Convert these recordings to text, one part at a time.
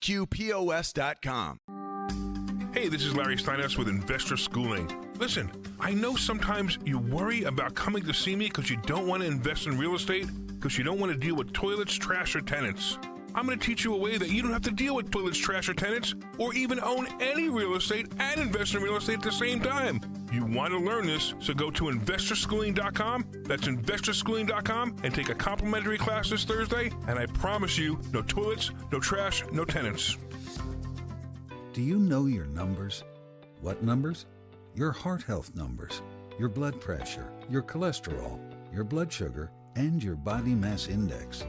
QPOS.com. Hey, this is Larry Steinhaus with Investor Schooling. Listen, I know sometimes you worry about coming to see me because you don't want to invest in real estate, because you don't want to deal with toilets, trash, or tenants. I'm going to teach you a way that you don't have to deal with toilets, trash, or tenants, or even own any real estate and invest in real estate at the same time. You want to learn this, so go to investorschooling.com. That's investorschooling.com and take a complimentary class this Thursday, and I promise you, no toilets, no trash, no tenants. Do you know your numbers? What numbers? Your heart health numbers, your blood pressure, your cholesterol, your blood sugar, and your body mass index.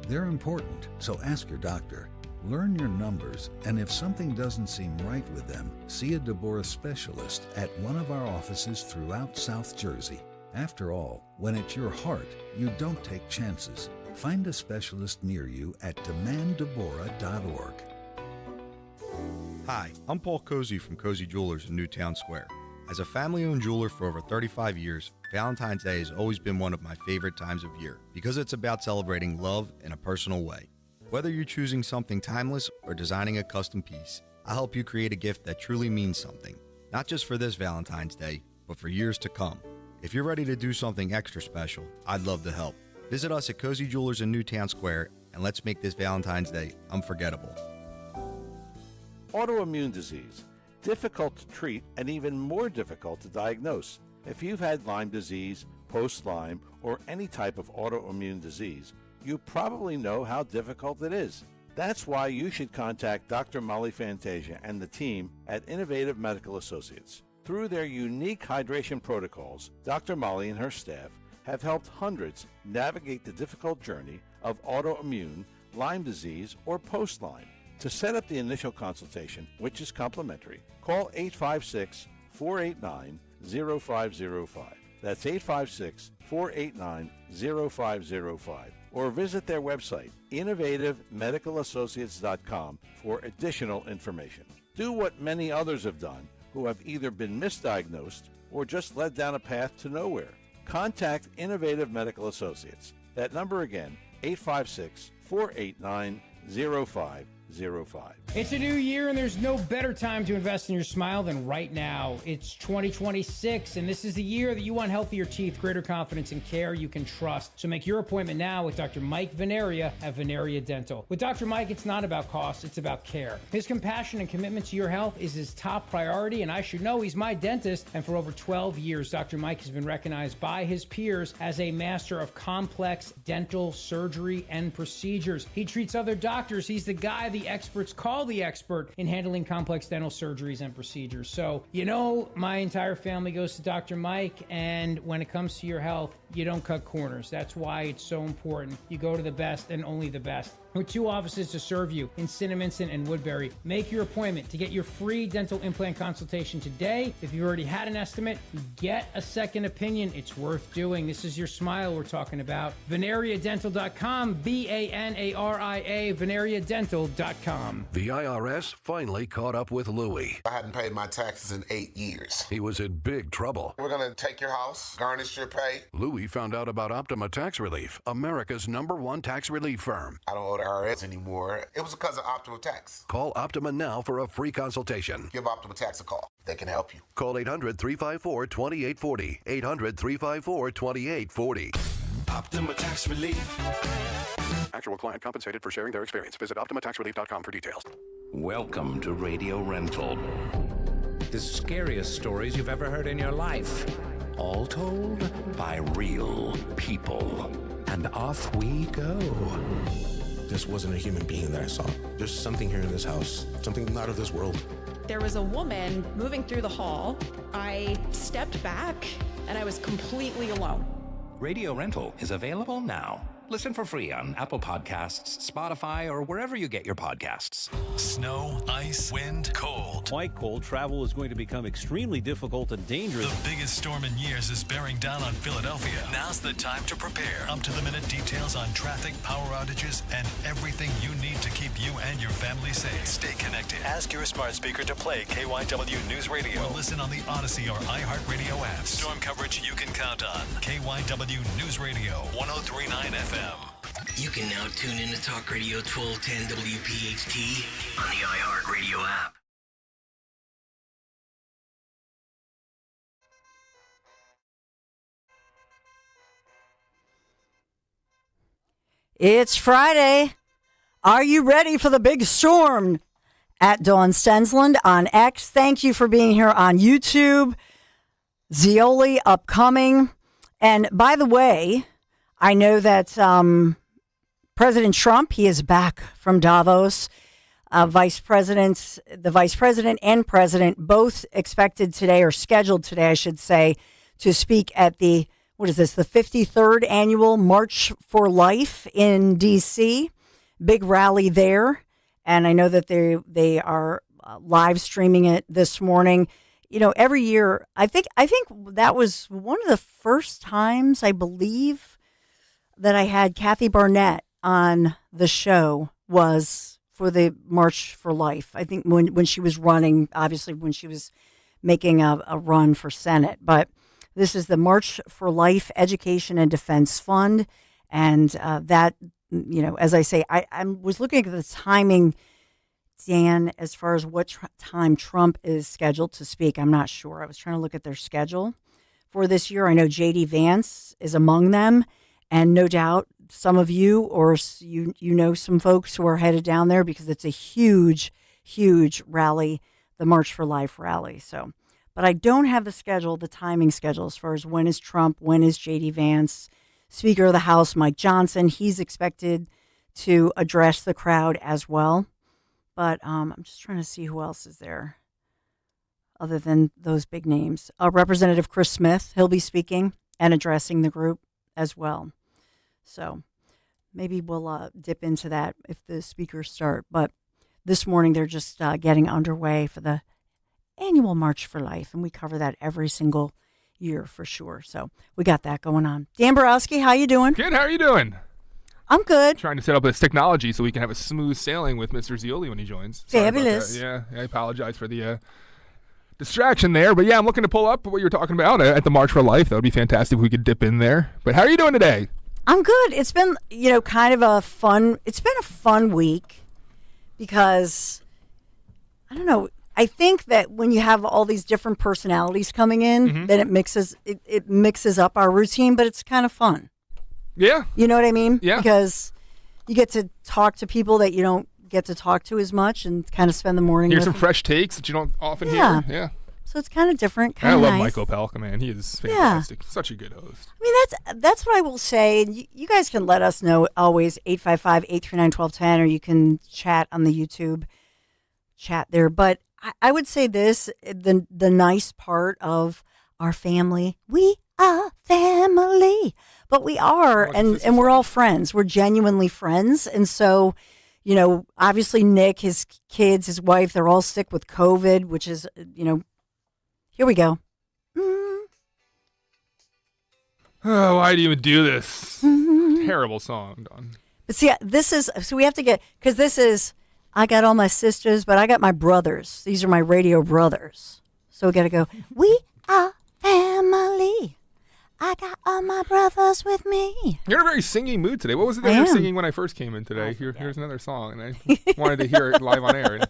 They're important, so ask your doctor. Learn your numbers, and if something doesn't seem right with them, see a Deborah specialist at one of our offices throughout South Jersey. After all, when it's your heart, you don't take chances. Find a specialist near you at demanddeborah.org. Hi, I'm Paul Cozy from Cozy Jewelers in Newtown Square. As a family-owned jeweler for over 35 years, Valentine's Day has always been one of my favorite times of year because it's about celebrating love in a personal way. Whether you're choosing something timeless or designing a custom piece, I'll help you create a gift that truly means something, not just for this Valentine's Day, but for years to come. If you're ready to do something extra special, I'd love to help. Visit us at Cozy Jewelers in Newtown Square, and let's make this Valentine's Day unforgettable. Autoimmune disease. Difficult to treat and even more difficult to diagnose. If you've had Lyme disease, post-Lyme, or any type of autoimmune disease, you probably know how difficult it is. That's why you should contact Dr. Molly Fantasia and the team at Innovative Medical Associates. Through their unique hydration protocols, Dr. Molly and her staff have helped hundreds navigate the difficult journey of autoimmune, Lyme disease, or post-Lyme. To set up the initial consultation, which is complimentary, call 856-489-0505. That's 856-489-0505. Or visit their website, innovativemedicalassociates.com, for additional information. Do what many others have done who have either been misdiagnosed or just led down a path to nowhere. Contact Innovative Medical Associates. That number again, 856-489-0505. It's a new year, and there's no better time to invest in your smile than right now. It's 2026, and this is the year that you want healthier teeth, greater confidence, and care you can trust. So make your appointment now with Dr. Mike Veneria at Veneria Dental. With Dr. Mike, it's not about cost, it's about care. His compassion and commitment to your health is his top priority, and I should know he's my dentist. And for over 12 years, Dr. Mike has been recognized by his peers as a master of complex dental surgery and procedures. He treats other doctors. He's the guy the experts call the expert in handling complex dental surgeries and procedures. So, you know, my entire family goes to Dr. Mike, and when it comes to your health, you don't cut corners. That's why it's so important. You go to the best and only the best. With 2 offices to serve you in Cinnaminson and Woodbury. Make your appointment to get your free dental implant consultation today. If you've already had an estimate, get a second opinion. It's worth doing. This is your smile we're talking about. VeneriaDental.com, VANARIA, VeneriaDental.com. The IRS finally caught up with Louie. I hadn't paid my taxes in 8 years. He was in big trouble. We're going to take your house, garnish your pay. Louie found out about Optima Tax Relief, America's #1 tax relief firm. I don't owe the IRS anymore. It was because of Optima Tax. Call Optima now for a free consultation. Give Optima Tax a call. They can help you. Call 800-354-2840. 800-354-2840. Optima Tax Relief. Actual client compensated for sharing their experience. Visit OptimaTaxRelief.com for details. Welcome to Radio Rental. The scariest stories you've ever heard in your life. All told by real people. And off we go. This wasn't a human being that I saw. There's something here in this house. Something not of this world. There was a woman moving through the hall. I stepped back and I was completely alone. Radio Rental is available now. Listen for free on Apple Podcasts, Spotify, or wherever you get your podcasts. Snow, ice, wind, cold. Quite cold. Travel is going to become extremely difficult and dangerous. The biggest storm in years is bearing down on Philadelphia. Now's the time to prepare. Up-to-the-minute details on traffic, power outages, and everything you need to keep you and your family safe. Stay connected. Ask your smart speaker to play KYW News Radio. Or listen on the Odyssey or iHeartRadio apps. Storm coverage you can count on. KYW News Radio, 103.9 FM. You can now tune in to Talk Radio 1210 WPHT on the iHeartRadio app. It's Friday. Are you ready for the big storm? At Dawn Stensland on X. Thank you for being here on YouTube. Zioli upcoming. And by the way, I know that President Trump, he is back from Davos. The vice president and president both expected today, or scheduled today, I should say, to speak at the 53rd annual March for Life in D.C. Big rally there. And I know that they are live streaming it this morning. You know, every year, I think that was one of the first times, I believe, that I had Kathy Barnett on the show was for the March for Life. I think when she was running, obviously when she was making a run for Senate. But this is the March for Life Education and Defense Fund. And that, you know, as I say, I was looking at the timing, Dan, as far as what time Trump is scheduled to speak. I'm not sure. I was trying to look at their schedule for this year. I know J.D. Vance is among them. And no doubt some of you or you know some folks who are headed down there because it's a huge, huge rally, the March for Life rally. So, but I don't have the timing schedule as far as when is Trump, when is J.D. Vance, Speaker of the House, Mike Johnson. He's expected to address the crowd as well. But I'm just trying to see who else is there other than those big names. Representative Chris Smith, he'll be speaking and addressing the group as well. So maybe we'll dip into that if the speakers start. But this morning they're just getting underway for the annual March for Life, and we cover that every single year for sure. So we got that going on. Dan Borowski, how you doing? Good. How are you doing? I'm good. Trying to set up this technology so we can have a smooth sailing with Mr. Zioli when he joins. Fabulous. Yeah, I apologize for the distraction there. But yeah, I'm looking to pull up what you're talking about at the March for Life. That would be fantastic if we could dip in there. But how are you doing today? I'm good. It's been, kind of a fun week because, I don't know, I think that when you have all these different personalities coming in, then it mixes up our routine, but it's kind of fun. Yeah. You know what I mean? Yeah. Because you get to talk to people that you don't get to talk to as much and kind of spend the morning Hear with some them. Fresh takes that you don't often hear. Yeah. So it's kind of different. I love nice. Michael Opelka, man. He is fantastic. Such a good host. I mean, that's what I will say. And you guys can let us know always, 855-839-1210, or you can chat on the YouTube chat there. But I would say this, the nice part of our family, we are family. But we are, and we're all friends. We're genuinely friends. And so, obviously Nick, his kids, his wife, they're all sick with COVID, which is, here we go. Oh, why do you even do this? Terrible song, Dawn. But see, we have to get, because this is, I got all my sisters, but I got my brothers. These are my radio brothers. So we got to go, we are family. I got all my brothers with me. You're in a very singing mood today. What was it that you were singing when I first came in today? Here's another song, and I wanted to hear it live on air.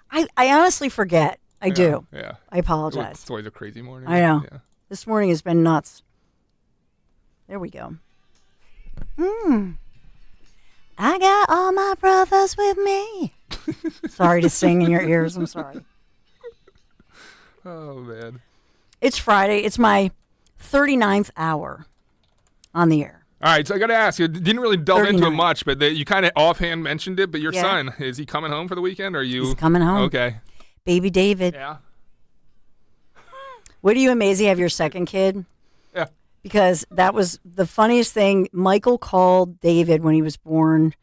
I honestly forget. I do. Yeah. I apologize. It's always a crazy morning. I know. Yeah. This morning has been nuts. There we go. I got all my brothers with me. Sorry to sing in your ears. I'm sorry. Oh, man. It's Friday. It's my 39th hour on the air. All right, so I got to ask you, didn't really delve 39. into it much, but you kind of offhand mentioned it, but your son, is he coming home for the weekend? Or are you? He's coming home. Okay. Baby David. Yeah. What are you amazed you have your second kid? Yeah. Because that was the funniest thing. Michael called David when he was born.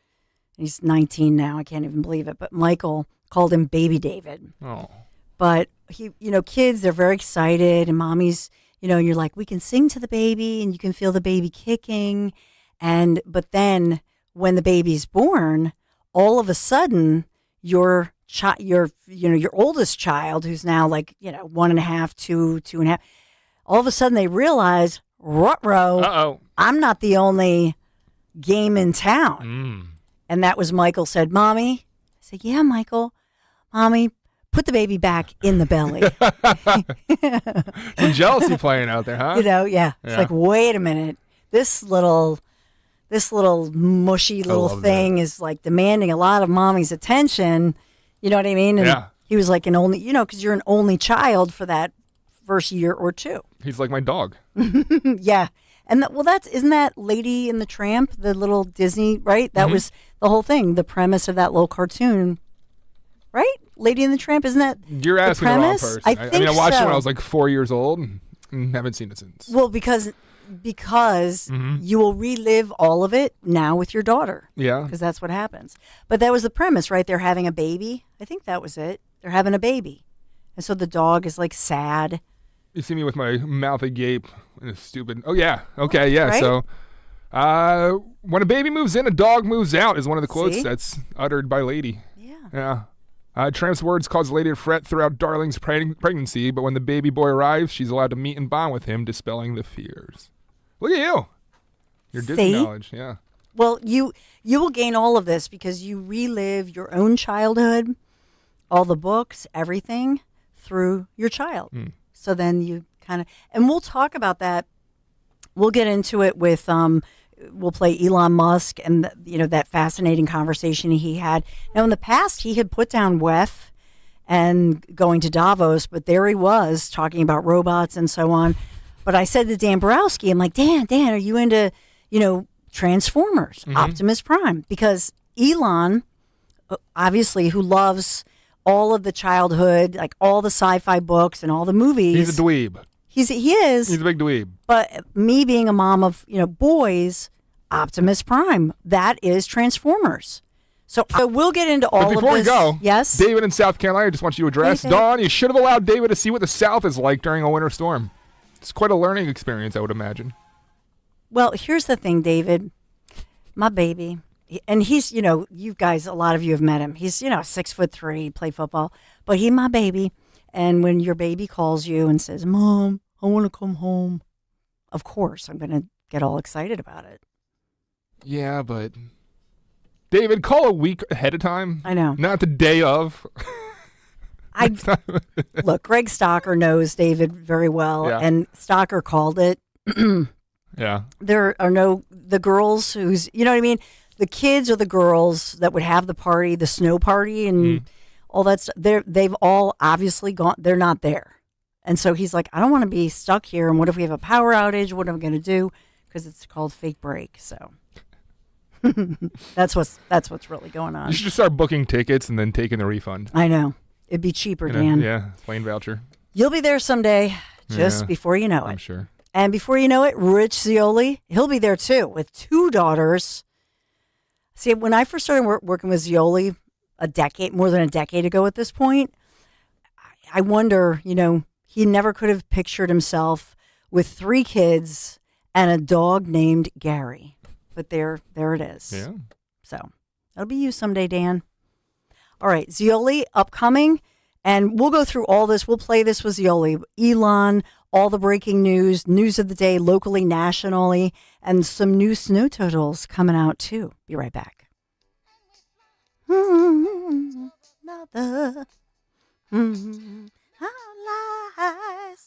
He's 19 now. I can't even believe it. But Michael called him Baby David. Oh. But he, kids, they're very excited, and mommy's, you're like, we can sing to the baby, and you can feel the baby kicking, but then when the baby's born, all of a sudden, your oldest child, who's now like 1.5, 2.5, all of a sudden they realize, ruh-roh, I'm not the only game in town. And that was Michael said, Mommy. I said, yeah, Michael. Mommy, put the baby back in the belly. Some jealousy playing out there, huh? Yeah. It's like, wait a minute. This little mushy little thing is like demanding a lot of mommy's attention. You know what I mean? And he was like an only, because you're an only child for that first year or two. He's like my dog. Yeah. And isn't that Lady and the Tramp, the little Disney, right? That was the whole thing, the premise of that little cartoon, right? Lady and the Tramp, isn't that You're asking the wrong person. I think I watched it so. when I was like 4 years old and haven't seen it since. Well, because you will relive all of it now with your daughter. Yeah. Because that's what happens. But that was the premise, right? They're having a baby. I think that was it. They're having a baby. And so the dog is like sad. You see me with my mouth agape and a stupid. Oh, yeah. Okay. Yeah. Right? So when a baby moves in, a dog moves out is one of the quotes See? that's uttered by Lady. Yeah. Tramp's words cause Lady to fret throughout Darling's pregnancy, but when the baby boy arrives, she's allowed to meet and bond with him, dispelling the fears. Look at you. Your Disney knowledge. Yeah. Well, you will gain all of this because you relive your own childhood, all the books, everything through your child. So then you kind of, and we'll talk about that. We'll get into it with, we'll play Elon Musk and, that fascinating conversation he had. Now, in the past, he had put down WEF and going to Davos, but there he was talking about robots and so on. But I said to Dan Borowski, I'm like, Dan, are you into, Transformers, Optimus Prime? Because Elon, obviously, who loves all of the childhood, like all the sci-fi books and all the movies. He's a dweeb. He is. He's a big dweeb. But me being a mom of, boys, Optimus Prime, that is Transformers. So we'll get into all of this. Before we go, yes? David in South Carolina, I just want you to address. Hey, Dawn, you should have allowed David to see what the South is like during a winter storm. It's quite a learning experience, I would imagine. Well, here's the thing, David. My baby. And he's, you guys, a lot of you have met him. He's, 6'3", play football. But he's my baby. And when your baby calls you and says, Mom, I want to come home, of course, I'm going to get all excited about it. Yeah, but David, call a week ahead of time. I know. Not the day of. Look, Greg Stocker knows David very well, and Stocker called it. Yeah. There are the girls who's, you know what I mean? The kids or the girls that would have the party, the snow party and all that stuff, they've all obviously gone, they're not there. And so he's like, I don't want to be stuck here. And what if we have a power outage? What am I going to do? Because it's called fake break. So that's what's really going on. You should just start booking tickets and then taking the refund. I know. It'd be cheaper, Dan. Yeah, plane voucher. You'll be there someday, just before you know it. I'm sure. And before you know it, Rich Zioli, he'll be there too with 2 daughters. See, when I first started working with Zioli more than a decade ago at this point, I wonder, he never could have pictured himself with 3 kids and a dog named Gary. But there it is. Yeah. So that'll be you someday, Dan. All right, Zioli, upcoming. And we'll go through all this. We'll play this with Zioli. Elon, all the breaking news of the day, locally, nationally, and some new snow totals coming out too. Be right back. Another lies.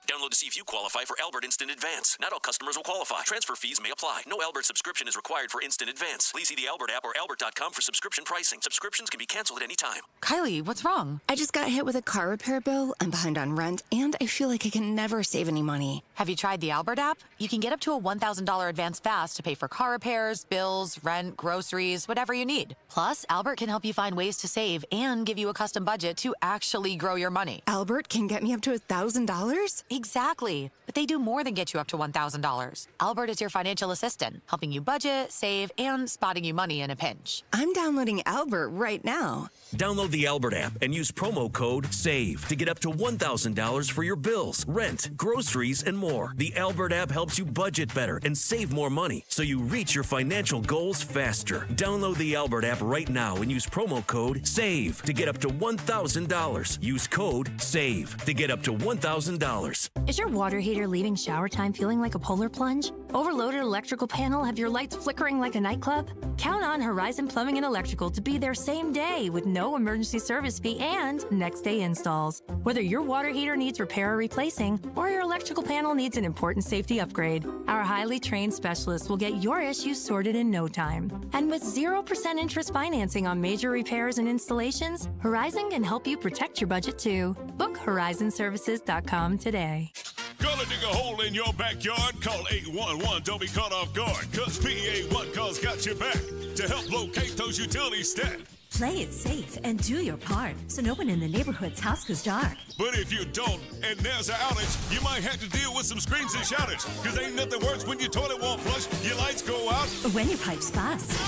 Download to see if you qualify for Albert Instant Advance. Not all customers will qualify. Transfer fees may apply. No Albert subscription is required for Instant Advance. Please see the Albert app or albert.com for subscription pricing. Subscriptions can be canceled at any time. Kylie, what's wrong? I just got hit with a car repair bill. I'm behind on rent, and I feel like I can never save any money. Have you tried the Albert app? You can get up to a $1,000 advance fast to pay for car repairs, bills, rent, groceries, whatever you need. Plus, Albert can help you find ways to save and give you a custom budget to actually grow your money. Albert can get me up to $1,000? Exactly. But they do more than get you up to $1,000. Albert is your financial assistant, helping you budget, save, and spotting you money in a pinch. I'm downloading Albert right now. Download the Albert app and use promo code SAVE to get up to $1,000 for your bills, rent, groceries, and more. The Albert app helps you budget better and save more money so you reach your financial goals faster. Download the Albert app right now and use promo code SAVE to get up to $1,000. Use code SAVE to get up to $1,000. Is your water heater leaving shower time feeling like a polar plunge? Overloaded electrical panel have your lights flickering like a nightclub? Count on Horizon Plumbing and Electrical to be there same day with no emergency service fee and next day installs. Whether your water heater needs repair or replacing, or your electrical panel needs an important safety upgrade, our highly trained specialists will get your issues sorted in no time. And with 0% interest financing on major repairs and installations, Horizon can help you protect your budget too. Book horizonservices.com today. Gonna dig a hole in your backyard? Call 811. Don't be caught off guard, cause PA1 Calls got your back to help locate those utilities stacked. Play it safe and do your part so no one in the neighborhood's house goes dark. But if you don't, and there's an outage, you might have to deal with some screams and shoutage. Cause ain't nothing worse when your toilet won't flush, your lights go out, or when your pipes bust.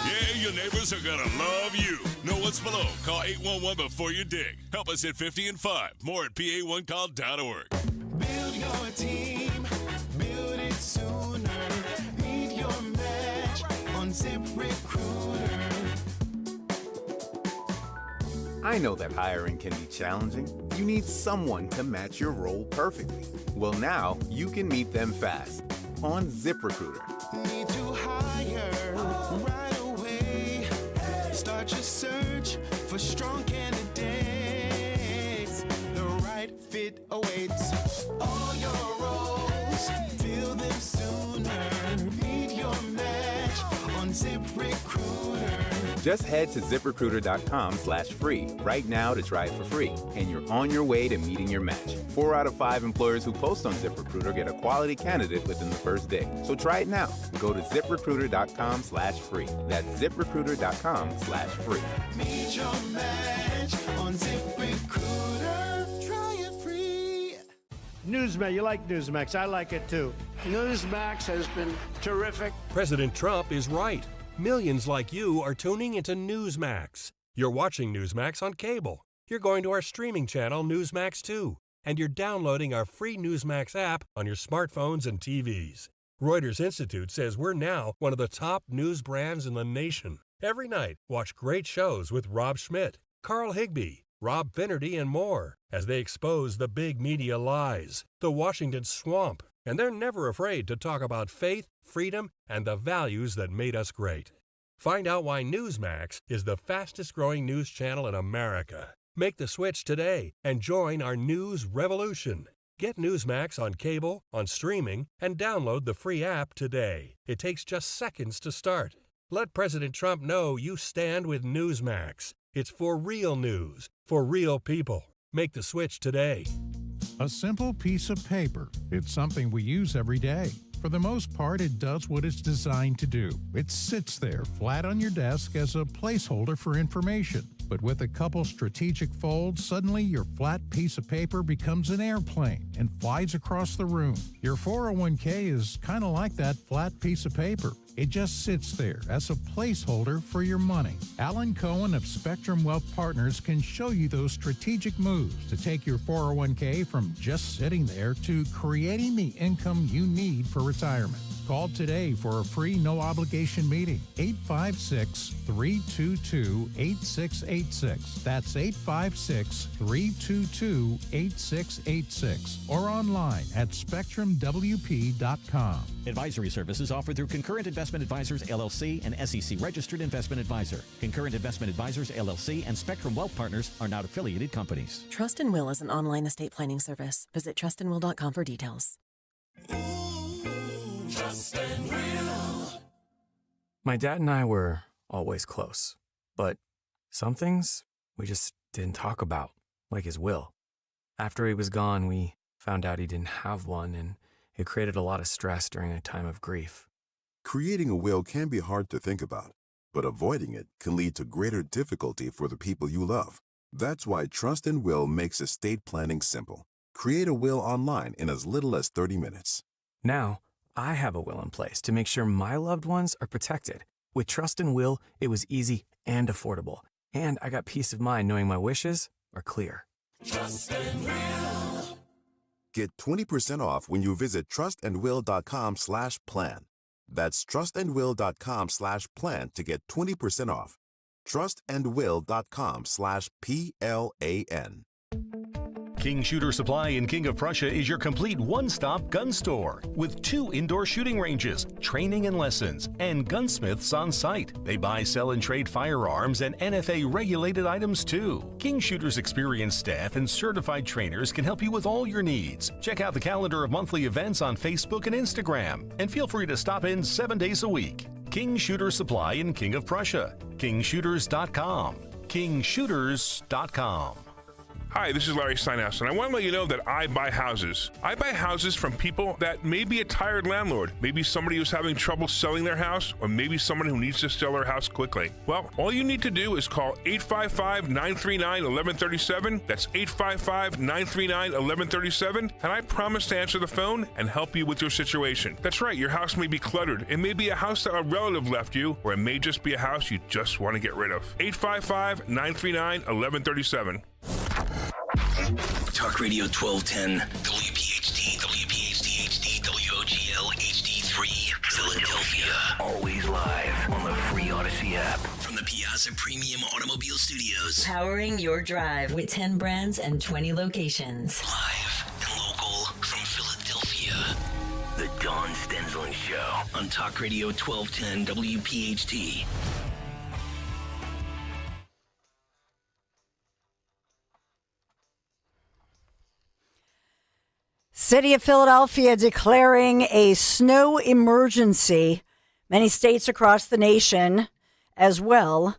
Yeah, your neighbors are gonna love you. Know what's below. Call 811 before you dig. Help us at 50 and 5. More at PA1Call.org. Build your team. Build it sooner. Meet your match on ZipRecruiter. I know that hiring can be challenging. You need someone to match your role perfectly. Well, now you can meet them fast on ZipRecruiter. Need to hire right away. Start your search for strong candidates. The right fit awaits. All your roles, fill them sooner. Meet your match on ZipRecruiter. Just head to ZipRecruiter.com/free right now to try it for free, and you're on your way to meeting your match. 4 out of 5 employers who post on ZipRecruiter get a quality candidate within the first day. So try it now. Go to ZipRecruiter.com/free. That's ZipRecruiter.com/free. Meet your match on ZipRecruiter. Try it free. Newsmax, you like Newsmax. I like it too. Newsmax has been terrific. President Trump is right. Millions like you are tuning into Newsmax. You're watching Newsmax on cable. You're going to our streaming channel, Newsmax 2. And you're downloading our free Newsmax app on your smartphones and TVs. Reuters Institute says we're now one of the top news brands in the nation. Every night, watch great shows with Rob Schmidt, Carl Higbie, Rob Finnerty, and more as they expose the big media lies, the Washington swamp, and they're never afraid to talk about faith, freedom, and the values that made us great. Find out why Newsmax is the fastest-growing news channel in America. Make the switch today and join our news revolution. Get Newsmax on cable, on streaming, and download the free app today. It takes just seconds to start. Let President Trump know you stand with Newsmax. It's for real news, for real people. Make the switch today. A simple piece of paper. It's something we use every day. For the most part, it does what it's designed to do. It sits there flat on your desk as a placeholder for information. But with a couple strategic folds, suddenly your flat piece of paper becomes an airplane and flies across the room. Your 401k is kind of like that flat piece of paper. It just sits there as a placeholder for your money. Alan Cohen of Spectrum Wealth Partners can show you those strategic moves to take your 401k from just sitting there to creating the income you need for retirement. Call today for a free no-obligation meeting. 856-322-8686. That's 856-322-8686. Or online at SpectrumWP.com. Advisory services offered through Concurrent Investment Advisors, LLC, and SEC-registered investment advisor. Concurrent Investment Advisors, LLC, and Spectrum Wealth Partners are not affiliated companies. Trust and Will is an online estate planning service. Visit trustandwill.com for details. Trust and Will. My dad and I were always close, but some things we just didn't talk about, like his will. After he was gone, we found out he didn't have one, and it created a lot of stress during a time of grief. Creating a will can be hard to think about, but avoiding it can lead to greater difficulty for the people you love. That's why Trust and Will makes estate planning simple. Create a will online in as little as 30 minutes. Now, I have a will in place to make sure my loved ones are protected. With Trust and Will, it was easy and affordable, and I got peace of mind knowing my wishes are clear. Trust and Will. Get 20% off when you visit trustandwill.com/plan. That's trustandwill.com/plan to get 20% off. Trustandwill.com/PLAN. King Shooter Supply in King of Prussia is your complete one-stop gun store with 2 indoor shooting ranges, training and lessons, and gunsmiths on site. They buy, sell, and trade firearms and NFA-regulated items too. King Shooter's experienced staff and certified trainers can help you with all your needs. Check out the calendar of monthly events on Facebook and Instagram, and feel free to stop in 7 days a week. King Shooter Supply in King of Prussia. KingShooters.com. KingShooters.com. Hi, this is Larry Steinhaus, and I want to let you know that I buy houses. I buy houses from people that may be a tired landlord, maybe somebody who's having trouble selling their house, or maybe someone who needs to sell their house quickly. Well, all you need to do is call 855-939-1137. That's 855-939-1137, and I promise to answer the phone and help you with your situation. That's right, your house may be cluttered. It may be a house that a relative left you, or it may just be a house you just want to get rid of. 855-939-1137. Talk Radio 1210, WPHT, WPHT HD, WOGL HD3, Philadelphia. Always live on the free Odyssey app. From the Piazza Premium Automobile Studios. Powering your drive with 10 brands and 20 locations. Live and local from Philadelphia. The Dawn Stensland Show on Talk Radio 1210, WPHT. City of Philadelphia declaring a snow emergency. Many states across the nation as well.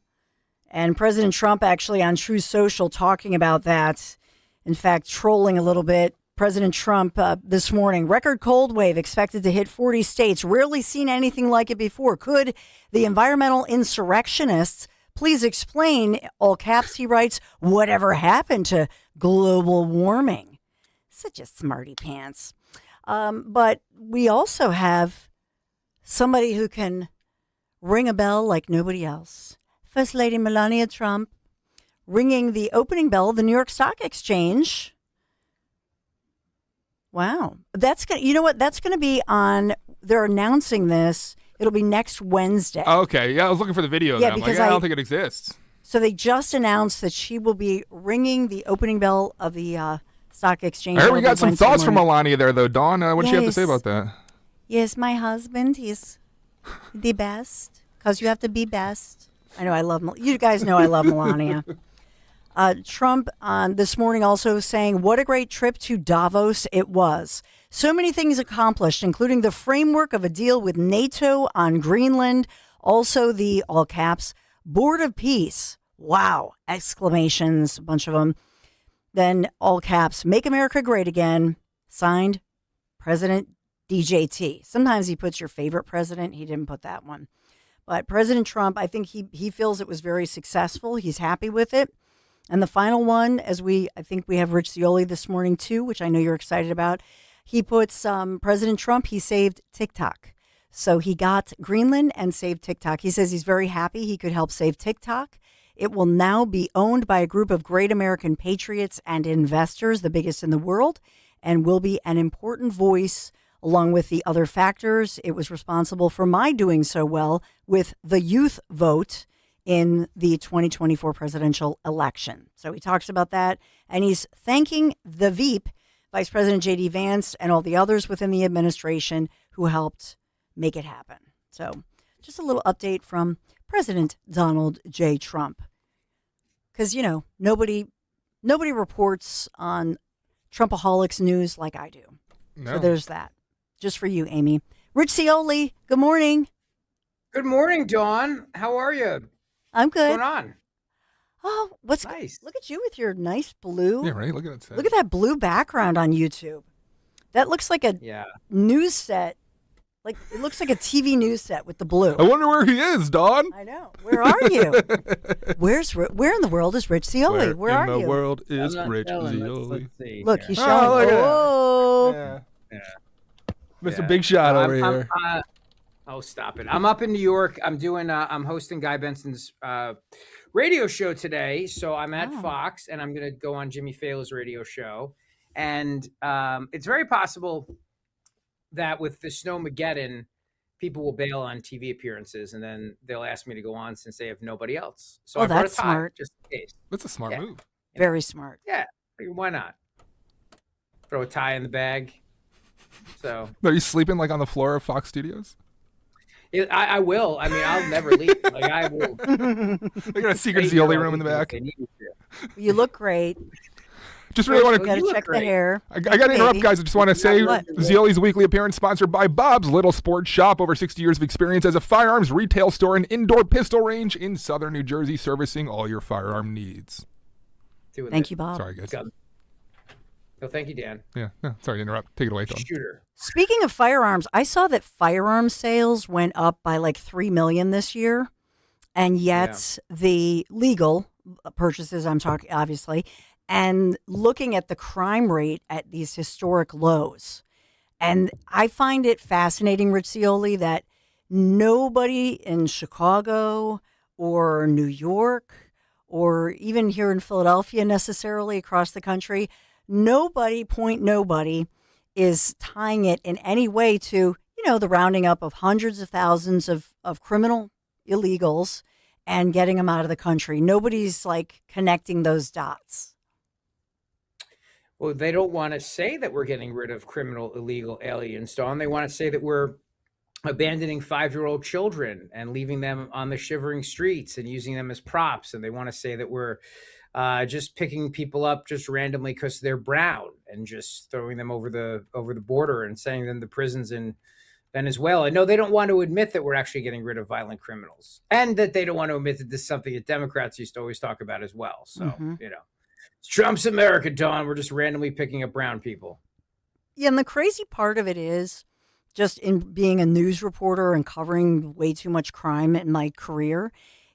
And President Trump actually on Truth Social talking about that. In fact, trolling a little bit. President Trump this morning, record cold wave expected to hit 40 states. Rarely seen anything like it before. Could the environmental insurrectionists please explain, all caps he writes, whatever happened to global warming? Such a smarty pants. But we also have somebody who can ring a bell like nobody else. First Lady Melania Trump ringing the opening bell of the New York Stock Exchange. Wow. That's going. You know what? That's going to be on. They're announcing this. It'll be next Wednesday. Okay. Yeah, I was looking for the video. Yeah, I'm because like, I don't think it exists. So they just announced that she will be ringing the opening bell of the Stock Exchange. I heard we got some thoughts from Melania there, though. Dawn, what does she have to say about that? Yes, my husband, he's the best, because you have to be best. I know I love, you guys know I love Melania. Trump this morning also saying, what a great trip to Davos it was. So many things accomplished, including the framework of a deal with NATO on Greenland, also the, all caps, Board of Peace. Wow, exclamations, a bunch of them. Then all caps, Make America Great Again, signed President DJT. Sometimes he puts your favorite president. He didn't put that one. But President Trump, I think he feels it was very successful. He's happy with it. And the final one, I think we have Rich Zioli this morning too, which I know you're excited about. He puts President Trump, he saved TikTok. So he got Greenland and saved TikTok. He says he's very happy he could help save TikTok. It will now be owned by a group of great American patriots and investors, the biggest in the world, and will be an important voice along with the other factors. It was responsible for my doing so well with the youth vote in the 2024 presidential election. So he talks about that, and he's thanking the VP, Vice President J.D. Vance, and all the others within the administration who helped make it happen. So just a little update from President Donald J. Trump. Because, you know, nobody reports on Trumpaholics news like I do. No. So there's that. Just for you, Amy. Rich Zioli, good morning. Good morning, Dawn. How are you? I'm good. What's going on? Oh, what's nice? Look at you with your nice blue. Yeah, right. Look at that. Look at that blue background on YouTube. That looks like a news set. Like it looks like a TV news set with the blue. I wonder where he is, Dawn. I know. Where are you? Where in the world is Rich Zioli? Where are you? Where in the world is Rich Zioli? Let's see. Look, he's showing. Yeah. Mr. Big Shot over here. Oh, stop it! I'm up in New York. I'm hosting Guy Benson's radio show today. So I'm at Fox, and I'm going to go on Jimmy Fallon's radio show. And it's very possible that with the Snowmageddon, people will bail on TV appearances, and then they'll ask me to go on since they have nobody else. So I brought that's a tie, smart. just in case. That's a smart move. Very smart. Yeah, why not? throw a tie in the bag. So Are you sleeping like on the floor of Fox Studios? I will. I mean, I'll never leave. Like I will. They got a secret Zioli room in the back. You look great. Just really want to gotta check the hair. I got to interrupt, guys. I just want to say What? Zioli's weekly appearance sponsored by Bob's Little Sports Shop. Over 60 years of experience as a firearms retail store and indoor pistol range in southern New Jersey, servicing all your firearm needs. Thank you, Bob. Sorry, guys. No, thank you, Dan. Yeah, no, sorry to interrupt. Take it away, Tom. Shooter. Speaking of firearms, I saw that firearm sales went up by like 3 million this year, and yet the legal purchases, I'm talking obviously, and looking at the crime rate at these historic lows. And I find it fascinating, Rich Zioli, that nobody in Chicago or New York or even here in Philadelphia necessarily across the country, nobody is tying it in any way to, the rounding up of hundreds of thousands of criminal illegals and getting them out of the country. Nobody's like connecting those dots. Well, they don't want to say that we're getting rid of criminal illegal aliens, Dawn. They want to say that we're abandoning 5-year-old children and leaving them on the shivering streets and using them as props. And they want to say that we're just picking people up just randomly because they're brown and just throwing them over the border and sending them to prisons in Venezuela. No, they don't want to admit that we're actually getting rid of violent criminals, and that they don't want to admit that this is something that Democrats used to always talk about as well. So, it's Trump's America, Dawn. We're just randomly picking up brown people. Yeah, and the crazy part of it is, just in being a news reporter and covering way too much crime in my career,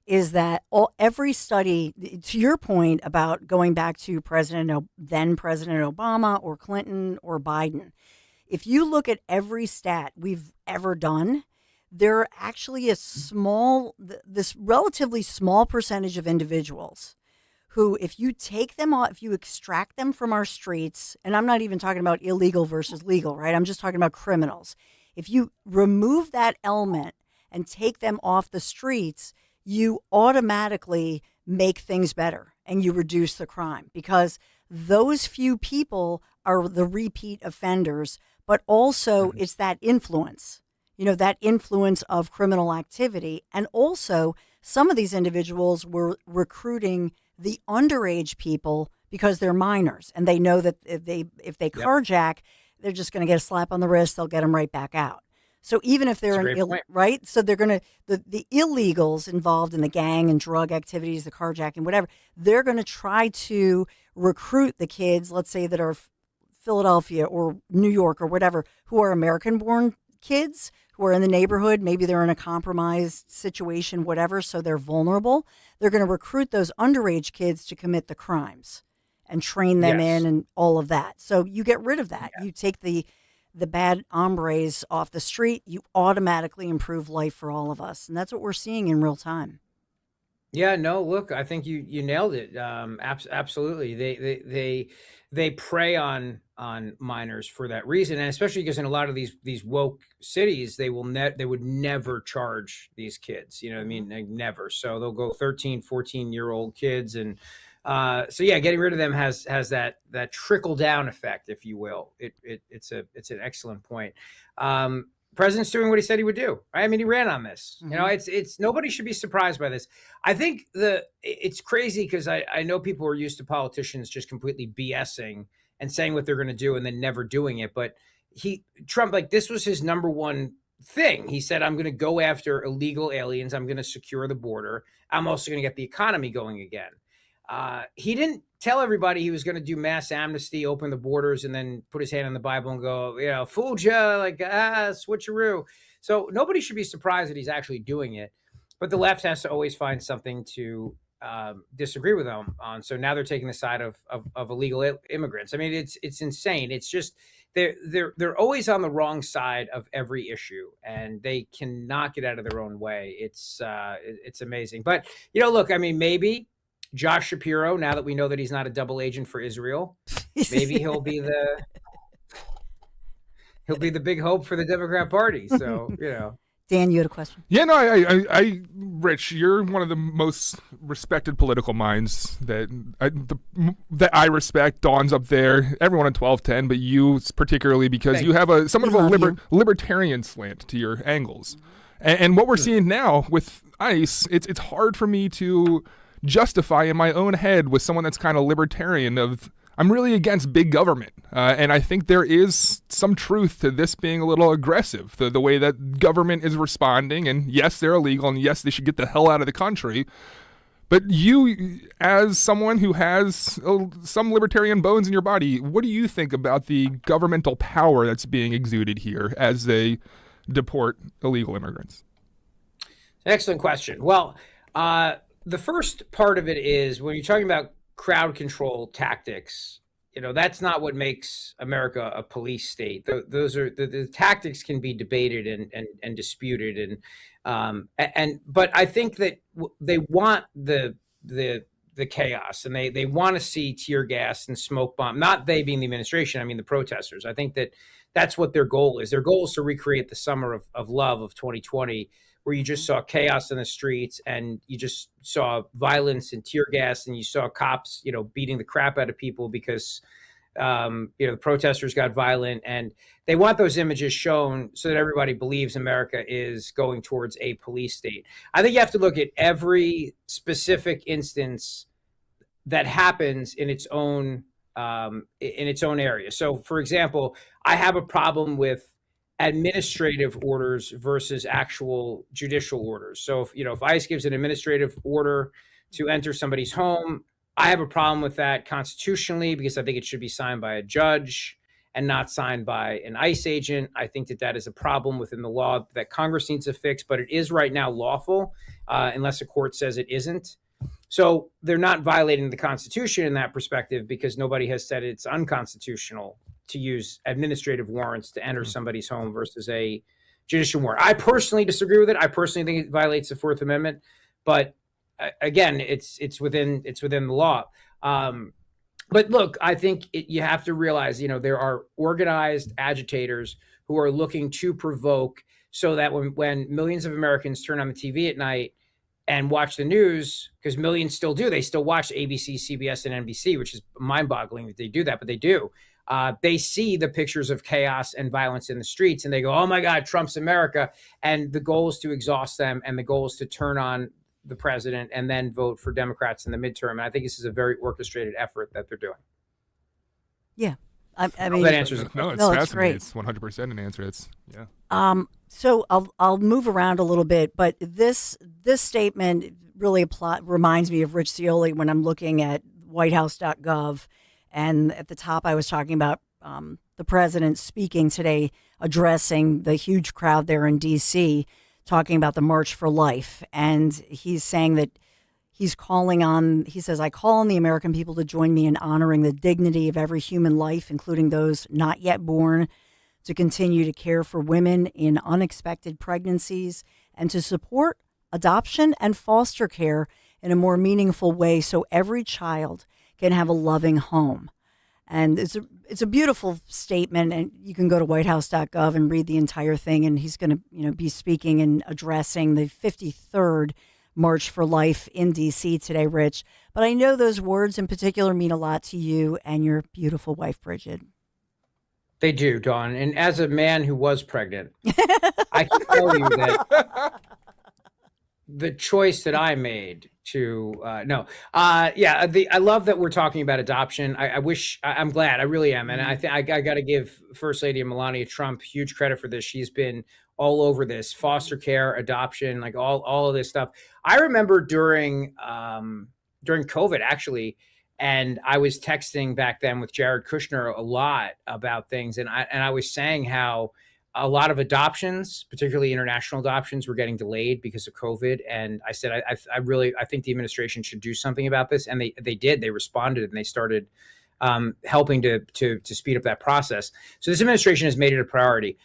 is that every study, to your point about going back to then President Obama or Clinton or Biden, if you look at every stat we've ever done, there are actually this relatively small percentage of individuals who, if you take them off, if you extract them from our streets, and I'm not even talking about illegal versus legal, right? I'm just talking about criminals. If you remove that element and take them off the streets, you automatically make things better and you reduce the crime, because those few people are the repeat offenders, but also it's that influence, that influence of criminal activity. And also some of these individuals were recruiting the underage people because they're minors and they know that if they carjack, they're just going to get a slap on the wrist. They'll get them right back out. So even if they're right, so they're going to the illegals involved in the gang and drug activities, the carjacking, whatever, they're going to try to recruit the kids, let's say that are Philadelphia or New York or whatever, who are American-born kids who are in the neighborhood. Maybe they're in a compromised situation, whatever, so they're vulnerable. They're going to recruit those underage kids to commit the crimes and train them in and all of that. So you get rid of that. You take the bad hombres off the street, you automatically improve life for all of us. And that's what we're seeing in real time. Yeah, no, look, I think you nailed it. Absolutely. They prey on minors for that reason. And especially because in a lot of these woke cities, they would never charge these kids, you know what I mean? Like, never. So they'll go 13, 14-year-old kids. And so yeah, getting rid of them has that trickle down effect, if you will. It's an excellent point. President's doing what he said he would do. Right? I mean, he ran on this. You know, it's nobody should be surprised by this. I think it's crazy because I know people are used to politicians just completely BSing and saying what they're going to do and then never doing it. But Trump, like, this was his number one thing. He said, I'm going to go after illegal aliens. I'm going to secure the border. I'm also going to get the economy going again. He didn't tell everybody he was going to do mass amnesty, open the borders, and then put his hand on the Bible and go, fooled you, like, switcheroo. So nobody should be surprised that he's actually doing it. But the left has to always find something to disagree with them on. So now they're taking the side of illegal immigrants. I mean, it's insane. It's just they're always on the wrong side of every issue, and they cannot get out of their own way. It's amazing. But look, I mean, maybe Josh Shapiro, now that we know that he's not a double agent for Israel, maybe he'll be the big hope for the Democrat Party. So, Dan, you had a question? Yeah, no, Rich, you're one of the most respected political minds that I respect. Dawn's up there, everyone at 1210, but you particularly because you have somewhat of a libertarian slant to your angles. And what we're seeing now with ICE, it's hard for me to justify in my own head with someone that's kind of libertarian of I'm really against big government. And I think there is some truth to this being a little aggressive, the way that government is responding. And yes, they're illegal, and yes, they should get the hell out of the country. But you, as someone who has some libertarian bones in your body, what do you think about the governmental power that's being exuded here as they deport illegal immigrants? Excellent question. Well, the first part of it is when you're talking about crowd control tactics, that's not what makes America a police state. Those are the tactics can be debated and disputed, but I think that they want the chaos, and they want to see tear gas and smoke bomb. Not they being the administration, I mean the protesters. I think that's what their goal is. Their goal is to recreate the summer of love of 2020. Where you just saw chaos in the streets and you just saw violence and tear gas and you saw cops, beating the crap out of people because, the protesters got violent, and they want those images shown so that everybody believes America is going towards a police state. I think you have to look at every specific instance that happens in its own area. So, for example, I have a problem with administrative orders versus actual judicial orders. So if ICE gives an administrative order to enter somebody's home, I have a problem with that constitutionally because I think it should be signed by a judge and not signed by an ICE agent. I think that is a problem within the law that Congress needs to fix, but it is right now lawful unless a court says it isn't. So they're not violating the Constitution in that perspective because nobody has said it's unconstitutional to use administrative warrants to enter somebody's home versus a judicial warrant. I personally disagree with it. I personally think it violates the Fourth Amendment, but again, it's within the law. But look, I think you have to realize, there are organized agitators who are looking to provoke so that when millions of Americans turn on the TV at night and watch the news, because millions still do, they still watch ABC, CBS, and NBC, which is mind-boggling that they do that, but they do. They see the pictures of chaos and violence in the streets and they go, oh my God, Trump's America. And the goal is to exhaust them. And the goal is to turn on the president and then vote for Democrats in the midterm. And I think this is a very orchestrated effort that they're doing. Yeah. I mean, that answers it. No, it's no, fascinating. it's great. It's 100% an answer. It's, yeah. So I'll move around a little bit, but this statement really reminds me of Rich Cioli when I'm looking at whitehouse.gov. And at the top, I was talking about the president speaking today, addressing the huge crowd there in D.C., talking about the March for Life. And he's saying that he says, I call on the American people to join me in honoring the dignity of every human life, including those not yet born, to continue to care for women in unexpected pregnancies, and to support adoption and foster care in a more meaningful way so every child can have a loving home. And it's a beautiful statement, and you can go to whitehouse.gov and read the entire thing. And he's going to be speaking and addressing the 53rd March for Life in D.C. today, Rich. But I know those words in particular mean a lot to you and your beautiful wife, Bridget. They do, Dawn. And as a man who was pregnant, I can tell you that the choice that I made I love that we're talking about adoption. I'm glad, I really am. And I think I got to give First Lady Melania Trump huge credit for this. She's been all over this foster care, adoption, like all of this stuff. I remember during COVID actually, and I was texting back then with Jared Kushner a lot about things. And I was saying how a lot of adoptions, particularly international adoptions, were getting delayed because of COVID. And I said, I think the administration should do something about this. And they did. They responded and they started helping to speed up that process. So this administration has made it a priority.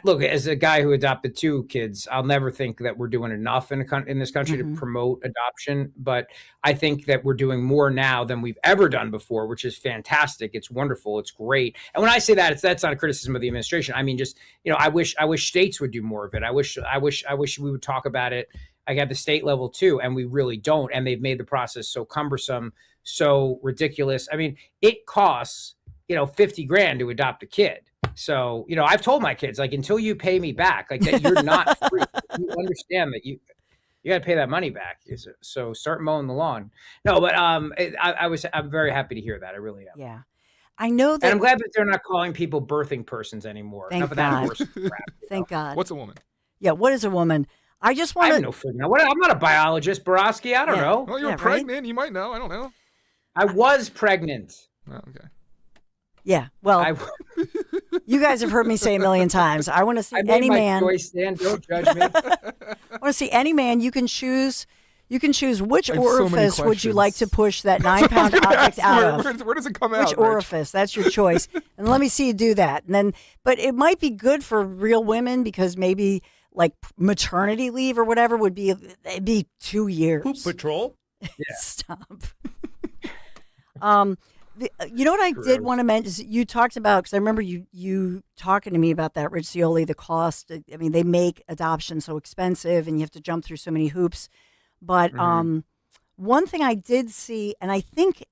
look, as a guy who adopted 2 kids, I'll never think that we're doing enough in this country to promote adoption. But I think that we're doing more now than we've ever done before, which is fantastic. It's wonderful. It's great. And when I say that, that's not a criticism of the administration. I mean, just, I wish states would do more of it. I wish we would talk about it like at the state level too. And we really don't. And they've made the process so cumbersome, so ridiculous. I mean, it costs, $50,000 to adopt a kid. So, I've told my kids, like, until you pay me back, like that, you're not free. You understand that you got to pay that money back. So start mowing the lawn. No, but I'm very happy to hear that. I really am. Yeah. I know that. And I'm glad that they're not calling people birthing persons anymore. Thank Enough God. of that horse crap. Thank God. What's a woman? Yeah. What is a woman? I just want I to. have no freaking know. I'm not a biologist, Borowski. I don't know. Well, you were pregnant. Right? You might know. I don't know. I was pregnant. Oh, okay. Yeah. Well, you guys have heard me say a million times. I want to see any man. Choice, Dan. Don't judge me. I want to see any man. You can choose. Which orifice would you like to push that 9-pound object out of? Where does it come out? Which orifice? That's your choice. And let me see you do that. And then, but it might be good for real women because maybe like maternity leave or whatever it'd be 2 years. Poop patrol. Yeah. Stop. You know what I did want to mention is you talked about, because I remember you talking to me about that, Rich Scioli, the cost. I mean, they make adoption so expensive and you have to jump through so many hoops. But one thing I did see, and I think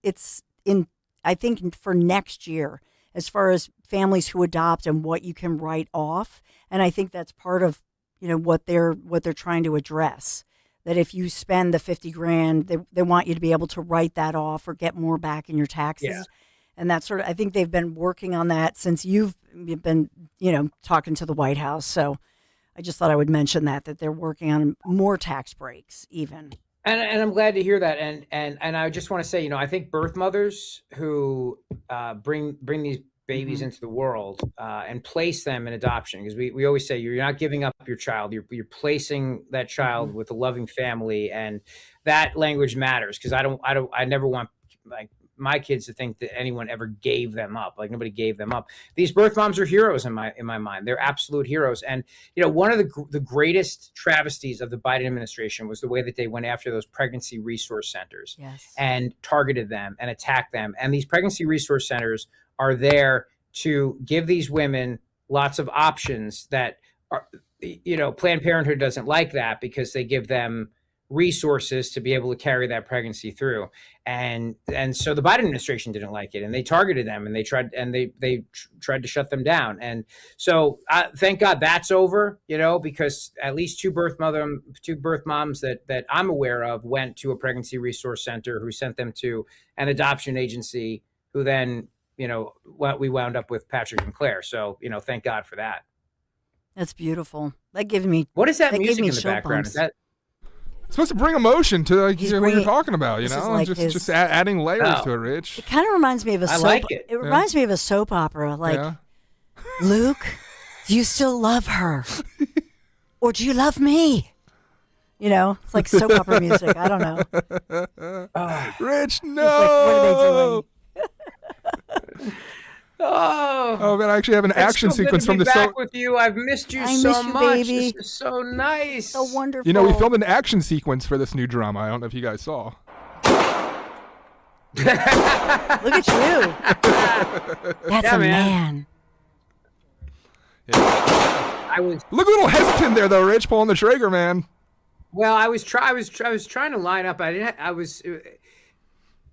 for next year, as far as families who adopt and what you can write off, and I think that's part of what they're trying to address. That if you spend the $50,000, they want you to be able to write that off or get more back in your taxes. Yeah. And that sort of, I think they've been working on that since you've been, talking to the White House. So I just thought I would mention that they're working on more tax breaks even. And I'm glad to hear that. And I just want to say, I think birth mothers who bring these babies into the world and place them in adoption, because we always say you're not giving up your child, you're placing that child with a loving family, and that language matters, because I never want like my kids to think that anyone ever gave them up. Like, nobody gave them up. These birth moms are heroes in my mind. They're absolute heroes. And one of the greatest travesties of the Biden administration was the way that they went after those pregnancy resource centers and targeted them and attacked them. And these pregnancy resource centers are there to give these women lots of options that are, Planned Parenthood doesn't like that, because they give them resources to be able to carry that pregnancy through. And so the Biden administration didn't like it, and they targeted them, and they tried to shut them down. And so thank God that's over, because at least two birth moms that I'm aware of went to a pregnancy resource center, who sent them to an adoption agency, who then, we wound up with Patrick and Claire. So, thank God for that. That's beautiful. That gives me. What is that music in the background? Is that it's supposed to bring emotion to what you're talking about? Like just adding layers to it, Rich. It kind of reminds me of a soap. Like it. It reminds me of a soap opera. Like, Luke, do you still love her, or do you love me? It's like soap opera music. I don't know. Rich, no. Like, what are they doing? Oh man, I actually have an action sequence from the back with you. I've missed you so much, baby. This is so nice, so wonderful. We filmed an action sequence for this new drama. I don't know if you guys saw. Look at you. That's a man. I was look a little hesitant there though, Rich, pulling the trigger, man. Well, I was trying to line up.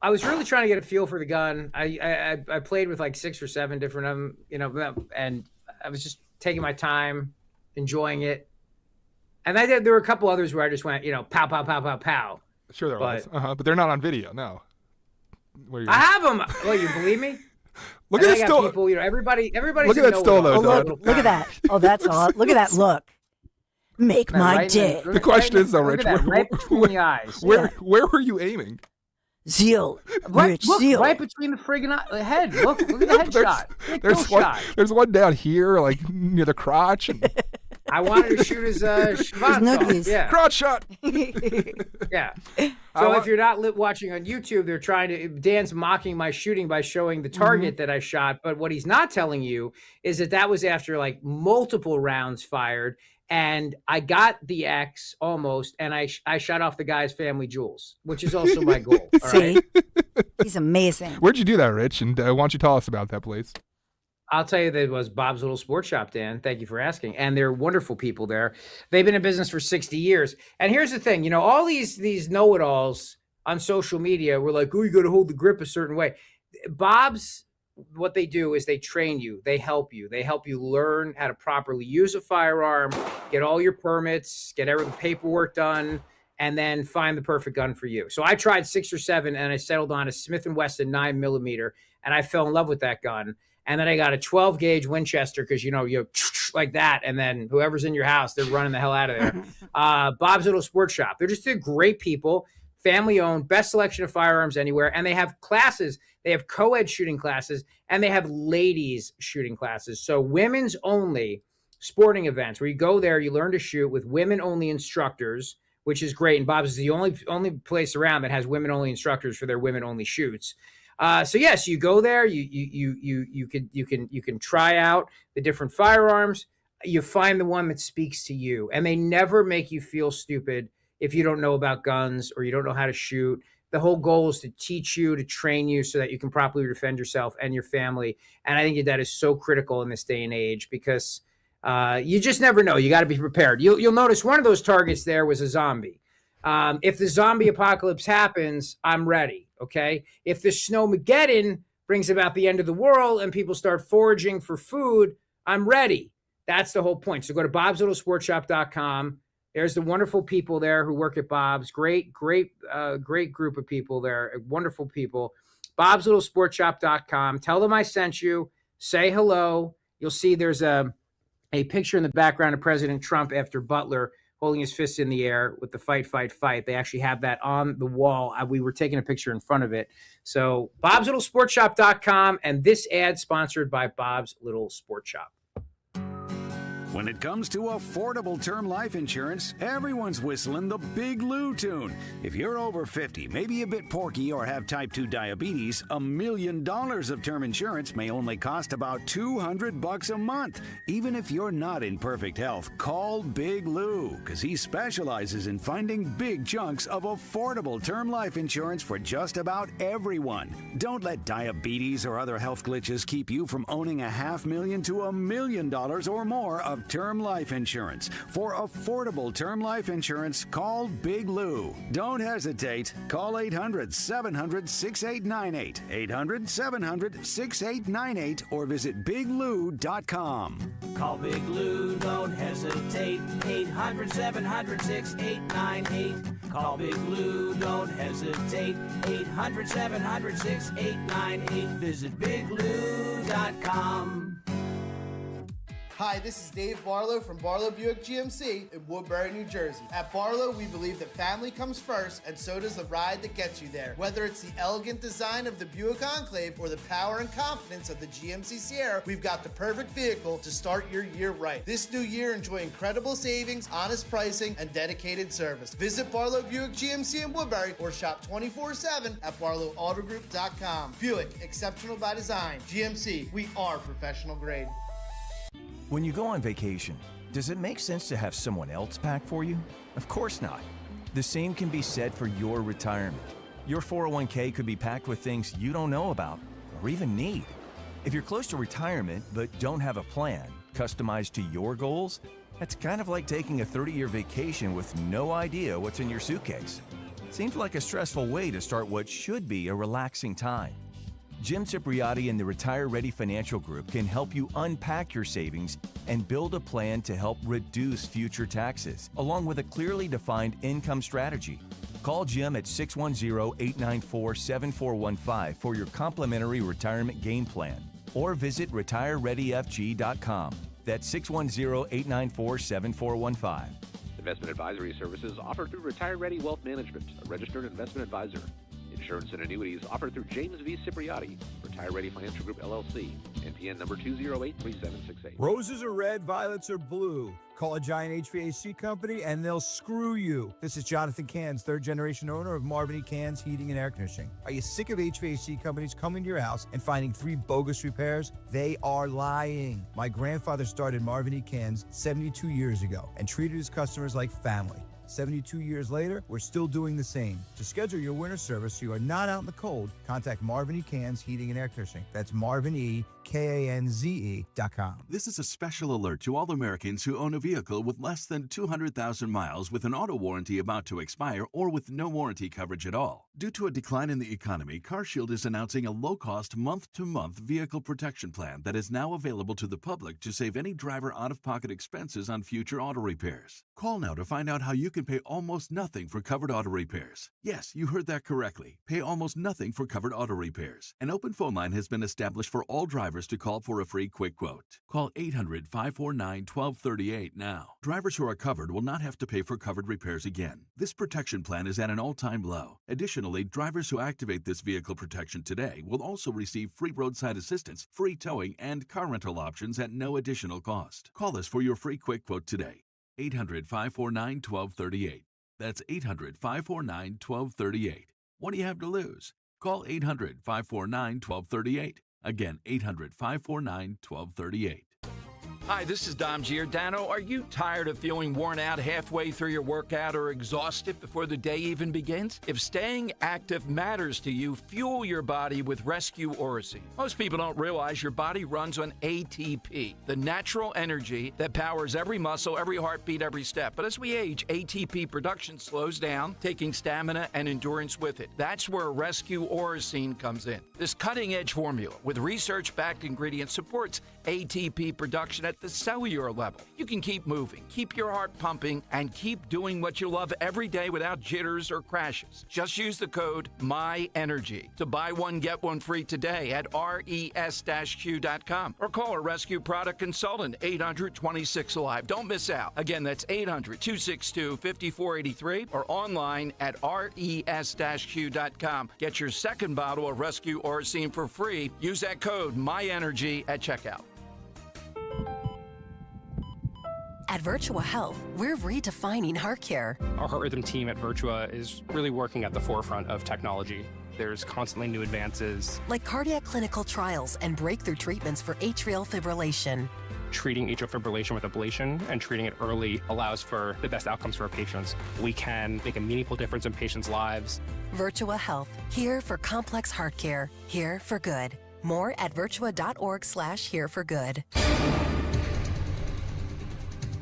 I was really trying to get a feel for the gun. I played with like 6 or 7 different of them, and I was just taking my time, enjoying it. And there were a couple others where I just went, pow, pow, pow, pow, pow. Sure there was. But they're not on video, no. I have them. Well, you believe me? Look at it still. People, everybody's look at that still though. Look at that. Oh, that's all. Look at that look. Make my day. The question is though, Rich, right between the eyes. Where were you aiming? Zeal. Look, Zeal. right between the friggin' head. Look at the headshot. There's one down here, like near the crotch. And I wanted to shoot his noogies. Yeah. Crotch shot. Yeah. So if you're not watching on YouTube, they're trying to. Dan's mocking my shooting by showing the target that I shot. But what he's not telling you is that was after like multiple rounds fired, and I got the X almost, and I shot off the guy's family jewels, which is also my goal. All right? He's amazing. Where'd you do that, Rich? And why don't you tell us about that place? I'll tell you that it was Bob's Little Sports Shop, Dan. Thank you for asking. And they're wonderful people there. They've been in business for 60 years. And here's the thing, all these know-it-alls on social media were like, oh, you got to hold the grip a certain way. Bob's, what they do is they train you. They help you. They help you learn how to properly use a firearm, get all your permits, get every paperwork done, and then find the perfect gun for you. So I tried 6 or 7, and I settled on a Smith & Wesson 9mm, and I fell in love with that gun. And then I got a 12-gauge Winchester because, you like that. And then whoever's in your house, they're running the hell out of there. Bob's Little Sports Shop. They're just great people, family-owned, best selection of firearms anywhere. And they have classes. They have co-ed shooting classes, and they have ladies shooting classes. So women's only sporting events where you go there, you learn to shoot with women-only instructors, which is great. And Bob's is the only place around that has women-only instructors for their women-only shoots. So yes, you go there, you can try out the different firearms. You find the one that speaks to you, and they never make you feel stupid if you don't know about guns or you don't know how to shoot. The whole goal is to teach you, to train you so that you can properly defend yourself and your family. And I think that is so critical in this day and age because you just never know. You got to be prepared. You'll notice one of those targets there was a zombie. If the zombie apocalypse happens, I'm ready. Okay. If the snowmageddon brings about the end of the world and people start foraging for food, I'm ready. That's the whole point. So go to bobslittle.sportshop.com. There's the wonderful people there who work at Bob's. Great group of people there. Wonderful people. bobslittlesportshop.com. Tell them I sent you. Say hello. You'll see there's a picture in the background of President Trump after Butler holding his fist in the air with the fight, fight, fight. They actually have that on the wall. We were taking a picture in front of it. So bobslittlesportshop.com, and this ad sponsored by Bob's Little Sports Shop. When it comes to affordable term life insurance, everyone's whistling the Big Lou tune. If you're over 50, maybe a bit porky, or have type 2 diabetes, $1 million of term insurance may only cost about $200 a month. Even if you're not in perfect health, call Big Lou, because he specializes in finding big chunks of affordable term life insurance for just about everyone. Don't let diabetes or other health glitches keep you from owning $500,000 to $1 million or more of term life insurance. For affordable term life insurance, call Big Lou. Don't hesitate. Call 800-700-6898, 800-700-6898, or visit biglou.com. Call Big Lou, don't hesitate. 800-700-6898. Call Big Lou, don't hesitate. 800-700-6898. Visit biglou.com. Hi, this is Dave Barlow from Barlow Buick GMC in Woodbury, New Jersey. At Barlow, we believe that family comes first, and so does the ride that gets you there. Whether it's the elegant design of the Buick Enclave or the power and confidence of the GMC Sierra, we've got the perfect vehicle to start your year right. This new year, enjoy incredible savings, honest pricing, and dedicated service. Visit Barlow Buick GMC in Woodbury or shop 24/7 at barlowautogroup.com. Buick, exceptional by design. GMC, we are professional grade. When you go on vacation, does it make sense to have someone else pack for you? Of course not. The same can be said for your retirement. Your 401k could be packed with things you don't know about or even need. If you're close to retirement but don't have a plan customized to your goals, that's kind of like taking a 30-year vacation with no idea what's in your suitcase. Seems like a stressful way to start what should be a relaxing time. Jim Cipriotti and the Retire Ready Financial Group can help you unpack your savings and build a plan to help reduce future taxes, along with a clearly defined income strategy. Call Jim at 610-894-7415 for your complimentary retirement game plan, or visit retirereadyfg.com. That's 610-894-7415. Investment advisory services offered through Retire Ready Wealth Management, a registered investment advisor. Insurance and annuities offered through James V. Cipriotti, Retire Ready Financial Group, LLC, NPN number 2083768. Roses are red, violets are blue. Call a giant HVAC company and they'll screw you. This is Jonathan Cans, third generation owner of Marvin E. Cans Heating and Air Conditioning. Are you sick of HVAC companies coming to your house and finding 3 bogus repairs? They are lying. My grandfather started Marvin E. Cans 72 years ago and treated his customers like family. 72 years later, we're still doing the same. To schedule your winter service so you are not out in the cold, contact Marvin E. Cans Heating and Air Conditioning. That's MarvinEKanze.com. This is a special alert to all Americans who own a vehicle with less than 200,000 miles with an auto warranty about to expire or with no warranty coverage at all. Due to a decline in the economy, CarShield is announcing a low-cost month-to-month vehicle protection plan that is now available to the public to save any driver out-of-pocket expenses on future auto repairs. Call now to find out how you can pay almost nothing for covered auto repairs. Yes, you heard that correctly. Pay almost nothing for covered auto repairs. An open phone line has been established for all drivers to call for a free quick quote. Call 800-549-1238 now. Drivers who are covered will not have to pay for covered repairs again. This protection plan is at an all-time low. Additionally, drivers who activate this vehicle protection today will also receive free roadside assistance, free towing, and car rental options at no additional cost. Call us for your free quick quote today. 800-549-1238. That's 800-549-1238. What do you have to lose? Call 800-549-1238. Again, 800-549-1238. Hi, this is Dom Giordano. Are you tired of feeling worn out halfway through your workout or exhausted before the day even begins? If staying active matters to you, fuel your body with Rescue Orosine. Most people don't realize your body runs on ATP, the natural energy that powers every muscle, every heartbeat, every step. But as we age, ATP production slows down, taking stamina and endurance with it. That's where Rescue Orosine comes in. This cutting-edge formula with research-backed ingredients supports ATP production at the cellular level. You can keep moving, keep your heart pumping, and keep doing what you love every day without jitters or crashes. Just use the code MyEnergy to buy one, get one free today at res-q.com or call a Rescue Product Consultant 800-26-ALIVE. Don't miss out. Again, that's 800-262-5483 or online at res-q.com. Get your second bottle of Rescue Orosine for free. Use that code MyEnergy at checkout. At Virtua Health, we're redefining heart care. Our heart rhythm team at Virtua is really working at the forefront of technology. There's constantly new advances. Like cardiac clinical trials and breakthrough treatments for atrial fibrillation. Treating atrial fibrillation with ablation and treating it early allows for the best outcomes for our patients. We can make a meaningful difference in patients' lives. Virtua Health, here for complex heart care, here for good. More at virtua.org/hereforgood.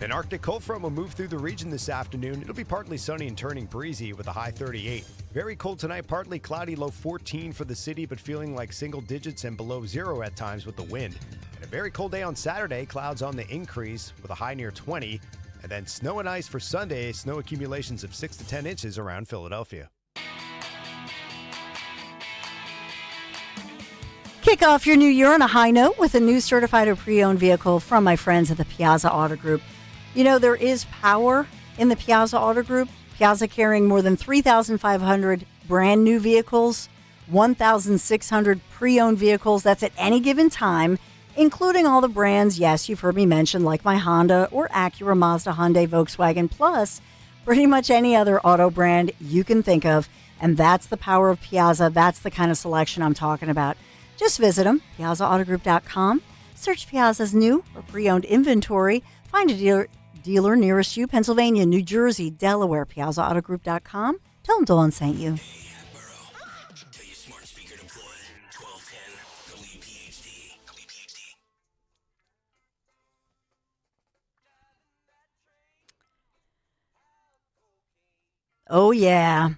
An Arctic cold front will move through the region this afternoon. It'll be partly sunny and turning breezy with a high 38. Very cold tonight, partly cloudy, low 14 for the city, but feeling like single digits and below zero at times with the wind. And a very cold day on Saturday, clouds on the increase with a high near 20. And then snow and ice for Sunday, snow accumulations of 6 to 10 inches around Philadelphia. Kick off your new year on a high note with a new certified or pre-owned vehicle from my friends at the Piazza Auto Group. You know, there is power in the Piazza Auto Group. Piazza carrying more than 3,500 brand new vehicles, 1,600 pre-owned vehicles. That's at any given time, including all the brands, yes, you've heard me mention, like my Honda or Acura, Mazda, Hyundai, Volkswagen, plus pretty much any other auto brand you can think of. And that's the power of Piazza. That's the kind of selection I'm talking about. Just visit them, piazzaautogroup.com. Search Piazza's new or pre-owned inventory. Find a dealer nearest you, Pennsylvania, New Jersey, Delaware, piazzaautogroup.com. Tell them Dawn sent you. Oh, yeah.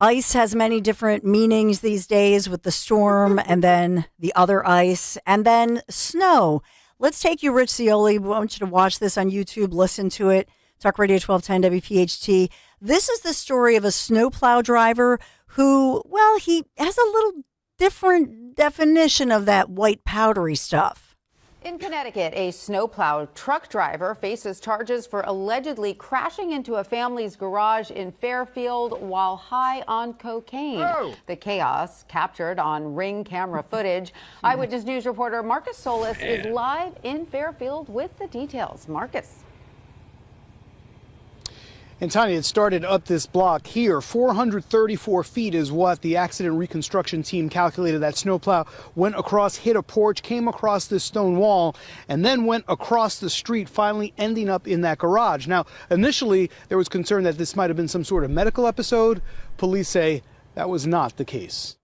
Ice has many different meanings these days with the storm and then the other ice and then snow. Let's take you, Rich Cioli. We want you to watch this on YouTube, listen to it. Talk Radio 1210 WPHT. This is the story of a snowplow driver who, well, he has a little different definition of that white powdery stuff. In Connecticut, a snowplow truck driver faces charges for allegedly crashing into a family's garage in Fairfield while high on cocaine. Oh. The chaos captured on Ring camera footage. Eyewitness News reporter Marcus Solis is live in Fairfield with the details. Marcus. And Tanya, it started up this block here. 434 feet is what the accident reconstruction team calculated. That snowplow went across, hit a porch, came across this stone wall, and then went across the street, finally ending up in that garage. Now, initially, there was concern that this might have been some sort of medical episode. Police say that was not the case.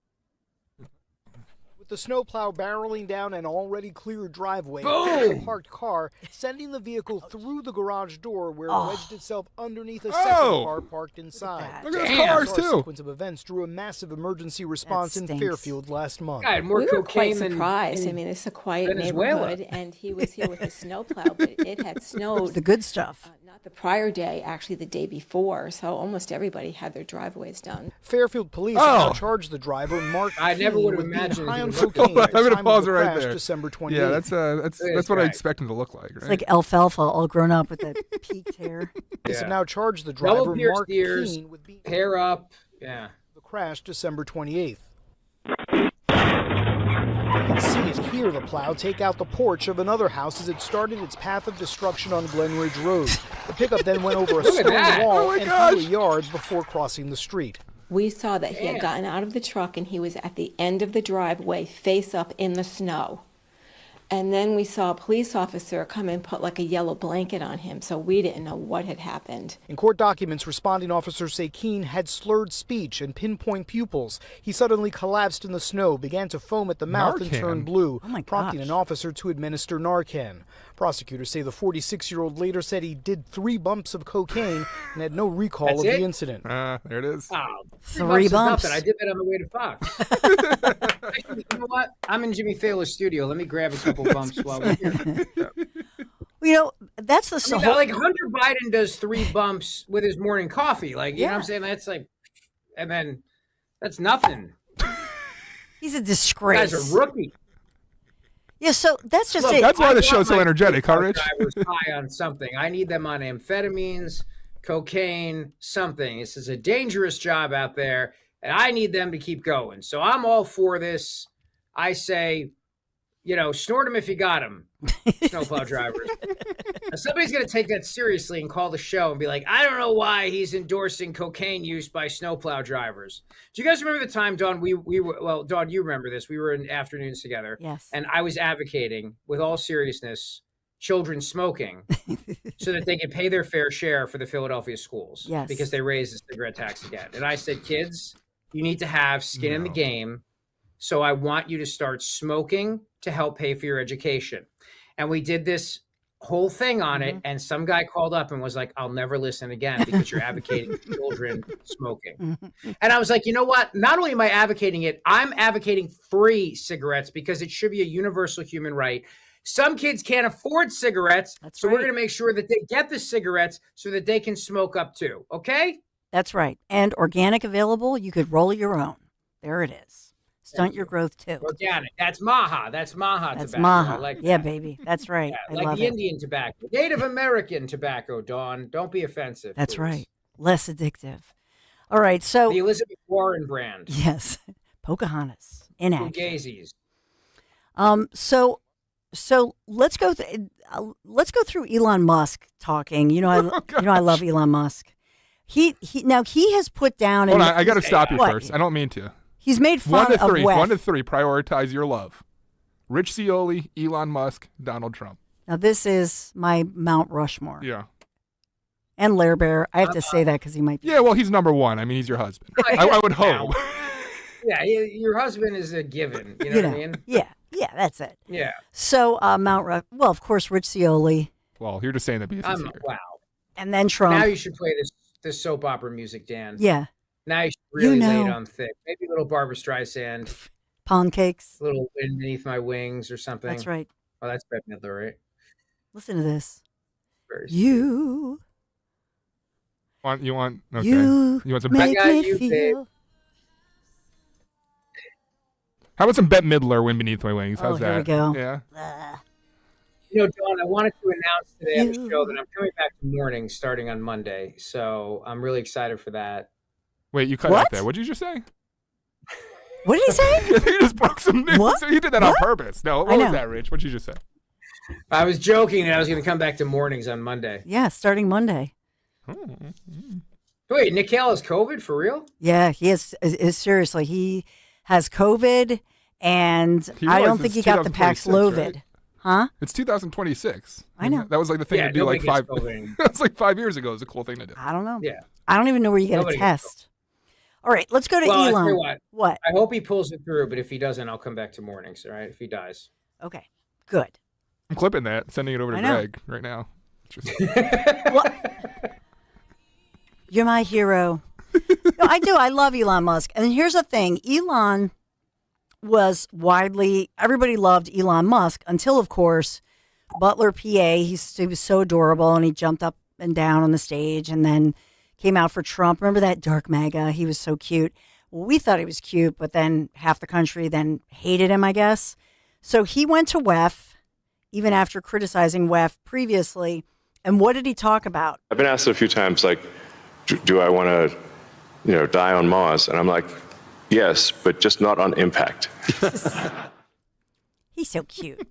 The snowplow barreling down an already cleared driveway, a parked car, sending the vehicle through the garage door where it wedged itself underneath a second car parked inside. Look at those cars, too. The sequence of events drew a massive emergency response in Fairfield last month. God, more we were quite cocaine than surprised. in I mean, it's a quiet Venezuela. neighborhood, and he was here with a snowplow, but it had snowed. The good stuff. Not the prior day, actually the day before, so almost everybody had their driveways done. Fairfield police have now charged the driver, Mark I never Keene, would have with being imagined high he on was cocaine at I'm the gonna time of pause the it right crash, there. December 28th. Yeah, that's what I expect him to look like, right? It's like alfalfa all grown up with that peaked hair. Police have now charged the driver, Double pierced Mark ears, Keene, with being hair up. Yeah. the crash December 28th. You can see and hear the plow take out the porch of another house as it started its path of destruction on Glen Ridge Road. The pickup then went over a Look at stone that. wall Oh my and gosh. through a yard before crossing the street. We saw that he had gotten out of the truck and he was at the end of the driveway, face up in the snow. And then we saw a police officer come and put like a yellow blanket on him, so we didn't know what had happened. In court documents, responding officers say Keene had slurred speech and pinpoint pupils. He suddenly collapsed in the snow, began to foam at the mouth and Narcan? turned blue, Oh my prompting gosh. an officer to administer Narcan. Prosecutors say the 46-year-old later said he did 3 bumps of cocaine and had no recall That's of it? the incident. There it is. Oh, 3 is bumps. nothing. I did that on the way to Fox. Actually, you know what? I'm in Jimmy Fallon's studio. Let me grab a couple bumps while we're here. You know, that's the I mean, whole. like Hunter Biden does 3 bumps with his morning coffee. Like, you know what I'm saying? That's like, and then that's nothing. He's a You disgrace. guys are rookie. Yeah, so that's just Look, it. That's why I the show's want so my energetic, huh, Rich? drivers high on something. I need them on amphetamines, cocaine, something. This is a dangerous job out there, and I need them to keep going. So I'm all for this. I say, you know, snort them if you got them, snowplow drivers. Now, somebody's going to take that seriously and call the show and be like, I don't know why he's endorsing cocaine use by snowplow drivers. Do you guys remember the time, Dawn, we were, well, Dawn, you remember this. We were in afternoons together. Yes. And I was advocating, with all seriousness, children smoking so that they could pay their fair share for the Philadelphia schools. Yes. Because they raised the cigarette tax again. And I said, kids, you need to have skin in the game. So I want you to start smoking to help pay for your education. And we did this whole thing on it. And some guy called up and was like, I'll never listen again because you're advocating for children smoking. And I was like, you know what? Not only am I advocating it, I'm advocating free cigarettes because it should be a universal human right. Some kids can't afford cigarettes. So we're going to make sure that they get the cigarettes so that they can smoke up too. Okay? That's right. And organic available, you could roll your own. There it is. Stunt your growth too. Organic. That's Maha. That's Maha That's tobacco. Maha. I like Yeah, that. baby. That's right. I like love the it. Indian tobacco. Native American tobacco, Dawn. Don't be offensive. That's please. right. Less addictive. All right. So The Elizabeth Warren brand. yes, Pocahontas in action. Fugazis. So let's go. Let's go through Elon Musk talking. You know, I love Elon Musk. He has put down. Hold on, I got to stop you What? first. I don't mean to. He's made fun 1 to 3. of Wes. 1 to 3. Prioritize your love. Rich Scioli, Elon Musk, Donald Trump. Now this is my Mount Rushmore. Yeah. And Lair Bear. I have to say that because he might be. Yeah, well, he's number 1. I mean, he's your husband. I would hope. Yeah, your husband is a given. You know what I mean? Yeah, that's it. Yeah. So well, of course, Rich Scioli, Well, you're just saying that because he's here. Wow. and then Trump. Now you should play this soap opera music, Dan. Yeah. Now you should really lay it know. on thick. Maybe a little Barbara Streisand. Pound cakes. A little Wind Beneath My Wings or something. That's right. Oh, that's Bette Midler, right? Listen to this. Very You You want okay. You want some make Bette? me feel. How about some Bette Midler, Wind Beneath My Wings? How's Oh, here that? we go. Yeah. You know, Dawn, I wanted to announce today on the show that I'm coming back to mornings starting on Monday. So I'm really excited for that. Wait, you cut out there. What did you just say? What did he say? You just broke some news. What? So you did that on purpose. No, I what was know. that, Rich? What did you just say? I was joking that I was going to come back to mornings on Monday. Yeah, starting Monday. Wait, Nick Hale has COVID for real? Yeah, he is seriously. He has COVID, and He I don't realized think he it's got the 2026, Paxlovid. right? Huh? It's 2026. I know. That was like the thing Yeah, to do like nobody 5. gets COVID. That's like 5 years ago. It was a cool thing to do. I don't know. Yeah. I don't even know where you get Nobody a gets test. All right, let's go to Well, I'll tell Elon. you what. I hope he pulls it through, but if he doesn't, I'll come back to mornings, all right? If he dies. Okay, good. I'm clipping that, sending it over to I know. Greg right now. Just... You're my hero. No, I do. I love Elon Musk. And here's the thing. Elon was everybody loved Elon Musk until, of course, Butler, PA, he was so adorable, and he jumped up and down on the stage and then came out for Trump. Remember that dark MAGA? He was so cute. Well, we thought he was cute, but then half the country then hated him, I guess. So he went to WEF, even after criticizing WEF previously. And what did he talk about? I've been asked a few times, like, do I want to, die on Mars? And I'm like, yes, but just not on impact. He's so cute.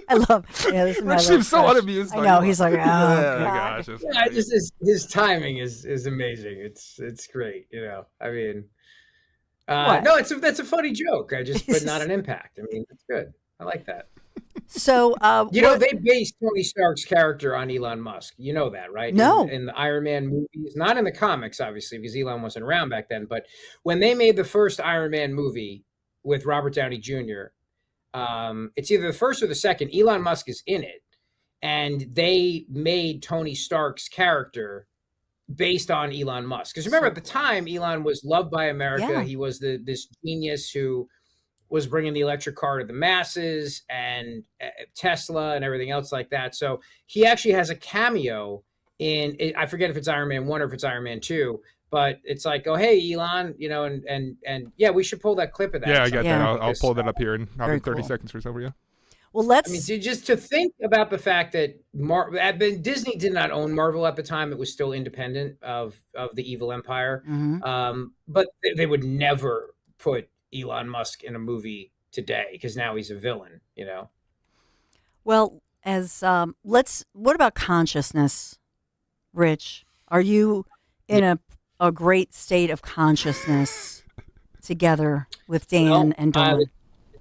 I love. Yeah, this is my Rich little seems so crush. unamused. I by know. you. He's like, oh Yeah, God. gosh, Yeah, his timing is amazing. It's great, I mean, no, that's a funny joke. But not an impact. I mean, that's good. I like that. So, they based Tony Stark's character on Elon Musk. You know that, right? No. In the Iron Man movies, not in the comics, obviously, because Elon wasn't around back then. But when they made the first Iron Man movie with Robert Downey Jr., it's either the first or the second. Elon Musk is in it, and they made Tony Stark's character based on Elon Musk. Because remember, at the time, Elon was loved by America. Yeah. He was this genius who was bringing the electric car to the masses, and Tesla and everything else like that. So he actually has a cameo in, I forget if it's Iron Man 1 or if it's Iron Man 2, but it's like, oh, hey, Elon, and yeah, we should pull that clip of that. Yeah, I got that. I'll Because, pull that up here in probably Very 30 cool. seconds or so for you. Well, let's. I mean, just to think about the fact that Disney did not own Marvel at the time; it was still independent of the evil empire. But they would never put Elon Musk in a movie today because now he's a villain. Well, as what about consciousness, Rich? Are you in a great state of consciousness together with Dan and Dawn? The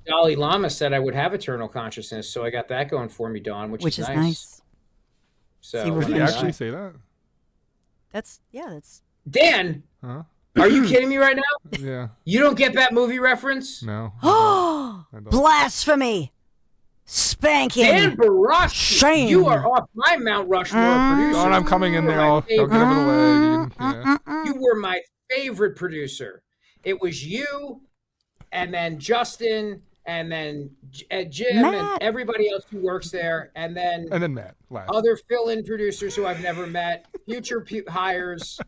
Dalai Lama said I would have eternal consciousness, so I got that going for me, Dawn, which is nice. So See, we're Did he finished. actually say that? That's Dan. Huh? Are you kidding me right now? Yeah. You don't get that movie reference? No. Oh, blasphemy! Spanking. Dan Baraschi, Shame. you are off my Mount Rushmore producer. Dawn, I'm coming in there. I'll give him a leg. Yeah. You were my favorite producer. It was you, and then Justin, and then Jim, Matt. and everybody else who works there, and then Matt. Last. other fill-in producers who I've never met, future hires,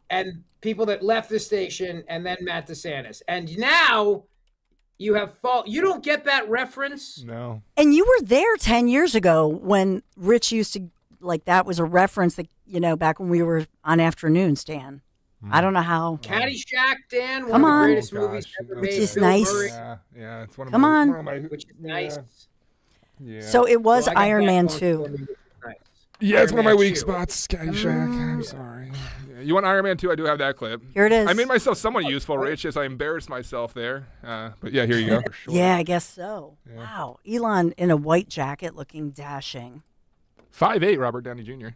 and people that left the station, and then Matt DeSantis. And now you have you don't get that reference? No. And you were there 10 years ago when Rich used to, that was a reference that, back when we were on afternoons, Dan. I don't know how. Caddyshack, Dan, Come one of on. the greatest Oh, movies gosh. ever Which made. is Bill nice. Murray, Yeah, it's one of Come my, on. one of my, which is nice. Yeah. So it was Well, I got Iron that Man going 2. for me, which is nice. Yeah, it's Iron one of my Man weak 2. spots. Caddyshack. I'm sorry. Yeah. You want Iron Man 2? I do have that clip. Here it is. I made myself somewhat useful, Rich, as I embarrassed myself there. But yeah, here you go. For sure. Yeah, I guess so. Yeah. Wow. Elon in a white jacket looking dashing. 5'8", Robert Downey Jr.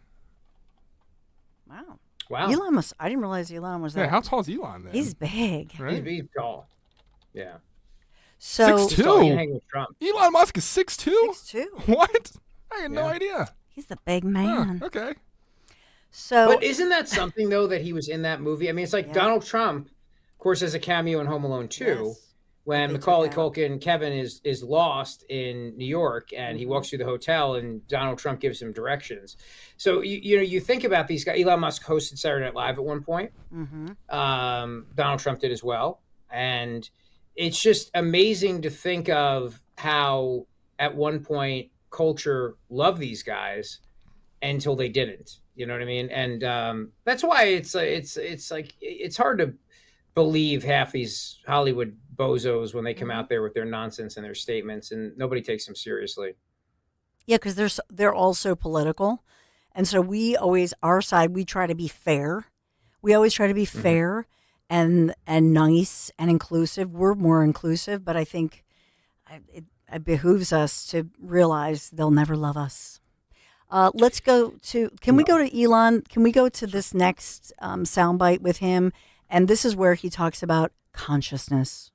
Wow. Wow. Elon must, I didn't realize Elon was Yeah, that. how tall is Elon then? He's big. Right? He's tall. Yeah. So, 6'2". Hang with Trump. Elon Musk is 6'2"? 6'2". What? I had no idea. He's the big man. Okay. So, But isn't that something, though, that he was in that movie? I mean, it's like Donald Trump, of course, has a cameo in Home Alone 2. Yes. When They Macaulay took out. Culkin, Kevin, is lost in New York, and he walks through the hotel, and Donald Trump gives him directions. So you think about these guys. Elon Musk hosted Saturday Night Live at one point. Donald Trump did as well, and it's just amazing to think of how at one point culture loved these guys until they didn't. You know what I mean? And that's why it's like it's hard to believe half these Hollywood bozos when they come out there with their nonsense and their statements, and nobody takes them seriously. Yeah, because they're also political, and so we always our side we try to be fair. We always try to be fair and nice and inclusive. We're more inclusive, but I think it behooves us to realize they'll never love us. Let's go to. Can we go to Elon? Can we go to this next soundbite with him? And this is where he talks about consciousness.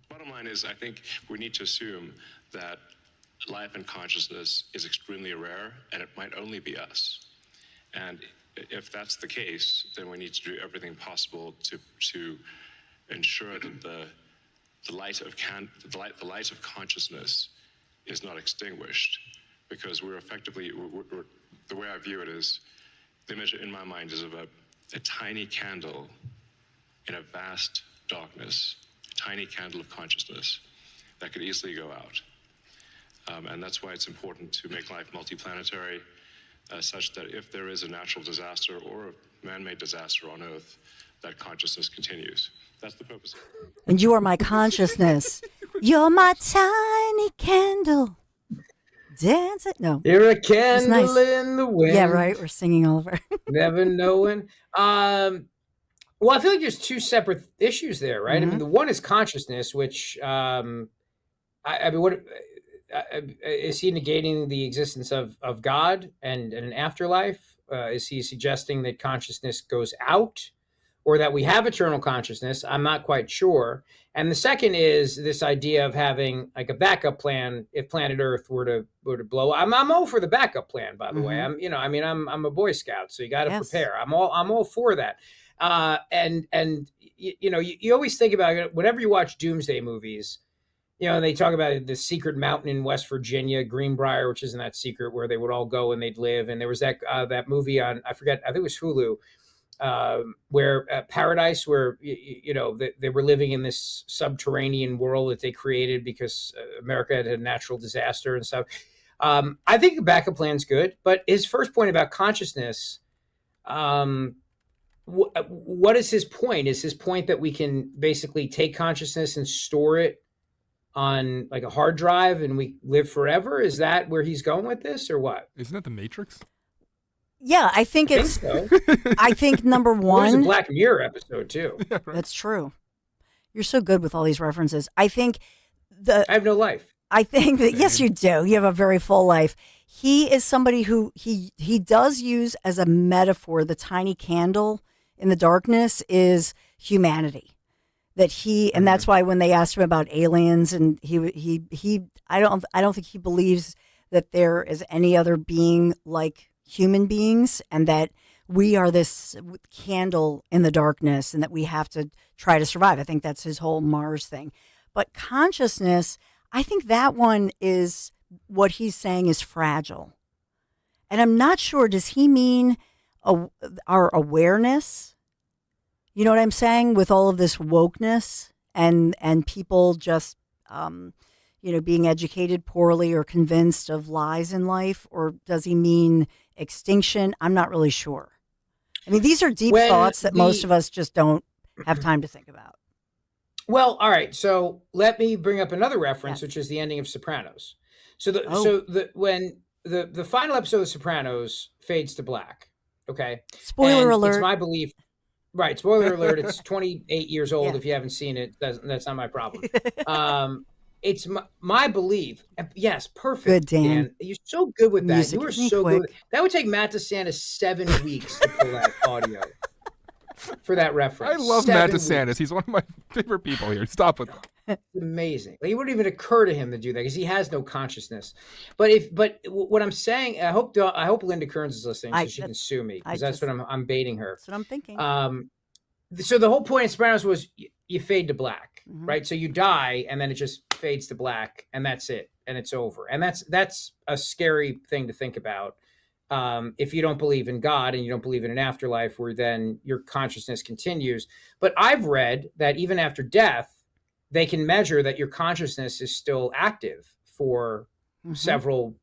Bottom line is, I think we need to assume that life and consciousness is extremely rare, and it might only be us. And if that's the case, then we need to do everything possible to ensure that the light of consciousness is not extinguished, because we're effectively the way I view it is, the image in my mind is of a tiny candle in a vast darkness, a tiny candle of consciousness that could easily go out. And that's why it's important to make life multiplanetary, such that if there is a natural disaster or a man-made disaster on Earth, that consciousness continues. That's the purpose of it. And you are my consciousness. You're my tiny candle. Dance it. No. You're a candle in the wind. Yeah, right. We're singing all over. Never knowing. Well, I feel like there's two separate issues there, right? I mean, the one is consciousness, which I mean, what is he negating the existence of God and an afterlife? Is he suggesting that consciousness goes out, or that we have eternal consciousness? I'm not quite sure. And the second is this idea of having like a backup plan if planet Earth were to blow. I'm all for the backup plan, by the way. I'm a Boy Scout, so you got to prepare. I'm all for that. And you always think about it whenever you watch doomsday movies. They talk about the secret mountain in West Virginia, Greenbrier, which isn't that secret, where they would all go and they'd live. And there was that movie on, I think it was Hulu, where Paradise, where they were living in this subterranean world that they created because America had a natural disaster and stuff. I think the backup plan's good, but his first point about consciousness, what is his point? Is his point that we can basically take consciousness and store it on like a hard drive and we live forever? Is that where he's going with this, or what? Isn't that the Matrix? Yeah, I think it's. I think number one. There's a Black Mirror episode too. Yeah, right. That's true. You're so good with all these references. I think I have no life. I think that yes, you do. You have a very full life. He is somebody who he does use as a metaphor. The tiny candle in the darkness is humanity. That he, and that's why when they asked him about aliens, and I don't think he believes that there is any other being like human beings, and that we are this candle in the darkness, and that we have to try to survive. I think that's his whole Mars thing. But consciousness, I think that one is what he's saying is fragile. And I'm not sure, does he mean our awareness? You know what I'm saying? With all of this wokeness and people just, being educated poorly or convinced of lies in life, or does he mean extinction? I'm not really sure. I mean, these are deep thoughts that most of us just don't have time to think about. Well, all right. So let me bring up another reference, which is the ending of Sopranos. When the final episode of Sopranos fades to black. Okay. Spoiler alert. It's my belief. Right. Spoiler alert. It's 28 years old. If you haven't seen it, that's not my problem. It's my belief. Yes. Perfect. Good, Dan. You're so good with that. Music You are is so quick. good. That would take Matt DeSantis 7 weeks to pull that audio for that reference. I love 7 Matt weeks. DeSantis. He's one of my favorite people here. Stop with that. It's amazing. It wouldn't even occur to him to do that because he has no consciousness. But what I'm saying, I hope Linda Kearns is listening so she can sue me, because that's what I'm baiting her. That's what I'm thinking. So the whole point of Sopranos was you fade to black, right? So you die and then it just fades to black and that's it, and it's over. And that's a scary thing to think about. If you don't believe in God and you don't believe in an afterlife where then your consciousness continues. But I've read that even after death, they can measure that your consciousness is still active for several,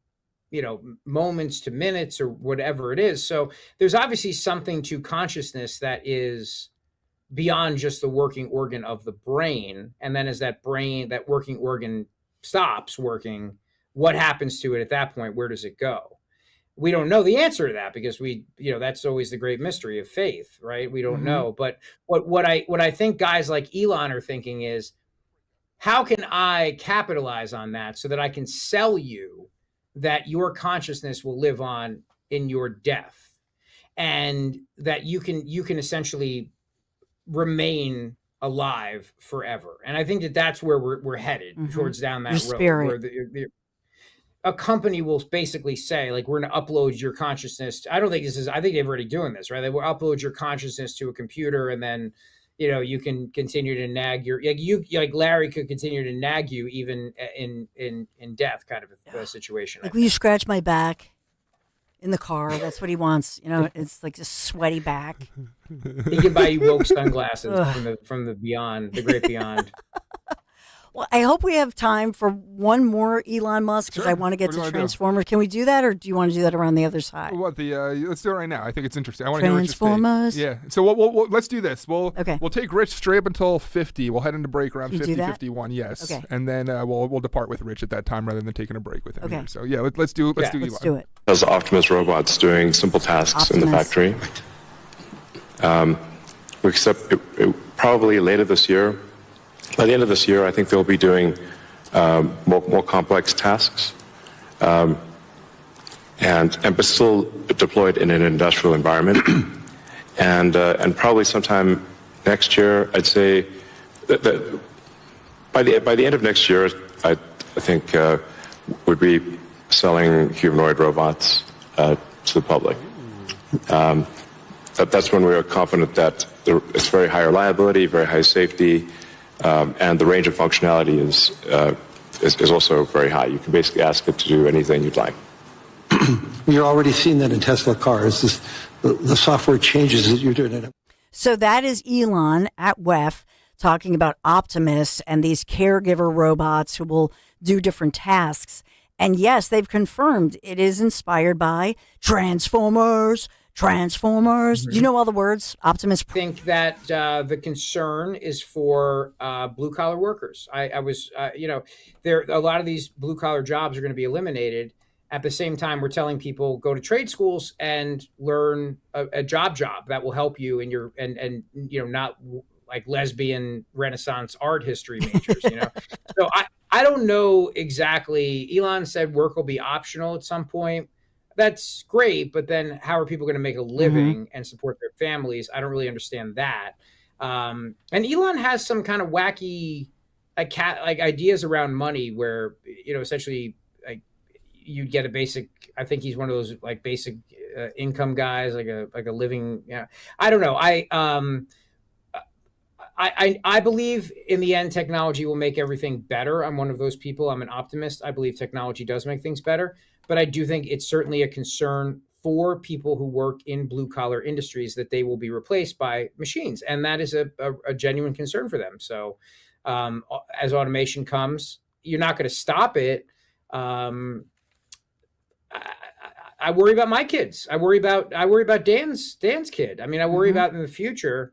moments to minutes or whatever it is. So there's obviously something to consciousness that is beyond just the working organ of the brain. And then as that working organ stops working, what happens to it at that point? Where does it go? We don't know the answer to that because that's always the great mystery of faith, right? We don't know. But what I think guys like Elon are thinking is, how can I capitalize on that so that I can sell you that your consciousness will live on in your death, and that you can essentially remain alive forever? And I think that's where we're headed towards down that Your road, spirit. where a company will basically say, like, we're going to upload your consciousness. I think they've already doing this, right? They will upload your consciousness to a computer, and then, you can continue to nag like Larry could continue to nag you even in death, kind of a situation. Like, will you scratch my back in the car? That's what he wants. It's like a sweaty back. He can buy you woke sunglasses from the beyond, the great beyond. Well, I hope we have time for one more Elon Musk, because I want to get to Transformers. Can we do that, or do you want to do that around the other side? Let's do it right now. I think it's interesting. I want to hear Rich's take. Transformers. Yeah. So let's do this. We'll take Rich straight up until 50. We'll head into break around 50, 51. Yes. Okay. And then we'll depart with Rich at that time rather than taking a break with him. Okay. Here. So yeah, let's do Elon. Let's do it. As Optimus robots doing simple tasks in the factory. We accept it probably later this year. By the end of this year, I think they'll be doing more complex tasks, but still deployed in an industrial environment. and probably sometime next year, I'd say that by the end of next year, I think we'd be selling humanoid robots to the public. That's when we are confident that it's very high reliability, very high safety. And the range of functionality is also very high. You can basically ask it to do anything you'd like. You're already seeing that in Tesla cars. The software changes that you're doing it. So that is Elon at WEF talking about Optimus and these caregiver robots who will do different tasks. And yes, they've confirmed it is inspired by Transformers. Do you know all the words? Optimus. I think that the concern is for blue collar workers. I was, there a lot of these blue collar jobs are going to be eliminated. At the same time, we're telling people go to trade schools and learn a job that will help you in your and not like lesbian Renaissance art history majors. So I don't know exactly. Elon said work will be optional at some point. That's great, but then how are people going to make a living and support their families? I don't really understand that. And Elon has some kind of wacky, like ideas around money, where essentially, like, you'd get a basic. I think he's one of those like basic income guys, like a living. Yeah, I don't know. I believe in the end technology will make everything better. I'm one of those people. I'm an optimist. I believe technology does make things better. But I do think it's certainly a concern for people who work in blue collar industries that they will be replaced by machines. And that is a genuine concern for them. So as automation comes, you're not going to stop it. I worry about my kids. I worry about Dan's kid. I mean, I worry about in the future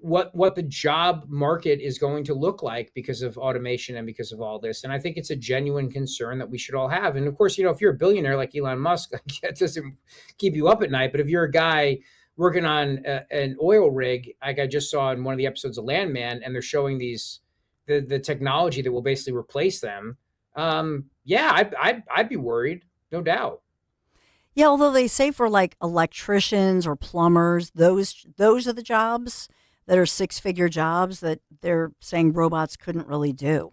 what the job market is going to look like because of automation and because of all this. And I think it's a genuine concern that we should all have. And of course, if you're a billionaire like Elon Musk, that doesn't keep you up at night. But if you're a guy working on an oil rig, like I just saw in one of the episodes of Landman, and they're showing the technology that will basically replace them. I'd be worried, no doubt. Yeah, although they say for like electricians or plumbers, those are the jobs that are six-figure jobs that they're saying robots couldn't really do.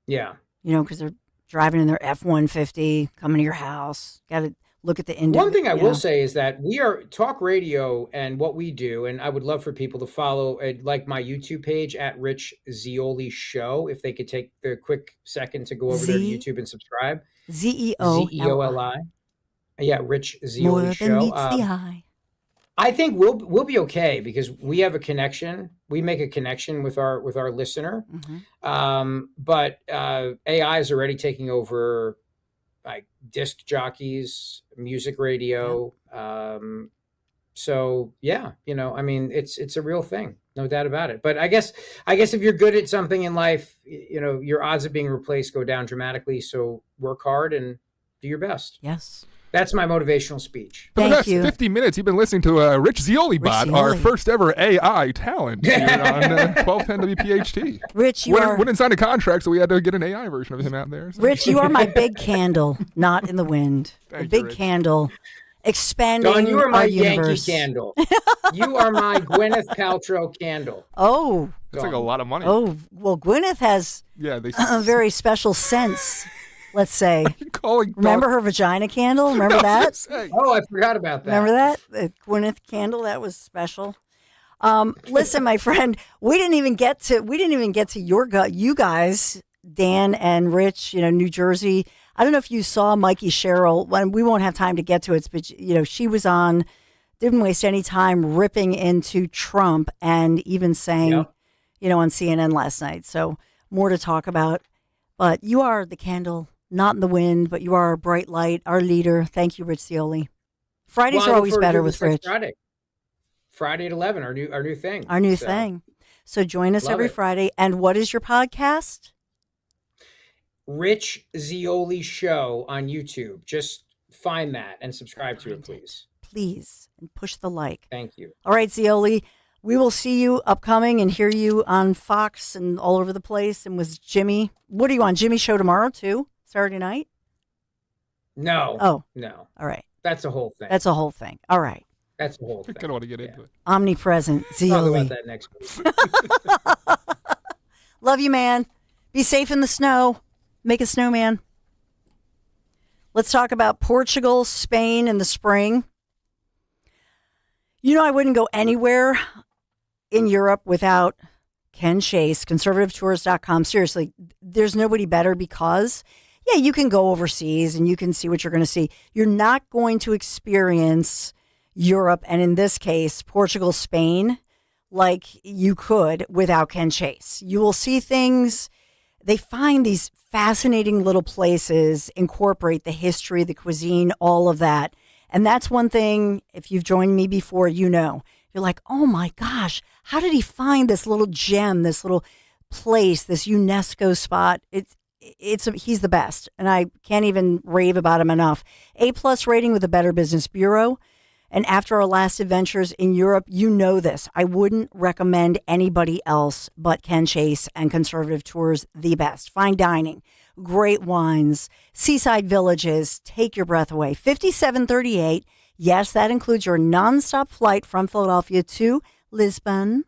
Yeah. Because they're driving in their F-150, coming to your house. Got to look at the One thing I will say is that we are talk radio and what we do, and I would love for people to follow like my YouTube page at Rich Zeoli Show, if they could take the quick second to go over there to YouTube and subscribe. Zeoli. Yeah, Rich Zeoli More Show. than meets the eye. I think we'll be okay because we have a connection. We make a connection with our listener. But AI is already taking over like disc jockeys, music radio. So yeah, I mean, it's a real thing, no doubt about it. But I guess if you're good at something in life, your odds of being replaced go down dramatically. So work hard and do your best. Yes. That's my motivational speech. For the past 50 minutes, you've been listening to Rich Zioli Bot, our first ever AI talent here on 1210 WPHT. Rich, wouldn't sign a contract, so we had to get an AI version of him out there. So. Rich, you are my big candle, not in the wind. Thank the big you, Rich. Candle, expanding Dawn, you are my our Yankee universe. candle. You are my Gwyneth Paltrow candle. Oh. That's like a lot of money. Oh, well, Gwyneth has a very special sense, let's say. Remember her vagina candle? Remember that? Oh, I forgot about that. Remember that? The Gwyneth candle? That was special. Listen, my friend, we didn't even get to you guys, Dan and Rich, New Jersey. I don't know if you saw Mikey Sherrill. We won't have time to get to it, but she was on, didn't waste any time ripping into Trump and even saying, on CNN last night. So more to talk about. But you are the candle, not in the wind, but you are our bright light, our leader. Thank you, Rich Zioli. Fridays are always better with Rich. Friday at 11, our new thing. Our new thing. So join us every Friday. And what is your podcast? Rich Zioli Show on YouTube. Just find that and subscribe to it, please. Please. And push the like. Thank you. All right, Zioli. We will see you upcoming and hear you on Fox and all over the place. And with Jimmy. What are you on? Jimmy's show tomorrow, too? Saturday night? No. Oh. No. All right. That's a whole thing. That's a whole thing. All right. That's the whole thing. I kind of want to get into it. Omnipresent, Zioli. Talk about that next week. Love you, man. Be safe in the snow. Make a snowman. Let's talk about Portugal, Spain in the spring. I wouldn't go anywhere in Europe without Ken Chase, conservativetours.com. Seriously, there's nobody better because, you can go overseas and you can see what you're going to see. You're not going to experience Europe, and in this case, Portugal, Spain, like you could without Ken Chase. You will see things. They find these fascinating little places, incorporate the history, the cuisine, all of that. And that's one thing, if you've joined me before, you're like, oh my gosh, how did he find this little gem, this little place, this UNESCO spot? He's the best. And I can't even rave about him enough. A+ rating with the Better Business Bureau. And after our last adventures in Europe, this. I wouldn't recommend anybody else but Ken Chase and Conservative Tours the best. Fine dining, great wines, seaside villages, take your breath away. 5738. Yes, that includes your nonstop flight from Philadelphia to Lisbon.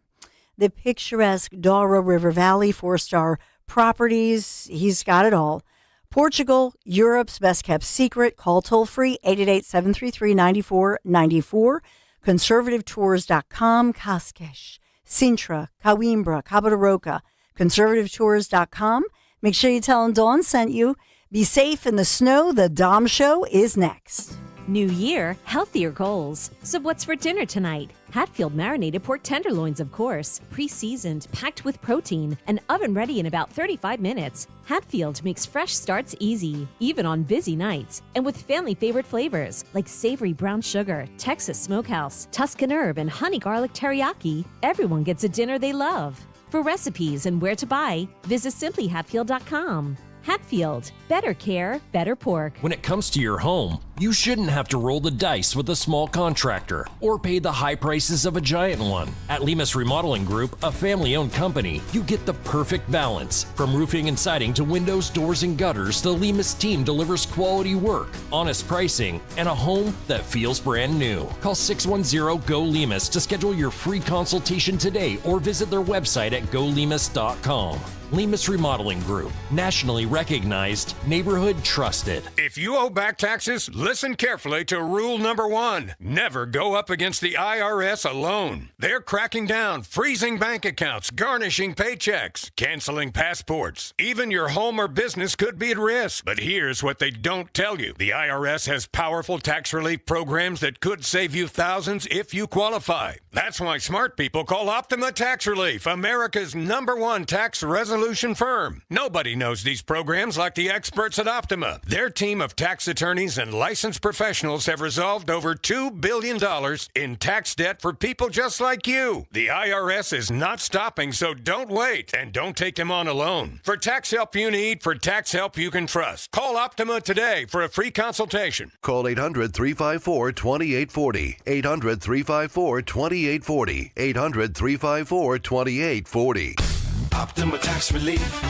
The picturesque Douro River Valley, 4-star properties. He's got it all. Portugal, Europe's best kept secret. Call toll free 888-733-9494. Conservativetours.com. Cascais, Sintra, Coimbra, Cabo de Roca. Conservativetours.com. Make sure you tell them Dawn sent you. Be safe in the snow. The Dom Show is next. New year, healthier goals. So what's for dinner tonight? Hatfield marinated pork tenderloins, of course. Pre-seasoned, packed with protein, and oven ready in about 35 minutes. Hatfield makes fresh starts easy, even on busy nights. And with family favorite flavors like savory brown sugar, Texas smokehouse, Tuscan herb, and honey garlic teriyaki, everyone gets a dinner they love. For recipes and where to buy, visit simplyhatfield.com. Hatfield, better care, better pork. When it comes to your home, you shouldn't have to roll the dice with a small contractor or pay the high prices of a giant one. At Lemus Remodeling Group, a family-owned company, you get the perfect balance. From roofing and siding to windows, doors, and gutters, the Lemus team delivers quality work, honest pricing, and a home that feels brand new. Call 610-GO-LEMUS to schedule your free consultation today or visit their website at golemus.com. Lemus Remodeling Group, nationally recognized, neighborhood trusted. If you owe back taxes, Listen carefully to rule number 1. Never go up against the IRS alone. They're cracking down, freezing bank accounts, garnishing paychecks, canceling passports. Even your home or business could be at risk. But here's what they don't tell you. The IRS has powerful tax relief programs that could save you thousands if you qualify. That's why smart people call Optima Tax Relief, America's #1 tax resolution firm. Nobody knows these programs like the experts at Optima. Their team of tax attorneys and licensed professionals have resolved over $2 billion in tax debt for people just like you. The IRS is not stopping, so don't wait, and don't take them on alone. For tax help you need, for tax help you can trust, call Optima today for a free consultation. Call 800-354-2840. 800-354-2840. 800-354-2840. Optima Tax Relief.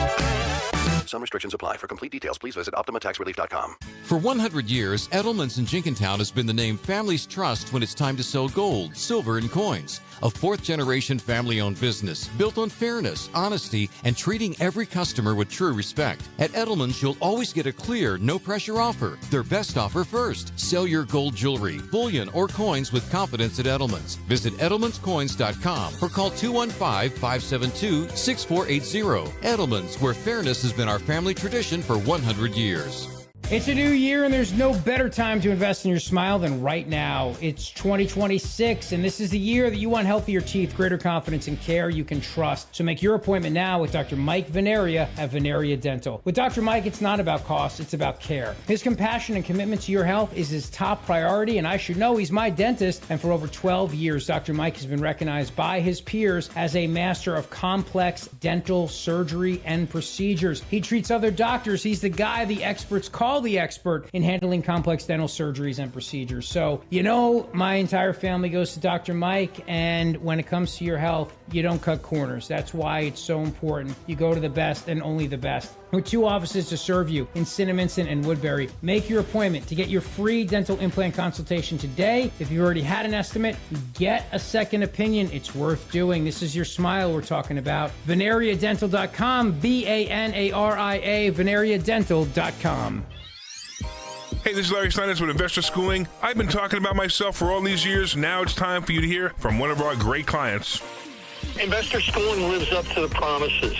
Some restrictions apply. For complete details, please visit OptimaTaxRelief.com. For 100 years, Edelman's in Jenkintown has been the name families trust when it's time to sell gold, silver, and coins. A fourth-generation family-owned business built on fairness, honesty, and treating every customer with true respect. At Edelman's, you'll always get a clear, no-pressure offer. Their best offer first. Sell your gold jewelry, bullion, or coins with confidence at Edelman's. Visit edelmanscoins.com or call 215-572-6480. Edelman's, where fairness has been our family tradition for 100 years. It's a new year, and there's no better time to invest in your smile than right now. It's 2026, and this is the year that you want healthier teeth, greater confidence, and care you can trust. So make your appointment now with Dr. Mike Veneria at Veneria Dental. With Dr. Mike, it's not about cost, it's about care. His compassion and commitment to your health is his top priority, and I should know he's my dentist. And for over 12 years, Dr. Mike has been recognized by his peers as a master of complex dental surgery and procedures. He treats other doctors. He's the guy the experts call the expert in handling complex dental surgeries and procedures. So, my entire family goes to Dr. Mike, and when it comes to your health, you don't cut corners. That's why it's so important. You go to the best and only the best. With 2 offices to serve you in Cinnaminson and Woodbury. Make your appointment to get your free dental implant consultation today. If you already had an estimate, get a second opinion. It's worth doing. This is your smile we're talking about. VeneriaDental.com, VANARIA, VeneriaDental.com. Hey, this is Larry Steinitz with Investor Schooling. I've been talking about myself for all these years. Now it's time for you to hear from one of our great clients. Investor Schooling lives up to the promises.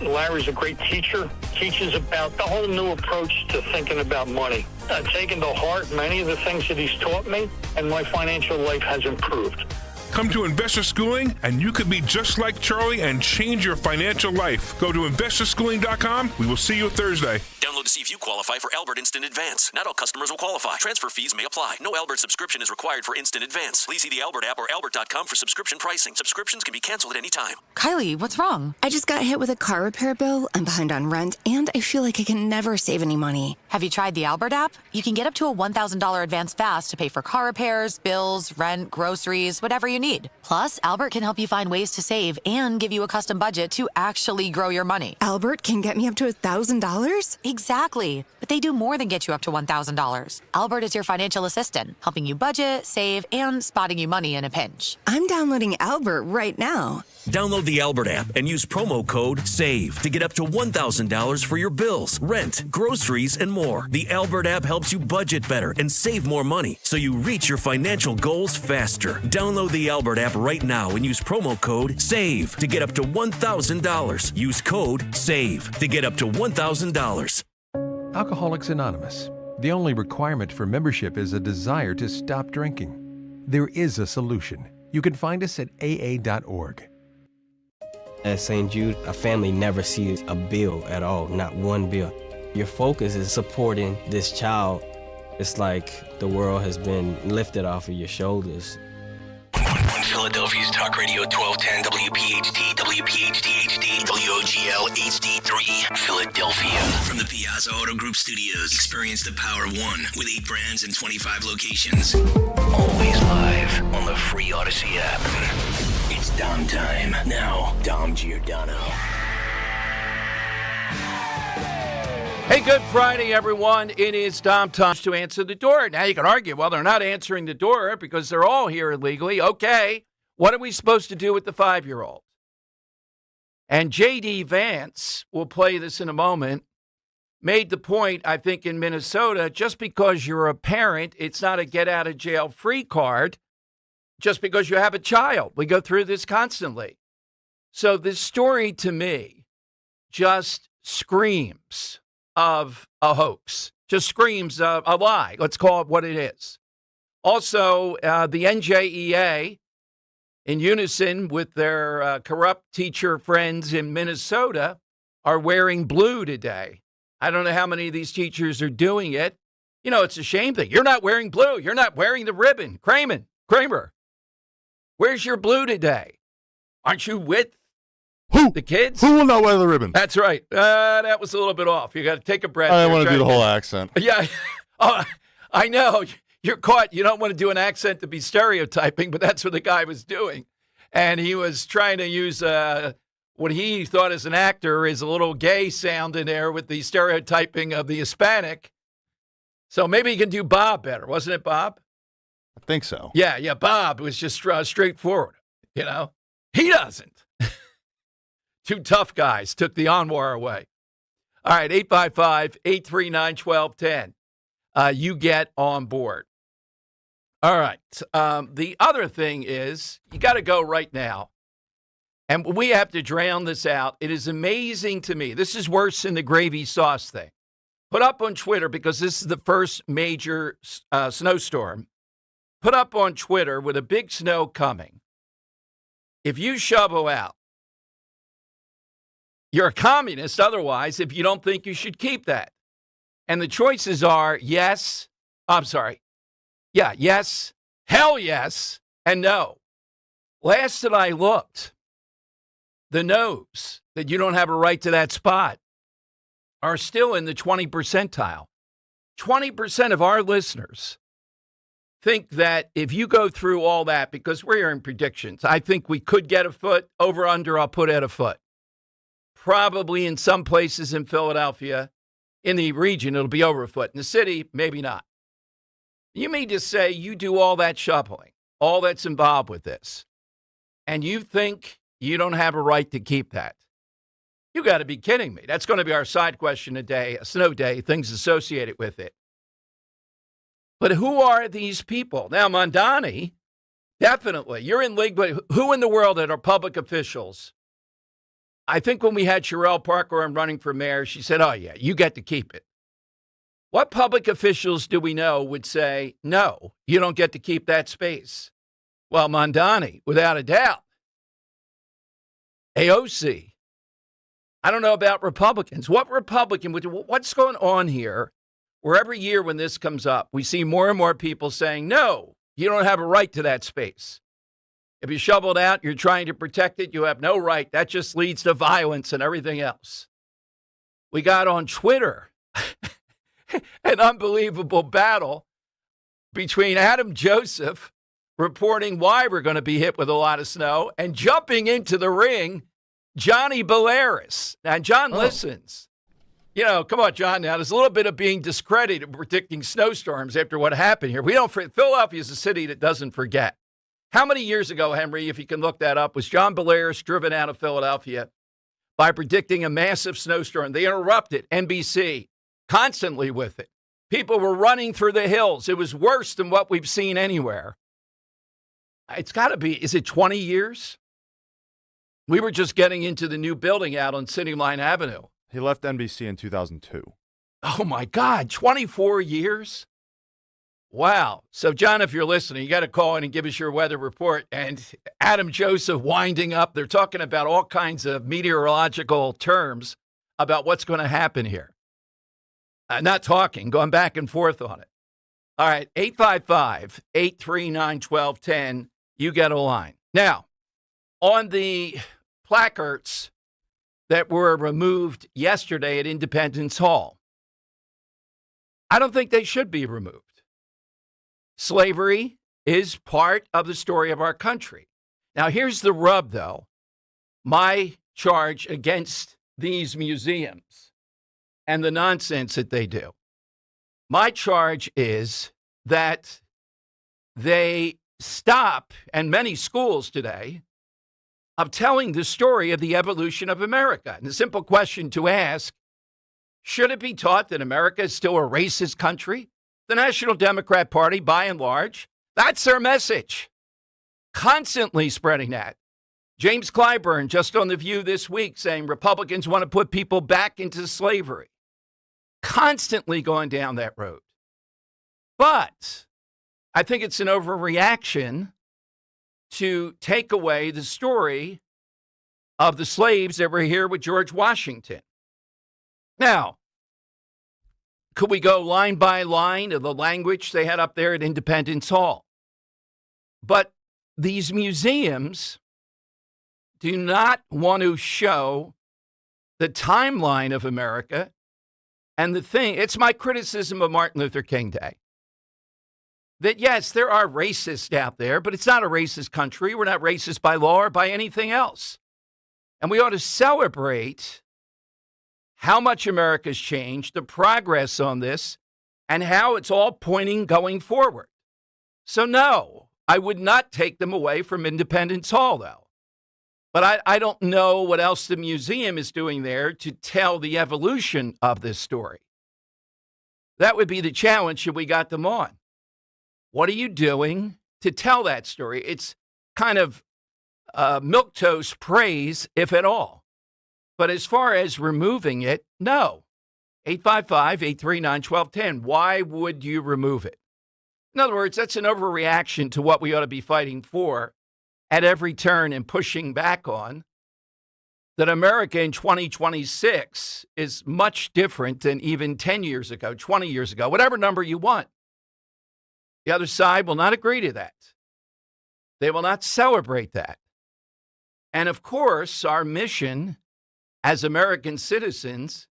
Larry's a great teacher, teaches about the whole new approach to thinking about money. Taken to heart many of the things that he's taught me, and my financial life has improved. Come to Investor Schooling, and you could be just like Charlie and change your financial life. Go to investorschooling.com. We will see you Thursday. Download to see if you qualify for Albert Instant Advance. Not all customers will qualify. Transfer fees may apply. No Albert subscription is required for Instant Advance. Please see the Albert app or albert.com for subscription pricing. Subscriptions can be canceled at any time. Kylie, what's wrong? I just got hit with a car repair bill. I'm behind on rent, and I feel like I can never save any money. Have you tried the Albert app? You can get up to a $1,000 advance fast to pay for car repairs, bills, rent, groceries, whatever you need. Plus, Albert can help you find ways to save and give you a custom budget to actually grow your money. Albert can get me up to $1,000? Exactly. But they do more than get you up to $1,000. Albert is your financial assistant, helping you budget, save, and spotting you money in a pinch. I'm downloading Albert right now. Download the Albert app and use promo code SAVE to get up to $1,000 for your bills, rent, groceries, and more. The Albert app helps you budget better and save more money so you reach your financial goals faster. Download the Albert app right now and use promo code SAVE to get up to $1,000. Use code SAVE to get up to $1,000. Alcoholics Anonymous. The only requirement for membership is a desire to stop drinking. There is a solution. You can find us at aa.org. At St. Jude, a family never sees a bill at all, not one bill. Your focus is supporting this child. It's like the world has been lifted off of your shoulders. Philadelphia's Talk Radio 1210 WPHT, WPHT HD, WOGL HD3, Philadelphia. From the Piazza Auto Group Studios, experience the power of one with 8 brands and 25 locations. Always live on the free Odyssey app. It's Dom time. Now, Dom Giordano. Hey, good Friday, everyone. It is Dom time to answer the door. Now, you can argue, well, they're not answering the door because they're all here illegally. Okay, what are we supposed to do with the 5-year-old? And J.D. Vance, will play this in a moment, made the point, I think, in Minnesota, just because you're a parent, it's not a get out of jail free card just because you have a child. We go through this constantly. So this story to me just screams of a hoax, just screams of a lie. Let's call it what it is. Also, the NJEA, in unison with their corrupt teacher friends in Minnesota, are wearing blue today. I don't know how many of these teachers are doing it. You know, it's a shame thing. You're not wearing blue. You're not wearing the ribbon. Kramer, where's your blue today? Aren't you with the kids? Who will not wear the ribbon? That's right. That was a little bit off. You got to take a breath. I want to do the whole accent. Yeah. Oh, I know. You're caught. You don't want to do an accent to be stereotyping, but that's what the guy was doing. And he was trying to use what he thought as an actor is a little gay sound in there with the stereotyping of the Hispanic. So maybe he can do Bob better. Wasn't it Bob? I think so. Yeah. Bob was just straightforward. You know, he doesn't. Two tough guys took the Anwar away. All right, 855-839-1210. You get on board. All right. The other thing is you got to go right now. And we have to drown this out. It is amazing to me. This is worse than the gravy sauce thing. Put up on Twitter, because this is the first major snowstorm. Put up on Twitter with a big snow coming. If you shovel out, you're a communist otherwise if you don't think you should keep that. And the choices are yes, yes, hell yes, and no. Last that I looked, the no's that you don't have a right to that spot are still in the 20 percentile. 20% of our listeners think that if you go through all that, because we're in predictions, I think we could get a foot. Over under, I'll put at a foot. Probably in some places in Philadelphia, in the region, it'll be over a foot. In the city, maybe not. You may just say you do all that shoveling, all that's involved with this, and you think you don't have a right to keep that. You got to be kidding me. That's going to be our side question today, a snow day, things associated with it. But who are these people? Now, Mondani, definitely. You're in league, but who in the world that are public officials? I think when we had Sherelle Parker on running for mayor, she said, oh, yeah, you get to keep it. What public officials do we know would say, no, you don't get to keep that space? Well, Mondani, without a doubt. AOC. I don't know about Republicans. What Republican would do? What's going on here? Where every year when this comes up, we see more and more people saying, no, you don't have a right to that space. If you shovel it out, you're trying to protect it, you have no right. That just leads to violence and everything else. We got on Twitter an unbelievable battle between Adam Joseph reporting why we're going to be hit with a lot of snow and jumping into the ring, Johnny Belaris. Now, John listens. You know, come on, John. Now, there's a little bit of being discredited predicting snowstorms after what happened here. Philadelphia is a city that doesn't forget. How many years ago, Henry, if you can look that up, was John Belaris driven out of Philadelphia by predicting a massive snowstorm? They interrupted NBC constantly with it. People were running through the hills. It was worse than what we've seen anywhere. It's got to be, is it 20 years? We were just getting into the new building out on City Line Avenue. He left NBC in 2002. Oh, my God, 24 years? Wow. So, John, if you're listening, you got to call in and give us your weather report. And Adam Joseph winding up. They're talking about all kinds of meteorological terms about what's going to happen here. Not talking, going back and forth on it. All right, 855-839-1210. You get a line. Now, on the placards that were removed yesterday at Independence Hall, I don't think they should be removed. Slavery is part of the story of our country. Now, here's the rub, though. My charge against these museums and the nonsense that they do. My charge is that they stop, and many schools today, of telling the story of the evolution of America. And the simple question to ask, Should it be taught that America is still a racist country? The National Democrat Party, by and large, that's their message. Constantly spreading that. James Clyburn, just on The View this week, saying Republicans want to put people back into slavery. Constantly going down that road. But I think it's an overreaction to take away the story of the slaves that were here with George Washington. Now, could we go line by line of the language they had up there at Independence Hall? But these museums do not want to show the timeline of America. And it's my criticism of Martin Luther King Day. That, yes, there are racists out there, but it's not a racist country. We're not racist by law or by anything else. And we ought to celebrate how much America's changed, the progress on this, and how it's all pointing going forward. So, no, I would not take them away from Independence Hall, though. But I don't know what else the museum is doing there to tell the evolution of this story. That would be the challenge if we got them on. What are you doing to tell that story? It's kind of milquetoast praise, if at all. But as far as removing it, no. 855-839-1210. Why would you remove it? In other words, that's an overreaction to what we ought to be fighting for at every turn and pushing back on. That America in 2026 is much different than even 10 years ago, 20 years ago, whatever number you want. The other side will not agree to that. They will not celebrate that. And of course, our mission as American citizens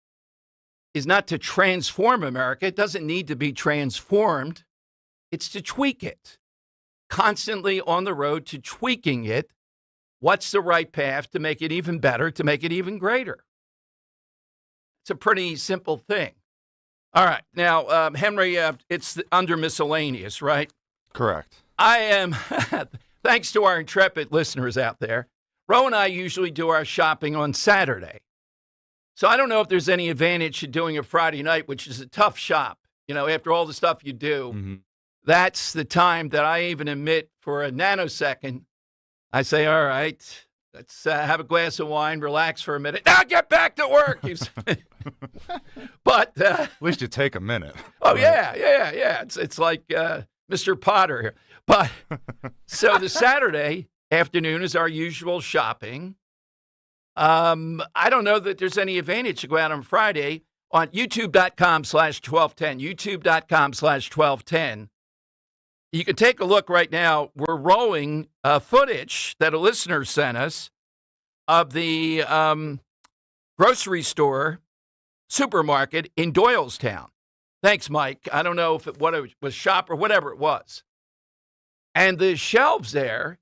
is not to transform America. It doesn't need to be transformed. It's to tweak it. Constantly on the road to tweaking it. What's the right path to make it even better, to make it even greater? It's a pretty simple thing. All right. Now, Henry, it's under miscellaneous, right? Correct. I am, thanks to our intrepid listeners out there, Ro and I usually do our shopping on Saturday. So I don't know if there's any advantage to doing it Friday night, which is a tough shop. You know, after all the stuff you do, that's the time that I even admit for a nanosecond, I say, all right, let's have a glass of wine, relax for a minute. Now get back to work. But at least you take a minute. Oh, right? Yeah. It's like Mr. Potter here. But so the Saturday afternoon is our usual shopping. I don't know that there's any advantage to go out on Friday on youtube.com/1210, youtube.com/1210. You can take a look right now. We're rolling footage that a listener sent us of the grocery store supermarket in Doylestown. Thanks, Mike. I don't know what it was, shop or whatever it was. And the shelves there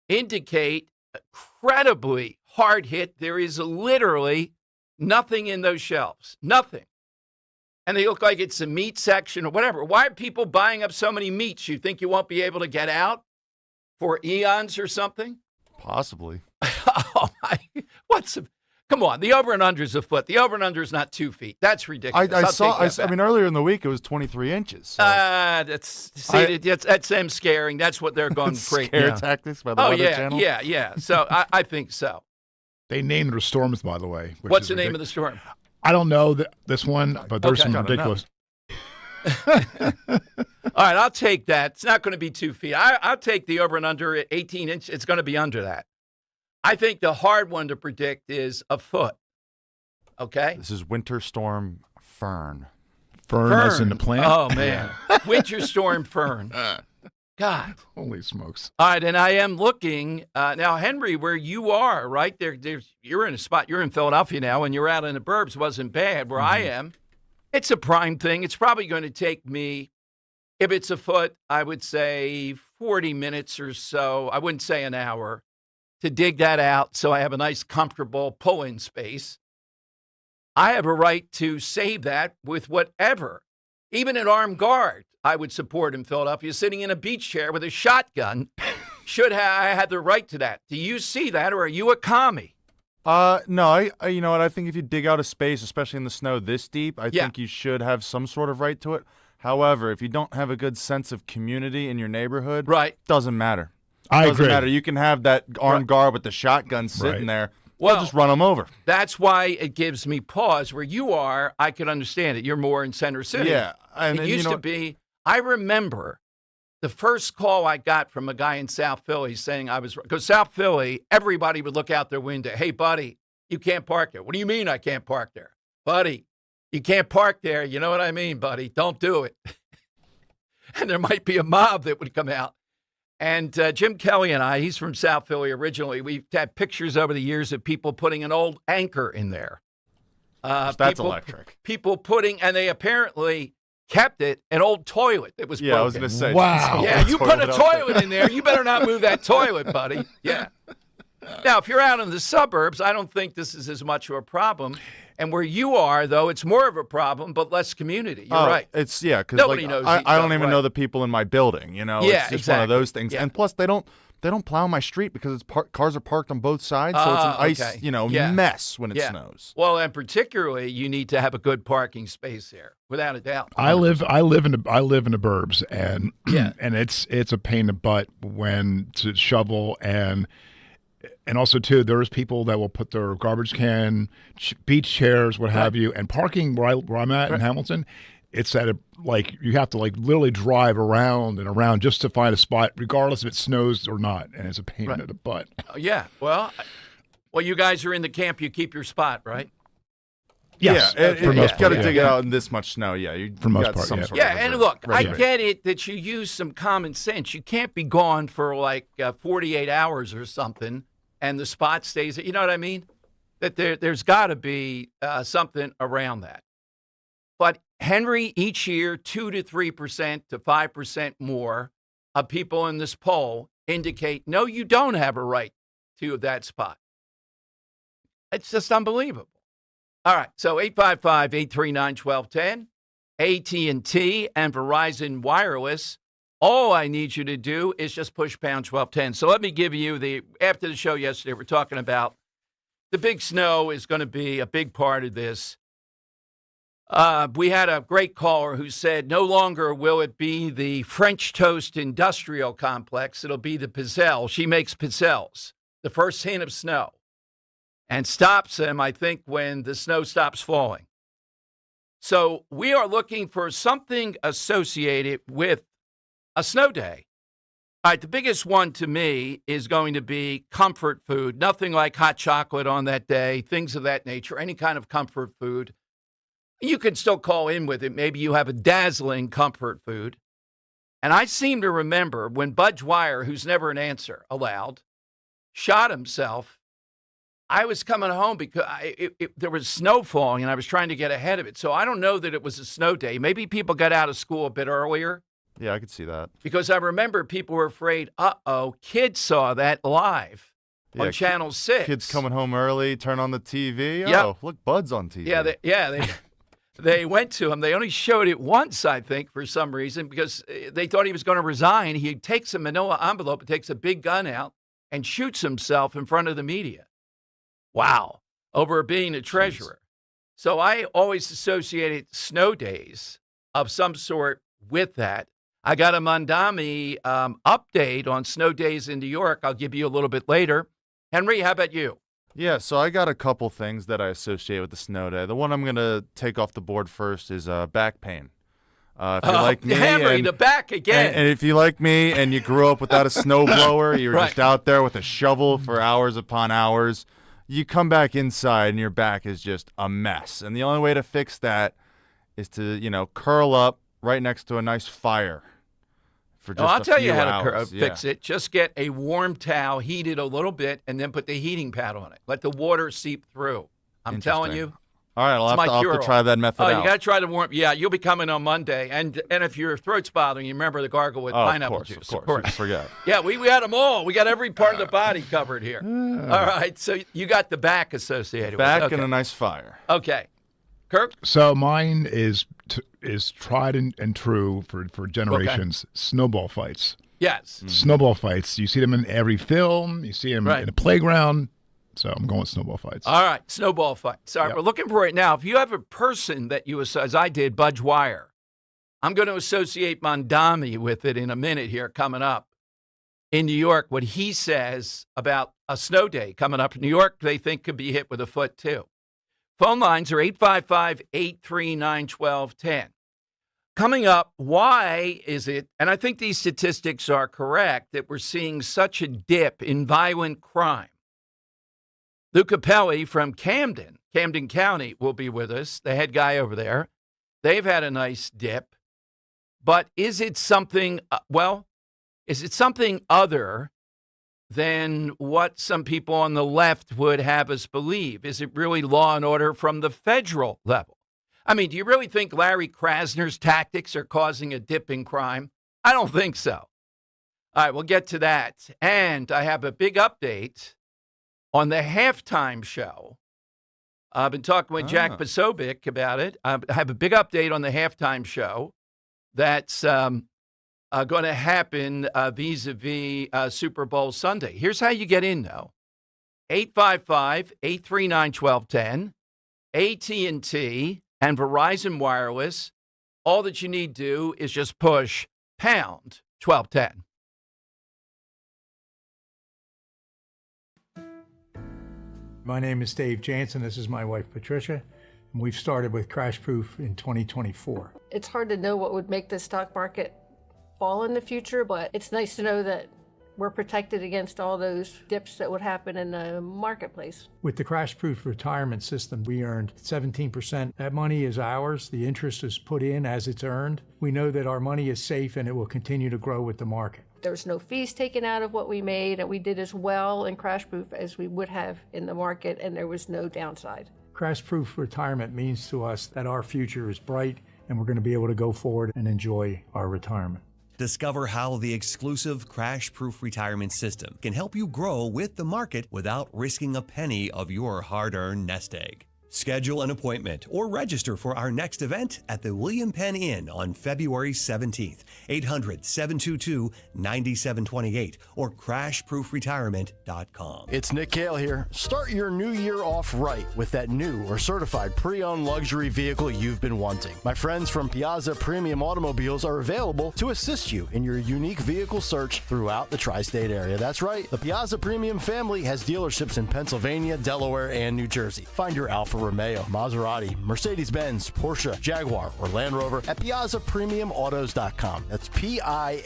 indicate incredibly hard hit. There is literally nothing in those shelves. Nothing. And they look like it's a meat section or whatever. Why are people buying up so many meats? You think you won't be able to get out for eons or something? Possibly. Oh, come on. The over and under is a foot. The over and under is not 2 feet. That's ridiculous. I mean, earlier in the week, it was 23 inches. So. That's them scaring. That's what they're going crazy. Scare tactics by the Weather Channel? Yeah. So I think so. They named their storms, by the way. What's the name of the storm? I don't know this one, but there's some ridiculous. All right, I'll take that. It's not going to be 2 feet. I'll take the over and under at 18 inches. It's going to be under that. I think the hard one to predict is a foot. Okay? This is Winter Storm Fern. Fern as in the plant? Oh, man. Winter Storm Fern. God. Holy smokes. All right, and I am looking now, Henry, where you are, right? You're in a spot. You're in Philadelphia now, and you're out in the burbs. Wasn't bad. Where I am, it's a prime thing. It's probably going to take me, if it's a foot, I would say 40 minutes or so. I wouldn't say an hour to dig that out so I have a nice, comfortable pull-in space. I have a right to save that with whatever, even an armed guard. I would support in Philadelphia, sitting in a beach chair with a shotgun. I had the right to that. Do you see that, or are you a commie? No, you know what? I think if you dig out a space, especially in the snow this deep, I think you should have some sort of right to it. However, if you don't have a good sense of community in your neighborhood, doesn't matter. I doesn't agree. matter. You can have that armed guard with the shotgun sitting there. Well, just run them over. That's why it gives me pause. Where you are, I can understand it. You're more in Center City. Yeah. And it used to be, I remember the first call I got from a guy in South Philly saying because South Philly, everybody would look out their window. Hey, buddy, you can't park there. What do you mean I can't park there? Buddy, you can't park there. You know what I mean, buddy? Don't do it. And there might be a mob that would come out. And Jim Kelly and I, he's from South Philly originally. We've had pictures over the years of people putting an old anchor in there. That's electric. People and they apparently kept it, an old toilet that was broken. I was going to say. Wow. Yeah, you put a toilet in there, you better not move that toilet, buddy. Yeah. Now, if you're out in the suburbs, I don't think this is as much of a problem. And where you are, though, it's more of a problem, but less community. You're right. It's because nobody knows. I don't even know the people in my building. You know, yeah, it's just one of those things. Yeah. And plus, they don't plow my street because cars are parked on both sides, so it's an ice, mess when it snows. Well, and particularly, you need to have a good parking space there, without a doubt. 100%. I live in the burbs, and and it's a pain in the butt when to shovel and also, too, there's people that will put their garbage can, beach chairs, what have you, and parking where I'm at in Hamilton, it's at you have to literally drive around and around just to find a spot, regardless if it snows or not, and it's a pain in the butt. Yeah, well, you guys are in the camp, you keep your spot, right? Yes, for most part, got to dig it out in this much snow. Yeah, for most part, and look, I get it that you use some common sense. You can't be gone for 48 hours or something. And the spot stays, you know what I mean? That there's got to be something around that. But Henry, each year, 2 to 3% to 5% more of people in this poll indicate, no, you don't have a right to that spot. It's just unbelievable. All right, so 855-839-1210, AT&T and Verizon Wireless. All I need you to do is just push pound 1210. So let me give you after the show yesterday, we're talking about the big snow is going to be a big part of this. We had a great caller who said no longer will it be the French Toast Industrial Complex. It'll be the Pizzelle. She makes pizzelles, the first hint of snow, and stops them, I think, when the snow stops falling. So we are looking for something associated with a snow day. All right, the biggest one to me is going to be comfort food. Nothing like hot chocolate on that day, things of that nature, any kind of comfort food. You can still call in with it. Maybe you have a dazzling comfort food. And I seem to remember when Bud Dwyer, who's never an answer allowed, shot himself, I was coming home because there was snow falling and I was trying to get ahead of it. So I don't know that it was a snow day. Maybe people got out of school a bit earlier. Yeah, I could see that. Because I remember people were afraid, kids saw that live on Channel 6. Kids coming home early, turn on the TV. Yep. Oh, look, Bud's on TV. They went to him. They only showed it once, I think, for some reason, because they thought he was going to resign. He takes a manila envelope and takes a big gun out and shoots himself in front of the media. Wow. Over being a treasurer. Jeez. So I always associated snow days of some sort with that. I got a Mondami update on snow days in New York. I'll give you a little bit later. Henry, how about you? Yeah, so I got a couple things that I associate with the snow day. The one I'm going to take off the board first is back pain. If you like me, Henry, the back again. And if you like me and you grew up without a snowblower, you were just out there with a shovel for hours upon hours, you come back inside and your back is just a mess. And the only way to fix that is to, curl up right next to a nice fire. I'll tell you how to fix it. Just get a warm towel, heat it a little bit, and then put the heating pad on it. Let the water seep through. I'm telling you. All right, I'll have to try that method out. You got to try the warm. Yeah, you'll be coming on Monday. And if your throat's bothering you, remember the gargle with pineapple juice. Of course. Forget. Yeah, we had them all. We got every part of the body covered here. All right, so you got the back associated with it. Back and a nice fire. Okay. Kirk? So mine is tried and true for generations. Okay. Snowball fights. Yes. Snowball fights. You see them in every film. You see them in a playground. So I'm going with snowball fights. All right, snowball fights. All right, we're looking for it now. If you have a person that you, as I did, Budge Wire, I'm going to associate Mondami with it in a minute here coming up. In New York, what he says about a snow day coming up in New York, they think could be hit with a foot too. Phone lines are 855-839-1210. Coming up, why is it, and I think these statistics are correct, that we're seeing such a dip in violent crime? Lou Capelli from Camden County, will be with us, the head guy over there. They've had a nice dip. But is it something, is it something other than what some people on the left would have us believe? Is it really law and order from the federal level? I mean, do you really think Larry Krasner's tactics are causing a dip in crime? I don't think so. All right, we'll get to that. And I have a big update on the halftime show. I've been talking with Jack Posobiec about it. I have a big update on the halftime show that's going to happen vis-a-vis Super Bowl Sunday. Here's how you get in, though. 855-839-1210, AT&T, and Verizon Wireless. All that you need to do is just push pound 1210. My name is Dave Jansen. This is my wife, Patricia. And we've started with Crash Proof in 2024. It's hard to know what would make the stock market fall in the future, but it's nice to know that we're protected against all those dips that would happen in the marketplace. With the Crash Proof retirement system, we earned 17%. That money is ours. The interest is put in as it's earned. We know that our money is safe and it will continue to grow with the market. There's no fees taken out of what we made, and we did as well in Crash Proof as we would have in the market, and there was no downside. Crash Proof retirement means to us that our future is bright and we're going to be able to go forward and enjoy our retirement. Discover how the exclusive Crash Proof retirement system can help you grow with the market without risking a penny of your hard-earned nest egg. Schedule an appointment or register for our next event at the William Penn Inn on February 17th, 800-722-9728 or crashproofretirement.com. It's Nick Kale here. Start your new year off right with that new or certified pre-owned luxury vehicle you've been wanting. My friends from Piazza Premium Automobiles are available to assist you in your unique vehicle search throughout the tri-state area. That's right. The Piazza Premium family has dealerships in Pennsylvania, Delaware, and New Jersey. Find your Alfa Romeo, Maserati, Mercedes-Benz, Porsche, Jaguar, or Land Rover at PiazzaPremiumAutos.com. That's Piazza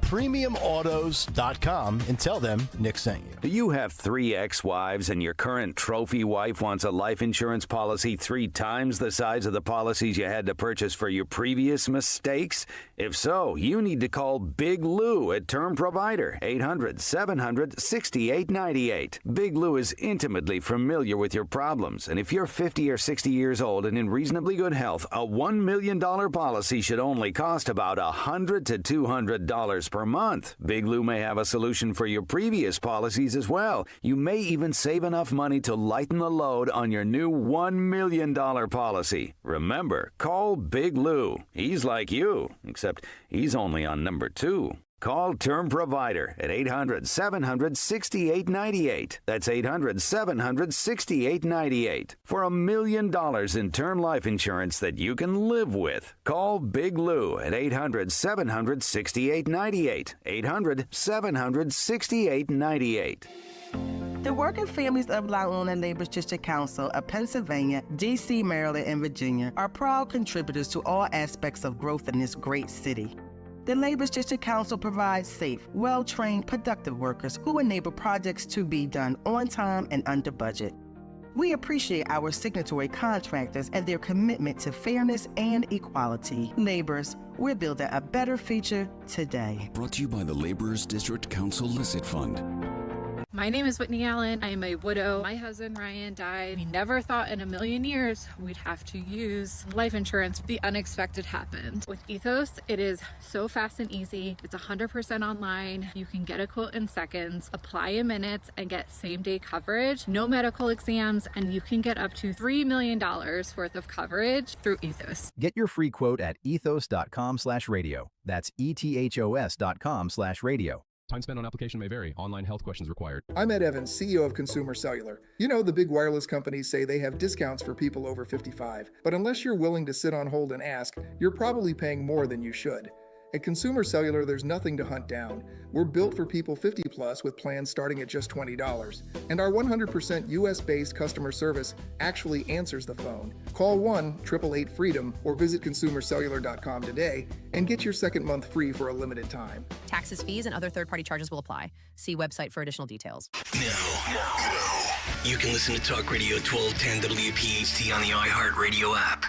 PremiumAutos.com and tell them Nick sent you. Do you have 3 ex-wives and your current trophy wife wants a life insurance policy 3 times the size of the policies you had to purchase for your previous mistakes? If so, you need to call Big Lou at Term Provider, 800-700-6898. Big Lou is intimately familiar with your problems, and if you're 50 or 60 years old and in reasonably good health, a $1 million policy should only cost about $100 to $200 per month. Big Lou may have a solution for your previous policies as well. You may even save enough money to lighten the load on your new $1 million policy. Remember, call Big Lou. He's like you, except he's only on number 2. Call Term Provider at 800-700-6898. That's 800-700-6898. For $1 million in term life insurance that you can live with. Call Big Lou at 800-700-6898. 800-700-6898. The working families of La Una Labor's District Council of Pennsylvania, D.C., Maryland, and Virginia are proud contributors to all aspects of growth in this great city. The Labor's District Council provides safe, well-trained, productive workers who enable projects to be done on time and under budget. We appreciate our signatory contractors and their commitment to fairness and equality. Laborers, we're building a better future today. Brought to you by the Laborers District Council Licit Fund. My name is Whitney Allen. I am a widow. My husband Ryan died. We never thought in a million years we'd have to use life insurance. The unexpected happened. With Ethos, it is so fast and easy. It's 100% online. You can get a quote in seconds, apply in minutes, and get same-day coverage. No medical exams, and you can get up to $3 million worth of coverage through Ethos. Get your free quote at ethos.com/radio. That's ethos.com/radio. Time spent on application may vary. Online health questions required. I'm Ed Evans, CEO of Consumer Cellular. You know, the big wireless companies say they have discounts for people over 55. But unless you're willing to sit on hold and ask, you're probably paying more than you should. At Consumer Cellular, there's nothing to hunt down. We're built for people 50 plus with plans starting at just $20. And our 100% US-based customer service actually answers the phone. Call 1-888-FREEDOM or visit consumercellular.com today and get your second month free for a limited time. Taxes, fees, and other third-party charges will apply. See website for additional details. Now, you can listen to Talk Radio 1210 WPHT on the iHeartRadio app.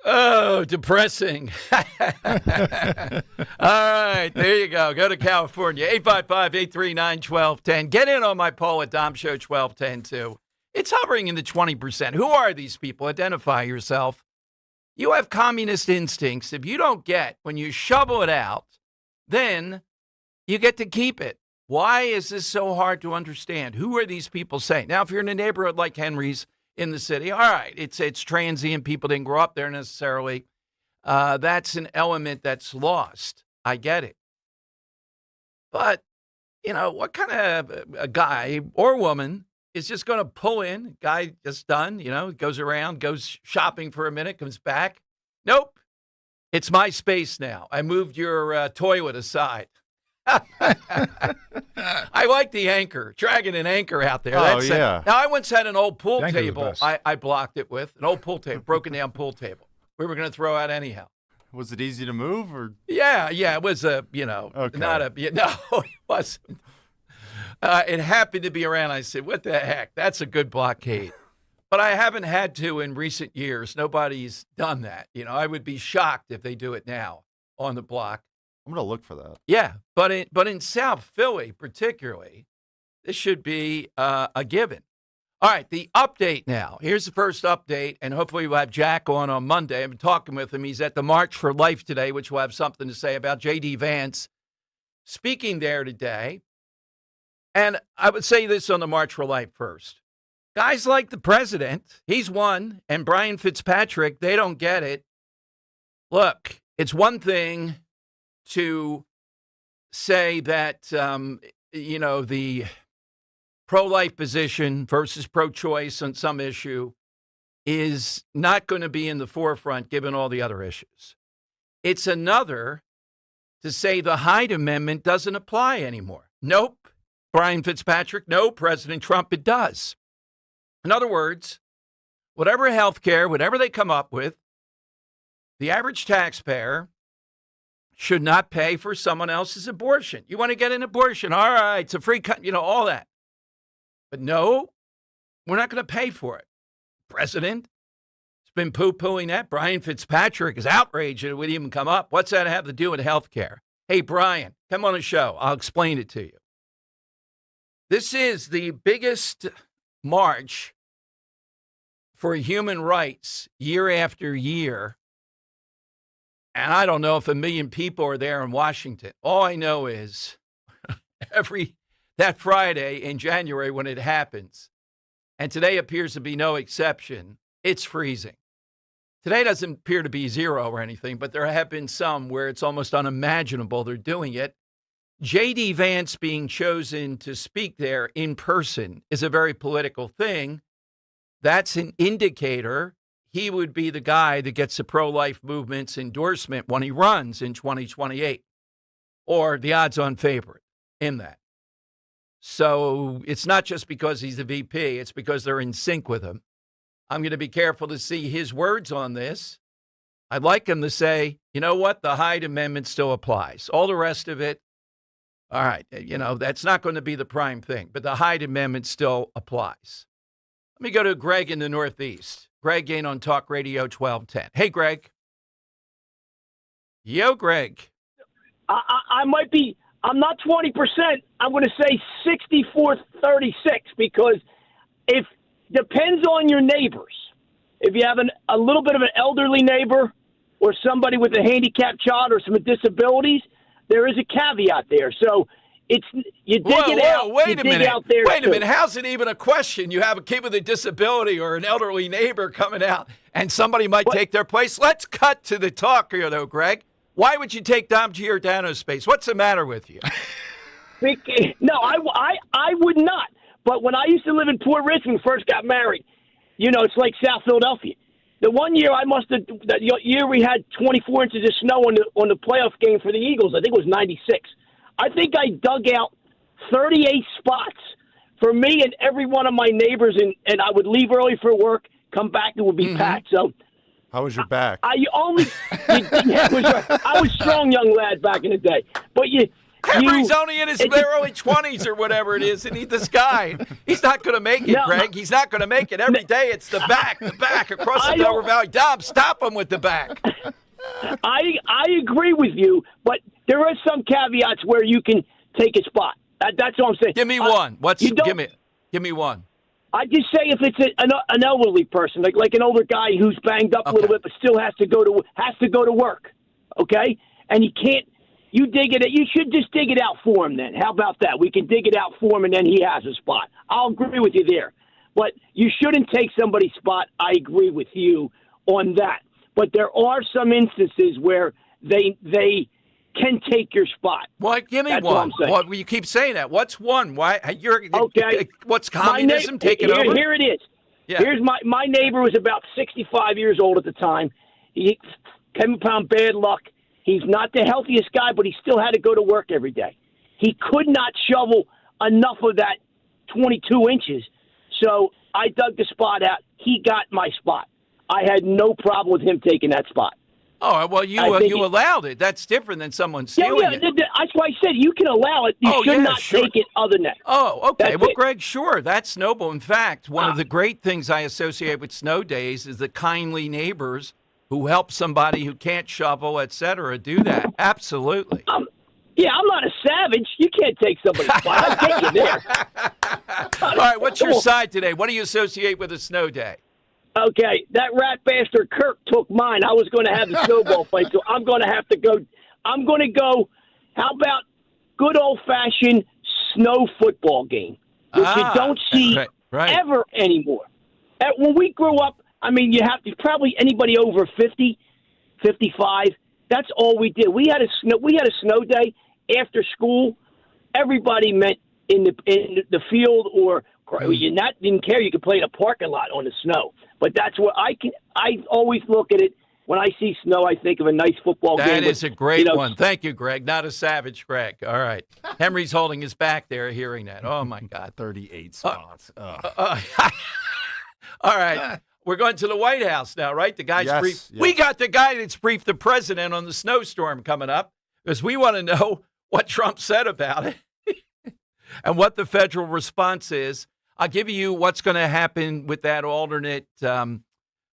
Oh, depressing. All right, there you go. Go to California, 855-839-1210. Get in on my poll at Dom Show 1210, too. It's hovering in the 20%. Who are these people? Identify yourself. You have communist instincts. If you don't get, when you shovel it out, then you get to keep it. Why is this so hard to understand? Who are these people saying? Now, if you're in a neighborhood like Henry's, in the city, all right, it's transient. People didn't grow up there necessarily. That's an element that's lost. I get it. But, you know, what kind of a guy or woman is just going to pull in? Guy just done, you know, goes around, goes shopping for a minute, comes back. Nope. It's my space now. I moved your toilet aside. I like the anchor, dragging an anchor out there. Oh, yeah. Now, I once had an old pool table I blocked it with, an old pool table, broken down pool table. We were going to throw out anyhow. Was it easy to move? Or? Yeah, it was not a, no, it wasn't. It happened to be around. I said, what the heck? That's a good blockade. But I haven't had to in recent years. Nobody's done that. You know, I would be shocked if they do it now on the block. I'm going to look for that. Yeah, but in South Philly particularly, this should be a given. All right, the update now. Here's the first update, and hopefully we'll have Jack on Monday. I've been talking with him. He's at the March for Life today, which we'll have something to say about. J.D. Vance speaking there today. And I would say this on the March for Life first. Guys like the president, he's one, and Brian Fitzpatrick, they don't get it. Look, it's one thing to say that, the pro-life position versus pro-choice on some issue is not going to be in the forefront given all the other issues. It's another to say the Hyde Amendment doesn't apply anymore. Nope. Brian Fitzpatrick, no. President Trump, it does. In other words, whatever health care, whatever they come up with, the average taxpayer should not pay for someone else's abortion. You want to get an abortion? All right, it's a free cut, all that. But no, we're not going to pay for it. President has been poo-pooing that. Brian Fitzpatrick is outraged it would even come up. What's that have to do with health care? Hey, Brian, come on the show. I'll explain it to you. This is the biggest march for human rights year after year. And I don't know if 1 million people are there in Washington. All I know is that Friday in January when it happens, and today appears to be no exception, it's freezing. Today doesn't appear to be zero or anything, but there have been some where it's almost unimaginable they're doing it. J.D. Vance being chosen to speak there in person is a very political thing. That's an indicator he would be the guy that gets the pro-life movement's endorsement when he runs in 2028, or the odds-on favorite in that. So it's not just because he's the VP, it's because they're in sync with him. I'm going to be careful to see his words on this. I'd like him to say, you know what, the Hyde Amendment still applies. All the rest of it, all right, that's not going to be the prime thing, but the Hyde Amendment still applies. Let me go to Greg in the Northeast. Greg Gain on Talk Radio 1210. Hey, Greg. Yo, Greg. I might be, I'm not 20%. I'm going to say 64-36 because if depends on your neighbors. If you have a little bit of an elderly neighbor or somebody with a handicapped child or some disabilities, there is a caveat there. So it's you dig it out. Wait you a dig minute. Out there Wait a too. minute. How's it even a question? You have a kid with a disability or an elderly neighbor coming out, and somebody might take their place. Let's cut to the talk here, though, Greg. Why would you take Dom Giordano's space? What's the matter with you? No, I would not. But when I used to live in Port Richmond, first got married, it's like South Philadelphia. The one year that year we had 24 inches of snow on the playoff game for the Eagles. I think it was 96. I think I dug out 38 spots for me and every one of my neighbors, and I would leave early for work, come back, it would be packed. So, how was your back? I was a strong young lad back in the day. But Henry's only in his early 20s or whatever it is, and this guy, he's not going to make it, Greg. He's not going to make it. Every day it's the back, across the Delaware Valley. Dom, stop him with the back. I agree with you, but there are some caveats where you can take a spot. That's all I'm saying. Give me one. Give me one. I just say if it's an elderly person, like an older guy who's banged up a little bit, but still has to go to work, okay? And he can't. You dig it. You should just dig it out for him. Then how about that? We can dig it out for him, and then he has a spot. I'll agree with you there, but you shouldn't take somebody's spot. I agree with you on that. But there are some instances where they can take your spot. Well, give me That's one. What I'm saying. Well, you keep saying that. What's one? Why okay? What's communism taking over? Here it is. Yeah. Here's my neighbor was about 65 years old at the time. He came upon bad luck. He's not the healthiest guy, but he still had to go to work every day. He could not shovel enough of that 22 inches. So I dug the spot out. He got my spot. I had no problem with him taking that spot. Oh, well, you allowed it. That's different than someone stealing it. That's why I said you can allow it. You should not take it other than that. Oh, okay. That's well, it. Greg, sure. That's noble. In fact, one of the great things I associate with snow days is the kindly neighbors who help somebody who can't shovel, et cetera, do that. Absolutely. Yeah, I'm not a savage. You can't take somebody's spot. I'll take you there. All right, what's your side today? What do you associate with a snow day? Okay, that rat bastard Kirk took mine. I was going to have the snowball fight, so I'm going to have to go. I'm going to go, how about good old-fashioned snow football game, which you don't see ever anymore. When we grew up, I mean, you have to probably anybody over 50, 55. That's all we did. We had a snow day after school. Everybody met in the field, or you didn't care. You could play in a parking lot on the snow. But that's what I always look at it. When I see snow, I think of a nice football game. That is a great one. Thank you, Greg. Not a savage, Greg. All right. Henry's holding his back there, hearing that. Oh, my God. 38 spots. All right. We're going to the White House now, right? The guy's briefed. Yes. We got the guy that's briefed the president on the snowstorm coming up because we want to know what Trump said about it and what the federal response is. I'll give you what's going to happen with that alternate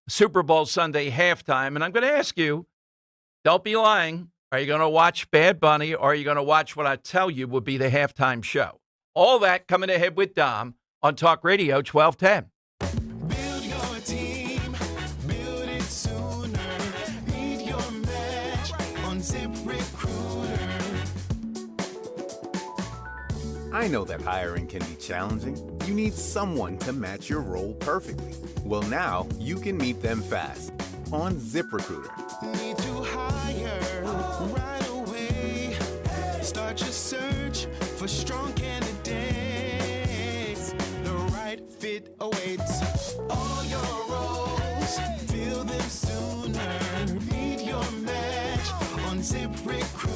Super Bowl Sunday halftime. And I'm going to ask you, don't be lying. Are you going to watch Bad Bunny or are you going to watch what I tell you will be the halftime show? All that coming ahead with Dom on Talk Radio 1210. I know that hiring can be challenging. You need someone to match your role perfectly. Well, now you can meet them fast on ZipRecruiter. Need to hire right away. Start your search for strong candidates. The right fit awaits. All your roles, fill them sooner. Meet your match on ZipRecruiter.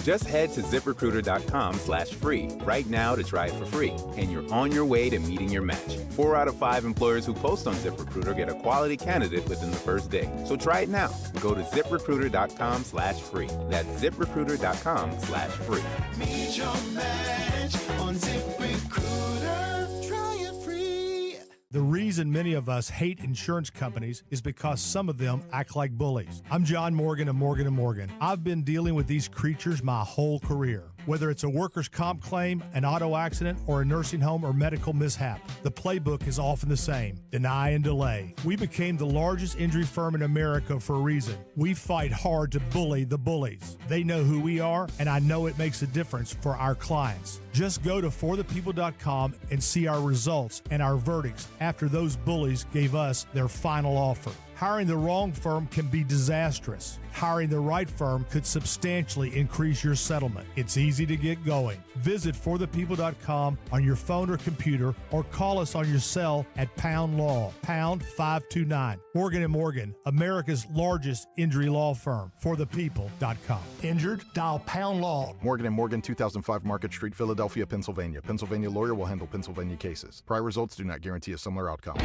Just head to ZipRecruiter.com/free right now to try it for free, and you're on your way to meeting your match. 4 out of 5 employers who post on ZipRecruiter get a quality candidate within the first day. So try it now. Go to ZipRecruiter.com/free. That's ZipRecruiter.com/free. Meet your match on ZipRecruiter. Try it free. The reason many of us hate insurance companies is because some of them act like bullies. I'm John Morgan of Morgan & Morgan. I've been dealing with these creatures my whole career. Whether it's a workers' comp claim, an auto accident, or a nursing home or medical mishap, the playbook is often the same: deny and delay. We became the largest injury firm in America for a reason. We fight hard to bully the bullies. They know who we are, and I know it makes a difference for our clients. Just go to forthepeople.com and see our results and our verdicts after those bullies gave us their final offer. Hiring the wrong firm can be disastrous. Hiring the right firm could substantially increase your settlement. It's easy to get going. Visit forthepeople.com on your phone or computer, or call us on your cell at Pound Law, pound 529. Morgan & Morgan, America's largest injury law firm. Forthepeople.com. Injured? Dial Pound Law. Morgan & Morgan, 2005 Market Street, Philadelphia, Pennsylvania. Pennsylvania lawyer will handle Pennsylvania cases. Prior results do not guarantee a similar outcome.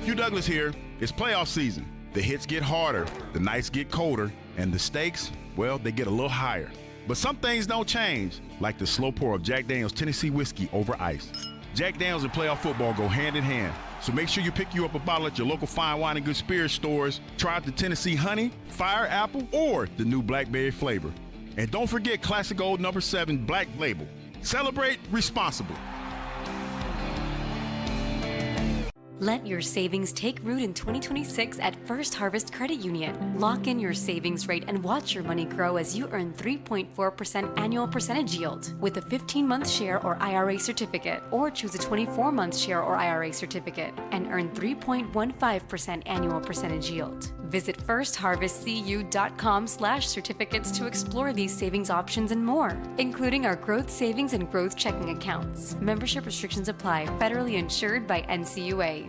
Hugh Douglas here. It's playoff season. The hits get harder, the nights get colder, and the stakes, well, they get a little higher. But some things don't change, like the slow pour of Jack Daniel's Tennessee whiskey over ice. Jack Daniel's and playoff football go hand in hand, so make sure you pick you up a bottle at your local fine wine and good spirits stores. Try out the Tennessee Honey, Fire Apple, or the new Blackberry flavor. And don't forget classic old number 7 Black Label. Celebrate responsibly. Let your savings take root in 2026 at First Harvest Credit Union. Lock in your savings rate and watch your money grow as you earn 3.4% annual percentage yield with a 15-month share or IRA certificate, or choose a 24-month share or IRA certificate and earn 3.15% annual percentage yield. Visit firstharvestcu.com/certificates to explore these savings options and more, including our growth savings and growth checking accounts. Membership restrictions apply. Federally insured by NCUA.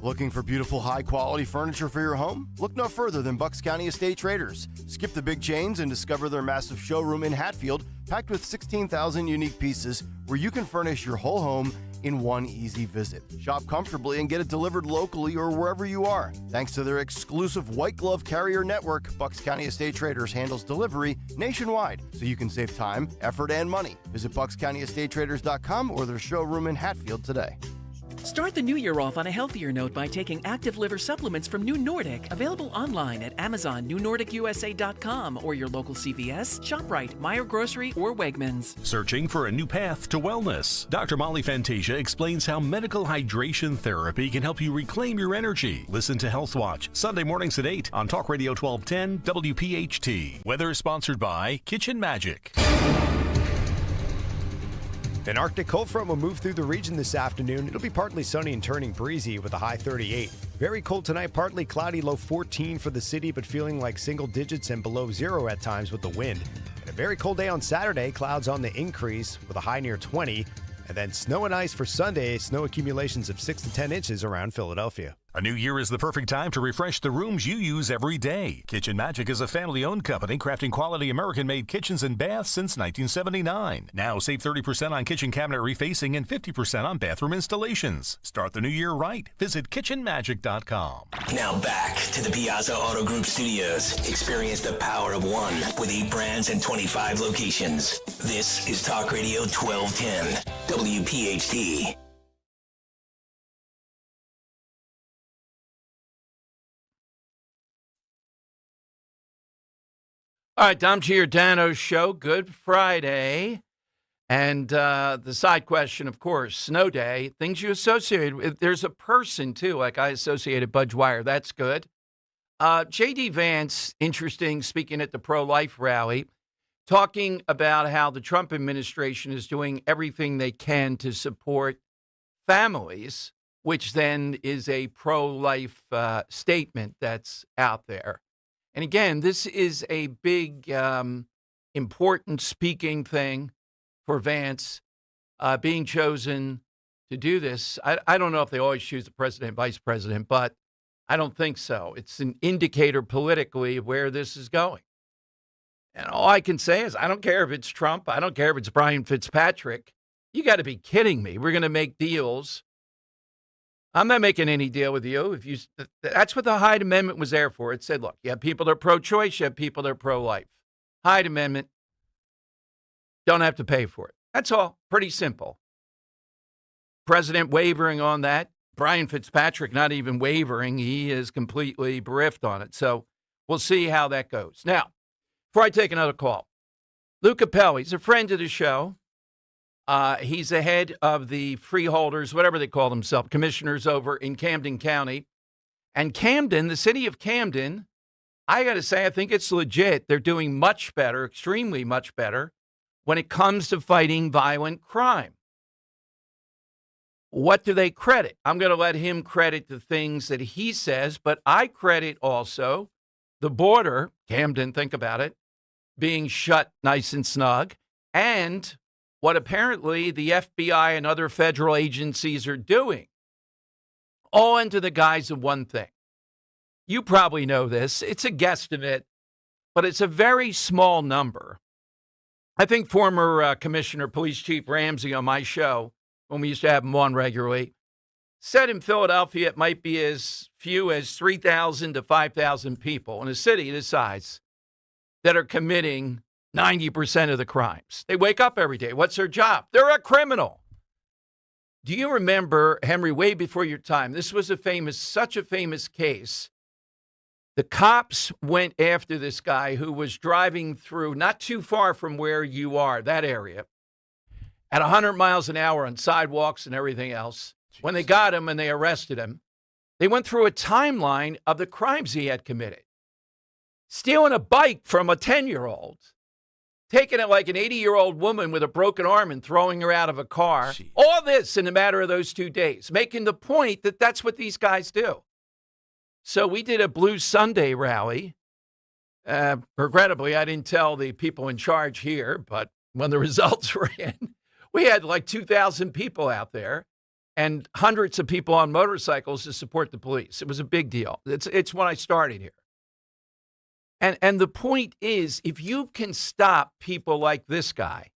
Looking for beautiful, high-quality furniture for your home? Look no further than Bucks County Estate Traders. Skip the big chains and discover their massive showroom in Hatfield, packed with 16,000 unique pieces, where you can furnish your whole home in one easy visit. Shop comfortably and get it delivered locally or wherever you are. Thanks to their exclusive white glove carrier network, Bucks County Estate Traders handles delivery nationwide, so you can save time, effort, and money. Visit buckscountyestatedtraders.com or their showroom in Hatfield today. Start the new year off on a healthier note by taking active liver supplements from New Nordic, available online at Amazon, NewNordicUSA.com, or your local CVS, ShopRite, Meijer Grocery, or Wegmans. Searching for a new path to wellness? Dr. Molly Fantasia explains how medical hydration therapy can help you reclaim your energy. Listen to Health Watch, Sunday mornings at 8 on Talk Radio 1210 WPHT. Weather sponsored by Kitchen Magic. An Arctic cold front will move through the region this afternoon. It'll be partly sunny and turning breezy with a high 38. Very cold tonight, partly cloudy, low 14 for the city, but feeling like single digits and below zero at times with the wind. And a very cold day on Saturday, clouds on the increase with a high near 20. And then snow and ice for Sunday, snow accumulations of 6 to 10 inches around Philadelphia. A new year is the perfect time to refresh the rooms you use every day. Kitchen Magic is a family-owned company crafting quality American-made kitchens and baths since 1979. Now save 30% on kitchen cabinet refacing and 50% on bathroom installations. Start the new year right. Visit kitchenmagic.com. Now back to the Piazza Auto Group Studios. Experience the power of one with 8 brands and 25 locations. This is Talk Radio 1210, WPHT. All right, Dom Giordano Show. Good Friday. And the side question, of course, snow day, things you associate with. There's a person, too, like I associated Bud Dwyer. That's good. J.D. Vance, interesting, speaking at the pro-life rally, talking about how the Trump administration is doing everything they can to support families, which then is a pro-life statement that's out there. And again, this is a big, important speaking thing for Vance being chosen to do this. I don't know if they always choose the president and vice president, but I don't think so. It's an indicator politically of where this is going. And all I can say is I don't care if it's Trump. I don't care if it's Brian Fitzpatrick. You got to be kidding me. We're going to make deals. I'm not making any deal with you. That's what the Hyde Amendment was there for. It said, look, you have people that are pro-choice, you have people that are pro-life. Hyde Amendment, don't have to pay for it. That's all. Pretty simple. President wavering on that. Brian Fitzpatrick not even wavering. He is completely bereft on it. So we'll see how that goes. Now, before I take another call, Lou Capel, he's a friend of the show. He's the head of the freeholders, whatever they call themselves, commissioners over in Camden County. And Camden, the city of Camden, I got to say, I think it's legit. They're doing much better, extremely much better, when it comes to fighting violent crime. What do they credit? I'm going to let him credit the things that he says, but I credit also the border, Camden, think about it, being shut nice and snug, and what apparently the FBI and other federal agencies are doing, all under the guise of one thing. You probably know this. It's a guesstimate, but it's a very small number. I think former Commissioner Police Chief Ramsey on my show, when we used to have him on regularly, said in Philadelphia it might be as few as 3,000 to 5,000 people in a city this size that are committing 90% of the crimes. They wake up every day. What's their job? They're a criminal. Do you remember, Henry, way before your time, this was such a famous case. The cops went after this guy who was driving through not too far from where you are, that area, at 100 miles an hour on sidewalks and everything else. Jeez. When they got him and they arrested him, they went through a timeline of the crimes he had committed. Stealing a bike from a 10-year-old, taking it like an 80-year-old woman with a broken arm and throwing her out of a car. Jeez. All this in a matter of those 2 days, making the point that that's what these guys do. So we did a Blue Sunday rally. Regrettably, I didn't tell the people in charge here, but when the results were in, we had like 2,000 people out there and hundreds of people on motorcycles to support the police. It was a big deal. It's when I started here. And the point is, if you can stop people like this guy,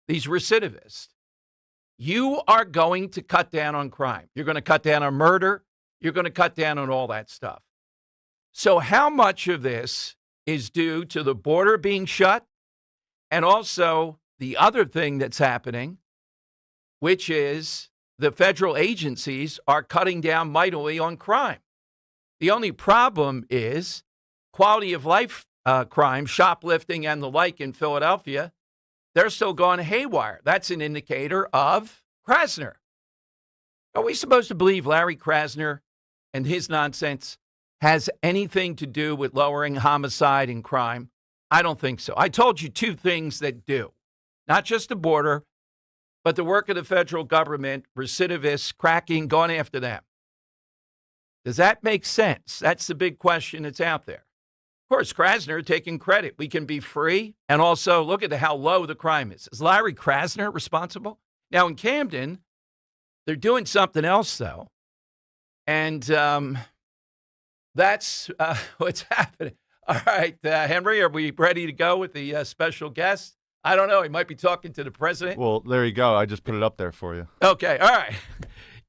these recidivists, you are going to cut down on crime. You're going to cut down on murder. You're going to cut down on all that stuff. So how much of this is due to the border being shut and also the other thing that's happening, which is the federal agencies are cutting down mightily on crime? The only problem is quality of life crime, shoplifting and the like in Philadelphia, they're still going haywire. That's an indicator of Krasner. Are we supposed to believe Larry Krasner and his nonsense has anything to do with lowering homicide and crime? I don't think so. I told you two things that do. Not just the border, but the work of the federal government, recidivists, cracking, going after them. Does that make sense? That's the big question that's out there. Of course, Krasner taking credit. We can be free. And also, look at how low the crime is. Is Larry Krasner responsible? Now, in Camden, they're doing something else, though. And that's what's happening. All right, Henry, are we ready to go with the special guest? I don't know. He might be talking to the president. Well, there you go. I just put it up there for you. Okay, all right.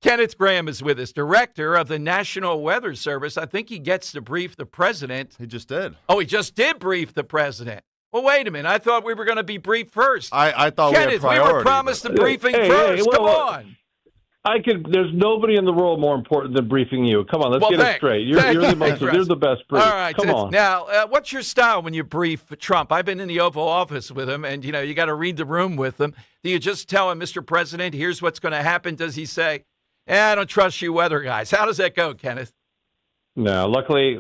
Kenneth Graham is with us, director of the National Weather Service. I think he gets to brief the president. He just did. Oh, he just did brief the president. Well, wait a minute. I thought we were going to be briefed first. I thought Kenneth, we had priority. we were promised the briefing first. Come on. There's nobody in the world more important than briefing you. Come on, let's get it straight. You're the best brief. All right. Come on. Now, what's your style when you brief Trump? I've been in the Oval Office with him, and, you got to read the room with him. Do you just tell him, Mr. President, here's what's going to happen? Does he say, I don't trust you weather guys? How does that go, Kenneth? No, luckily,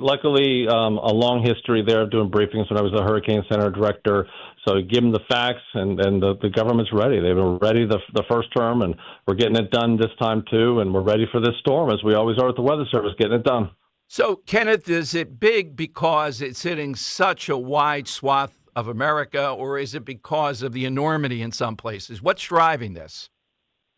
a long history there of doing briefings when I was the Hurricane Center director. So give them the facts, and the government's ready. They've been ready the first term, and we're getting it done this time too, and we're ready for this storm, as we always are at the Weather Service, getting it done. So, Kenneth, is it big because it's hitting such a wide swath of America, or is it because of the enormity in some places? What's driving this?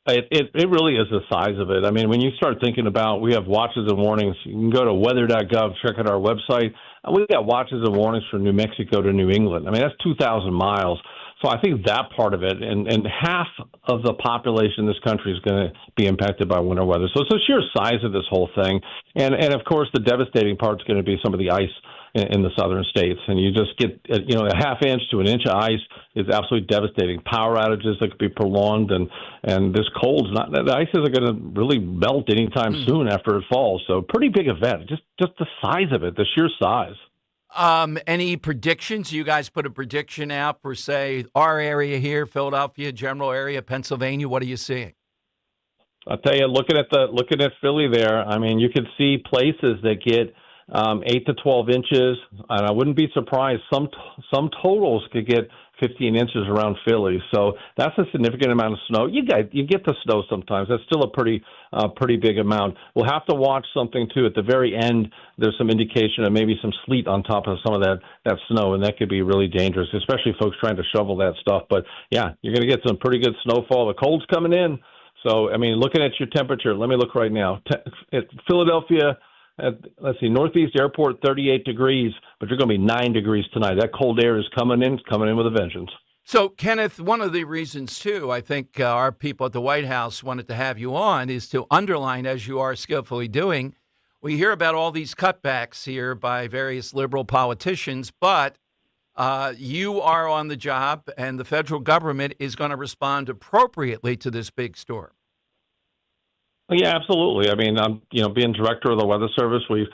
It really is the size of it. I mean, when you start thinking about, we have watches and warnings. You can go to weather.gov, check out our website. We've got watches and warnings from New Mexico to New England. I mean, that's 2,000 miles. So I think that part of it, and half of the population in this country is going to be impacted by winter weather. So it's the sheer size of this whole thing. And of course, the devastating part is going to be some of the ice in the southern states. And you just get, a half inch to an inch of ice is absolutely devastating. Power outages that could be prolonged, and this cold's not, the ice isn't going to really melt anytime soon after it falls. So pretty big event, just the size of it, the sheer size. Any predictions? You guys put a prediction out for, say, our area here, Philadelphia, general area, Pennsylvania. What are you seeing? I'll tell you, looking at Philly there, I mean, you could see places that get 8 to 12 inches, and I wouldn't be surprised. Some totals could get 15 inches around Philly, so that's a significant amount of snow. You get the snow sometimes. That's still a pretty big amount. We'll have to watch something too at the very end. There's some indication of maybe some sleet on top of some of that snow, and that could be really dangerous, especially folks trying to shovel that stuff. But yeah, you're going to get some pretty good snowfall. The cold's coming in, so I mean, looking at your temperature, let me look right now. At Philadelphia. Let's see, Northeast Airport, 38 degrees, but you're going to be 9 degrees tonight. That cold air is coming in with a vengeance. So, Kenneth, one of the reasons, too, I think our people at the White House wanted to have you on is to underline, as you are skillfully doing, we hear about all these cutbacks here by various liberal politicians, but you are on the job, and the federal government is going to respond appropriately to this big storm. Yeah, absolutely. I mean, being director of the Weather Service, we're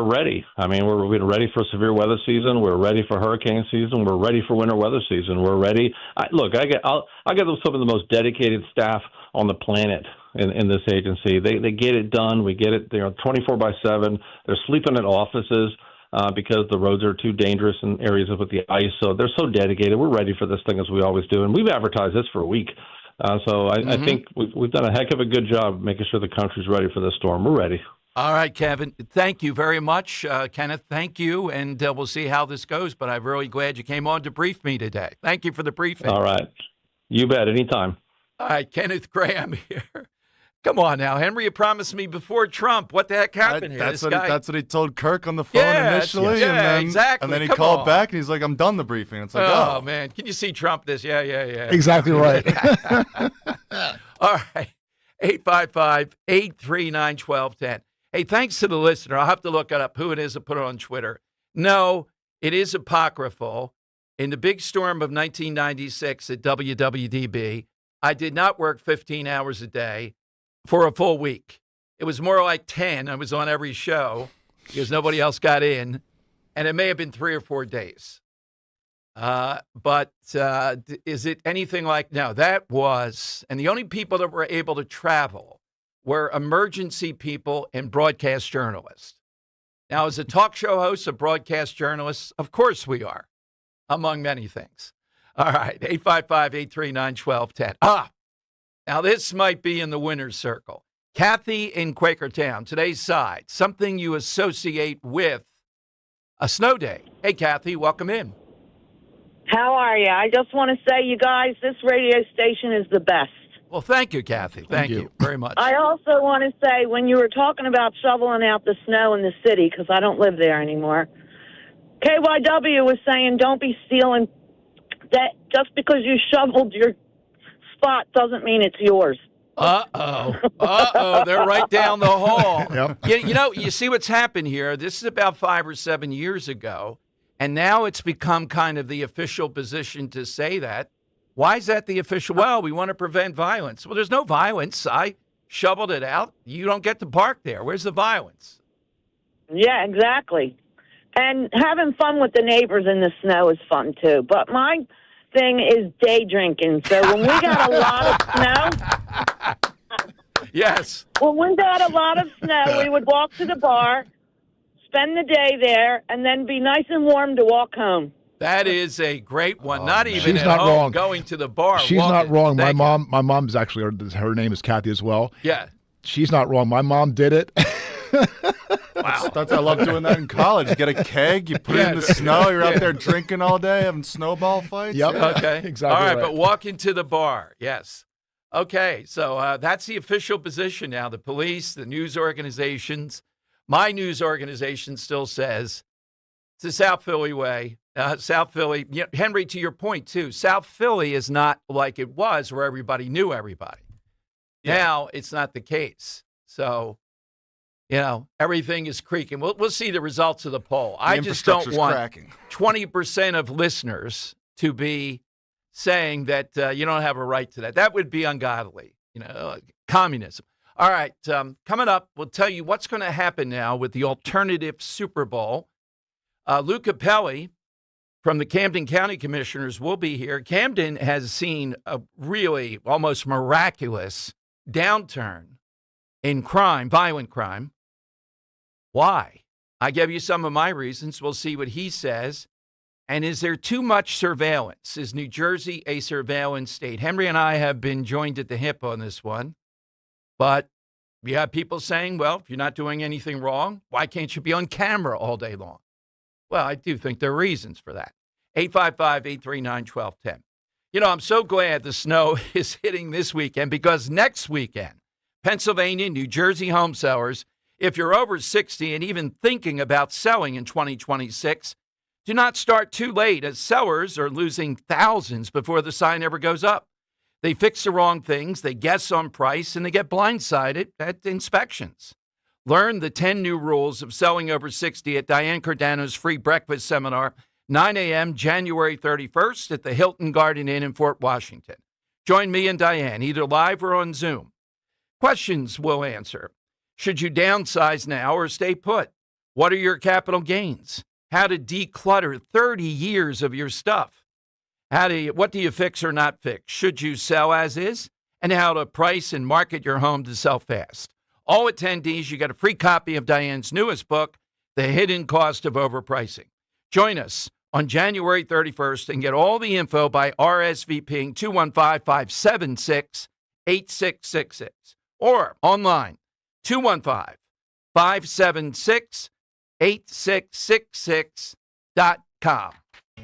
ready. I mean, we're ready for severe weather season. We're ready for hurricane season. We're ready for winter weather season. We're ready. I get some of the most dedicated staff on the planet in this agency. They get it done. We get it. They're 24/7. They're sleeping at offices because the roads are too dangerous in areas with the ice. So they're so dedicated. We're ready for this thing as we always do, and we've advertised this for a week. So I think we've done a heck of a good job making sure the country's ready for this storm. We're ready. All right, Kevin. Thank you very much. Kenneth, thank you. And we'll see how this goes. But I'm really glad you came on to brief me today. Thank you for the briefing. All right. You bet. Anytime. All right, Kenneth Graham here. Come on now, Henry, you promised me before Trump. What the heck happened here? That's what he told Kirk on the phone initially. Exactly. And then he called back and he's like, I'm done the briefing. It's like, oh, man. Can you see Trump this? Yeah. Exactly right. All right. 855-839-1210. Hey, thanks to the listener. I'll have to look it up who it is that put it on Twitter. No, it is apocryphal. In the big storm of 1996 at WWDB, I did not work 15 hours a day for a full week. It was more like 10. I was on every show because nobody else got in, and it may have been 3 or 4 days. But is it anything like, no, that was, and the only people that were able to travel were emergency people and broadcast journalists. Now, as a talk show host, a broadcast journalist, of course we are, among many things. All right, 855-839-1210. Now, this might be in the winner's circle. Kathy in Quakertown, today's side, something you associate with a snow day. Hey, Kathy, welcome in. How are you? I just want to say, you guys, this radio station is the best. Well, thank you, Kathy. Thank you very much. I also want to say, when you were talking about shoveling out the snow in the city, because I don't live there anymore, KYW was saying don't be stealing that just because you shoveled your spot doesn't mean it's yours. They're right down the hall. Yep. You see what's happened here. This is about 5 or 7 years ago, and now it's become kind of the official position to say that. Why is that the official? Well, we want to prevent violence. Well, there's no violence. I shoveled it out. You don't get to park there. Where's the violence? Yeah, exactly. And having fun with the neighbors in the snow is fun, too. But my thing is day drinking. So when we got a lot of snow... Yes. When we got a lot of snow, we would walk to the bar, spend the day there, and then be nice and warm to walk home. That is a great one. Not even She's at not home, wrong. going to the bar. She's not wrong. My mom's actually, her name is Kathy as well. Yeah. She's not wrong. My mom did it. Wow. I love doing that in college. You get a keg, you put it in the snow, you're out there drinking all day, having snowball fights. Yep. Yeah. Okay. Exactly All right, right. but walking to the bar. Yes. Okay, so that's the official position now. The police, the news organizations. My news organization still says it's the South Philly way. South Philly, Henry, to your point, too, South Philly is not like it was where everybody knew everybody. Yeah. Now it's not the case. So, everything is creaking. We'll see the results of the poll. I just don't want 20% of listeners to be saying that you don't have a right to that. That would be ungodly, communism. All right, coming up, we'll tell you what's going to happen now with the alternative Super Bowl. Lou Capelli from the Camden County Commissioners will be here. Camden has seen a really almost miraculous downturn in crime, violent crime. Why? I gave you some of my reasons. We'll see what he says. And is there too much surveillance? Is New Jersey a surveillance state? Henry and I have been joined at the hip on this one. But you have people saying, well, if you're not doing anything wrong, why can't you be on camera all day long? Well, I do think there are reasons for that. 855-839-1210. You know, I'm so glad the snow is hitting this weekend because next weekend, Pennsylvania, New Jersey home sellers, if you're over 60 and even thinking about selling in 2026, do not start too late as sellers are losing thousands before the sign ever goes up. They fix the wrong things, they guess on price, and they get blindsided at inspections. Learn the 10 new rules of selling over 60 at Diane Giordano's free breakfast seminar, 9 a.m. January 31st at the Hilton Garden Inn in Fort Washington. Join me and Diane, either live or on Zoom. Questions we'll answer. Should you downsize now or stay put? What are your capital gains? How to declutter 30 years of your stuff. What do you fix or not fix? Should you sell as is? And how to price and market your home to sell fast. All attendees, you get a free copy of Diane's newest book, The Hidden Cost of Overpricing. Join us on January 31st and get all the info by RSVPing 215-576-8666 or online 215-576-8666.com.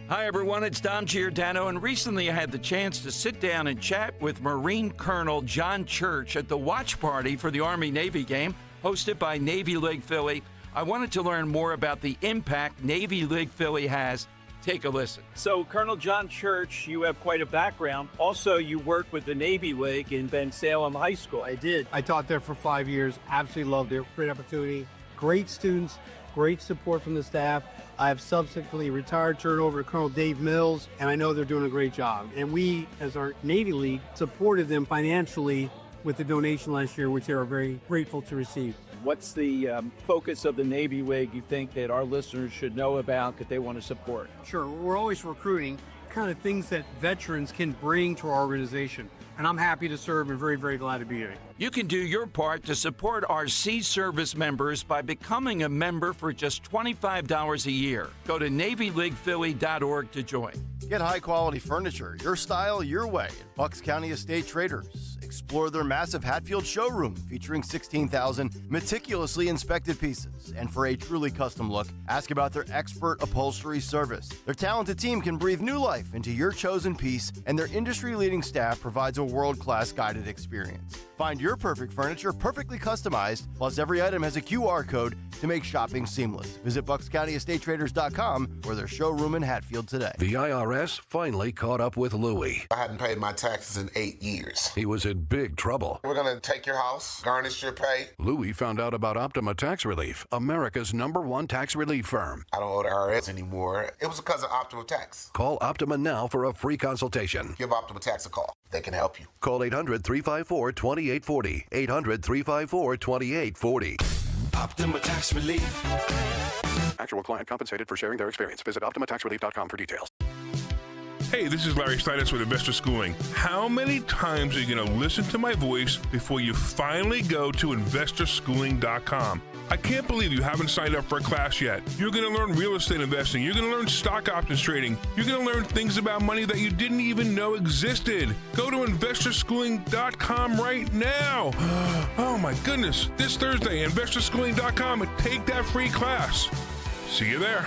Hi, everyone. It's Dom Giordano, and recently I had the chance to sit down and chat with Marine Colonel John Church at the watch party for the Army-Navy game hosted by Navy League Philly. I wanted to learn more about the impact Navy League Philly has. Take a listen. So, Colonel John Church, you have quite a background. Also, you worked with the Navy League in Ben Salem High School. I did. I taught there for 5 years. Absolutely loved it. Great opportunity. Great students. Great support from the staff. I have subsequently retired, turned over to Colonel Dave Mills, and I know they're doing a great job. And we, as our Navy League, supported them financially with the donation last year, which they are very grateful to receive. What's the focus of the Navy League you think that our listeners should know about that they want to support? Sure, we're always recruiting kind of things that veterans can bring to our organization. And I'm happy to serve and very, very glad to be here. You can do your part to support our Sea Service members by becoming a member for just $25 a year. Go to NavyLeaguePhilly.org to join. Get high-quality furniture, your style, your way at Bucks County Estate Traders. Explore their massive Hatfield showroom featuring 16,000 meticulously inspected pieces. And for a truly custom look, ask about their expert upholstery service. Their talented team can breathe new life into your chosen piece, and their industry-leading staff provides a world-class guided experience. Find your perfect furniture perfectly customized, plus every item has a QR code to make shopping seamless. Visit BucksCountyEstateTraders.com or their showroom in Hatfield today. The IRS finally caught up with Louie. I hadn't paid my taxes in 8 years. He was in big trouble. We're going to take your house, garnish your pay. Louie found out about Optima Tax Relief, America's #1 tax relief firm. I don't owe the IRS anymore. It was because of Optima Tax. Call Optima now for a free consultation. Give Optima Tax a call. They can help you. Call 800-354-2840. 800-354-2840. Optima Tax Relief. Actual client compensated for sharing their experience. Visit OptimaTaxRelief.com for details. Hey, this is Larry Steinitz with Investor Schooling. How many times are you going to listen to my voice before you finally go to InvestorSchooling.com? I can't believe you haven't signed up for a class yet. You're going to learn real estate investing. You're going to learn stock options trading. You're going to learn things about money that you didn't even know existed. Go to InvestorSchooling.com right now. Oh my goodness. This Thursday, InvestorSchooling.com, and take that free class. See you there.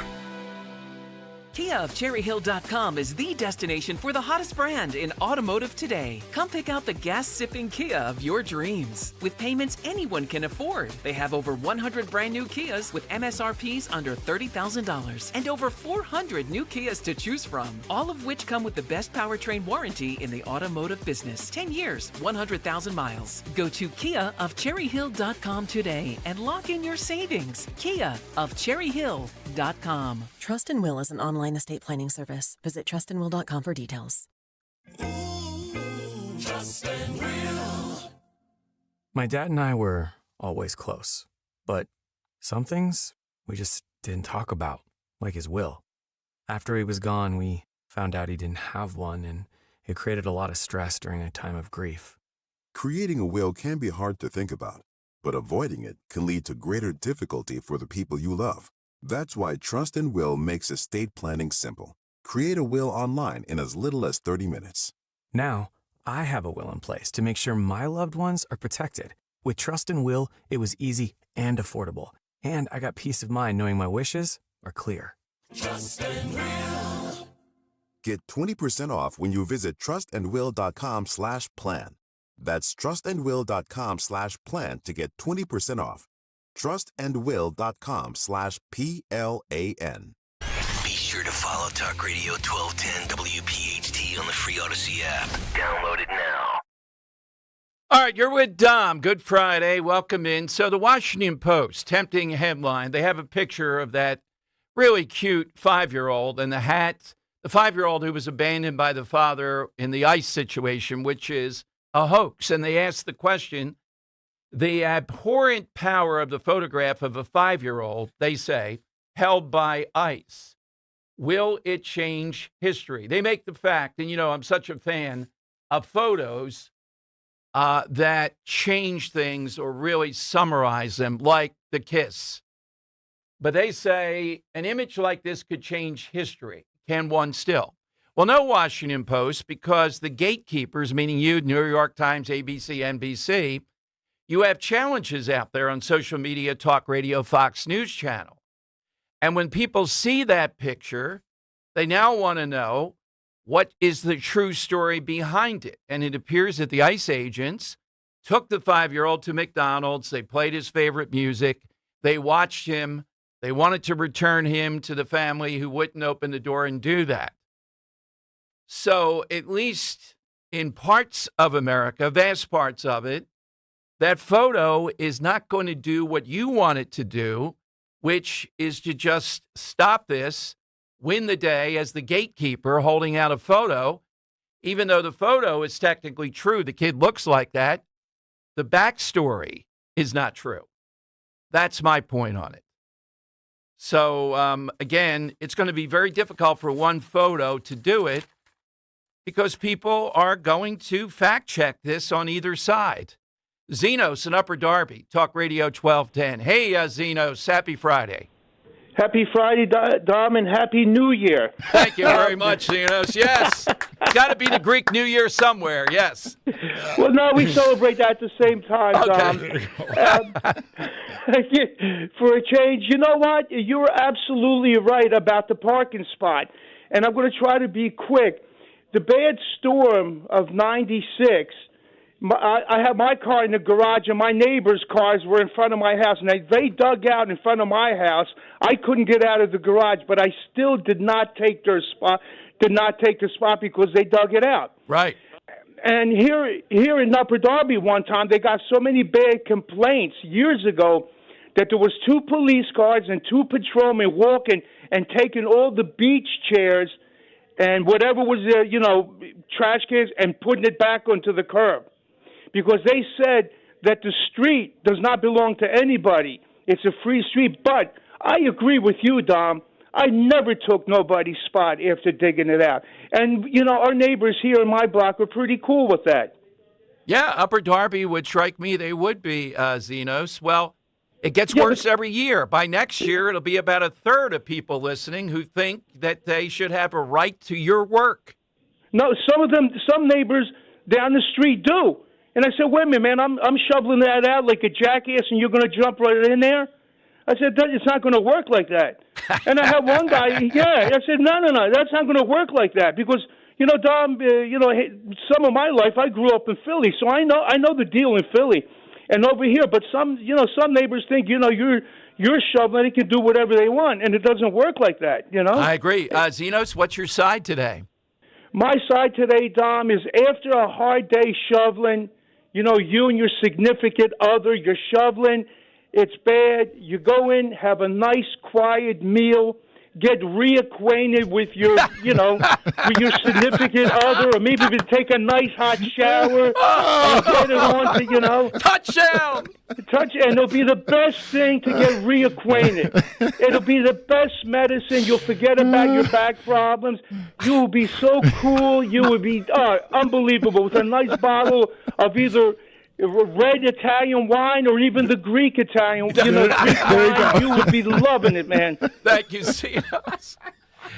Kia of CherryHill.com is the destination for the hottest brand in automotive today. Come pick out the gas-sipping Kia of your dreams. With payments anyone can afford. They have over 100 brand new Kias with MSRPs under $30,000 and over 400 new Kias to choose from, all of which come with the best powertrain warranty in the automotive business. 10 years, 100,000 miles. Go to KiaofCherryHill.com today and lock in your savings. Kia of CherryHill.com. Trust and Will is an online estate planning service. Visit trustandwill.com for details. Trust and Will. My dad and I were always close, but some things we just didn't talk about. like his will. After he was gone, we found out he didn't have one, and it created a lot of stress during a time of grief. Creating a will can be hard to think about, but avoiding it can lead to greater difficulty for the people you love. That's why Trust and Will makes estate planning simple. Create a will online in as little as 30 minutes. Now, I have a will in place to make sure my loved ones are protected. With Trust and Will, it was easy and affordable, and I got peace of mind knowing my wishes are clear. Trust and Will. Get 20% off when you visit trustandwill.com/plan. That's trustandwill.com/plan to get 20% off. trustandwill.com/PLAN. Be sure to follow Talk Radio 1210 WPHT on the free Odyssey app. Download it now. All right, you're with Dom. Good Friday. Welcome in. So the Washington Post, tempting headline. They have a picture of that really cute 5-year-old and the hat. The 5-year-old who was abandoned by the father in the ICE situation, which is a hoax. And they asked the question, the abhorrent power of the photograph of a 5-year-old, they say, held by ICE. Will it change history? They make the fact, and I'm such a fan of photos that change things or really summarize them, like the kiss. But they say an image like this could change history. Can one still? Well, no, Washington Post, because the gatekeepers, meaning you, New York Times, ABC, NBC, you have challenges out there on social media, talk radio, Fox News Channel. And when people see that picture, they now want to know what is the true story behind it. And it appears that the ICE agents took the 5-year-old to McDonald's. They played his favorite music. They watched him. They wanted to return him to the family who wouldn't open the door and do that. So at least in parts of America, vast parts of it, that photo is not going to do what you want it to do, which is to just stop this, win the day as the gatekeeper holding out a photo. Even though the photo is technically true, the kid looks like that, the backstory is not true. That's my point on it. So, again, it's going to be very difficult for one photo to do it because people are going to fact check this on either side. Zenos in Upper Darby, Talk Radio 1210. Hey, Zenos, happy Friday. Happy Friday, Dom, and Happy New Year. Thank you very much, Zenos. Yes, got to be the Greek New Year somewhere, yes. Well, no, we celebrate that at the same time, Dom. For a change, you know what? You were absolutely right about the parking spot, and I'm going to try to be quick. The bad storm of 96, I had my car in the garage, and my neighbors' cars were in front of my house, and they dug out in front of my house. I couldn't get out of the garage, but I still did not take their spot. Did not take the spot because they dug it out. Right. And here in Upper Darby, one time they got so many bad complaints years ago that there was 2 police cars and 2 patrolmen walking and taking all the beach chairs and whatever was there, trash cans, and putting it back onto the curb. Because they said that the street does not belong to anybody. It's a free street. But I agree with you, Dom. I never took nobody's spot after digging it out. And, our neighbors here in my block were pretty cool with that. Yeah, Upper Darby would strike me they would be, Zenos. Well, it gets worse every year. By next year, it'll be about a third of people listening who think that they should have a right to your work. No, some neighbors down the street do. And I said, wait a minute, man, I'm shoveling that out like a jackass and you're going to jump right in there? I said, it's not going to work like that. And I had one guy, I said, no, that's not going to work like that because, Dom, some of my life I grew up in Philly, so I know the deal in Philly and over here. But some neighbors think, you're shoveling, they can do whatever they want, and it doesn't work like that, I agree. Zenos, what's your side today? My side today, Dom, is after a hard day shoveling, you and your significant other, you're shoveling, it's bad. You go in, have a nice, quiet meal. get reacquainted with your, with your significant other, or maybe even take a nice hot shower and get it on to, touchdown. And it'll be the best thing to get reacquainted. It'll be the best medicine. You'll forget about your back problems. You will be so cool. You will be unbelievable with a nice bottle of either red Italian wine or even the Greek Italian, Greek wine. You would be loving it, man. Thank you, C.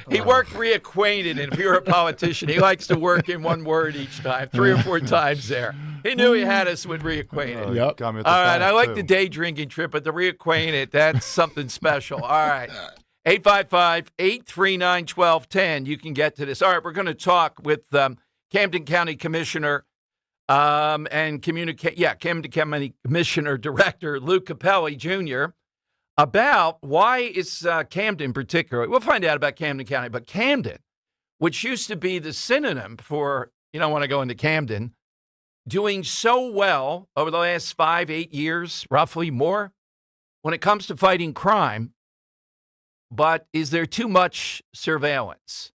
He worked reacquainted, and if you're a politician, he likes to work in one word each time, 3 or 4 times there. He knew he had us with reacquainted. Yep. All right, I like the day drinking trip, but the reacquainted, that's something special. All right. 855-839-1210. You can get to this. All right, we're going to talk with Camden County Commissioner Camden County Commissioner Director Luke Capelli Jr. about why is Camden particularly. We'll find out about Camden County, but Camden, which used to be the synonym for you don't want to go into Camden, doing so well over the last 5-8 years, roughly more, when it comes to fighting crime. But is there too much surveillance?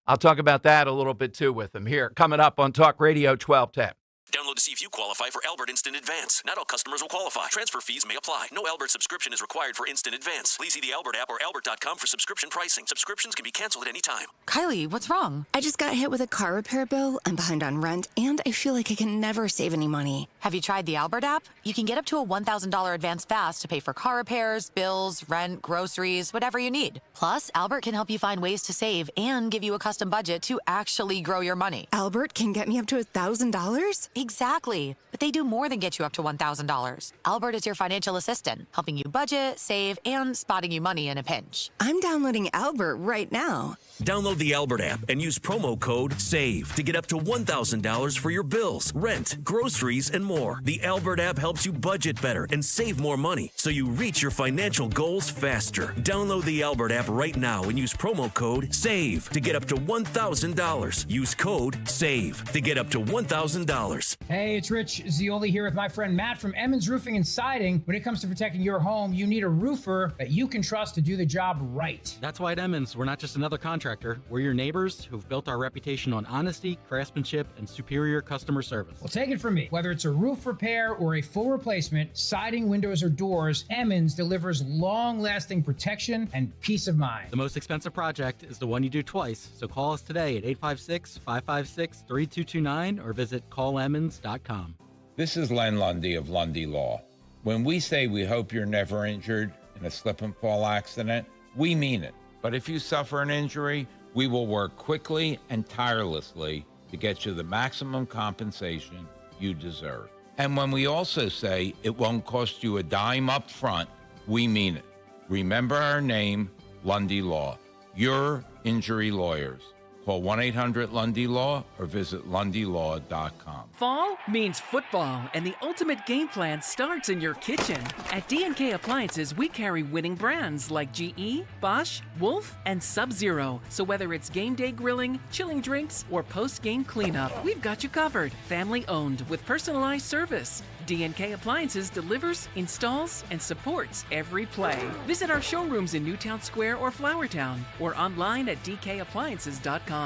I'll talk about that a little bit, too, with him here. Coming up on Talk Radio 1210. Download to see if you qualify for Albert Instant Advance. Not all customers will qualify. Transfer fees may apply. No Albert subscription is required for Instant Advance. Please see the Albert app or albert.com for subscription pricing. Subscriptions can be canceled at any time. Kylie, what's wrong? I just got hit with a car repair bill. I'm behind on rent, and I feel like I can never save any money. Have you tried the Albert app? You can get up to a $1,000 advance fast to pay for car repairs, bills, rent, groceries, whatever you need. Plus, Albert can help you find ways to save and give you a custom budget to actually grow your money. Albert can get me up to $1,000? Exactly. But they do more than get you up to $1,000. Albert is your financial assistant, helping you budget, save, and spotting you money in a pinch. I'm downloading Albert right now. Download the Albert app and use promo code SAVE to get up to $1,000 for your bills, rent, groceries, and more. The Albert app helps you budget better and save more money so you reach your financial goals faster. Download the Albert app right now and use promo code SAVE to get up to $1,000. Use code SAVE to get up to $1,000. Hey, it's Rich Zioli here with my friend Matt from Emmons Roofing and Siding. When it comes to protecting your home, you need a roofer that you can trust to do the job right. That's why at Emmons, we're not just another contractor. We're your neighbors who've built our reputation on honesty, craftsmanship, and superior customer service. Well, take it from me. Whether it's a roof repair or a full replacement, siding, windows, or doors, Emmons delivers long-lasting protection and peace of mind. The most expensive project is the one you do twice, so call us today at 856-556-3229 or visit callemmons.com. This is Len Lundy of Lundy Law. When we say we hope you're never injured in a slip and fall accident, we mean it. But if you suffer an injury, we will work quickly and tirelessly to get you the maximum compensation you deserve. And when we also say it won't cost you a dime up front, we mean it. Remember our name, Lundy Law. Your injury lawyers. Call 1-800-LUNDY-LAW or visit LundyLaw.com. Fall means football, and the ultimate game plan starts in your kitchen. At D&K Appliances, we carry winning brands like GE, Bosch, Wolf, and Sub-Zero. So whether it's game day grilling, chilling drinks, or post-game cleanup, we've got you covered. Family-owned with personalized service. D&K Appliances delivers, installs, and supports every play. Visit our showrooms in Newtown Square or Flourtown, or online at dkappliances.com.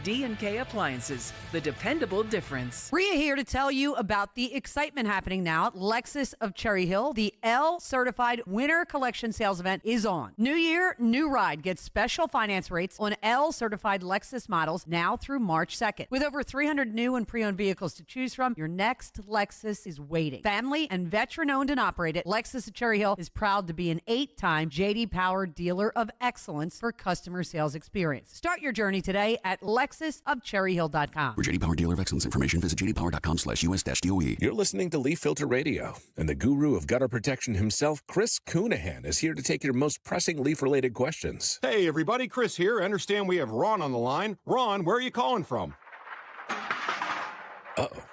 D&K Appliances, the dependable difference. Rhea here to tell you about the excitement happening now at Lexus of Cherry Hill. The L-certified Winter Collection Sales Event is on. New year, new ride. Get special finance rates on L-certified Lexus models now through March 2nd. With over 300 new and pre-owned vehicles to choose from, your next Lexus is waiting. Family and veteran-owned and operated, Lexus of Cherry Hill is proud to be an 8-time J.D. Power Dealer of Excellence for customer sales experience. Start your journey today at LexusofCherryHill.com. For J.D. Power Dealer of Excellence information, visit jdpower.com/US-DOE. You're listening to Leaf Filter Radio, and the guru of gutter protection himself, Chris Coonahan, is here to take your most pressing leaf-related questions. Hey, everybody, Chris here. I understand we have Ron on the line. Ron, where are you calling from? Uh-oh.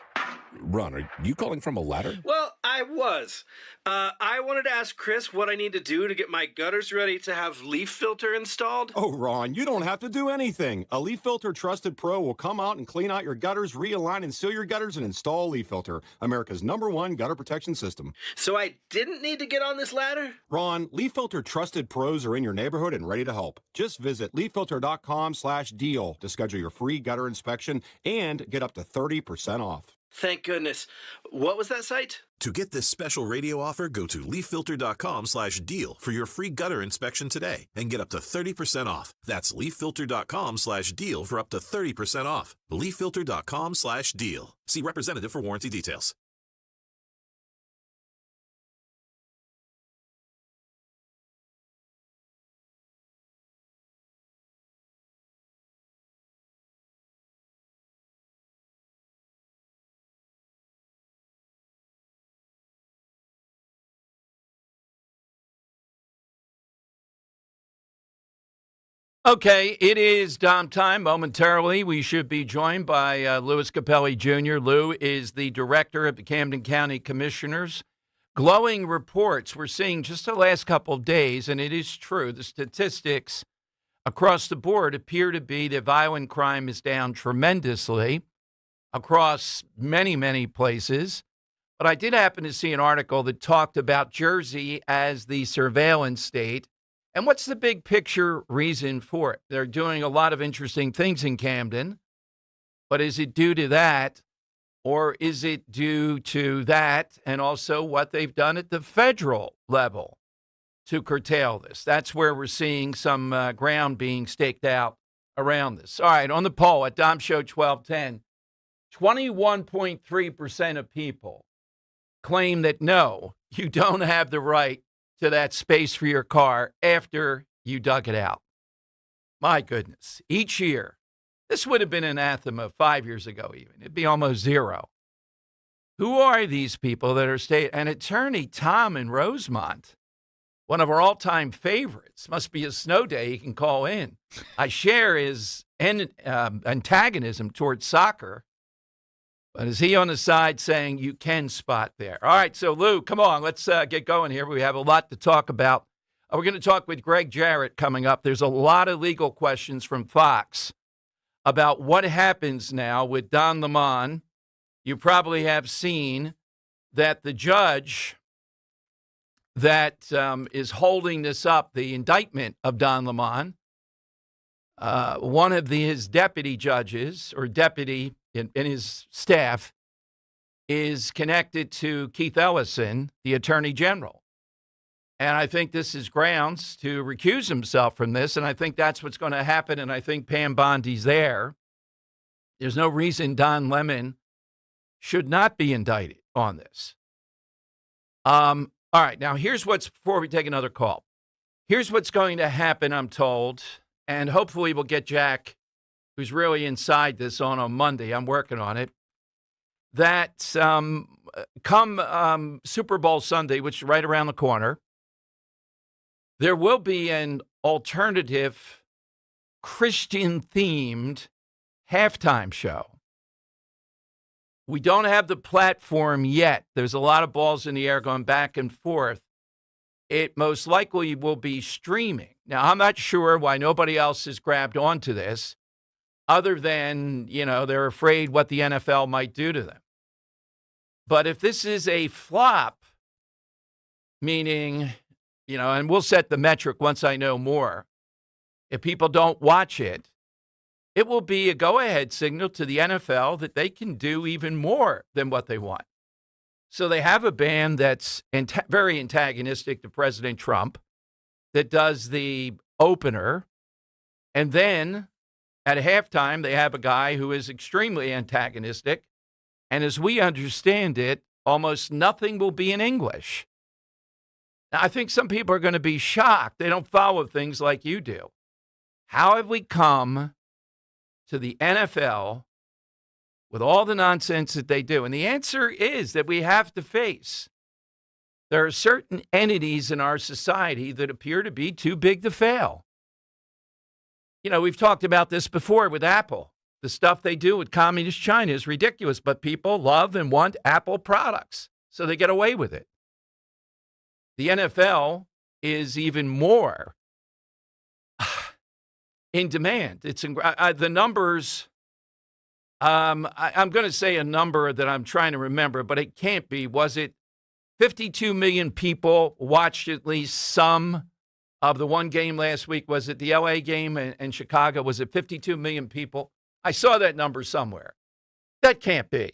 Ron, are you calling from a ladder? Well, I I was. I wanted to ask Chris what I need to do to get my gutters ready to have leaf filter installed. Oh, Ron, you don't have to do anything. A Leaf Filter Trusted Pro will come out and clean out your gutters, realign and seal your gutters, and install Leaf Filter, America's #1 gutter protection system. So I didn't need to get on this ladder? Ron, Leaf Filter Trusted Pros are in your neighborhood and ready to help. Just visit leaffilter.com/deal to schedule your free gutter inspection and get up to 30% off. Thank goodness. What was that site? To get this special radio offer, go to leaffilter.com/deal for your free gutter inspection today and get up to 30% off. That's leaffilter.com/deal for up to 30% off. leaffilter.com/deal. See representative for warranty details. Okay, it is Dom time. Momentarily, we should be joined by Louis Capelli Jr. Lou is the director of the Camden County Commissioners. Glowing reports we're seeing just the last couple of days, and it is true. The statistics across the board appear to be that violent crime is down tremendously across many, many places. But I did happen to see an article that talked about Jersey as the surveillance state. And what's the big picture reason for it? They're doing a lot of interesting things in Camden, but is it due to that, or is it due to that and also what they've done at the federal level to curtail this? That's where we're seeing some ground being staked out around this. All right, on the poll at Dom Show 1210, 21.3% of people claim that no, you don't have the right to that space for your car after you dug it out. My goodness. Each year, this would have been anathema 5 years ago even. It'd be almost zero. Who are these people that are and attorney Tom in Rosemont, one of our all-time favorites, must be a snow day he can call in. I share his antagonism towards soccer. But is he on the side saying you can spot there? All right, so Lou, come on, let's get going here. We have a lot to talk about. We're going to talk with Greg Jarrett coming up. There's a lot of legal questions from Fox about what happens now with Don Lemon. You probably have seen that the judge that is holding this up, the indictment of Don Lemon, one of his deputy judges or deputy in his staff is connected to Keith Ellison, the Attorney General. And I think this is grounds to recuse himself from this, and I think that's what's going to happen, and I think Pam Bondi's there. There's no reason Don Lemon should not be indicted on this. All right, now before we take another call, here's what's going to happen, I'm told, and hopefully we'll get Jack, who's really inside this on Monday. I'm working on it. That come Super Bowl Sunday, which is right around the corner, there will be an alternative Christian-themed halftime show. We don't have the platform yet. There's a lot of balls in the air going back and forth. It most likely will be streaming. Now, I'm not sure why nobody else has grabbed onto this, other than, they're afraid what the NFL might do to them. But if this is a flop, meaning, and we'll set the metric once I know more, if people don't watch it, it will be a go-ahead signal to the NFL that they can do even more than what they want. So they have a band that's very antagonistic to President Trump that does the opener, and then at halftime, they have a guy who is extremely antagonistic. And as we understand it, almost nothing will be in English. Now, I think some people are going to be shocked. They don't follow things like you do. How have we come to the NFL with all the nonsense that they do? And the answer is that we have to face. There are certain entities in our society that appear to be too big to fail. We've talked about this before with Apple. The stuff they do with communist China is ridiculous, but people love and want Apple products. so they get away with it. The NFL is even more in demand. It's the numbers. I'm going to say a number that I'm trying to remember, but it can't be. Was it 52 million people watched at least some of the one game last week? Was it the LA game and Chicago? Was it 52 million people? I saw that number somewhere. That can't be.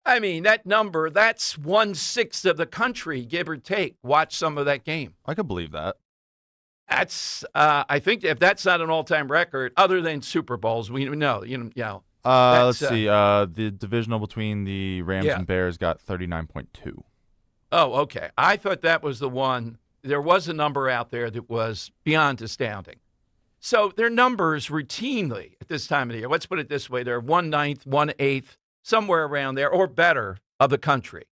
I mean, that number, that's 1/6 of the country, give or take, watch some of that game. I could believe that. That's, I think if that's not an all-time record, other than Super Bowls, we know, let's see. The divisional between the Rams and Bears got 39.2. Oh, okay. I thought that was the one. There was a number out there that was beyond astounding. So their numbers routinely at this time of the year, let's put it this way, they're 1/9, 1/8, somewhere around there or better of the country.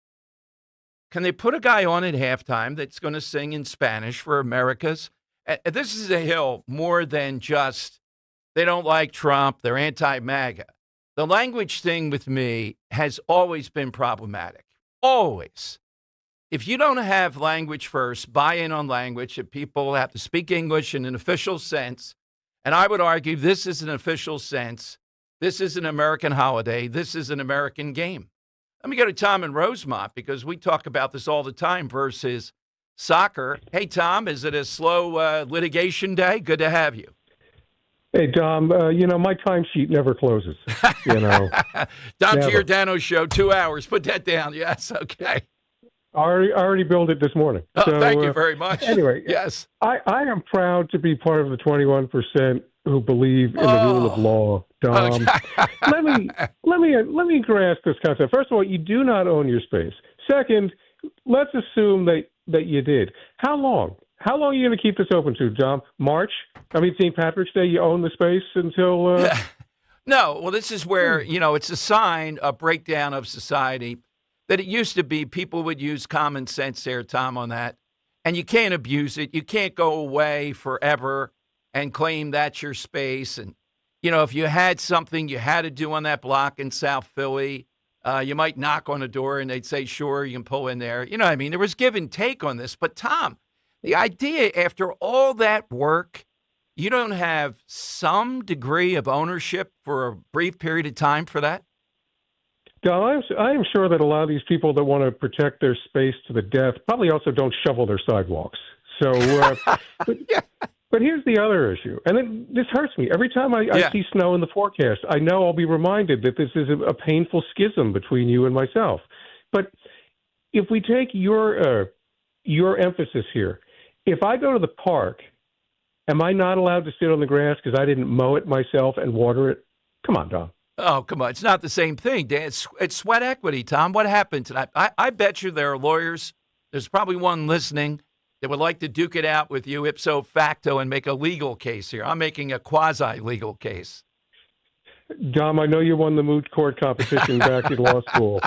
Can they put a guy on at halftime that's going to sing in Spanish for America's? This is a hill more than just they don't like Trump, they're anti-MAGA. The language thing with me has always been problematic. Always. If you don't have language first, buy in on language, that people have to speak English in an official sense, and I would argue this is an official sense. This is an American holiday. This is an American game. Let me go to Tom in Rosemont because we talk about this all the time versus soccer. Hey, Tom, is it a slow litigation day? Good to have you. Hey, Dom, my timesheet never closes, Dom Giordano show, 2 hours. Put that down. Yes, okay. I already billed it this morning. Oh, so, thank you very much. Anyway, yes. I am proud to be part of the 21% who believe in the rule of law, Dom. Okay. let me grasp this concept. First of all, you do not own your space. Second, let's assume that you did. How long? How long are you going to keep this open to, Dom? March? St. Patrick's Day, you own the space until... No, well, this is where, it's a sign, a breakdown of society, that it used to be people would use common sense there, Tom, on that. And you can't abuse it. You can't go away forever and claim that's your space. And, if you had something you had to do on that block in South Philly, you might knock on a door and they'd say, sure, you can pull in there. You know what I mean? There was give and take on this. But, Tom, the idea after all that work, you don't have some degree of ownership for a brief period of time for that? Don, I am sure that a lot of these people that want to protect their space to the death probably also don't shovel their sidewalks. So, but here's the other issue, and this hurts me. Every time I see snow in the forecast, I know I'll be reminded that this is a painful schism between you and myself. But if we take your emphasis here, if I go to the park, am I not allowed to sit on the grass because I didn't mow it myself and water it? Come on, Don. Oh, come on. It's not the same thing, Dan. It's sweat equity, Tom. What happened tonight? I bet you there are lawyers. There's probably one listening that would like to duke it out with you ipso facto and make a legal case here. I'm making a quasi-legal case. Dom, I know you won the moot court competition back in law school,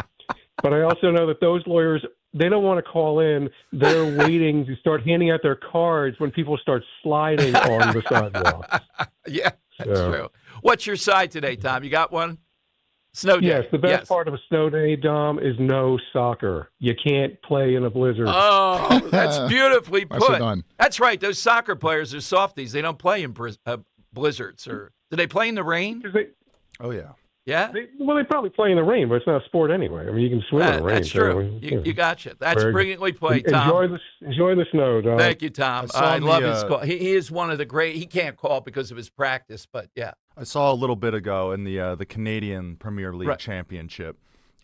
but I also know that those lawyers, they don't want to call in. They're waiting to start handing out their cards when people start sliding on the sidewalk. Yeah, that's true. What's your side today, Tom? You got one? Snow day. Yes, the best part of a snow day, Dom, is no soccer. You can't play in a blizzard. Oh, that's beautifully put. done. That's right. Those soccer players are softies. They don't play in blizzards. Or do they play in the rain? Oh, yeah. Yeah? They probably play in the rain, but it's not a sport anyway. You can swim in the rain. That's true. You gotcha. That's brilliantly played, Tom. Enjoy the snow, Dom. Thank you, Tom. I love his call. He is one of the great. He can't call because of his practice, but yeah. I saw a little bit ago in the Canadian Premier League Championship.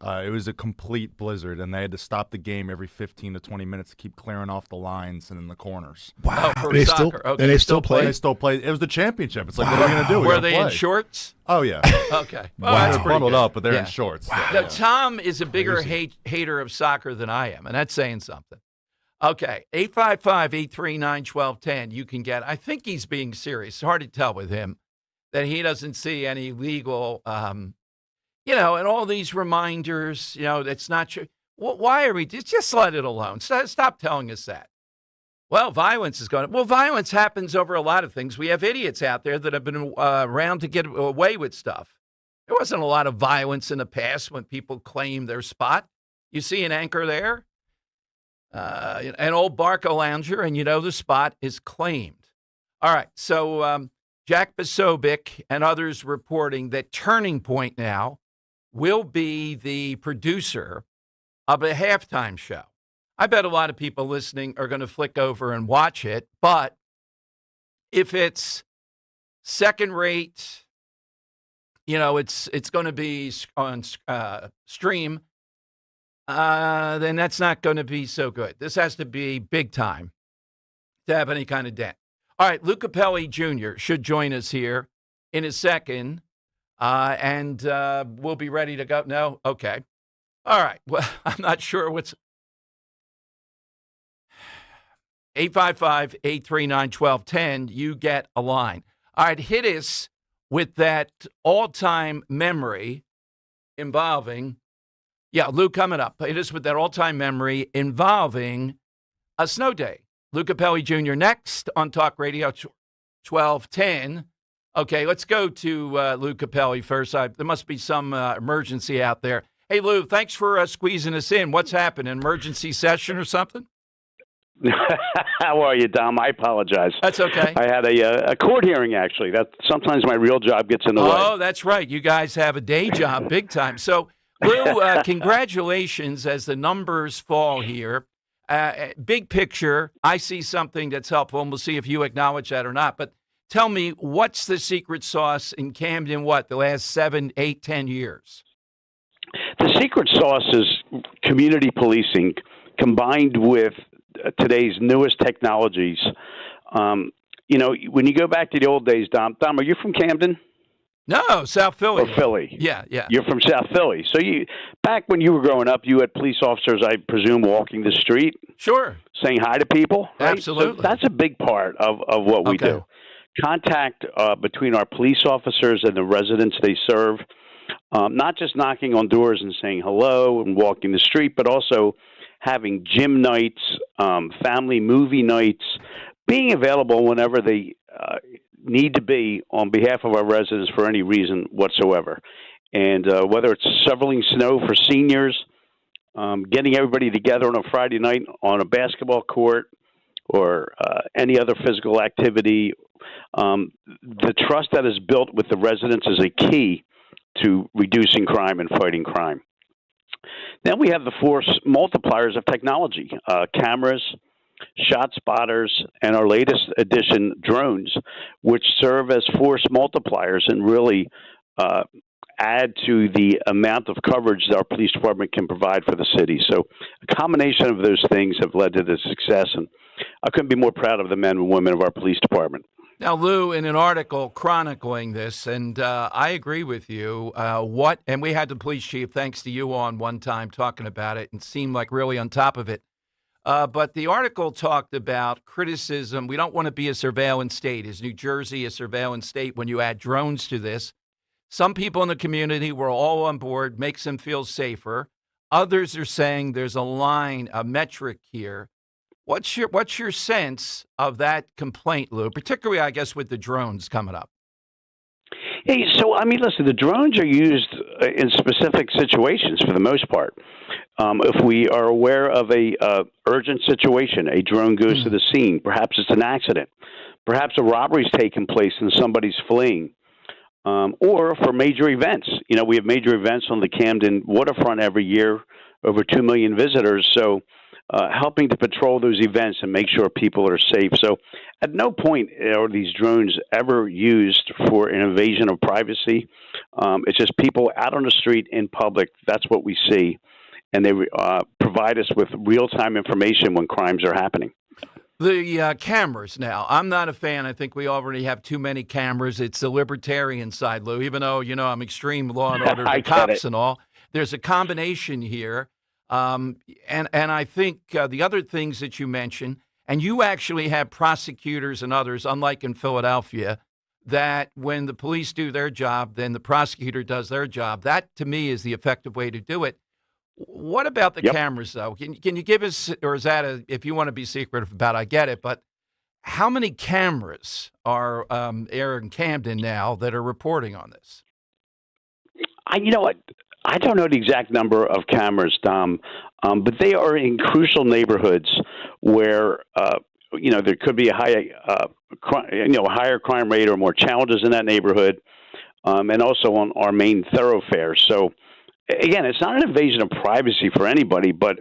It was a complete blizzard, and they had to stop the game every 15 to 20 minutes to keep clearing off the lines and in the corners. Wow. For soccer. Okay. They still play? They still play. It was the championship. It's like, what are we going to do? Were they in shorts? Oh, yeah. Okay. Well, that's they're pretty bundled good. up, but they're in shorts. Wow. So, Now, Tom is a bigger hater of soccer than I am, and that's saying something. Okay, 855-839-1210. You can get, I think he's being serious. It's hard to tell with him that he doesn't see any legal, and all these reminders, that's not true. Why are we, just let it alone. Stop telling us that. Well, violence is going. Well, violence happens over a lot of things. We have idiots out there that have been around to get away with stuff. There wasn't a lot of violence in the past when people claimed their spot. You see an anchor there, an old Barco lounger, and you know the spot is claimed. All right, so Jack Posobiec and others reporting that Turning Point now will be the producer of a halftime show. I bet a lot of people listening are going to flick over and watch it, but if it's second rate, it's going to be on stream, then that's not going to be so good. This has to be big time to have any kind of dent. All right, Lou Capelli Jr. should join us here in a second, and we'll be ready to go. No? Okay. All right. Well, I'm not sure what's 855-839-1210. You get a line. All right, hit us with that all-time memory involving, Lou coming up. Hit us with that all-time memory involving a snow day. Lou Capelli Jr. next on Talk Radio 1210. Okay, let's go to Lou Capelli first. There must be some emergency out there. Hey, Lou, thanks for squeezing us in. What's happened? An emergency session or something? How are you, Dom? I apologize. That's okay. I had a court hearing, actually. That sometimes my real job gets in the way. Oh, that's right. You guys have a day job, big time. So, Lou, congratulations as the numbers fall here. Big picture, I see something that's helpful, and we'll see if you acknowledge that or not. But tell me, what's the secret sauce in Camden, the last 7, 8, 10 years? The secret sauce is community policing combined with today's newest technologies. When you go back to the old days, Dom, are you from Camden? No, South Philly. Or Philly? Yeah. You're from South Philly. So back when you were growing up, you had police officers, I presume, walking the street. Sure. Saying hi to people. Right? Absolutely. So that's a big part of what we do. Contact between our police officers and the residents they serve. Not just knocking on doors and saying hello and walking the street, but also having gym nights, family movie nights, being available whenever they need to be on behalf of our residents for any reason whatsoever. And whether it's shoveling snow for seniors, getting everybody together on a Friday night on a basketball court, or any other physical activity, the trust that is built with the residents is a key to reducing crime and fighting crime. Then we have the force multipliers of technology, cameras, shot spotters, and our latest addition, drones, which serve as force multipliers and really add to the amount of coverage that our police department can provide for the city. So a combination of those things have led to this success, and I couldn't be more proud of the men and women of our police department. Now, Lou, in an article chronicling this, and I agree with you, and we had the police chief, thanks to you, on one time talking about it and seemed like really on top of it. But the article talked about criticism. We don't want to be a surveillance state. Is New Jersey a surveillance state when you add drones to this? Some people in the community were all on board, makes them feel safer. Others are saying there's a metric here. What's your sense of that complaint, Lou, particularly, I guess, with the drones coming up? Hey, so, listen, the drones are used in specific situations for the most part. If we are aware of a urgent situation, a drone goes to the scene. Perhaps it's an accident. Perhaps a robbery's taken place and somebody's fleeing. Or for major events. We have major events on the Camden waterfront every year, over 2 million visitors. So helping to patrol those events and make sure people are safe. So at no point are these drones ever used for an invasion of privacy. It's just people out on the street in public. That's what we see. And they provide us with real-time information when crimes are happening. The cameras now. I'm not a fan. I think we already have too many cameras. It's the libertarian side, Lou, even though, I'm extreme law and order, the cops and all. There's a combination here. And I think the other things that you mentioned, and you actually have prosecutors and others, unlike in Philadelphia, that when the police do their job, then the prosecutor does their job. That, to me, is the effective way to do it. What about the cameras, though? Can you give us, or is that if you want to be secretive about it, I get it, but how many cameras are in Camden now that are reporting on this? I don't know the exact number of cameras, Dom, but they are in crucial neighborhoods where there could be a higher crime rate or more challenges in that neighborhood, and also on our main thoroughfares. So, again, it's not an invasion of privacy for anybody, but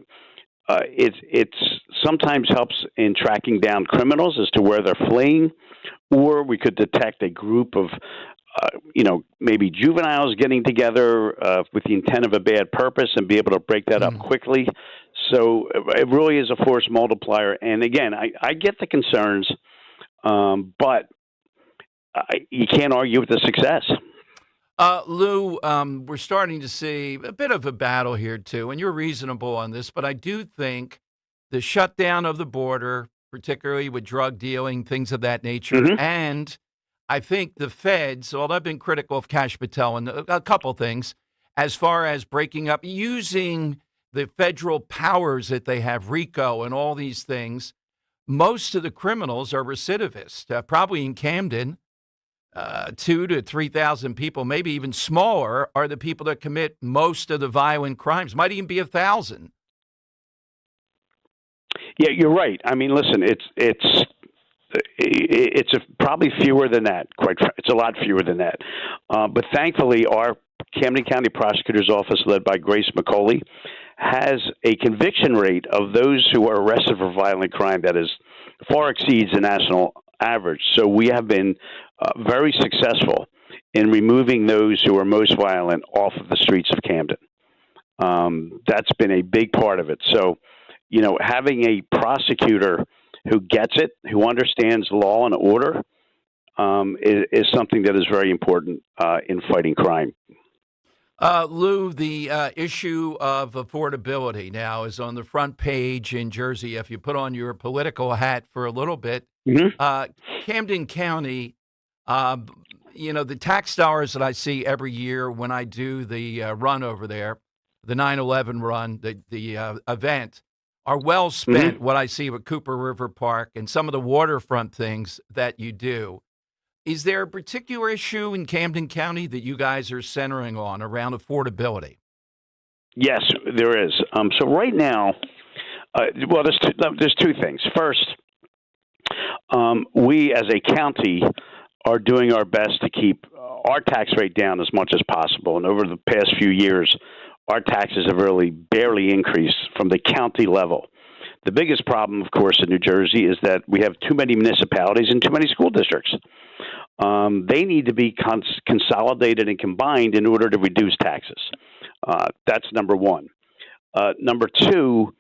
it's sometimes helps in tracking down criminals as to where they're fleeing, or we could detect a group of maybe juveniles getting together with the intent of a bad purpose and be able to break that up quickly. So it really is a force multiplier. And again, I get the concerns, but you can't argue with the success. Lou, we're starting to see a bit of a battle here, too, and you're reasonable on this, but I do think the shutdown of the border, particularly with drug dealing, things of that nature, and I think the feds, although I've been critical of Kash Patel and a couple things, as far as breaking up, using the federal powers that they have, RICO and all these things, most of the criminals are recidivists, probably in Camden. 2,000 to 3,000 people, maybe even smaller, are the people that commit most of the violent crimes. Might even be 1,000. Yeah, you're right. I mean, listen, it's probably fewer than that. It's a lot fewer than that. But thankfully, our Camden County Prosecutor's Office, led by Grace McCauley, has a conviction rate of those who are arrested for violent crime that is far exceeds the national average. So we have been very successful in removing those who are most violent off of the streets of Camden. That's been a big part of it. So, having a prosecutor who gets it, who understands law and order, is something that is very important in fighting crime. Lou, the issue of affordability now is on the front page in Jersey. If you put on your political hat for a little bit, Camden County, the tax dollars that I see every year when I do the run over there, the 9/11 run, the event, are well spent. What I see with Cooper River Park and some of the waterfront things that you do. Is there a particular issue in Camden County that you guys are centering on around affordability? Yes, there is. So right now, there's two things. First, we as a county are doing our best to keep our tax rate down as much as possible. And over the past few years, our taxes have really barely increased from the county level. The biggest problem, of course, in New Jersey is that we have too many municipalities and too many school districts. They need to be consolidated and combined in order to reduce taxes. That's number one. Number two,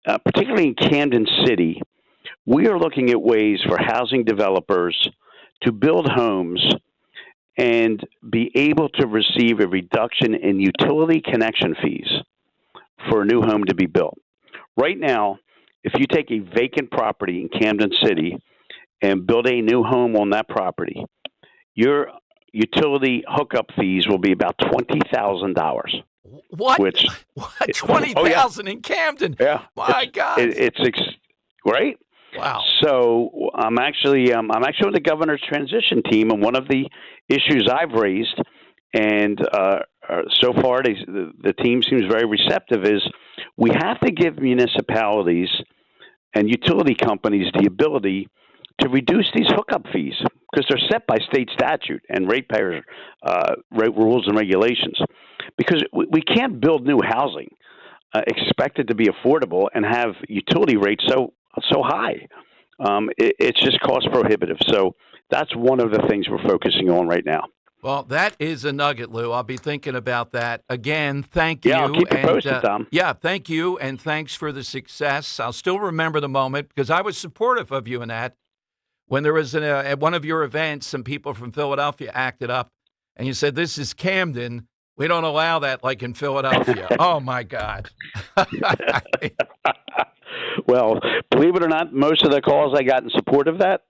particularly in Camden City, we are looking at ways for housing developers to build homes and be able to receive a reduction in utility connection fees for a new home to be built. Right now, if you take a vacant property in Camden City and build a new home on that property, your utility hookup fees will be about $20,000. What? What? $20,000 in Camden? Yeah. My God. Right? Wow. So I'm actually with the governor's transition team, and one of the issues I've raised, and so far the team seems very receptive, is we have to give municipalities and utility companies the ability to reduce these hookup fees because they're set by state statute and ratepayer rate rules and regulations. Because we can't build new housing, expect it to be affordable, and have utility rates so high. It's just cost prohibitive. So that's one of the things we're focusing on right now. Well, that is a nugget, Lou. I'll be thinking about that. Again, thank you. Yeah, I'll keep you posted, Tom. Yeah, thank you, and thanks for the success. I'll still remember the moment because I was supportive of you in that. When there was at one of your events, some people from Philadelphia acted up, and you said, "This is Camden. We don't allow that like in Philadelphia." Oh, my God. Well, believe it or not, most of the calls I got in support of that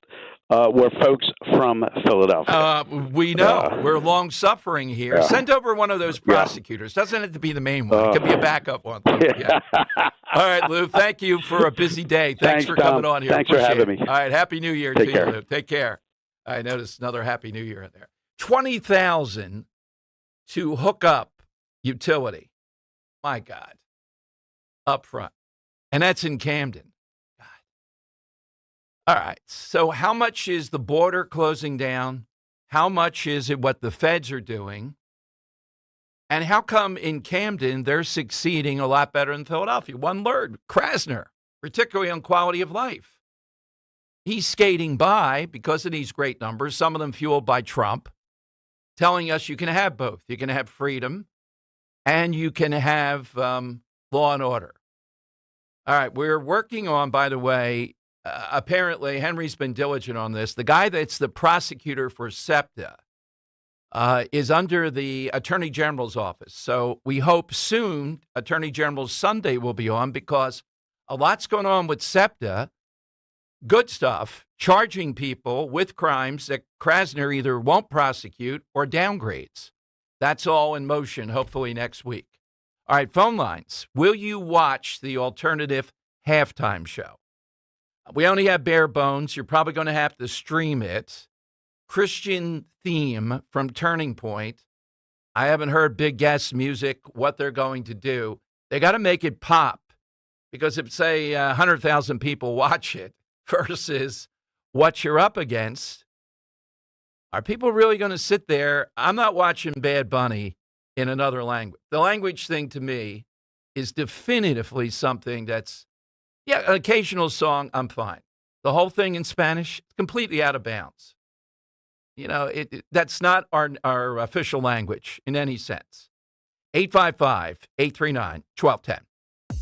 were folks from Philadelphia. We know. We're long-suffering here. Yeah. Send over one of those prosecutors. Doesn't have to be the main one. It could be a backup one. Yeah. All right, Lou, thank you for a busy day. Thanks for coming on here. Thanks for having me. All right, Happy New Year to you, Lou. Take care. I noticed another Happy New Year in there. 20,000 to hook up utility. My God. Up front. And that's in Camden. God. All right. So how much is the border closing down? How much is it what the feds are doing? And how come in Camden they're succeeding a lot better than Philadelphia? One word, Krasner, particularly on quality of life. He's skating by because of these great numbers, some of them fueled by Trump, telling us you can have both. You can have freedom and you can have law and order. All right, we're working on, by the way, apparently Henry's been diligent on this. The guy that's the prosecutor for SEPTA is under the Attorney General's office. So we hope soon Attorney General Sunday will be on because a lot's going on with SEPTA. Good stuff, charging people with crimes that Krasner either won't prosecute or downgrades. That's all in motion, hopefully next week. All right, phone lines. Will you watch the alternative halftime show? We only have bare bones. You're probably going to have to stream it. Christian theme from Turning Point. I haven't heard Big Guest music, what they're going to do. They got to make it pop because if, say, 100,000 people watch it versus what you're up against, are people really going to sit there? I'm not watching Bad Bunny in another language. The language thing to me is definitively something that's, an occasional song, I'm fine. The whole thing in Spanish, completely out of bounds. That's not our official language in any sense. 855-839-1210.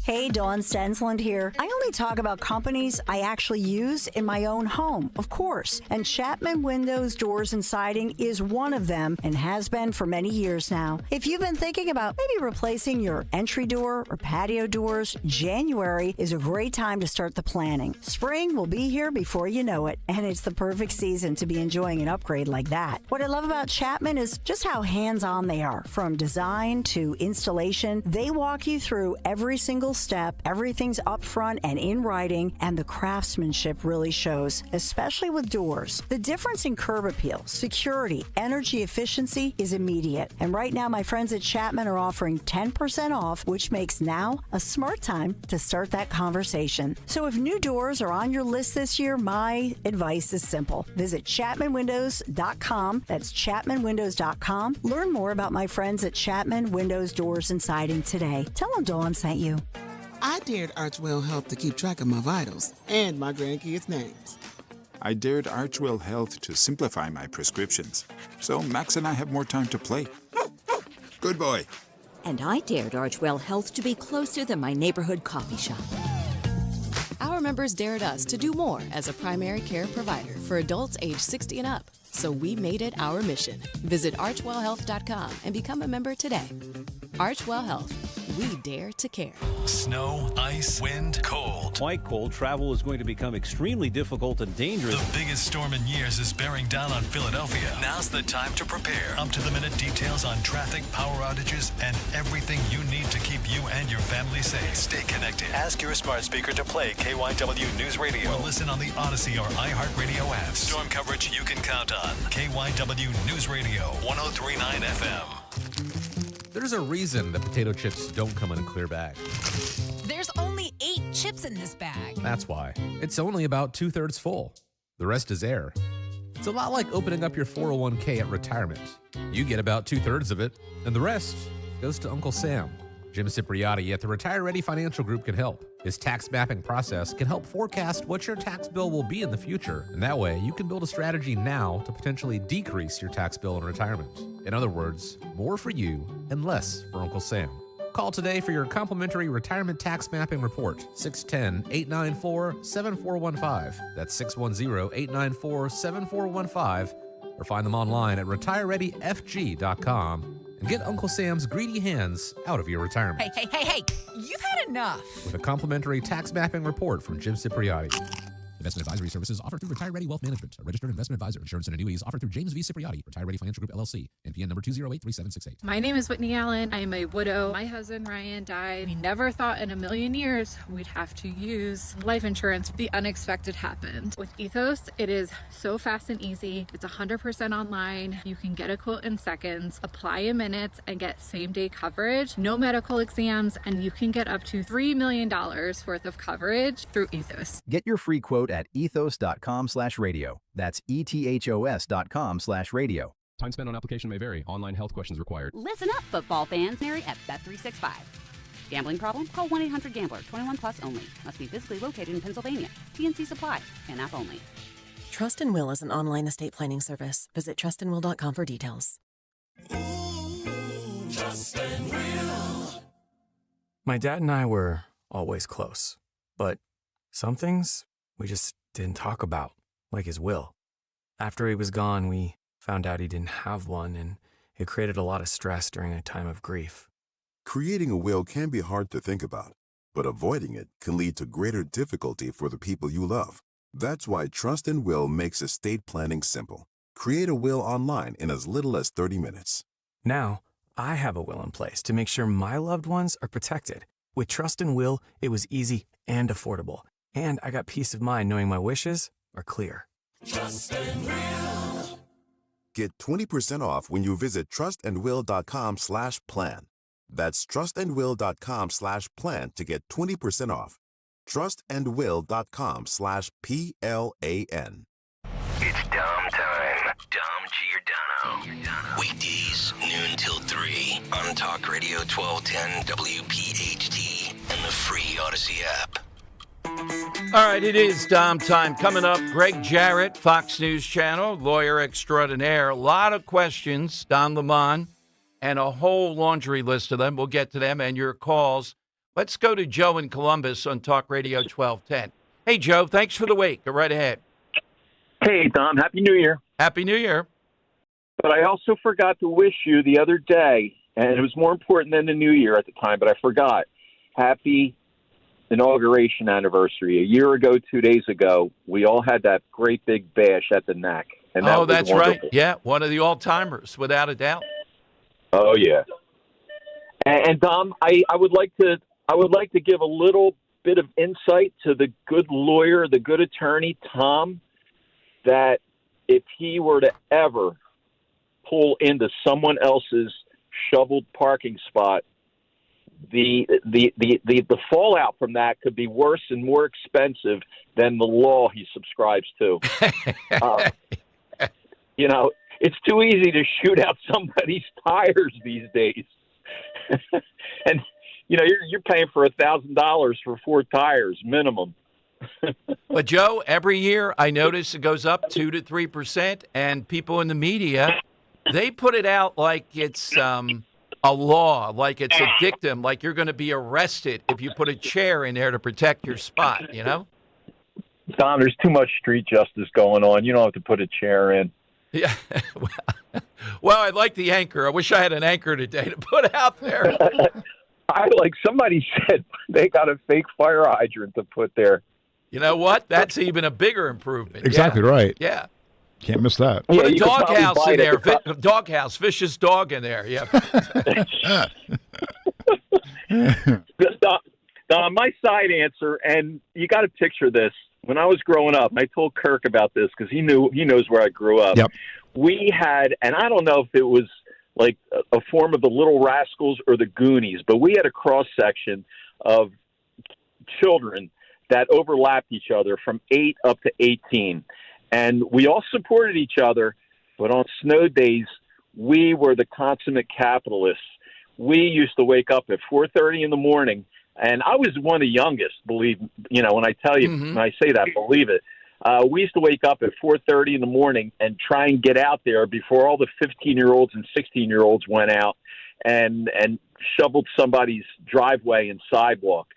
Hey, Dawn Stensland here. I only talk about companies I actually use in my own home, of course. And Chapman Windows, Doors, and Siding is one of them and has been for many years now. If you've been thinking about maybe replacing your entry door or patio doors, January is a great time to start the planning. Spring will be here before you know it, and it's the perfect season to be enjoying an upgrade like that. What I love about Chapman is just how hands-on they are. From design to installation, they walk you through every single step. Everything's up front and in writing, and the craftsmanship really shows, especially with doors. The difference in curb appeal, security, energy efficiency is immediate. And right now, my friends at Chapman are offering 10% off, which makes now a smart time to start that conversation. So if new doors are on your list this year, my advice is simple. Visit ChapmanWindows.com. That's ChapmanWindows.com. Learn more about my friends at Chapman Windows, Doors, and Siding today. Tell them Dawn sent you. I dared Archwell Health to keep track of my vitals and my grandkids' names. I dared Archwell Health to simplify my prescriptions, so Max and I have more time to play. Good boy. And I dared Archwell Health to be closer than my neighborhood coffee shop. Our members dared us to do more as a primary care provider for adults age 60 and up. So we made it our mission. Visit archwellhealth.com and become a member today. Archwell Health. We dare to care. Snow, ice, wind, cold. Quite cold. Travel is going to become extremely difficult and dangerous. The biggest storm in years is bearing down on Philadelphia. Now's the time to prepare. Up-to-the-minute details on traffic, power outages, and everything you need to keep you and your family safe. Stay connected. Ask your smart speaker to play KYW News Radio. Or listen on the Odyssey or iHeartRadio apps. Storm coverage you can count on. KYW News Radio, 103.9 FM. There's a reason that potato chips don't come in a clear bag. There's only 8 chips in this bag. That's why. It's only about 2/3 full. The rest is air. It's a lot like opening up your 401k at retirement. You get about 2/3 of it, and the rest goes to Uncle Sam. Jim Cipriotti at the Retire Ready Financial Group can help. His tax mapping process can help forecast what your tax bill will be in the future. And that way, you can build a strategy now to potentially decrease your tax bill in retirement. In other words, more for you and less for Uncle Sam. Call today for your complimentary retirement tax mapping report, 610-894-7415. That's 610-894-7415. Or find them online at retirereadyfg.com. And get Uncle Sam's greedy hands out of your retirement. Hey, you've had enough. With a complimentary tax mapping report from Jim Cipriotti. Investment advisory services offered through Retire Ready Wealth Management, a registered investment advisor. Insurance and annuities offered through James V. Cipriati, Retire Ready Financial Group, LLC. NPN number 2083768. My name is Whitney Allen. I am a widow. My husband, Ryan, died. We never thought in a million years we'd have to use life insurance. The unexpected happened. With Ethos, it is so fast and easy. It's 100% online. You can get a quote in seconds, apply in minutes, and get same-day coverage. No medical exams, and you can get up to $3 million worth of coverage through Ethos. Get your free quote at ethos.com/radio. That's ETHOS.com/radio. Time spent on application may vary. Online health questions required. Listen up, football fans. Mary at Bet365. Gambling problem? Call 1-800-GAMBLER. 21 plus only. Must be physically located in Pennsylvania. PNC Supply. And app only. Trust and Will is an online estate planning service. Visit trustandwill.com for details. Trust and Will. My dad and I were always close, but some things we just didn't talk about, like his will. After he was gone, we found out he didn't have one, and it created a lot of stress during a time of grief. Creating a will can be hard to think about, but avoiding it can lead to greater difficulty for the people you love. That's why Trust and Will makes estate planning simple. Create a will online in as little as 30 minutes. Now, I have a will in place to make sure my loved ones are protected. With Trust and Will, it was easy and affordable, and I got peace of mind knowing my wishes are clear. Trust and Will. Get 20% off when you visit trustandwill.com/plan. That's trustandwill.com/plan to get 20% off. trustandwill.com/PLAN. It's Dom time. Dom Giordano. Weekdays, noon till 3 on Talk Radio 1210 WPHT and the free Odyssey app. All right, it is Dom time. Coming up, Greg Jarrett, Fox News Channel, lawyer extraordinaire. A lot of questions, Don Lemon, and a whole laundry list of them. We'll get to them and your calls. Let's go to Joe in Columbus on Talk Radio 1210. Hey, Joe, thanks for the wait. Go right ahead. Hey, Dom, Happy New Year. Happy New Year. But I also forgot to wish you the other day, and it was more important than the New Year at the time, but I forgot. Happy inauguration anniversary. A year ago, 2 days ago, we all had that great big bash at the neck. And that was that's wonderful. right. Yeah, one of the all-timers, without a doubt. Oh, yeah. And Dom, I would like to give a little bit of insight to the good lawyer, the good attorney, Tom, that if he were to ever pull into someone else's shoveled parking spot, the fallout from that could be worse and more expensive than the law he subscribes to. It's too easy to shoot out somebody's tires these days. And, you're paying for $1,000 for 4 tires minimum. But, Joe, every year I notice it goes up 2 to 3%, and people in the media, they put it out like it's a law, like it's a dictum, like you're going to be arrested if you put a chair in there to protect your spot, Tom, there's too much street justice going on. You don't have to put a chair in. Yeah. Well, I like the anchor. I wish I had an anchor today to put out there. Somebody said they got a fake fire hydrant to put there. You know what? That's even a bigger improvement. Exactly right. Yeah. Can't miss that. Put a doghouse in there. Doghouse, vicious dog in there. Yeah. Don, my side answer, and you got to picture this. When I was growing up, and I told Kirk about this because he knows where I grew up. Yep. We had, and I don't know if it was like a form of the Little Rascals or the Goonies, but we had a cross section of children that overlapped each other from 8 up to 18. And we all supported each other, but on snow days, we were the consummate capitalists. We used to wake up at 4:30 in the morning, and I was one of the youngest, when I tell you, when I say that, believe it. We used to wake up at 4:30 in the morning and try and get out there before all the 15-year-olds and 16-year-olds went out and shoveled somebody's driveway and sidewalk.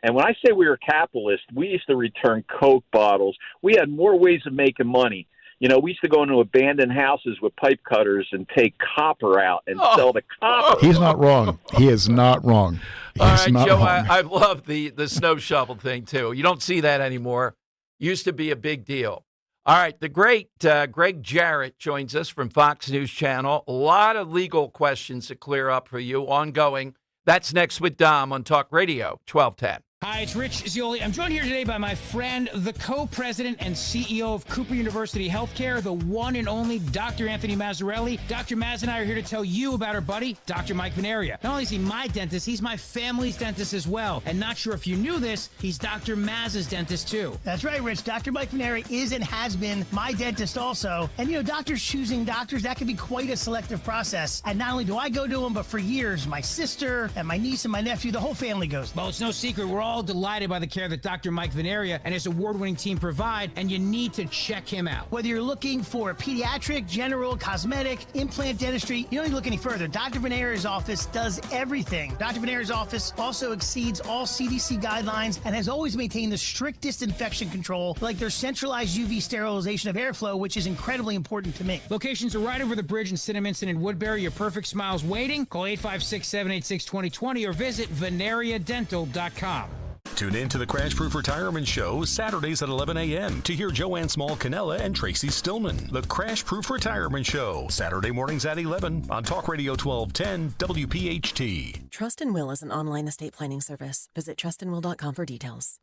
And when I say we were capitalists, we used to return Coke bottles. We had more ways of making money. We used to go into abandoned houses with pipe cutters and take copper out and sell the copper. He's not wrong. He is not wrong. All right, Joe, I love the snow shovel thing, too. You don't see that anymore. Used to be a big deal. All right, the great Greg Jarrett joins us from Fox News Channel. A lot of legal questions to clear up for you, ongoing. That's next with Dom on Talk Radio 1210. Hi, it's Rich Zioli. I'm joined here today by my friend, the co-president and CEO of Cooper University Healthcare, the one and only Dr. Anthony Mazzarelli. Dr. Maz and I are here to tell you about our buddy, Dr. Mike Venaria. Not only is he my dentist, he's my family's dentist as well. And not sure if you knew this, he's Dr. Maz's dentist too. That's right, Rich. Dr. Mike Venaria is and has been my dentist also. And, doctors choosing doctors, that can be quite a selective process. And not only do I go to him, but for years, my sister and my niece and my nephew, the whole family goes. Well, it's no secret. We're all delighted by the care that Dr. Mike Venaria and his award-winning team provide, and you need to check him out. Whether you're looking for pediatric, general, cosmetic, implant dentistry, you don't need to look any further. Dr. Venaria's office does everything. Dr. Venaria's office also exceeds all CDC guidelines and has always maintained the strictest infection control, like their centralized UV sterilization of airflow, which is incredibly important to me. Locations are right over the bridge in Cinnaminson and Woodbury. Your perfect smile's waiting. Call 856-786-2020 or visit venariadental.com. Tune in to the Crash Proof Retirement Show Saturdays at 11 a.m. to hear Joanne Small-Canella and Tracy Stillman. The Crash Proof Retirement Show, Saturday mornings at 11 on Talk Radio 1210 WPHT. Trust and Will is an online estate planning service. Visit trustandwill.com for details.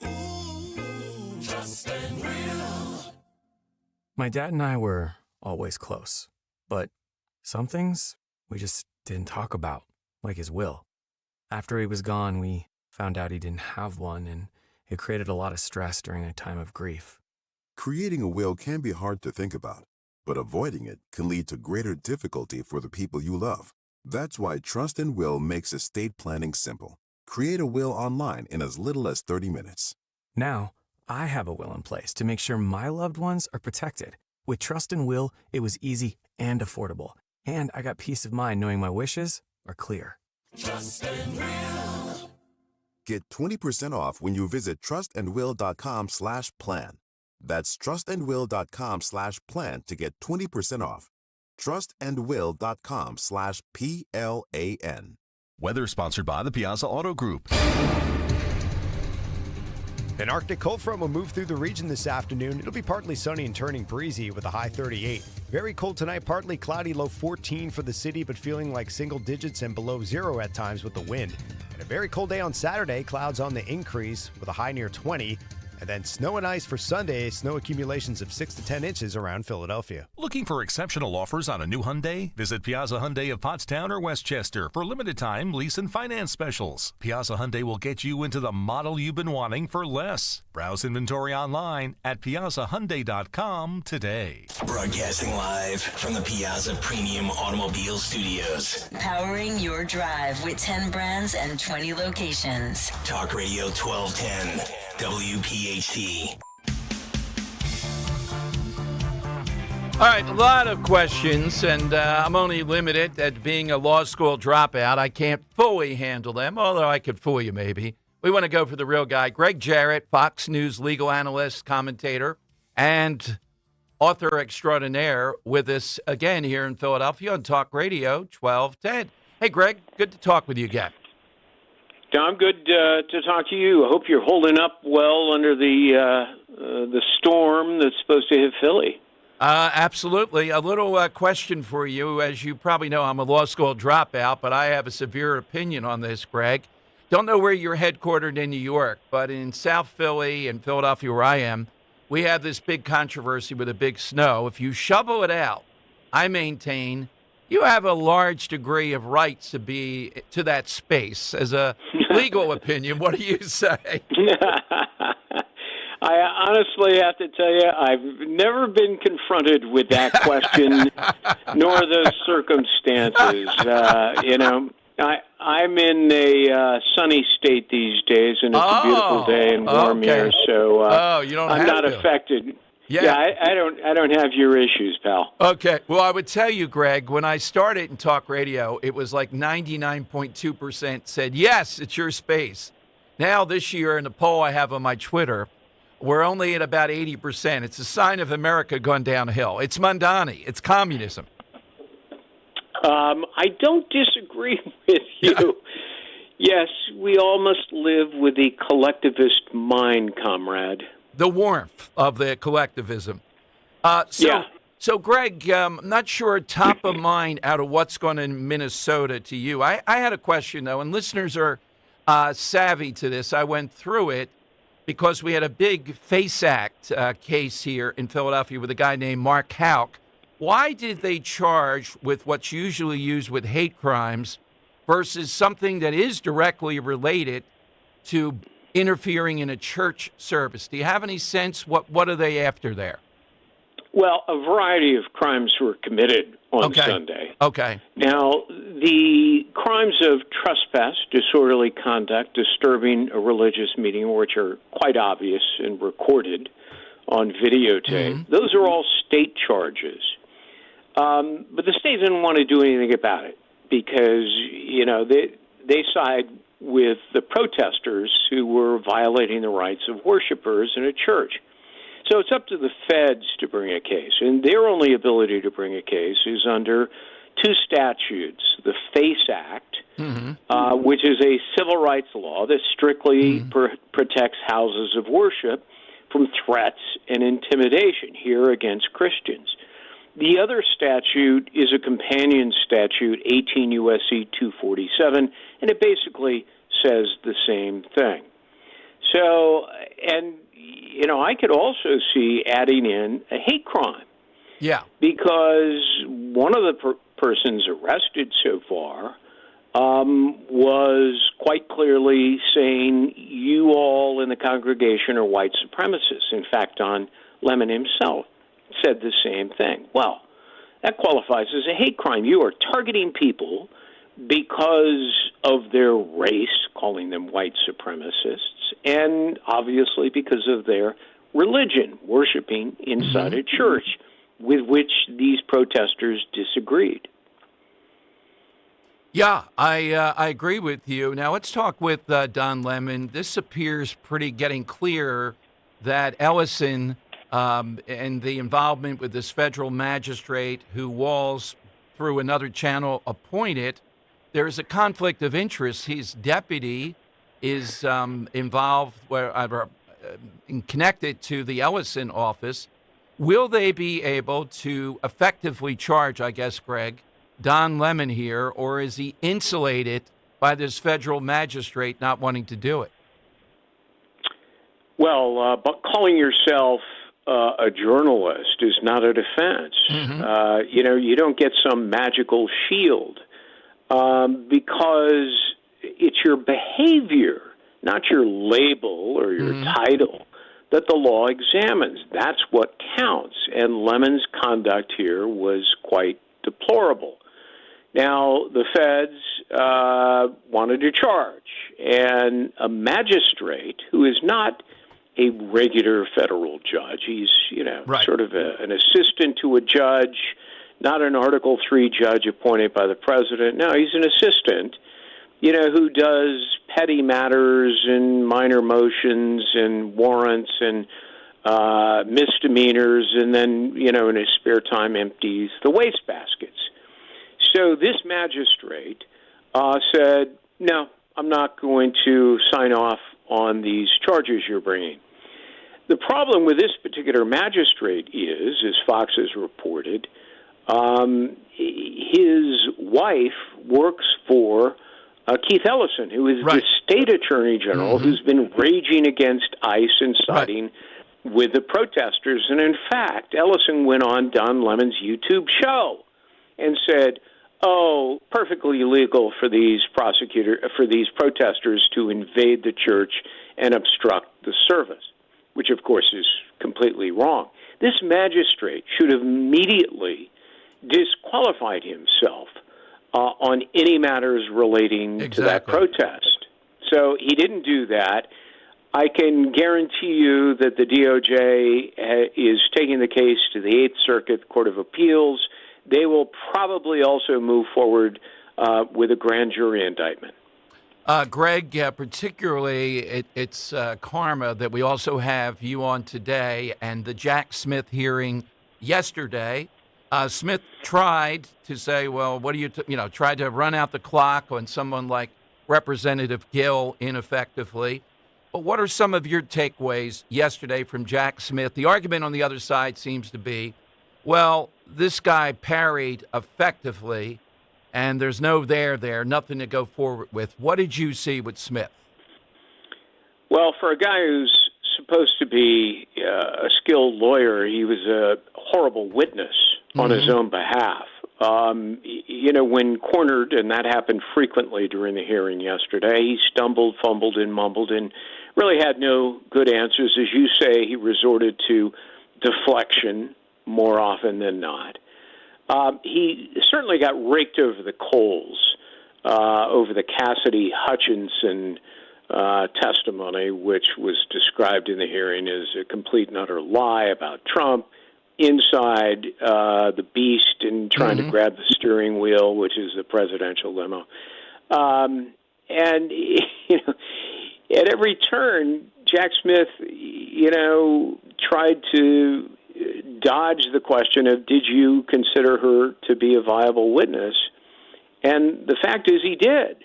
Trust and Will. My dad and I were always close, but some things we just didn't talk about, like his will. After he was gone, we found out he didn't have one, and it created a lot of stress during a time of grief. Creating a will can be hard to think about, but avoiding it can lead to greater difficulty for the people you love. That's why Trust and Will makes estate planning simple. Create a will online in as little as 30 minutes. Now, I have a will in place to make sure my loved ones are protected. With Trust and Will, it was easy and affordable, and I got peace of mind knowing my wishes are clear. Trust and Will. Get 20% off when you visit trustandwill.com/plan. That's trustandwill.com/plan to get 20% off. trustandwill.com/PLAN. Weather sponsored by the Piazza Auto Group. An Arctic cold front will move through the region this afternoon. It'll be partly sunny and turning breezy with a high 38. Very cold tonight, partly cloudy, low 14 for the city, but feeling like single digits and below zero at times with the wind. And a very cold day on Saturday, clouds on the increase with a high near 20. And then snow and ice for Sunday, snow accumulations of 6 to 10 inches around Philadelphia. Looking for exceptional offers on a new Hyundai? Visit Piazza Hyundai of Pottstown or Westchester for limited time lease and finance specials. Piazza Hyundai will get you into the model you've been wanting for less. Browse inventory online at piazzahyundai.com today. Broadcasting live from the Piazza Premium Automobile Studios. Powering your drive with 10 brands and 20 locations. Talk Radio 1210. WPHT. All right, a lot of questions, and I'm only limited at being a law school dropout. I can't fully handle them, although I could fool you maybe. We want to go for the real guy. Greg Jarrett, Fox News legal analyst, commentator, and author extraordinaire with us again here in Philadelphia on Talk Radio 1210. Hey, Greg, good to talk with you again. Tom, good to talk to you. I hope you're holding up well under the storm that's supposed to hit Philly. Absolutely. A little question for you. As you probably know, I'm a law school dropout, but I have a severe opinion on this, Greg. Don't know where you're headquartered in New York, but in South Philly and Philadelphia, where I am, we have this big controversy with the big snow. If you shovel it out, I maintain you have a large degree of rights to be to that space. As a legal opinion, what do you say? I honestly have to tell you, I've never been confronted with that question, nor those circumstances. I'm in a sunny state these days, and it's a beautiful day and warm here, so you don't I'm have not to. affected. Yeah, I don't have your issues, pal. Okay. Well, I would tell you, Greg, when I started in talk radio, it was like 99.2% said, yes, it's your space. Now, this year, in the poll I have on my Twitter, we're only at about 80%. It's a sign of America going downhill. It's Mondani. It's communism. I don't disagree with you. Yes, we all must live with the collectivist mind, comrade. the warmth of the collectivism. So, Greg, I'm not sure top of mind out of what's going in Minnesota to you. I had a question, though, and listeners are savvy to this. I went through it because we had a big FACE Act case here in Philadelphia with a guy named Mark Houck. Why did they charge with what's usually used with hate crimes versus something that is directly related to interfering in a church service? Do you have any sense what are they after there? Well, a variety of crimes were committed on Sunday. Okay. Now, the crimes of trespass, disorderly conduct, disturbing a religious meeting, which are quite obvious and recorded on videotape, those are all state charges. But the state didn't want to do anything about it because, they side with the protesters who were violating the rights of worshipers in a church. So it's up to the feds to bring a case, and their only ability to bring a case is under two statutes, the FACE Act, which is a civil rights law that strictly protects houses of worship from threats and intimidation here against Christians. The other statute is a companion statute, 18 U.S.C. 247, and it basically says the same thing. So, and I could also see adding in a hate crime. Yeah. Because one of the persons arrested so far was quite clearly saying, you all in the congregation are white supremacists. In fact, Don Lemon himself said the same thing. Well, that qualifies as a hate crime. You are targeting people because of their race, calling them white supremacists, and obviously because of their religion, worshiping inside a church with which these protesters disagreed. Yeah, I agree with you. Now let's talk with Don Lemon. This appears pretty getting clear that Ellison and the involvement with this federal magistrate who Walz, through another channel, appointed, there's a conflict of interest. His deputy is involved and connected to the Ellison office. Will they be able to effectively charge, I guess, Greg, Don Lemon here, or is he insulated by this federal magistrate not wanting to do it? Well, but calling yourself a journalist is not a defense. You don't get some magical shield because it's your behavior, not your label or your title, that the law examines. That's what counts. And Lemon's conduct here was quite deplorable. Now, the feds wanted to charge, and a magistrate who is not a regular federal judge, he's, sort of an assistant to a judge, not an Article III judge appointed by the president. No, he's an assistant, who does petty matters and minor motions and warrants and misdemeanors, and then, in his spare time empties the wastebaskets. So this magistrate said, no, I'm not going to sign off on these charges you're bringing. The problem with this particular magistrate is, as Fox has reported, his wife works for Keith Ellison, who is the state attorney general who's been raging against ICE and siding with the protesters. And in fact, Ellison went on Don Lemon's YouTube show and said, perfectly legal for these protesters to invade the church and obstruct the service, which of course is completely wrong. This magistrate should have immediately disqualified himself on any matters relating to that protest. So he didn't do that. I can guarantee you that the DOJ is taking the case to the Eighth Circuit Court of Appeals. They will probably also move forward with a grand jury indictment. Greg, particularly it's karma that we also have you on today and the Jack Smith hearing yesterday. Smith tried to say, well, what do you, tried to run out the clock on someone like Representative Gill ineffectively. But what are some of your takeaways yesterday from Jack Smith? The argument on the other side seems to be, well, this guy parried effectively, and there's no there, nothing to go forward with. What did you see with Smith? Well, for a guy who's supposed to be a skilled lawyer, he was a horrible witness on his own behalf. When cornered, and that happened frequently during the hearing yesterday, he stumbled, fumbled, and mumbled and really had no good answers. As you say, he resorted to deflection more often than not. He certainly got raked over the coals over the Cassidy Hutchinson testimony, which was described in the hearing as a complete and utter lie about Trump, inside the beast and trying to grab the steering wheel, which is the presidential limo. And, at every turn, Jack Smith, tried to dodge the question of, did you consider her to be a viable witness? And the fact is he did.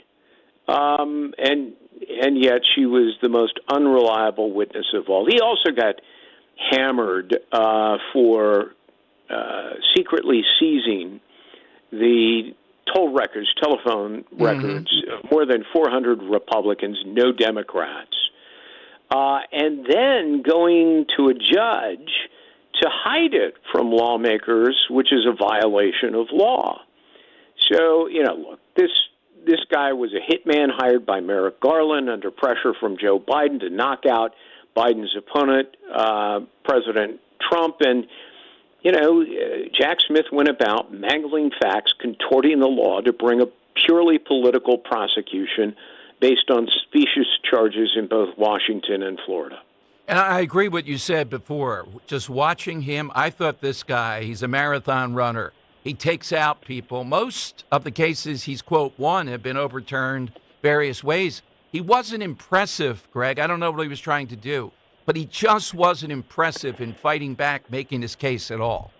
And yet she was the most unreliable witness of all. He also got hammered for secretly seizing the telephone records of more than 400 Republicans, no Democrats, and then going to a judge to hide it from lawmakers, which is a violation of law. So, look, this guy was a hitman hired by Merrick Garland under pressure from Joe Biden to knock out Biden's opponent, President Trump. And, Jack Smith went about mangling facts, contorting the law to bring a purely political prosecution based on specious charges in both Washington and Florida. And I agree with what you said before. Just watching him, I thought this guy, he's a marathon runner. He takes out people. Most of the cases he's, quote, won have been overturned various ways. He wasn't impressive, Greg. I don't know what he was trying to do, but he just wasn't impressive in fighting back, making his case at all.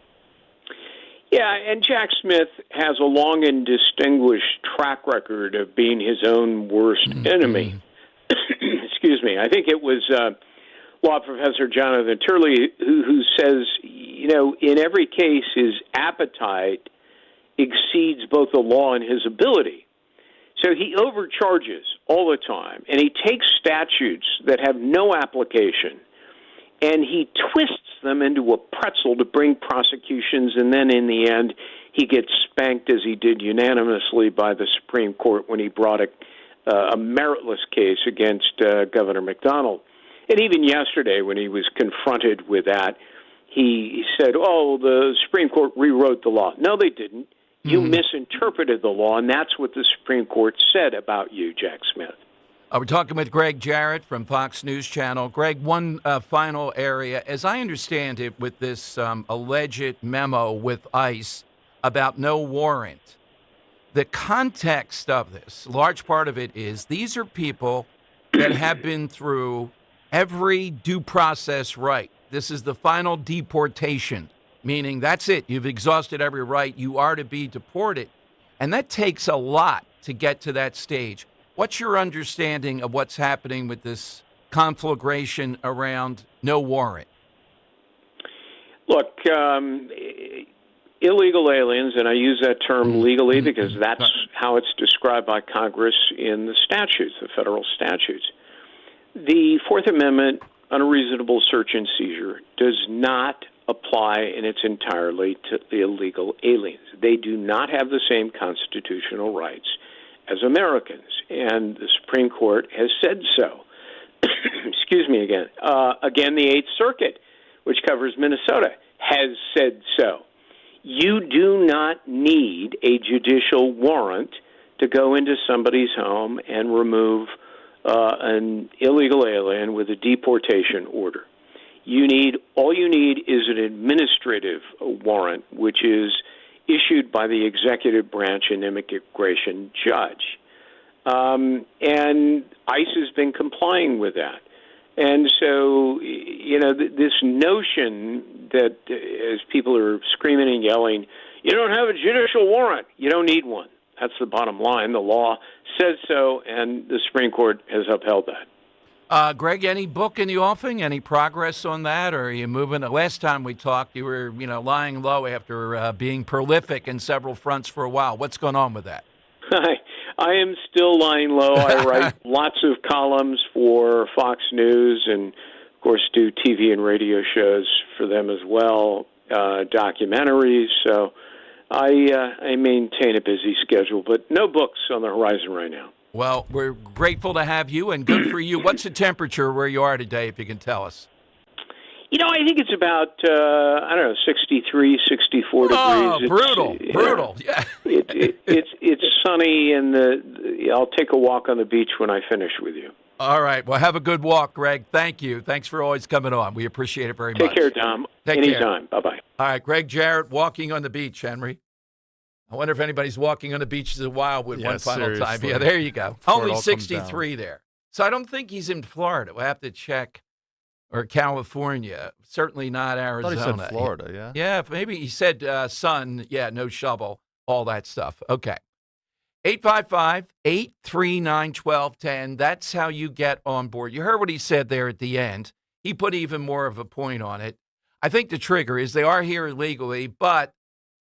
Yeah, and Jack Smith has a long and distinguished track record of being his own worst enemy. Excuse me. I think it was law professor Jonathan Turley who says, in every case his appetite exceeds both the law and his ability. So he overcharges all the time, and he takes statutes that have no application, and he twists them into a pretzel to bring prosecutions, and then in the end he gets spanked, as he did unanimously by the Supreme Court when he brought a meritless case against Governor McDonnell. And even yesterday when he was confronted with that, he said, the Supreme Court rewrote the law. No, they didn't. You misinterpreted the law, and that's what the Supreme Court said about you, Jack Smith. We're talking with Greg Jarrett from Fox News Channel. Greg, one final area. As I understand it, with this alleged memo with ICE about no warrant, the context of this, large part of it is these are people that have been through every due process right. This is the final deportation, meaning that's it. You've exhausted every right. You are to be deported. And that takes a lot to get to that stage. What's your understanding of what's happening with this conflagration around no warrant? Look, illegal aliens, and I use that term legally because that's how it's described by Congress in the statutes, the federal statutes. The Fourth Amendment unreasonable search and seizure does not apply in its entirety to the illegal aliens. They do not have the same constitutional rights as Americans, and the Supreme Court has said so. Excuse me again. Again, the Eighth Circuit, which covers Minnesota, has said so. You do not need a judicial warrant to go into somebody's home and remove an illegal alien with a deportation order. All you need is an administrative warrant, which is issued by the executive branch and immigration judge. And ICE has been complying with that. And so, this notion that as people are screaming and yelling, you don't have a judicial warrant, you don't need one. That's the bottom line. The law says so, and the Supreme Court has upheld that. Greg, any book in the offing? Any progress on that? Or are you moving? The last time we talked, you were, lying low after being prolific in several fronts for a while. What's going on with that? I am still lying low. I write lots of columns for Fox News and, of course, do TV and radio shows for them as well, documentaries. So I maintain a busy schedule, but no books on the horizon right now. Well, we're grateful to have you, and good for you. What's the temperature where you are today, if you can tell us? I think it's about, 63, 64 degrees. Brutal. Yeah. It's sunny, and I'll take a walk on the beach when I finish with you. All right. Well, have a good walk, Greg. Thank you. Thanks for always coming on. We appreciate it very much. Take care, Dom. Anytime. Bye-bye. All right, Greg Jarrett, walking on the beach, Henry. I wonder if anybody's walking on the beaches of Wildwood one final time. Yeah, there you go. Only 63 there. So I don't think he's in Florida. We'll have to check. Or California. Certainly not Arizona. I thought he said Florida, yeah? Yeah, maybe he said sun. Yeah, no shovel. All that stuff. Okay. 855-839-1210. That's how you get on board. You heard what he said there at the end. He put even more of a point on it. I think the trigger is they are here illegally, but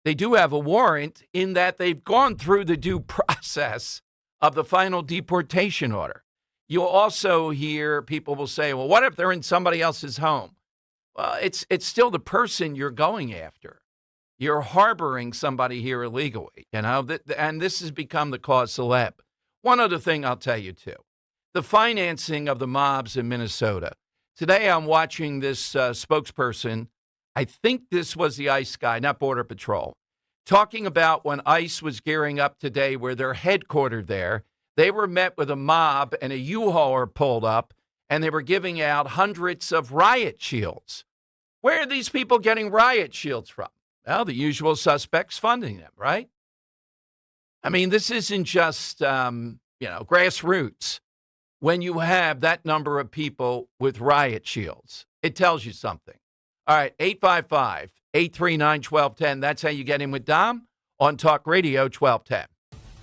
they do have a warrant in that they've gone through the due process of the final deportation order. You'll also hear people will say, well, what if they're in somebody else's home? Well, it's still the person you're going after. You're harboring somebody here illegally, and this has become the cause célèbre. One other thing I'll tell you, too. The financing of the mobs in Minnesota. Today I'm watching this spokesperson. I think this was the ICE guy, not Border Patrol, talking about when ICE was gearing up today where they're headquartered there. They were met with a mob and a U-Hauler pulled up, and they were giving out hundreds of riot shields. Where are these people getting riot shields from? Well, the usual suspects funding them, right? I mean, this isn't just, grassroots. When you have that number of people with riot shields, it tells you something. All right, 855-839-1210. That's how you get in with Dom on Talk Radio 1210.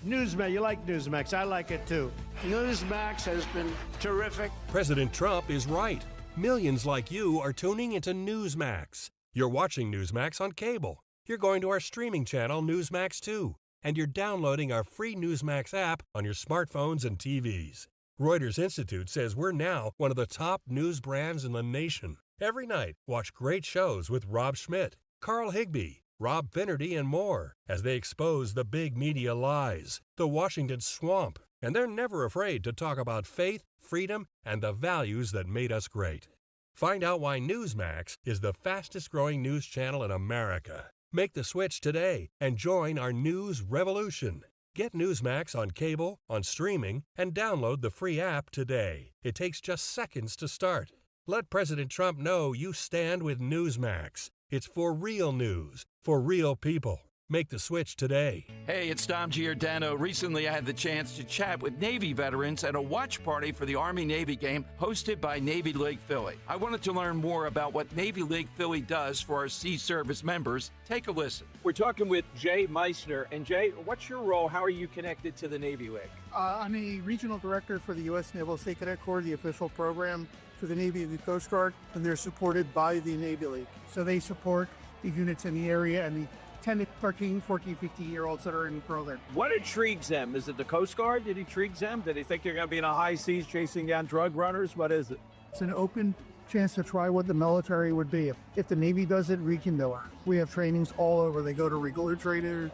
Newsmax, you like Newsmax. I like it too. Newsmax has been terrific. President Trump is right. Millions like you are tuning into Newsmax. You're watching Newsmax on cable. You're going to our streaming channel, Newsmax 2. And you're downloading our free Newsmax app on your smartphones and TVs. Reuters Institute says we're now one of the top news brands in the nation. Every night, watch great shows with Rob Schmidt, Carl Higbie, Rob Finnerty, and more as they expose the big media lies, the Washington swamp, and they're never afraid to talk about faith, freedom, and the values that made us great. Find out why Newsmax is the fastest-growing news channel in America. Make the switch today and join our news revolution. Get Newsmax on cable, on streaming, and download the free app today. It takes just seconds to start. Let President Trump know you stand with Newsmax. It's for real news, for real people. Make the switch today. Hey, it's Dom Giordano. Recently, I had the chance to chat with Navy veterans at a watch party for the Army-Navy game hosted by Navy League Philly. I wanted to learn more about what Navy League Philly does for our Sea Service members. Take a listen. We're talking with Jay Meissner. And Jay, what's your role? How are you connected to the Navy League? I'm a regional director for the U.S. Naval State Cadet Corps, the official program for the Navy and the Coast Guard, and they're supported by the Navy League. So they support the units in the area and the 10 to 13, 14, 15-year-olds that are in the program. What intrigues them? Is it the Coast Guard that intrigues them? Do they think they're going to be in the high seas chasing down drug runners? What is it? It's an open chance to try what the military would be. If the Navy does it, we can do it. We have trainings all over. They go to regular trainers.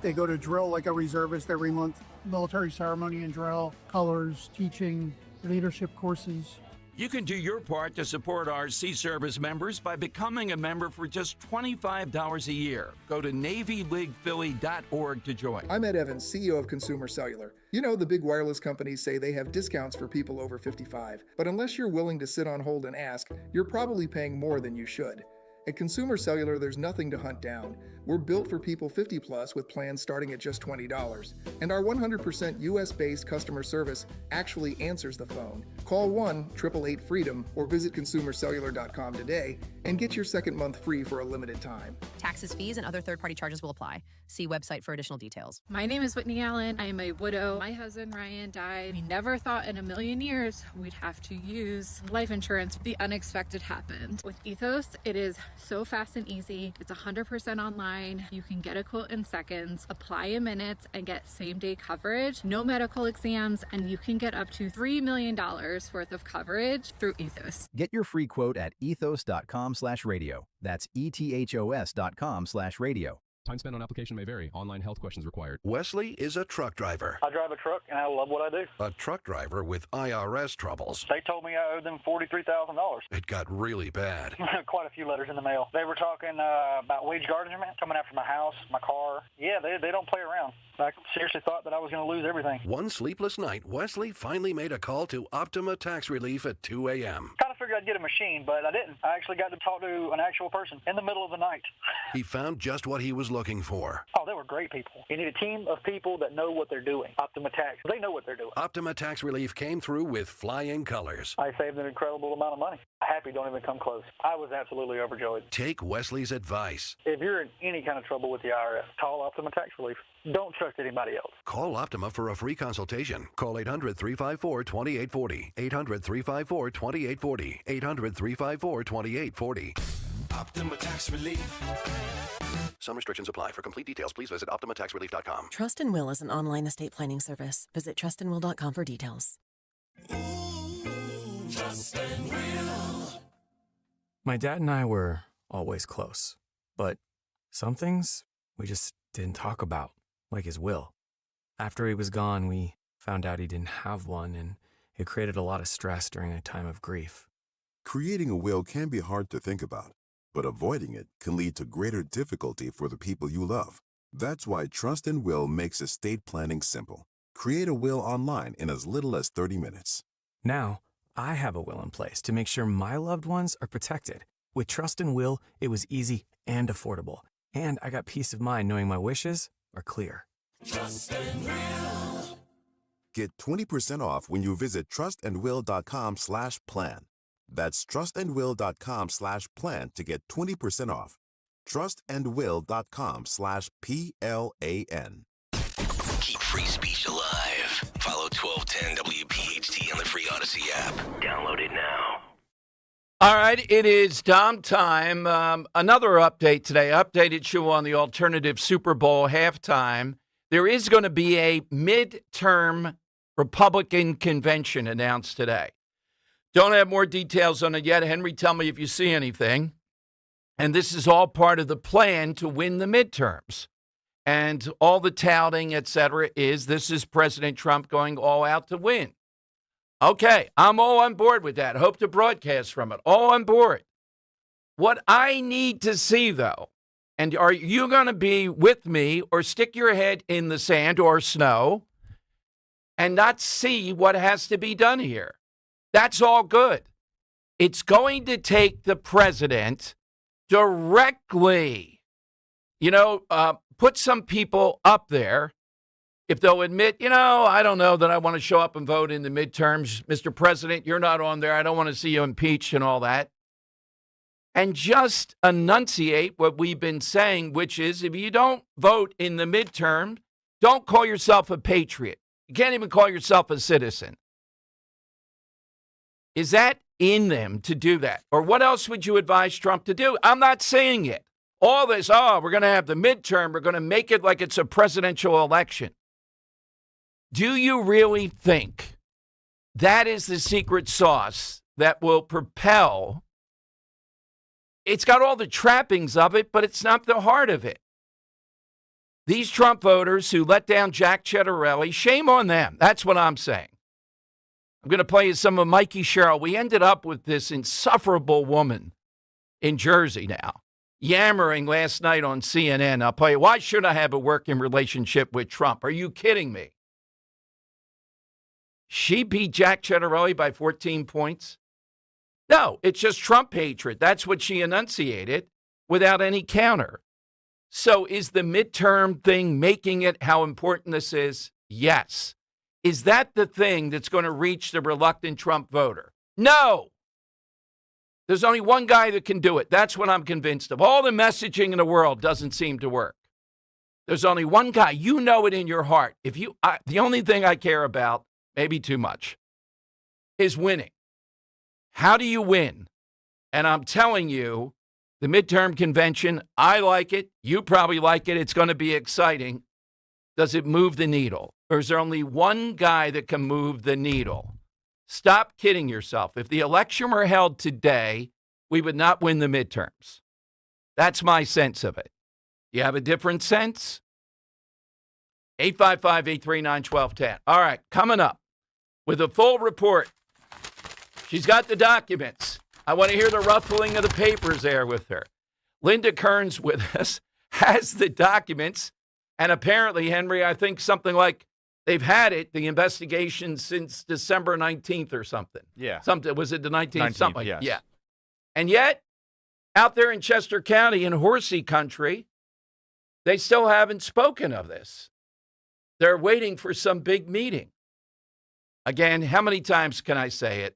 They go to drill like a reservist every month. Military ceremony and drill, colors, teaching, leadership courses. You can do your part to support our Sea Service members by becoming a member for just $25 a year. Go to NavyLeaguePhilly.org to join. I'm Ed Evans, CEO of Consumer Cellular. You know, the big wireless companies say they have discounts for people over 55. But unless you're willing to sit on hold and ask, you're probably paying more than you should. At Consumer Cellular, there's nothing to hunt down. We're built for people 50 plus with plans starting at just $20. And our 100% US-based customer service actually answers the phone. Call 1-888-FREEDOM or visit consumercellular.com today and get your second month free for a limited time. Taxes, fees, and other third-party charges will apply. See website for additional details. My name is Whitney Allen. I am a widow. My husband, Ryan, died. We never thought in a million years we'd have to use life insurance. The unexpected happened. With Ethos, it is so fast and easy. It's 100% online. You can get a quote in seconds, apply in minutes, and get same-day coverage. No medical exams, and you can get up to $3 million worth of coverage through Ethos. Get your free quote at ethos.com/radio. That's ethos.com/radio. Time spent on application may vary. Online health questions required. Wesley is a truck driver. I drive a truck, and I love what I do. A truck driver with IRS troubles. They told me I owed them $43,000. It got really bad. Quite a few letters in the mail. They were talking about wage garnishment, coming after my house, my car. Yeah, they don't play around. I seriously thought that I was going to lose everything. One sleepless night, Wesley finally made a call to Optima Tax Relief at 2 a.m. Kind of figured I'd get a machine, but I didn't. I actually got to talk to an actual person in the middle of the night. He found just what he was looking for. Oh, they were great people. You need a team of people that know what they're doing. Optima Tax, they know what they're doing. Optima Tax Relief came through with flying colors. I saved an incredible amount of money. Happy don't even come close. I was absolutely overjoyed. Take Wesley's advice. If you're in any kind of trouble with the IRS, call Optima Tax Relief. Don't trust anybody else. Call Optima for a free consultation. Call 800-354-2840. 800-354-2840. 800-354-2840. Optima Tax Relief. Some restrictions apply. For complete details, please visit OptimaTaxRelief.com. Trust and Will is an online estate planning service. Visit trustandwill.com for details. Trust and Will. My dad and I were always close, but some things we just didn't talk about, like his will. After he was gone, we found out he didn't have one, and it created a lot of stress during a time of grief. Creating a will can be hard to think about, but avoiding it can lead to greater difficulty for the people you love. That's why Trust and Will makes estate planning simple. Create a will online in as little as 30 minutes. Now, I have a will in place to make sure my loved ones are protected. With Trust and Will, it was easy and affordable, and I got peace of mind knowing my wishes are clear. Trust and Will. Get 20% off when you visit trustandwill.com/plan. That's trustandwill.com/plan to get 20% off. trustandwill.com/PLAN. Keep free speech alive. Follow 1210 WPHT on the free Odyssey app. Download it now. All right, it is Dom time. Another update today. Updated you on the alternative Super Bowl halftime. There is going to be a midterm Republican convention announced today. Don't have more details on it yet. Henry, tell me if you see anything. And this is all part of the plan to win the midterms. And all the touting, et cetera, this is President Trump going all out to win. Okay, I'm all on board with that. Hope to broadcast from it. All on board. What I need to see, though, and are you going to be with me or stick your head in the sand or snow and not see what has to be done here? That's all good. It's going to take the president directly, put some people up there. If they'll admit, I don't know that I want to show up and vote in the midterms. Mr. President, you're not on there. I don't want to see you impeached and all that. And just enunciate what we've been saying, which is if you don't vote in the midterm, don't call yourself a patriot. You can't even call yourself a citizen. Is that in them to do that? Or what else would you advise Trump to do? I'm not saying it. All this, we're going to have the midterm. We're going to make it like it's a presidential election. Do you really think that is the secret sauce that will propel? It's got all the trappings of it, but it's not the heart of it. These Trump voters who let down Jack Ciattarelli, shame on them. That's what I'm saying. I'm going to play you some of Mikey Sherrill. We ended up with this insufferable woman in Jersey now, yammering last night on CNN. I'll play you, why should I have a working relationship with Trump? Are you kidding me? She beat Jack Ciattarelli by 14 points. No, it's just Trump hatred. That's what she enunciated without any counter. So is the midterm thing making it how important this is? Yes. Is that the thing that's going to reach the reluctant Trump voter? No. There's only one guy that can do it. That's what I'm convinced of. All the messaging in the world doesn't seem to work. There's only one guy. You know it in your heart. The only thing I care about, maybe too much, is winning. How do you win? And I'm telling you, the midterm convention, I like it. You probably like it. It's going to be exciting. Does it move the needle? Or is there only one guy that can move the needle? Stop kidding yourself. If the election were held today, we would not win the midterms. That's my sense of it. You have a different sense? 855-839-1210. All right, coming up with a full report. She's got the documents. I want to hear the ruffling of the papers there with her. Linda Kearns with us has the documents. And apparently, Henry, I think something like they've had it, the investigation, since December 19th or something. Yeah. Was it the 19th? Something. Yes. Yeah. And yet, out there in Chester County in horsey country, they still haven't spoken of this. They're waiting for some big meeting. Again, how many times can I say it?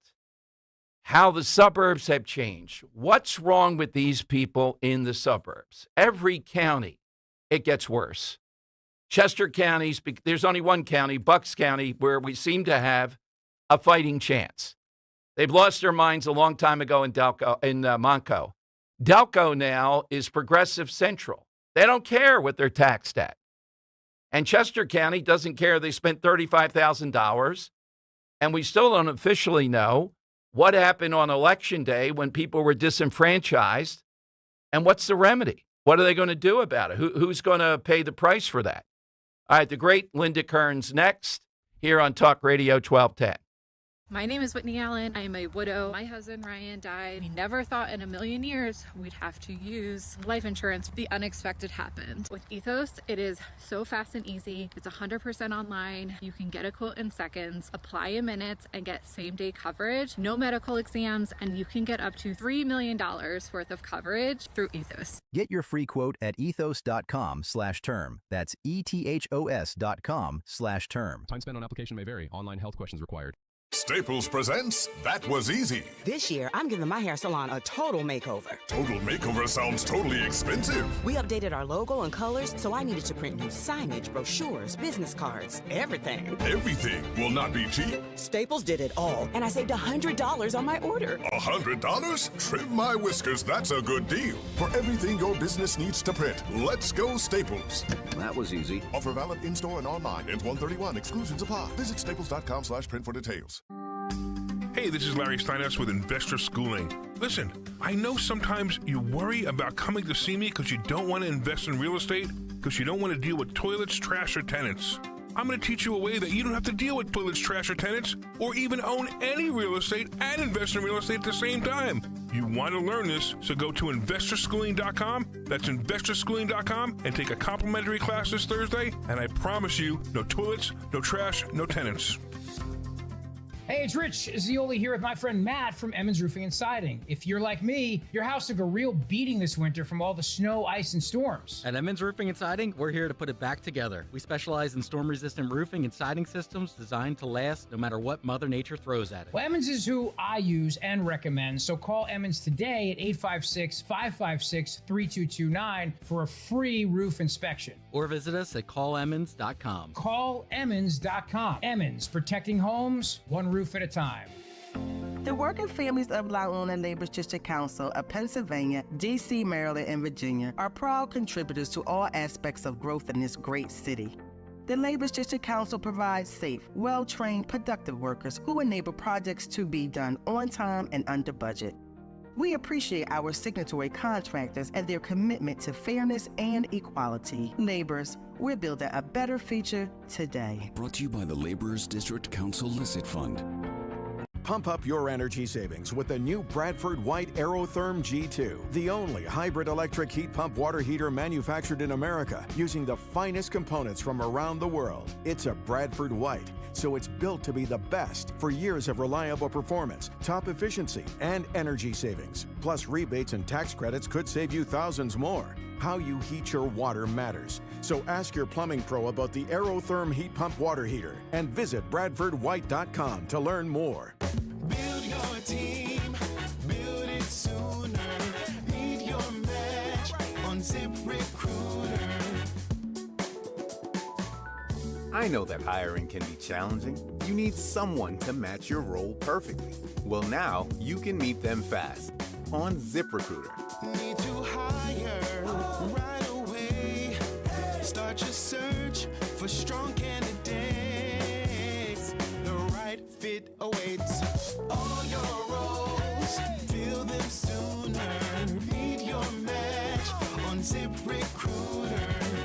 How the suburbs have changed. What's wrong with these people in the suburbs? Every county, it gets worse. Chester County, there's only one county, Bucks County, where we seem to have a fighting chance. They've lost their minds a long time ago in Monco. Delco now is Progressive Central. They don't care what they're taxed at. And Chester County doesn't care they spent $35,000. And we still don't officially know what happened on Election Day when people were disenfranchised. And what's the remedy? What are they going to do about it? Who's going to pay the price for that? All right, the great Linda Kearns next here on Talk Radio 1210. My name is Whitney Allen. I am a widow. My husband, Ryan, died. We never thought in a million years we'd have to use life insurance. The unexpected happened. With Ethos, it is so fast and easy. It's 100% online. You can get a quote in seconds, apply in minutes, and get same-day coverage. No medical exams, and you can get up to $3 million worth of coverage through Ethos. Get your free quote at ethos.com/term. That's ethos.com/term. Time spent on application may vary. Online health questions required. Staples presents That Was Easy. This year, I'm giving my hair salon a total makeover. Total makeover sounds totally expensive. We updated our logo and colors, so I needed to print new signage, brochures, business cards, everything. Everything will not be cheap. Staples did it all, and I saved $100 on my order. $100? Trim my whiskers, that's a good deal. For everything your business needs to print, let's go Staples. That was easy. Offer valid in-store and online. Ends 1/31. Exclusions apply. Visit staples.com/print for details. Hey, this is Larry Steinhaus with Investor Schooling. Listen, I know sometimes you worry about coming to see me because you don't want to invest in real estate, because you don't want to deal with toilets, trash, or tenants. I'm going to teach you a way that you don't have to deal with toilets, trash, or tenants, or even own any real estate and invest in real estate at the same time. You want to learn this, so go to investorschooling.com. That's investorschooling.com, and take a complimentary class this Thursday, and I promise you, no toilets, no trash, no tenants. Hey, it's Rich Zioli here with my friend Matt from Emmons Roofing and Siding. If you're like me, your house took a real beating this winter from all the snow, ice, and storms. At Emmons Roofing and Siding, we're here to put it back together. We specialize in storm-resistant roofing and siding systems designed to last no matter what Mother Nature throws at it. Well, Emmons is who I use and recommend, so call Emmons today at 856-556-3229 for a free roof inspection. Or visit us at callemmons.com. Callemmons.com. Emmons, protecting homes, one roof at a time. The working families of Laona and Labor's District Council of Pennsylvania, D.C., Maryland, and Virginia are proud contributors to all aspects of growth in this great city. The Labor's District Council provides safe, well-trained, productive workers who enable projects to be done on time and under budget. We appreciate our signatory contractors and their commitment to fairness and equality. Laborers, we're building a better future today. Brought to you by the Laborers District Council Licit Fund. Pump up your energy savings with the new Bradford White Aerotherm G2, the only hybrid electric heat pump water heater manufactured in America using the finest components from around the world. It's a Bradford White, so it's built to be the best for years of reliable performance, top efficiency, and energy savings. Plus, rebates and tax credits could save you thousands more. How you heat your water matters. So ask your plumbing pro about the Aerotherm heat pump water heater and visit bradfordwhite.com to learn more. Build your team, build it so ZipRecruiter. I know that hiring can be challenging. You need someone to match your role perfectly. Well, now you can meet them fast on ZipRecruiter. Need to hire right away. Start your search for strong candidates. The right fit awaits. All your roles, fill them sooner. Meet your match on ZipRecruiter.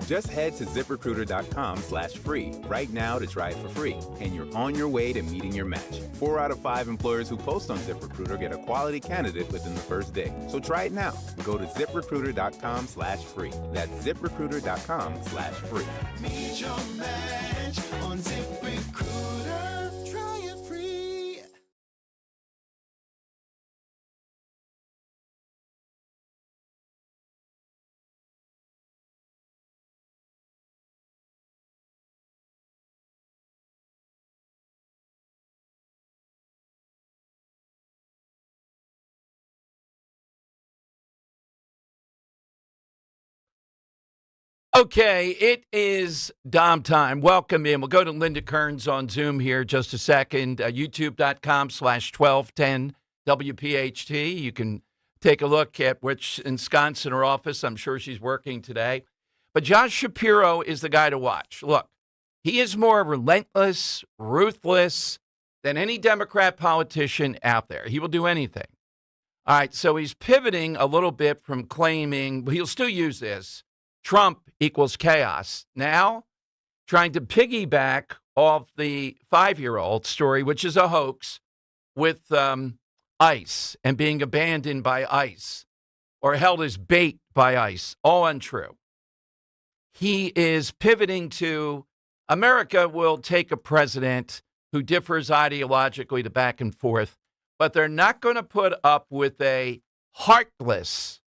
Just head to ZipRecruiter.com/free right now to try it for free, and you're on your way to meeting your match. 4 out of 5 employers who post on ZipRecruiter get a quality candidate within the first day. So try it now. Go to ZipRecruiter.com/free. That's ZipRecruiter.com/free. Meet your match on ZipRecruiter. Try it free. Okay, it is Dom time. Welcome in. We'll go to Linda Kearns on Zoom here just a second. YouTube.com/1210 WPHT. You can take a look at which ensconced in her office. I'm sure she's working today. But Josh Shapiro is the guy to watch. Look, he is more relentless, ruthless than any Democrat politician out there. He will do anything. All right, so he's pivoting a little bit from claiming, but he'll still use this, Trump equals chaos. Now, trying to piggyback off the 5-year-old story, which is a hoax, with ICE and being abandoned by ICE or held as bait by ICE. All untrue. He is pivoting to America will take a president who differs ideologically to back and forth, but they're not going to put up with a heartless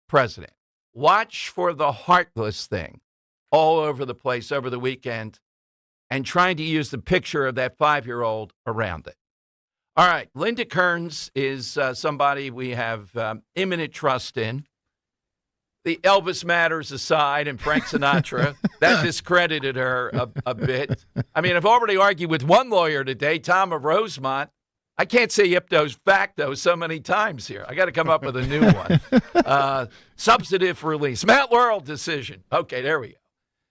president. Watch for the heartless thing all over the place over the weekend and trying to use the picture of that 5-year-old around it. All right, Linda Kearns is somebody we have imminent trust in. The Elvis matters aside and Frank Sinatra, that discredited her a bit. I mean, I've already argued with one lawyer today, Tom of Rosemont. I can't say ipso facto so many times here. I got to come up with a new one. Substantive release. Matt Laurel decision. Okay, there we go.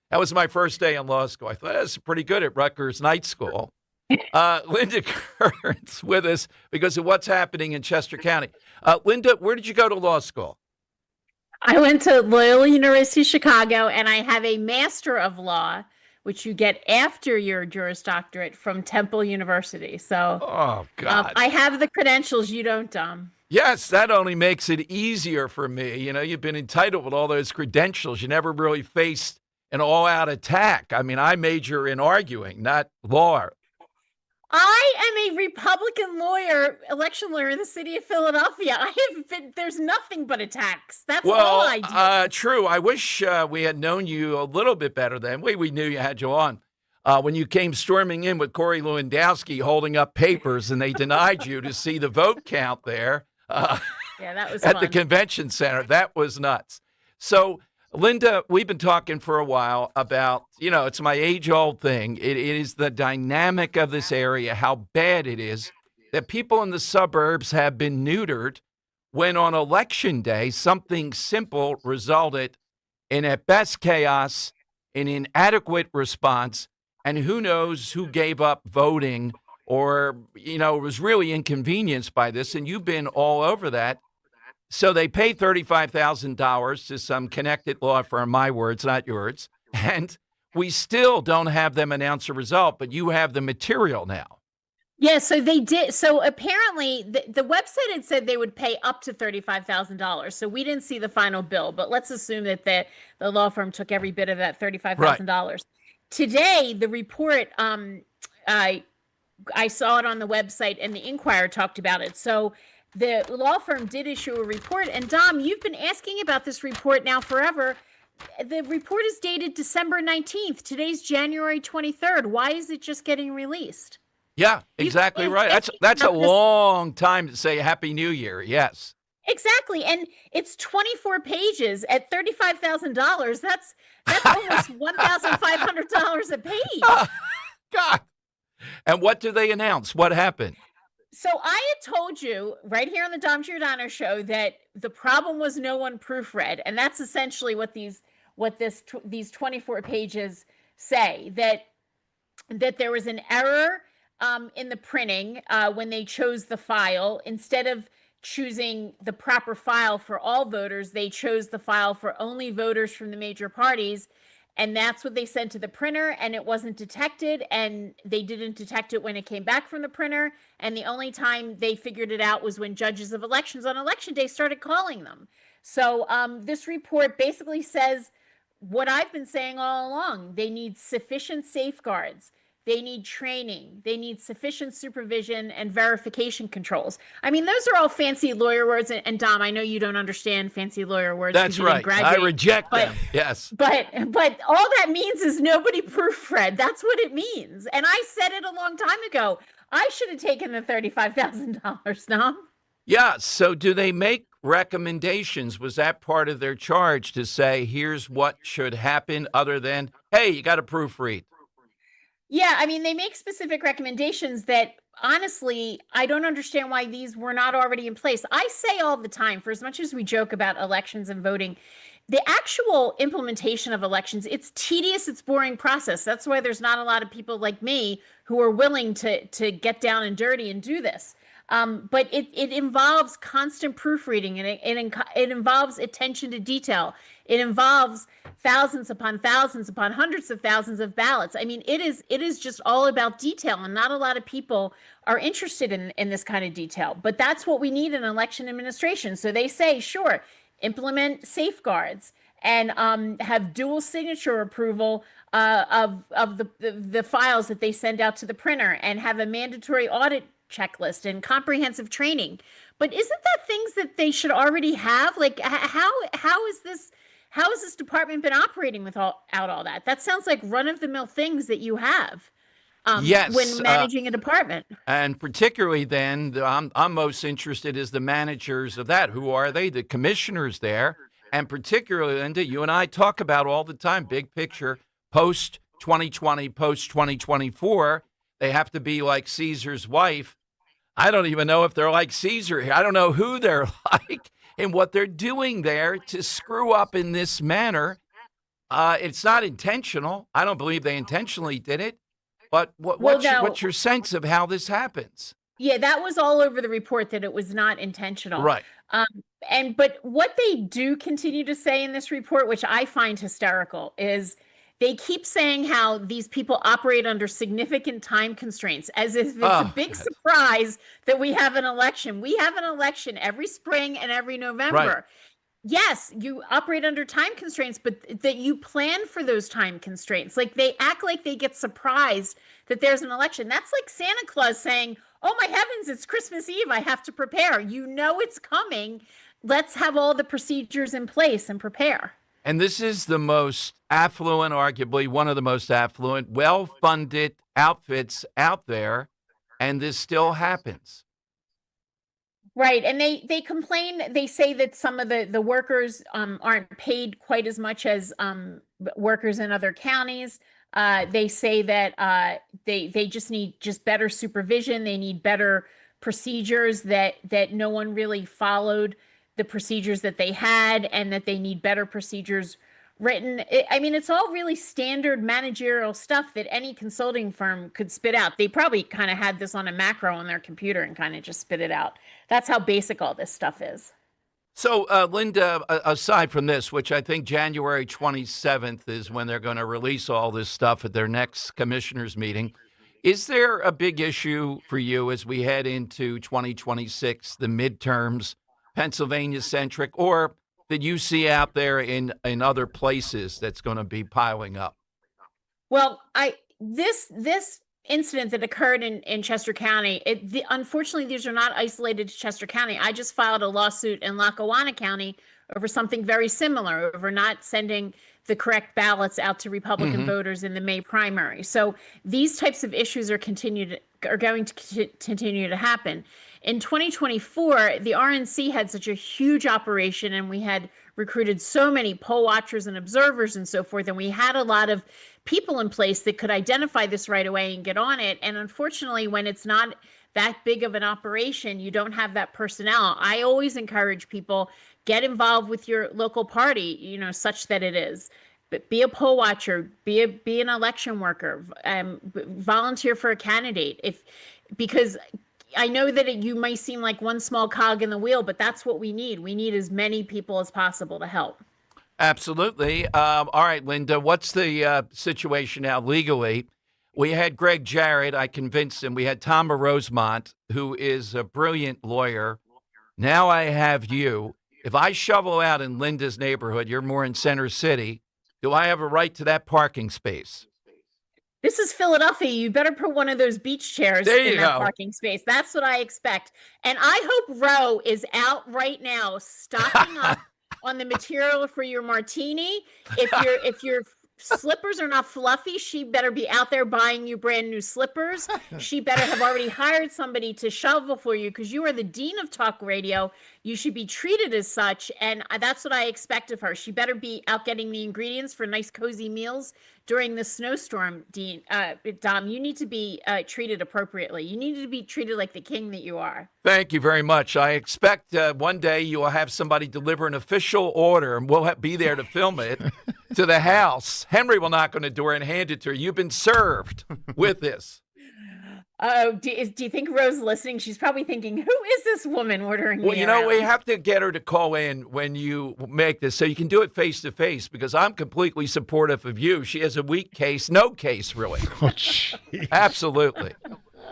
That was my first day in law school. I thought that was pretty good at Rutgers Night School. Linda Kearns with us because of what's happening in Chester County. Linda, where did you go to law school? I went to Loyola University Chicago, and I have a Master of Law, which you get after your Juris Doctorate from Temple University. So oh, God. I have the credentials. You don't, Dom. Yes, that only makes it easier for me. You know, you've been entitled with all those credentials. You never really faced an all-out attack. I mean, I major in arguing, not law. I am a Republican lawyer, election lawyer in the city of Philadelphia. I have been, there's nothing but attacks. That's all I do. True. I wish we had known you a little bit better then. We knew you had you on. When you came storming in with Corey Lewandowski holding up papers and they denied you to see the vote count there yeah, that was at fun. the convention center. That was nuts. So, Linda, we've been talking for a while about, you know, it's my age-old thing. It is the dynamic of this area, how bad it is that people in the suburbs have been neutered when on election day, something simple resulted in, at best, chaos, an inadequate response, and who knows who gave up voting or, you know, was really inconvenienced by this, and you've been all over that. So they pay $35,000 to some connected law firm, my words, not yours, and we still don't have them announce a result, but you have the material now. Yeah, so they did. So apparently the website had said they would pay up to $35,000. So we didn't see the final bill, but let's assume that the law firm took every bit of that $35,000. Right. Today, the report, I saw it on the website and the Inquirer talked about it. So the law firm did issue a report. And Dom, you've been asking about this report now forever. The report is dated December 19th. Today's January 23rd. Why is it just getting released? Yeah, exactly right. That's a long time to say Happy New Year. Yes. Exactly. And it's 24 pages at $35,000. That's almost $1,500 a page. God. And what do they announce? What happened? So I had told you right here on the Dom Giordano show that the problem was no one proofread, and that's essentially what these 24 pages say, that there was an error in the printing when they chose the file. Instead of choosing the proper file for all voters, they chose the file for only voters from the major parties. And that's what they sent to the printer, and it wasn't detected, and they didn't detect it when it came back from the printer. And the only time they figured it out was when judges of elections on election day started calling them. So this report basically says what I've been saying all along. They need sufficient safeguards. They need training. They need sufficient supervision and verification controls. I mean, those are all fancy lawyer words. And Dom, I know you don't understand fancy lawyer words. That's right. I reject them. Yes. But all that means is nobody proofread. That's what it means. And I said it a long time ago. I should have taken the $35,000, Dom. Yeah. So do they make recommendations? Was that part of their charge to say, here's what should happen other than, hey, you got to proofread? Yeah, I mean, they make specific recommendations that, honestly, I don't understand why these were not already in place. I say all the time, for as much as we joke about elections and voting, the actual implementation of elections, it's tedious, it's boring process. That's why there's not a lot of people like me who are willing to get down and dirty and do this. But it involves constant proofreading, and it involves attention to detail. It involves thousands upon hundreds of thousands of ballots. I mean, it is just all about detail, and not a lot of people are interested in this kind of detail. But that's what we need in election administration. So they say, sure, implement safeguards and have dual signature approval of the files that they send out to the printer, and have a mandatory audit checklist and comprehensive training. But isn't that things that they should already have? Like, how is this department been operating without all that? That sounds like run-of-the-mill things that you have yes, when managing a department. And particularly then, I'm most interested is the managers of that. Who are they? The commissioners there. And particularly, Linda, you and I talk about all the time, big picture, post-2020, post-2024, they have to be like Caesar's wife. I don't even know if they're like Caesar here. I don't know who they're like and what they're doing there to screw up in this manner. It's not intentional. I don't believe they intentionally did it. But what's your sense of how this happens? Yeah, that was all over the report, that it was not intentional. Right. But what they do continue to say in this report, which I find hysterical, is they keep saying how these people operate under significant time constraints, as if it's a big surprise that we have an election. We have an election every spring and every November. Right. Yes, you operate under time constraints, but that you plan for those time constraints. Like, they act like they get surprised that there's an election. That's like Santa Claus saying, oh my heavens, it's Christmas Eve, I have to prepare. You know it's coming. Let's have all the procedures in place and prepare. And this is the most affluent, arguably one of the most affluent, well-funded outfits out there, and this still happens. Right. And they complain, they say that some of the workers aren't paid quite as much as workers in other counties. They say that they just need better supervision. They need better procedures, that no one really followed the procedures that they had, and that they need better procedures written. I mean, it's all really standard managerial stuff that any consulting firm could spit out. They probably kind of had this on a macro on their computer and kind of just spit it out. That's how basic all this stuff is. So, Linda, aside from this, which I think January 27th is when they're going to release all this stuff at their next commissioners meeting, is there a big issue for you as we head into 2026, the midterms, Pennsylvania-centric, or that you see out there in other places that's going to be piling up? Well, this incident that occurred in Chester County, unfortunately, these are not isolated to Chester County. I just filed a lawsuit in Lackawanna County over something very similar, over not sending the correct ballots out to Republican voters in the May primary. So these types of issues are going to continue to happen. in 2024, the RNC had such a huge operation, and we had recruited so many poll watchers and observers and so forth, and we had a lot of people in place that could identify this right away and get on it. And unfortunately, when it's not that big of an operation, you don't have that personnel. I always encourage people, get involved with your local party, such that it is. But be a poll watcher, be an election worker, volunteer for a candidate. Because I know that you might seem like one small cog in the wheel, but that's what we need. We need as many people as possible to help. Absolutely. All right, Linda, what's the situation now legally? We had Greg Jarrett. I convinced him. We had Tom Rosemont, who is a brilliant lawyer. Now I have you. If I shovel out in Linda's neighborhood, you're more in Center City, do I have a right to that parking space? This is Philadelphia. You better put one of those beach chairs in that parking space. That's what I expect. And I hope Roe is out right now stocking up on the material for your martini. If your slippers are not fluffy, she better be out there buying you brand new slippers. She better have already hired somebody to shovel for you, because you are the dean of talk radio. You should be treated as such, and that's what I expect of her. She better be out getting the ingredients for nice cozy meals during the snowstorm. Dom, you need to be treated appropriately. You need to be treated like the king that you are. Thank you very much. I expect one day you will have somebody deliver an official order, and we'll be there to film it to the house. Henry will knock on the door and hand it to her. You've been served with this. Do you think Rose is listening? She's probably thinking, who is this woman ordering Well, me you know, around? we have to get her to call in when you make this so you can do it face to face, because I'm completely supportive of you. She has a weak case, no case, really. Oh, absolutely.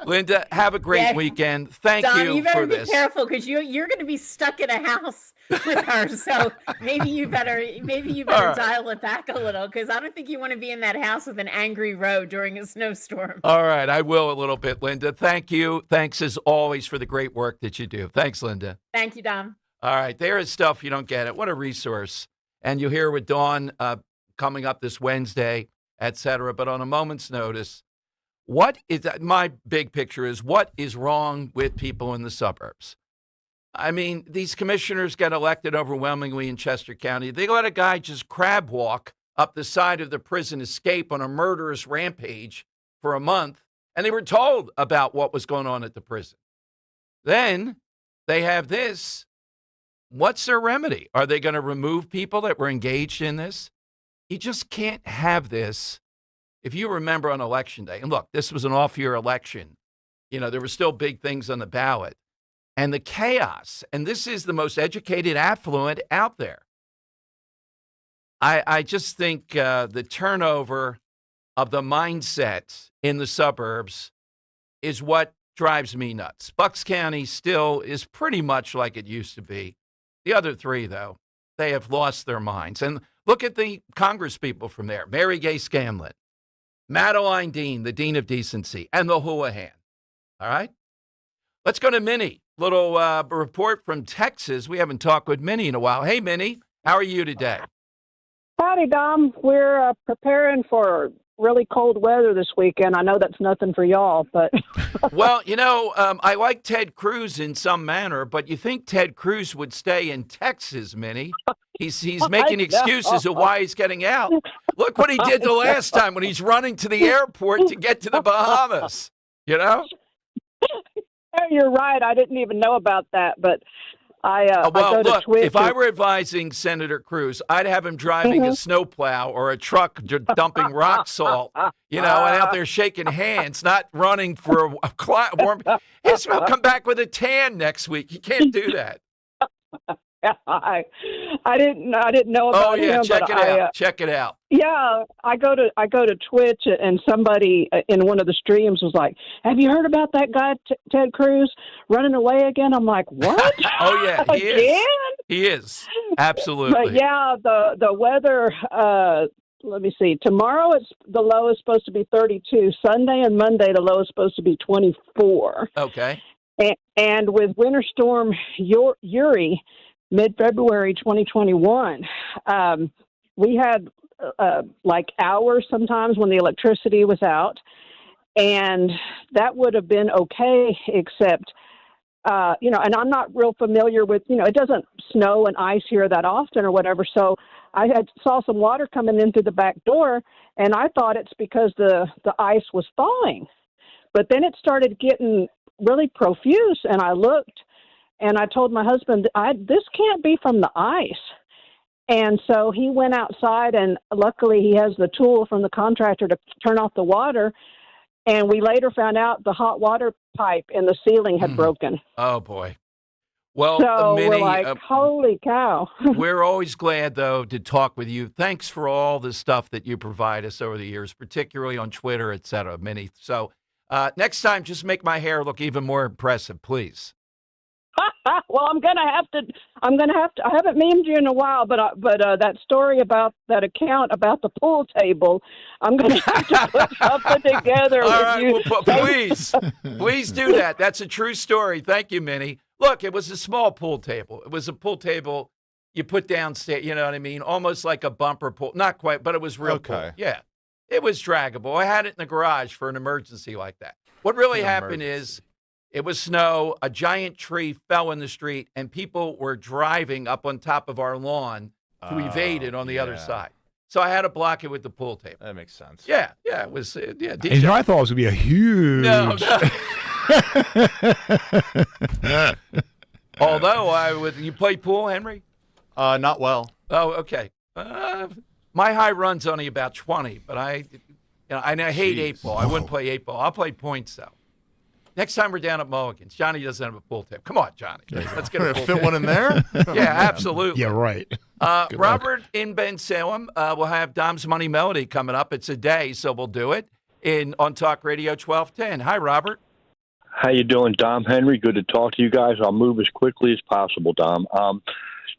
Linda, have a great weekend. Thank Dom, you better for be this. careful, because you're going to be stuck in a house with her. So maybe you better right. dial it back a little, because I don't think you want to be in that house with an angry Roe during a snowstorm. All right, I will a little bit, Linda. Thank you. Thanks as always for the great work that you do. Thanks, Linda. Thank you, Dom. All right, there is stuff you don't get it. What a resource. And you'll hear with Dawn coming up this Wednesday, et cetera. But on a moment's notice, my big picture is, what is wrong with people in the suburbs? I mean, these commissioners get elected overwhelmingly in Chester County. They let a guy just crab walk up the side of the prison escape on a murderous rampage for a month, and they were told about what was going on at the prison. Then they have this. What's their remedy? Are they going to remove people that were engaged in this? You just can't have this. If you remember on Election Day, and look, this was an off-year election. You know, there were still big things on the ballot. And the chaos, and this is the most educated affluent out there. I just think the turnover of the mindset in the suburbs is what drives me nuts. Bucks County still is pretty much like it used to be. The other three, though, they have lost their minds. And look at the Congress people from there. Mary Gay Scanlon, Madeline Dean, the Dean of Decency, and the Houlihan. All right? Let's go to Minnie. Little report from Texas. We haven't talked with Minnie in a while. Hey, Minnie, how are you today? Howdy, Dom. We're preparing for really cold weather this weekend. I know that's nothing for y'all, but... Well, you know, I like Ted Cruz in some manner, but you think Ted Cruz would stay in Texas, Minnie? He's making excuses of why he's getting out. Look what he did the last time when he's running to the airport to get to the Bahamas, you know? You're right. I didn't even know about that, but I go to look, Twitch. if I were advising Senator Cruz, I'd have him driving a snowplow or a truck dumping rock salt, you know, and out there shaking hands, not running for a warm. He'll come back with a tan next week. You can't do that. I didn't know about him. Check it out. Check it out. Yeah, I go to Twitch, and somebody in one of the streams was like, "Have you heard about that guy Ted Cruz running away again?" I'm like, "What?" Oh yeah, he is. He is absolutely. But yeah, the weather. Let me see. Tomorrow the low is supposed to be 32. Sunday and Monday the low is supposed to be 24. Okay. And with Winter Storm Uri, mid-February 2021, we had like hours sometimes when the electricity was out, and that would have been okay, except and I'm not real familiar with, it doesn't snow and ice here that often or whatever. So I saw some water coming in through the back door, and I thought it's because the ice was thawing. But then it started getting really profuse, and I looked, and I told my husband, this can't be from the ice. And so he went outside, and luckily he has the tool from the contractor to turn off the water. And we later found out the hot water pipe in the ceiling had broken. Oh, boy. Well, So Minnie, we're like, holy cow. we're always glad, though, to talk with you. Thanks for all the stuff that you provide us over the years, particularly on Twitter, et cetera, Minnie. So next time, just make my hair look even more impressive, please. Well, I'm gonna have to. I haven't memed you in a while, but that story about that account about the pool table, I'm gonna have to put something together. All with right, you. well, please do that. That's a true story. Thank you, Minnie. Look, it was a small pool table. It was a pool table you put downstairs. You know what I mean? Almost like a bumper pool. Not quite, but it was real pool. Yeah, it was draggable. I had it in the garage for an emergency like that. What really happened is, it was snow, a giant tree fell in the street, and people were driving up on top of our lawn to evade it on the other side. So I had to block it with the pool table. That makes sense. Yeah, it was, And I thought it was going to be a huge. No. Although, you play pool, Henry? Not well. Oh, okay. My high run's only about 20, but I hate 8-ball. I wouldn't play 8-ball. I'll play points, though. Next time we're down at Mulligan's, Johnny doesn't have a pool table. Come on, Johnny. Let's get a pool Fit one in there? Yeah, absolutely. Yeah, right. Robert in Ben Salem, we'll have Dom's Money Melody coming up. It's a day, so we'll do it on Talk Radio 1210. Hi, Robert. How you doing, Dom? Henry, good to talk to you guys. I'll move as quickly as possible, Dom.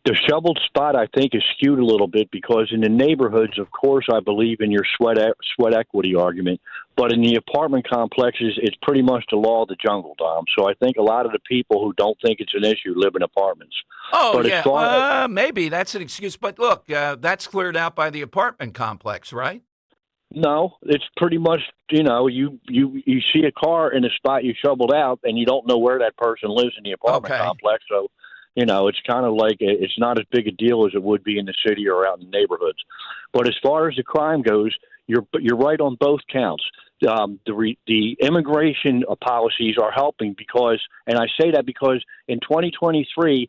The shoveled spot, I think, is skewed a little bit because in the neighborhoods, of course, I believe in your sweat equity argument. But in the apartment complexes, it's pretty much the law of the jungle, Dom. So I think a lot of the people who don't think it's an issue live in apartments. Oh, but yeah. Maybe that's an excuse. But look, that's cleared out by the apartment complex, right? No, it's pretty much, you see a car in a spot you shoveled out, and you don't know where that person lives in the apartment complex. So, it's kind of like it's not as big a deal as it would be in the city or out in the neighborhoods. But as far as the crime goes, you're right on both counts. The immigration policies are helping because, and I say that because in 2023,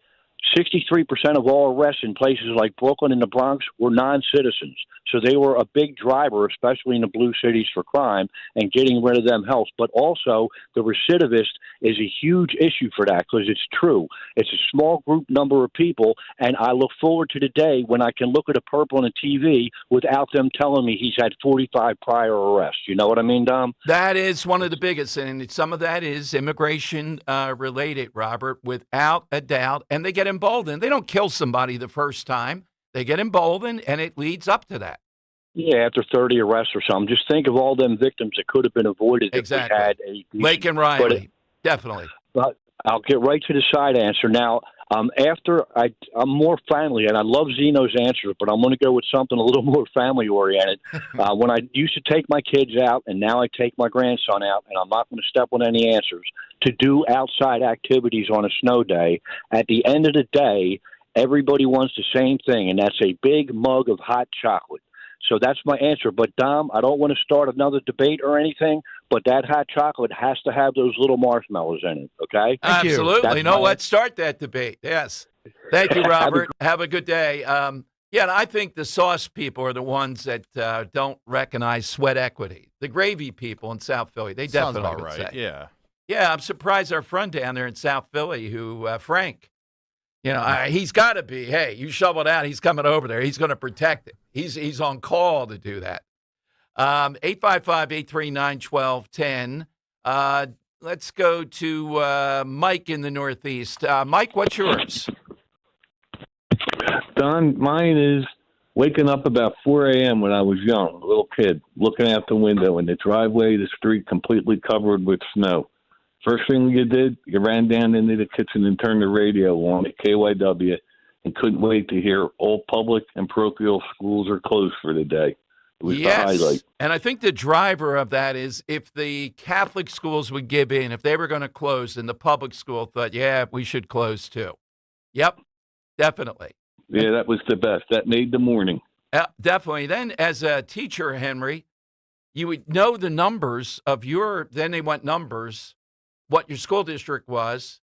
63% of all arrests in places like Brooklyn and the Bronx were non-citizens. So they were a big driver, especially in the blue cities, for crime, and getting rid of them helps. But also, the recidivist is a huge issue for that because it's true. It's a small group number of people, and I look forward to the day when I can look at a purple on a TV without them telling me he's had 45 prior arrests. You know what I mean, Dom? That is one of the biggest, and some of that is immigration related, Robert, without a doubt. And they get emboldened. They don't kill somebody the first time. They get emboldened, and it leads up to that. Yeah, after 30 arrests or something. Just think of all them victims that could have been avoided if we had a Lake and Riley, definitely. But I'll get right to the side answer now. After I'm more family, and I love Zeno's answers, but I'm going to go with something a little more family-oriented. When I used to take my kids out, and now I take my grandson out, and I'm not going to step on any answers, to do outside activities on a snow day, at the end of the day, everybody wants the same thing, and that's a big mug of hot chocolate. So that's my answer. But, Dom, I don't want to start another debate or anything, but that hot chocolate has to have those little marshmallows in it, okay? Absolutely. Let's start that debate. Yes. Thank you, Robert. Have a good day. And I think the sauce people are the ones that don't recognize sweat equity. The gravy people in South Philly, they definitely Sounds about would right. say. Yeah. Yeah, I'm surprised our friend down there in South Philly who, Frank, he's got to be, hey, you shovel it out, he's coming over there. He's going to protect it. He's on call to do that. 855-839-1210. Let's go to Mike in the Northeast. Mike, what's yours? Don, mine is waking up about 4 a.m. when I was young, a little kid, looking out the window in the driveway, the street completely covered with snow. First thing you did, you ran down into the kitchen and turned the radio on at KYW and couldn't wait to hear all public and parochial schools are closed for the day. It was Yes. the highlight. And I think the driver of that is if the Catholic schools would give in, if they were going to close, then the public school thought, yeah, we should close too. Yep, definitely. Yeah, that was the best. That made the morning. Definitely. Then as a teacher, Henry, you would know the numbers of then they want numbers, what your school district was,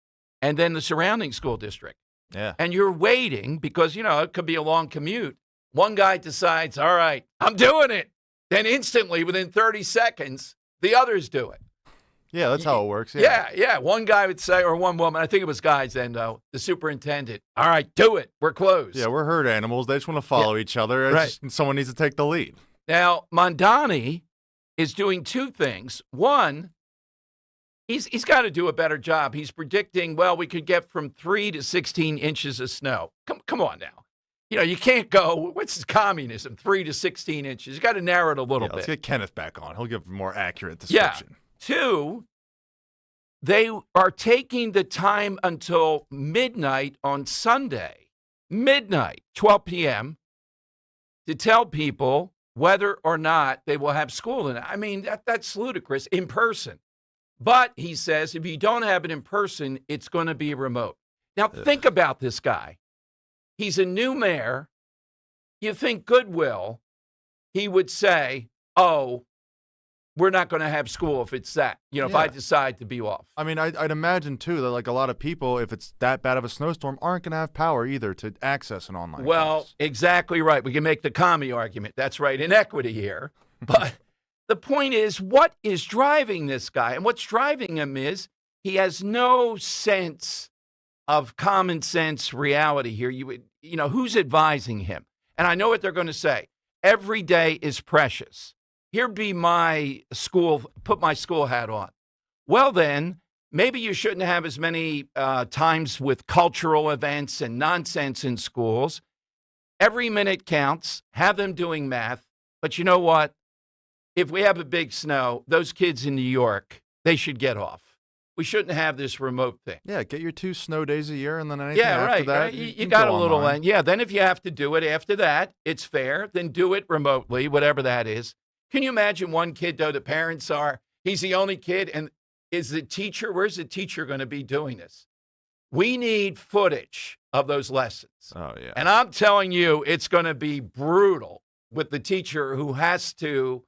and then the surrounding school district. Yeah. And you're waiting because, it could be a long commute. One guy decides, all right, I'm doing it. Then instantly, within 30 seconds, the others do it. Yeah, that's how it works. Yeah. One guy would say, or one woman, I think it was guys then, though, the superintendent, all right, do it. We're closed. Yeah, we're herd animals. They just want to follow each other. Right. Someone needs to take the lead. Now, Mondani is doing two things. One, he's got to do a better job. He's predicting, we could get from 3 to 16 inches of snow. Come on now. You can't go, what's communism, 3 to 16 inches. You got to narrow it a little bit. Let's get Kenneth back on. He'll give a more accurate description. Yeah. Two, they are taking the time until midnight on Sunday, 12 p.m., to tell people whether or not they will have school. And I mean, that's ludicrous in person. But he says if you don't have it in person, it's going to be remote. Now, think about this guy. He's a new mayor. You think goodwill, he would say, we're not going to have school if it's that, if I decide to be off. I mean, I'd imagine, too, that a lot of people, if it's that bad of a snowstorm, aren't going to have power either to access an online class. Exactly right. We can make the commie argument. That's right. Inequity here. But the point is, what is driving this guy? And what's driving him is he has no sense of common sense reality here. Who's advising him? And I know what they're going to say. Every day is precious. Here be my put my school hat on. Well, then, maybe you shouldn't have as many times with cultural events and nonsense in schools. Every minute counts. Have them doing math. But you know what? If we have a big snow, those kids in New York, they should get off. We shouldn't have this remote thing. Yeah, get your 2 snow days a year, and then anything after that. Right. You got a little end. Yeah, then if you have to do it after that, it's fair. Then do it remotely, whatever that is. Can you imagine one kid, though, the parents he's the only kid, and where's the teacher going to be doing this? We need footage of those lessons. Oh, yeah. And I'm telling you, it's going to be brutal with the teacher who has to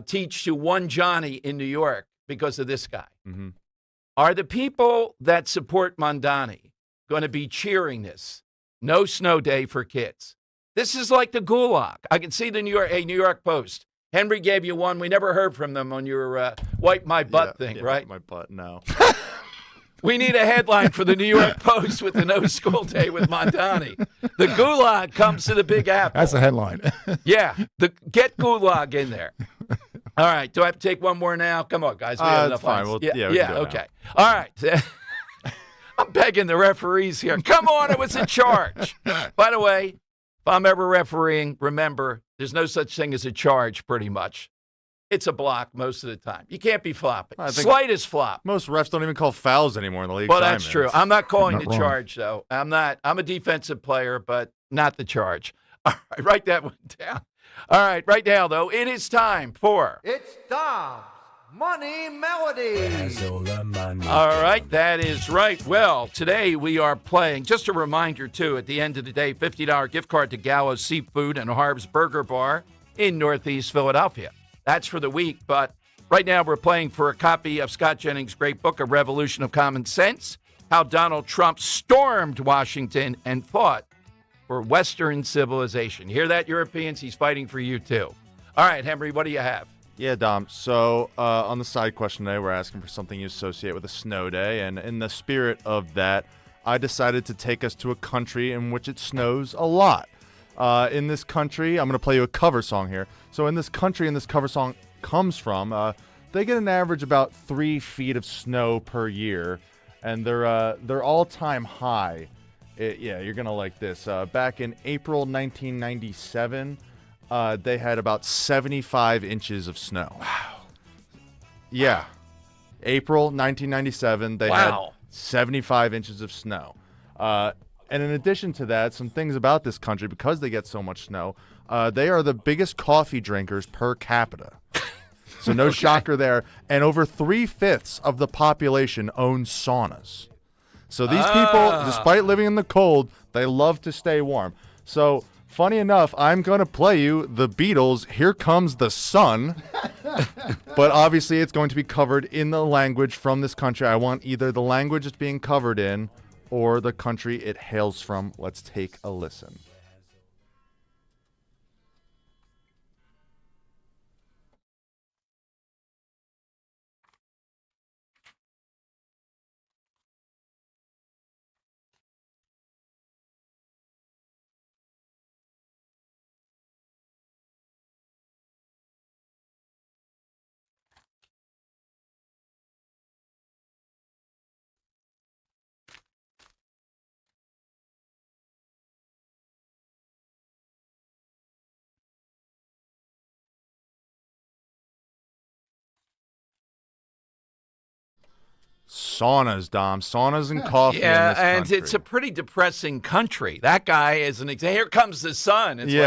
teach to one Johnny in New York because of this guy. Mm-hmm. Are the people that support Mondani going to be cheering this? No snow day for kids. This is like the gulag. I can see the New York Post. Henry gave you one. We never heard from them on your wipe my butt thing, right? Wipe my butt, no. We need a headline for the New York Post with the no school day with Mondani. The gulag comes to the Big Apple. That's the headline. Yeah, get gulag in there. All right, do I have to take one more now? Come on, guys. We have enough fine. lines. We can go okay. All right. I'm begging the referees here. Come on, it was a charge. By the way, if I'm ever refereeing, remember, there's no such thing as a charge, pretty much. It's a block most of the time. You can't be flopping. Slightest flop. Most refs don't even call fouls anymore in the league. Well, that's true. I'm not calling the wrong. charge, though. I'm a defensive player, but not the charge. All right, write that one down. All right, right now, though, it is time for... It's Dom's Money Melody. All right, that is right. Well, today we are playing, just a reminder, too, at the end of the day, $50 gift card to Gallows Seafood and Harb's Burger Bar in Northeast Philadelphia. That's for the week, but right now we're playing for a copy of Scott Jennings' great book, A Revolution of Common Sense, How Donald Trump Stormed Washington and Fought for Western Civilization. You hear that, Europeans? He's fighting for you, too. All right, Henry, what do you have? Yeah, Dom. So on the side question today, we're asking for something you associate with a snow day. And in the spirit of that, I decided to take us to a country in which it snows a lot. In this country, I'm going to play you a cover song here. So in this country, and this cover song comes from, they get an average about 3 feet of snow per year. And their all-time high, you're going to like this. Back in April 1997, they had about 75 inches of snow. Wow. Yeah. April 1997, they had 75 inches of snow. And in addition to that, some things about this country, because they get so much snow, They are the biggest coffee drinkers per capita. So no shocker there. And over 3/5 of the population own saunas. So these people, despite living in the cold, they love to stay warm. So funny enough, I'm going to play you the Beatles' Here Comes the Sun. But obviously it's going to be covered in the language from this country. I want either the language it's being covered in or the country it hails from. Let's take a listen. Saunas, Dom. Saunas and coffee in this country. It's a pretty depressing country. That guy is an example. Here comes the sun. It's you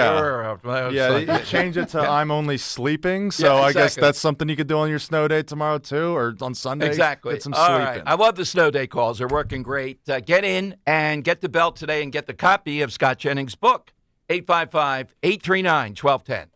change it to I'm only sleeping. So I guess that's something you could do on your snow day tomorrow, too, or on Sunday. Exactly. Get some All sleep right. in. I love the snow day calls. They're working great. Get in and get the belt today and get the copy of Scott Jennings' book, 855-839-1210.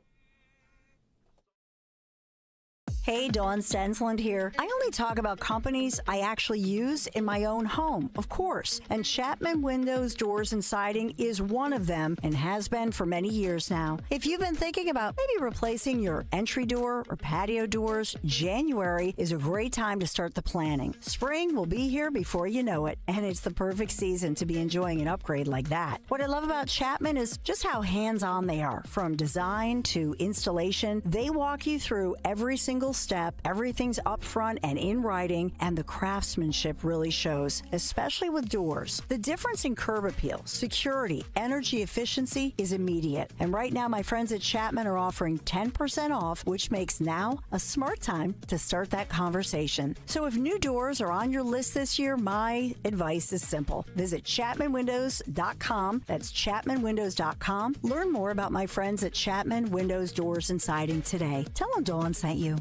Hey, Dawn Stensland here. I only talk about companies I actually use in my own home, of course. And Chapman Windows, Doors, and Siding is one of them and has been for many years now. If you've been thinking about maybe replacing your entry door or patio doors, January is a great time to start the planning. Spring will be here before you know it, and it's the perfect season to be enjoying an upgrade like that. What I love about Chapman is just how hands-on they are. From design to installation, they walk you through every single step. Everything's up front and in writing, and the craftsmanship really shows, especially with doors. The difference in curb appeal, security, energy efficiency is immediate. And right now, my friends at Chapman are offering 10% off, which makes now a smart time to start that conversation. So if new doors are on your list this year, my advice is simple. Visit ChapmanWindows.com. That's ChapmanWindows.com. Learn more about my friends at Chapman Windows, Doors, and Siding today. Tell them Dawn sent you.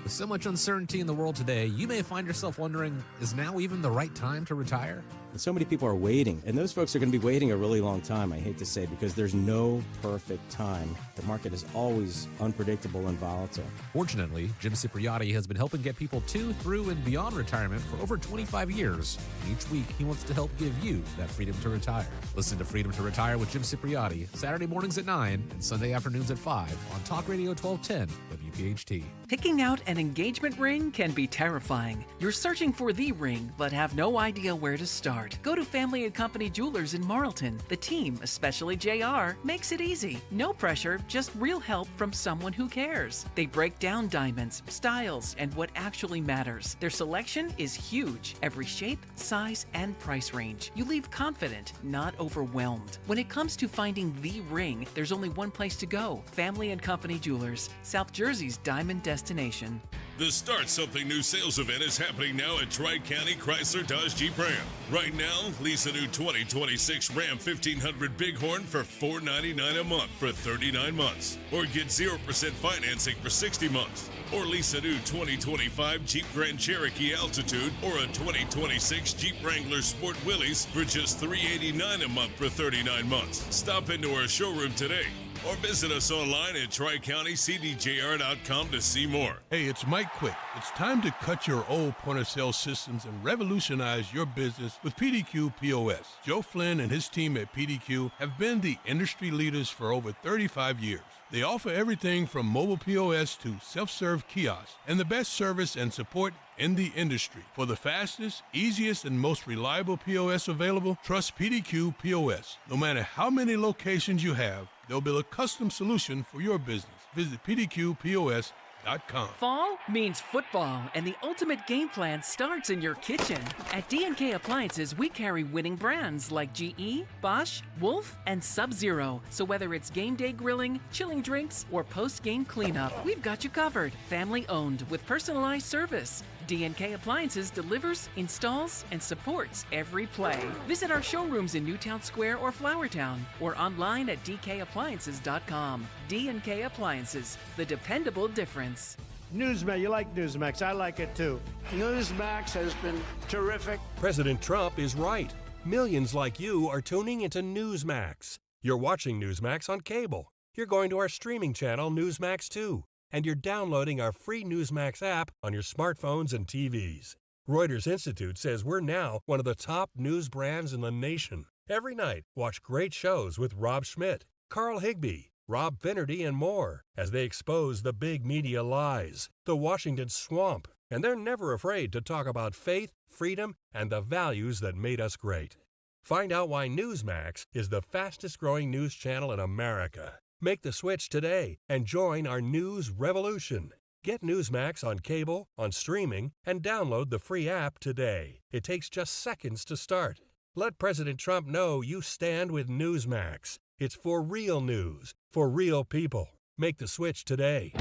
With so much uncertainty in the world today, you may find yourself wondering, is now even the right time to retire? And so many people are waiting, and those folks are going to be waiting a really long time, I hate to say, because there's no perfect time. The market is always unpredictable and volatile. Fortunately, Jim Cipriotti has been helping get people to, through, and beyond retirement for over 25 years. And each week, he wants to help give you that freedom to retire. Listen to Freedom to Retire with Jim Cipriotti, Saturday mornings at 9 and Sunday afternoons at 5 on Talk Radio 1210 WPHT. Picking out an engagement ring can be terrifying. You're searching for the ring, but have no idea where to start. Go to Family & Company Jewelers in Marlton. The team, especially JR, makes it easy. No pressure, just real help from someone who cares. They break down diamonds, styles, and what actually matters. Their selection is huge. Every shape, size, and price range. You leave confident, not overwhelmed. When it comes to finding the ring, there's only one place to go. Family & Company Jewelers, South Jersey's diamond destination. The Start Something New sales event is happening now at Tri-County Chrysler Dodge Jeep Ram. Right now, lease a new 2026 Ram 1500 Bighorn for $499 a month for 39 months. Or get 0% financing for 60 months. Or lease a new 2025 Jeep Grand Cherokee Altitude or a 2026 Jeep Wrangler Sport Willys for just $389 a month for 39 months. Stop into our showroom today. Or visit us online at TriCountyCDJR.com to see more. Hey, it's Mike Quick. It's time to cut your old point-of-sale systems and revolutionize your business with PDQ POS. Joe Flynn and his team at PDQ have been the industry leaders for over 35 years. They offer everything from mobile POS to self-serve kiosks and the best service and support in the industry. For the fastest, easiest, and most reliable POS available, trust PDQ POS. No matter how many locations you have, they'll build a custom solution for your business. Visit PDQPOS.com. Fall means football, and the ultimate game plan starts in your kitchen. At D&K Appliances, we carry winning brands like GE, Bosch, Wolf, and Sub-Zero. So whether it's game day grilling, chilling drinks, or post-game cleanup, we've got you covered. Family owned with personalized service. D&K Appliances delivers, installs, and supports every play. Visit our showrooms in Newtown Square or Flowertown or online at dkappliances.com. D&K Appliances, the dependable difference. Newsmax, you like Newsmax. I like it too. Newsmax has been terrific. President Trump is right. Millions like you are tuning into Newsmax. You're watching Newsmax on cable. You're going to our streaming channel, Newsmax 2. And you're downloading our free Newsmax app on your smartphones and TVs. Reuters Institute says we're now one of the top news brands in the nation. Every night, watch great shows with Rob Schmidt, Carl Higbie, Rob Finnerty, and more as they expose the big media lies, the Washington swamp, and they're never afraid to talk about faith, freedom, and the values that made us great. Find out why Newsmax is the fastest-growing news channel in America. Make the switch today and join our news revolution. Get Newsmax on cable, on streaming, and download the free app today. It takes just seconds to start. Let President Trump know you stand with Newsmax. It's for real news, for real people. Make the switch today.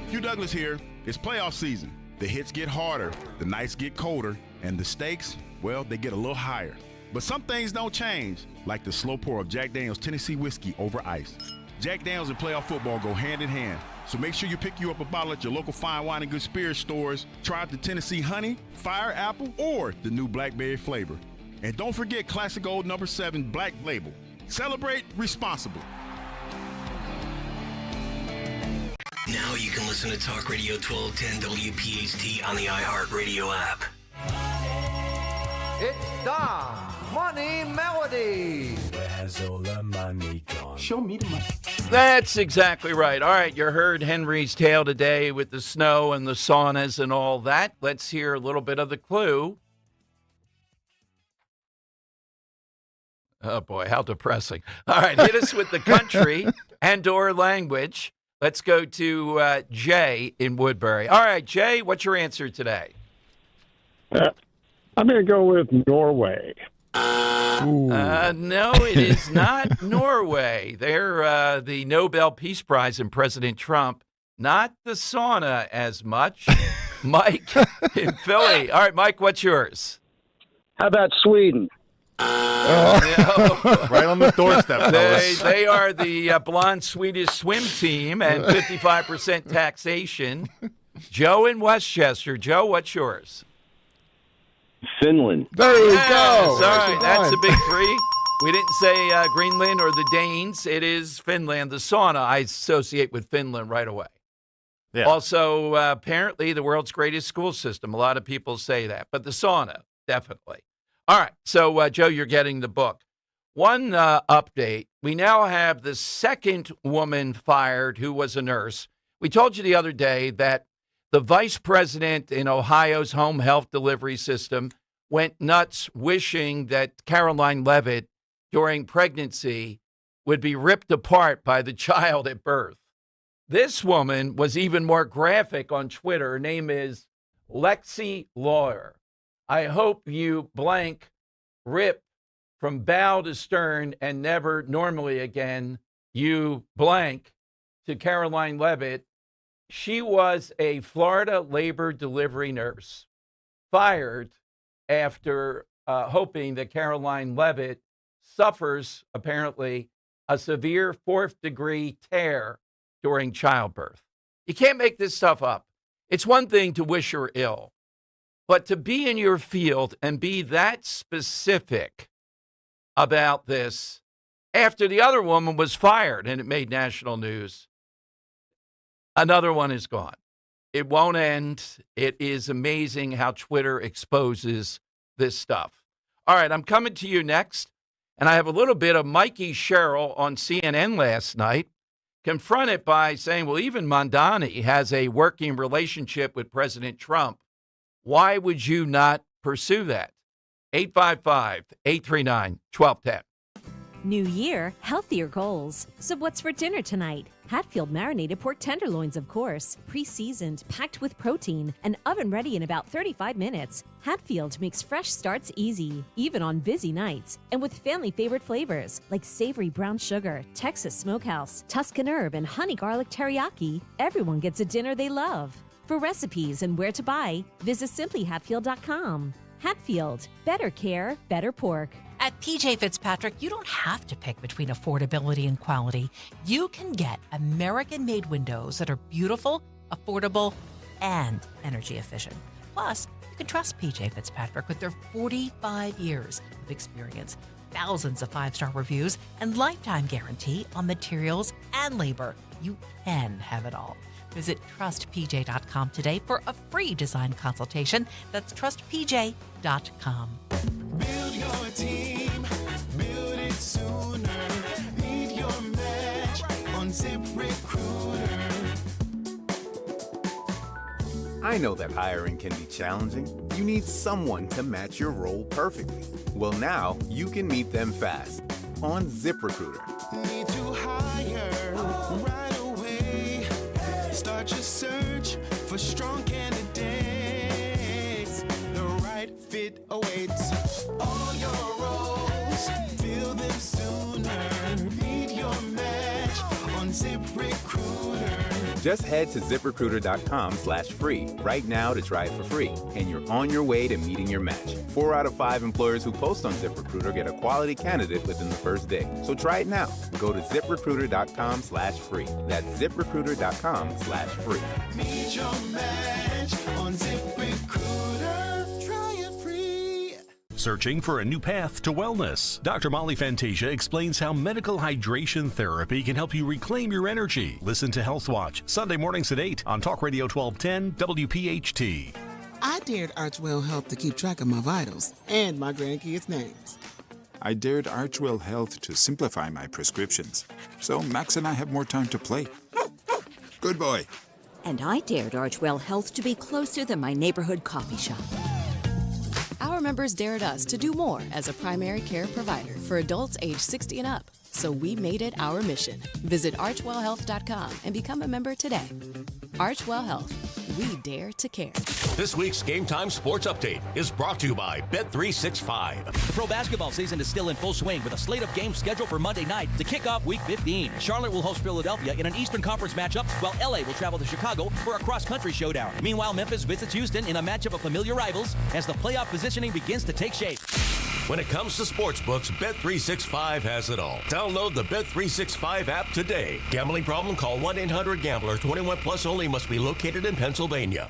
Hugh Douglas here. It's playoff season. The hits get harder, the nights get colder, and the stakes, well, they get a little higher. But some things don't change, like the slow pour of Jack Daniel's Tennessee whiskey over ice. Jack Daniel's and playoff football go hand in hand, so make sure you pick you up a bottle at your local fine wine and good spirits stores. Try out the Tennessee Honey, Fire Apple, or the new Blackberry flavor. And don't forget classic old number 7 Black Label. Celebrate responsibly. Now you can listen to Talk Radio 1210 WPHT on the iHeartRadio app. It's Dom Money Melody. Where has all the money gone? Show me the money. That's exactly right. All right, you heard Henry's tale today with the snow and the saunas and all that. Let's hear a little bit of the clue. Oh, boy, how depressing. All right, hit us with the country and or language. Let's go to Jay in Woodbury. All right, Jay, what's your answer today? I'm going to go with Norway. No, it is not Norway. They're the Nobel Peace Prize and President Trump. Not the sauna as much. Mike in Philly. All right, Mike, what's yours? How about Sweden? Right on the doorstep, fellas. They are the blonde Swedish swim team and 55% taxation. Joe in Westchester. Joe, what's yours? Finland. There you go. All right, that's a big three. We didn't say Greenland or the Danes. It is Finland. The sauna I associate with Finland right away. Yeah. Also, apparently the world's greatest school system. A lot of people say that. But the sauna, definitely. All right, so, Joe, you're getting the book. One update. We now have the second woman fired who was a nurse. We told you the other day that the vice president in Ohio's home health delivery system went nuts wishing that Caroline Leavitt, during pregnancy, would be ripped apart by the child at birth. This woman was even more graphic on Twitter. Her name is Lexi Lawyer. I hope you blank rip from bow to stern and never normally again, you blank to Caroline Leavitt. She was a Florida labor delivery nurse, fired after hoping that Caroline Leavitt suffers, apparently, a severe 4th-degree tear during childbirth. You can't make this stuff up. It's one thing to wish her ill, but to be in your field and be that specific about this after the other woman was fired and it made national news, another one is gone. It won't end. It is amazing how Twitter exposes this stuff. All right, I'm coming to you next, and I have a little bit of Mikey Sherrill on CNN last night, confronted by saying, well, even Mondani has a working relationship with President Trump. Why would you not pursue that? 855-839-1210. New year, healthier goals. So what's for dinner tonight? Hatfield marinated pork tenderloins, of course, pre-seasoned, packed with protein, and oven ready in about 35 minutes. Hatfield makes fresh starts easy, even on busy nights, and with family favorite flavors like savory brown sugar, Texas smokehouse, Tuscan herb, and honey garlic teriyaki. Everyone gets a dinner they love. For recipes and where to buy, visit simplyhatfield.com. Hatfield, better care, better pork. At PJ Fitzpatrick, you don't have to pick between affordability and quality. You can get American-made windows that are beautiful, affordable, and energy efficient. Plus, you can trust PJ Fitzpatrick with their 45 years of experience, thousands of 5-star reviews, and lifetime guarantee on materials and labor. You can have it all. Visit trustpj.com today for a free design consultation. That's trustpj.com. Build your team, build it sooner. Meet your match on ZipRecruiter. I know that hiring can be challenging. You need someone to match your role perfectly. Well, now you can meet them fast on ZipRecruiter. Need to hire right away. Start your search for strong candidates. The right fit awaits. All your roles, fill them sooner. Meet your match on ZipRecruiter. Just head to ZipRecruiter.com/free right now to try it for free, and you're on your way to meeting your match. 4 out of 5 employers who post on ZipRecruiter get a quality candidate within the first day. So try it now. Go to ZipRecruiter.com/free. That's ZipRecruiter.com/free. Meet your match on ZipRecruiter. Try it free. Searching for a new path to wellness? Dr. Molly Fantasia explains how medical hydration therapy can help you reclaim your energy. Listen to Health Watch, Sunday mornings at 8 on Talk Radio 1210 WPHT. I dared Archwell Health to keep track of my vitals and my grandkids' names. I dared Archwell Health to simplify my prescriptions, so Max and I have more time to play. Good boy. And I dared Archwell Health to be closer than my neighborhood coffee shop. Our members dared us to do more as a primary care provider for adults age 60 and up. So we made it our mission. Visit archwellhealth.com and become a member today. Archwell Health. We dare to care. This week's Game Time Sports Update is brought to you by Bet365. The pro basketball season is still in full swing with a slate of games scheduled for Monday night to kick off Week 15. Charlotte will host Philadelphia in an Eastern Conference matchup, while LA will travel to Chicago for a cross-country showdown. Meanwhile, Memphis visits Houston in a matchup of familiar rivals as the playoff positioning begins to take shape. When it comes to sportsbooks, Bet365 has it all. Download the Bet365 app today. Gambling problem? Call 1-800-GAMBLER. 21 plus only. Must be located in Pennsylvania.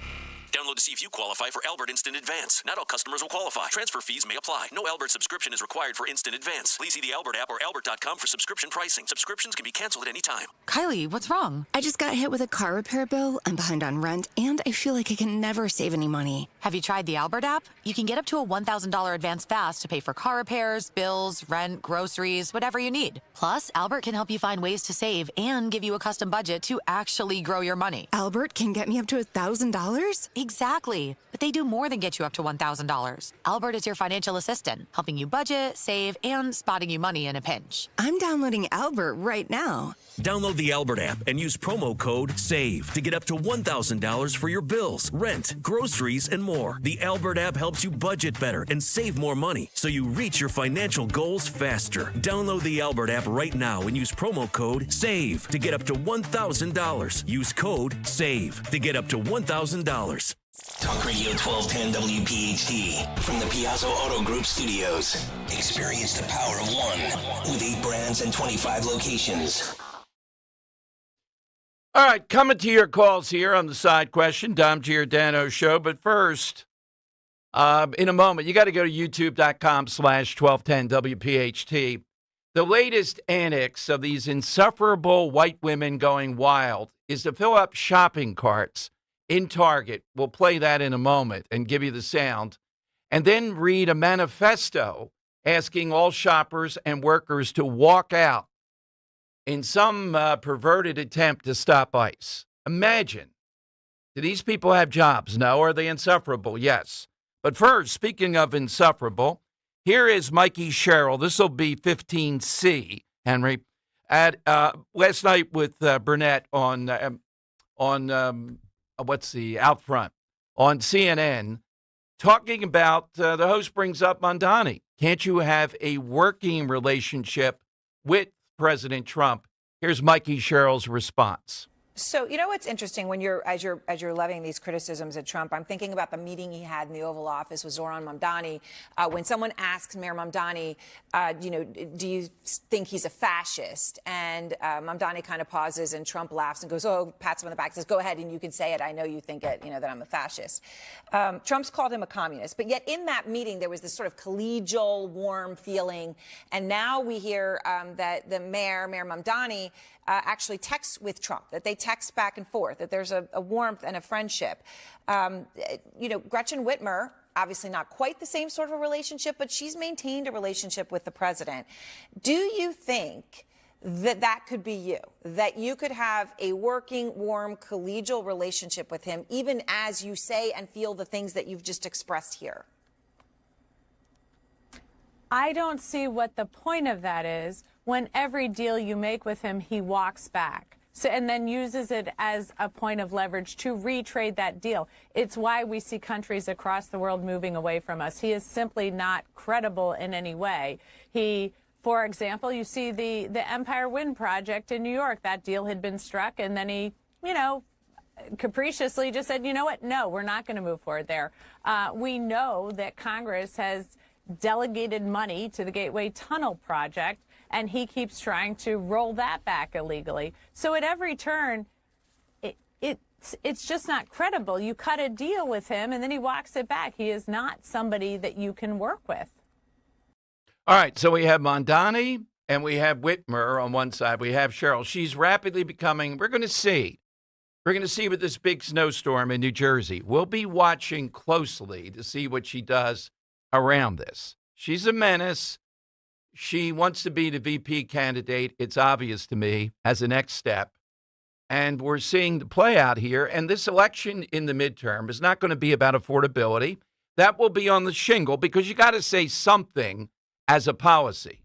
Download to see if you qualify for Albert Instant Advance. Not all customers will qualify. Transfer fees may apply. No Albert subscription is required for Instant Advance. Please see the Albert app or albert.com for subscription pricing. Subscriptions can be canceled at any time. Kylie, what's wrong? I just got hit with a car repair bill. I'm behind on rent, and I feel like I can never save any money. Have you tried the Albert app? You can get up to a $1,000 advance fast to pay for car repairs, bills, rent, groceries, whatever you need. Plus, Albert can help you find ways to save and give you a custom budget to actually grow your money. Albert can get me up to $1,000? Exactly. But they do more than get you up to $1,000. Albert is your financial assistant, helping you budget, save, and spotting you money in a pinch. I'm downloading Albert right now. Download the Albert app and use promo code SAVE to get up to $1,000 for your bills, rent, groceries, and more. The Albert app helps you budget better and save more money so you reach your financial goals faster. Download the Albert app right now and use promo code SAVE to get up to $1,000. Use code SAVE to get up to $1,000. Talk Radio 1210 WPHT from the Piazza Auto Group studios. Experience the power of one with 8 brands and 25 locations. All right, coming to your calls here on the Side Question, Dom Giordano Show. But first, in a moment, you got to go to youtube.com/1210WPHT. The latest annex of these insufferable white women going wild is to fill up shopping carts in Target. We'll play that in a moment and give you the sound. And then read a manifesto asking all shoppers and workers to walk out in some perverted attempt to stop ICE. Imagine. Do these people have jobs? No. Are they insufferable? Yes. But first, speaking of insufferable, here is Mikey Sherrill. This will be 15C, Henry, at last night with Burnett on what's the out front on CNN, talking about the host brings up Mondani. Can't you have a working relationship with President Trump? Here's Mikey Sherrill's response. So you know what's interesting when as you're levying these criticisms at Trump, I'm thinking about the meeting he had in the Oval Office with Zoran Mamdani. When someone asks Mayor Mamdani, do you think he's a fascist? And Mamdani kind of pauses, and Trump laughs and goes, "Oh," pats him on the back, says, "Go ahead, and you can say it. I know you think it. That I'm a fascist." Trump's called him a communist, but yet in that meeting there was this sort of collegial, warm feeling, and now we hear that the Mayor Mamdani, actually texts with Trump, that they text back and forth, that there's a warmth and a friendship. Gretchen Whitmer, obviously not quite the same sort of a relationship, but she's maintained a relationship with the president. Do you think that could be you, that you could have a working, warm, collegial relationship with him, even as you say and feel the things that you've just expressed here? I don't see what the point of that is when every deal you make with him, he walks back. So, and then uses it as a point of leverage to retrade that deal. It's why we see countries across the world moving away from us. He is simply not credible in any way. For example, you see the Empire Wind Project in New York. That deal had been struck, and then he, capriciously just said, you know what, no, we're not going to move forward there. We know that Congress has delegated money to the Gateway Tunnel project, and he keeps trying to roll that back illegally. So at every turn, it's just not credible. You cut a deal with him, and then he walks it back. He is not somebody that you can work with. All right, so we have Mamdani and we have Whitmer on one side. We have Cheryl. She's rapidly becoming, we're going to see with this big snowstorm in New Jersey. We'll be watching closely to see what she does around this. She's a menace. She wants to be the VP candidate. It's obvious to me as a next step. And we're seeing the play out here. And this election in the midterm is not going to be about affordability. That will be on the shingle because you got to say something as a policy.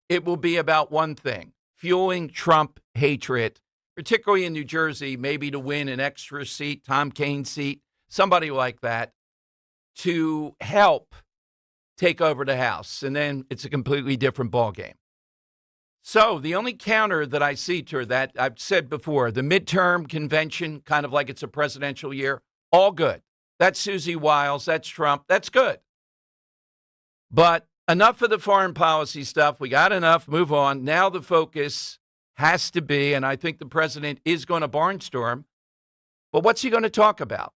It will be about one thing, fueling Trump hatred, particularly in New Jersey, maybe to win an extra seat, Tom Kaine seat, somebody like that, to help take over the House. And then it's a completely different ballgame. So the only counter that I see to that, I've said before, the midterm convention, kind of like it's a presidential year, all good. That's Susie Wiles, that's Trump, that's good. But enough of the foreign policy stuff. We got enough. Move on. Now the focus has to be, and I think the president is going to barnstorm, but what's he going to talk about?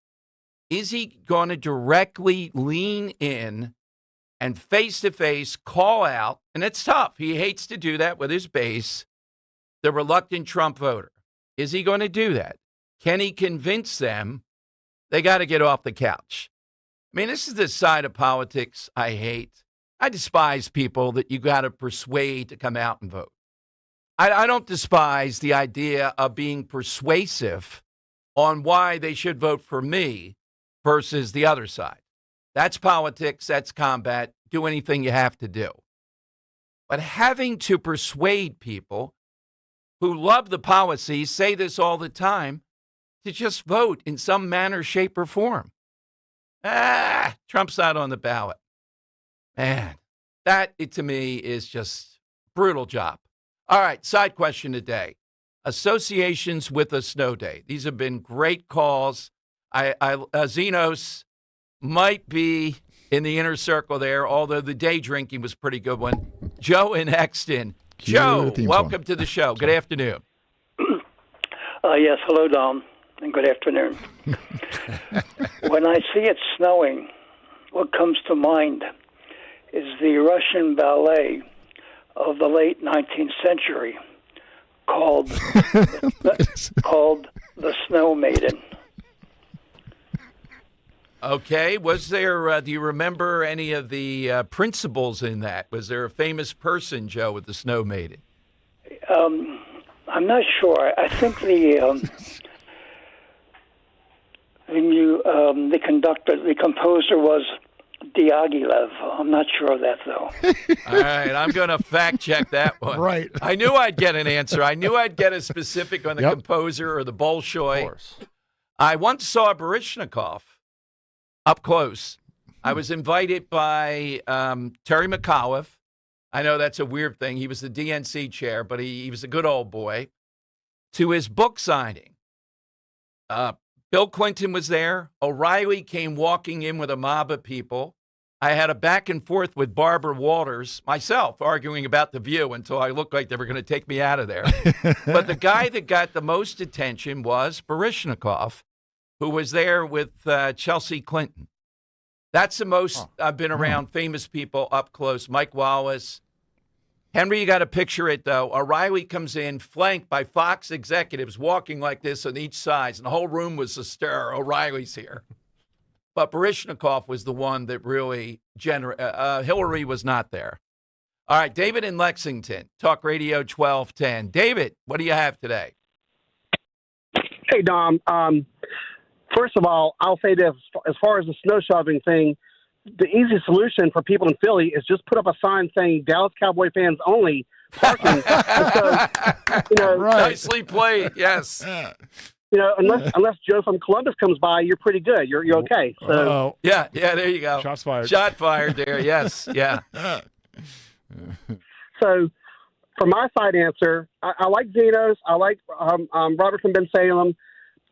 Is he going to directly lean in and face-to-face call out, and it's tough. He hates to do that with his base, the reluctant Trump voter. Is he going to do that? Can he convince them they got to get off the couch? I mean, this is the side of politics I hate. I despise people that you got to persuade to come out and vote. I don't despise the idea of being persuasive on why they should vote for me versus the other side. That's politics. That's combat. Do anything you have to do. But having to persuade people who love the policy, say this all the time, to just vote in some manner, shape, or form. Trump's not on the ballot. Man, that, to me, is just brutal job. All right, side question today. Associations with a snow day. These have been great calls. Zenos might be in the inner circle there, although the day drinking was a pretty good one. Joe in Exton. Joe, welcome to the show. Good afternoon. Yes, hello, Dom, and good afternoon. When I see it snowing, what comes to mind is the Russian ballet of the late 19th century called The Snow Maiden. Okay. Was there, do you remember any of the principals in that? Was there a famous person, Joe, with the Snow Maiden? I'm not sure. I think the composer was Diaghilev. I'm not sure of that, though. All right, I'm going to fact check that one. Right. I knew I'd get an answer. I knew I'd get a specific on the composer or the Bolshoi. Of course. I once saw Baryshnikov up close. I was invited by Terry McAuliffe. I know that's a weird thing. He was the DNC chair, but he was a good old boy, to his book signing. Bill Clinton was there. O'Reilly came walking in with a mob of people. I had a back and forth with Barbara Walters, myself, arguing about The View until I looked like they were going to take me out of there. But the guy that got the most attention was Baryshnikov, who was there with Chelsea Clinton. That's the most I've been around famous people up close. Mike Wallace. Henry, you got to picture it, though. O'Reilly comes in flanked by Fox executives walking like this on each side, and the whole room was astir. O'Reilly's here. But Baryshnikov was the one that really Hillary was not there. All right, David in Lexington, Talk Radio 1210. David, what do you have today? Hey, Dom. First of all, I'll say this. As far as the snow shoveling thing, the easy solution for people in Philly is just put up a sign saying Dallas Cowboy fans only parking. Nicely played, yes. Unless Joe from Columbus comes by, you're pretty good. You're okay. So yeah, there you go. Shots fired. Shot fired there. Yes, yeah. So, for my side answer, I like Zeno's. I like Robert from Bensalem.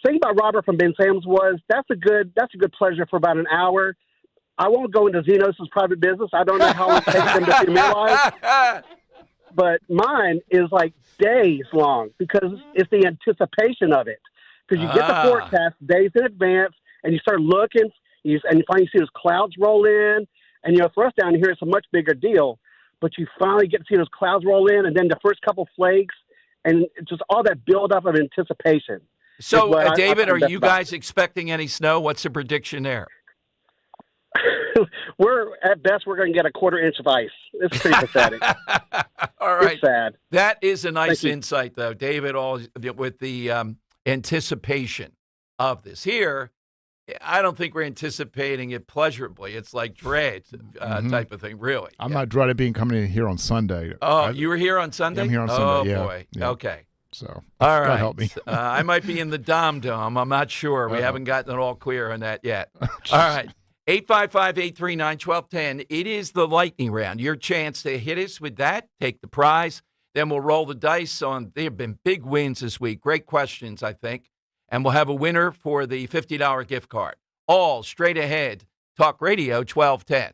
The thing about Robert from Bensalem's was that's a good pleasure for about an hour. I won't go into Zeno's private business. I don't know how long it takes them to familiarize. But mine is like days long because it's the anticipation of it. Because you get the forecast days in advance, and you start looking, and you finally see those clouds roll in. And, for us down here, it's a much bigger deal. But you finally get to see those clouds roll in, and then the first couple flakes, and just all that buildup of anticipation. So, David, are you guys expecting any snow? What's the prediction there? At best, we're going to get a quarter-inch of ice. It's pretty pathetic. All right. It's sad. That is a nice insight, though, David, all with the anticipation of this. Here, I don't think we're anticipating it pleasurably. It's like dread type of thing, really. I'm not dreading being coming in here on Sunday. Oh, you were here on Sunday? I'm here on Sunday, Oh, boy. Yeah. Okay. So, all right. God help me. I might be in the Dom. I'm not sure. We haven't gotten it all clear on that yet. All right. 855-839-1210. It is the lightning round. Your chance to hit us with that, take the prize. Then we'll roll the dice on. There have been big wins this week. Great questions, I think. And we'll have a winner for the $50 gift card. All straight ahead. Talk Radio 1210.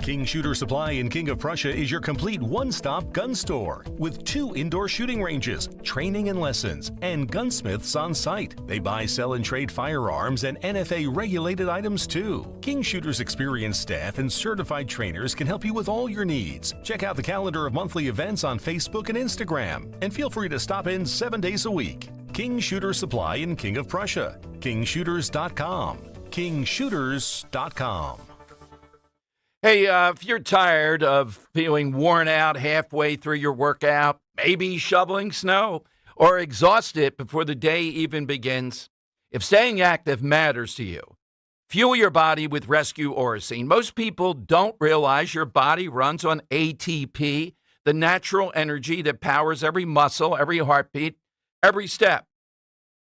King Shooter Supply in King of Prussia is your complete one-stop gun store with 2 indoor shooting ranges, training and lessons, and gunsmiths on site. They buy, sell, and trade firearms and NFA-regulated items too. King Shooter's experienced staff and certified trainers can help you with all your needs. Check out the calendar of monthly events on Facebook and Instagram, and feel free to stop in 7 days a week. King Shooter Supply in King of Prussia. KingShooters.com. KingShooters.com. Hey, if you're tired of feeling worn out halfway through your workout, maybe shoveling snow, or exhausted before the day even begins, if staying active matters to you, fuel your body with Rescue Orosine. Most people don't realize your body runs on ATP, the natural energy that powers every muscle, every heartbeat, every step.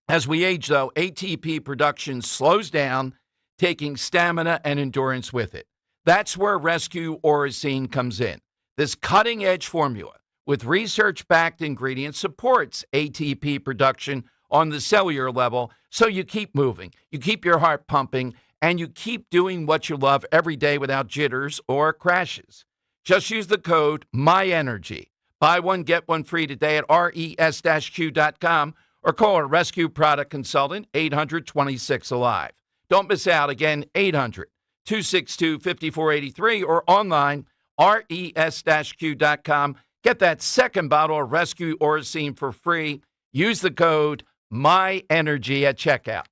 As we age, though, ATP production slows down, taking stamina and endurance with it. That's where Rescue Orosine comes in. This cutting-edge formula with research-backed ingredients supports ATP production on the cellular level, so you keep moving, you keep your heart pumping, and you keep doing what you love every day without jitters or crashes. Just use the code MyEnergy. Buy one, get one free today at res-q.com or call a rescue product consultant, 800-26-ALIVE. Don't miss out. Again, 800-262-5483 or online, res-q.com. Get that second bottle of Rescue Orosine for free. Use the code MyEnergy at checkout.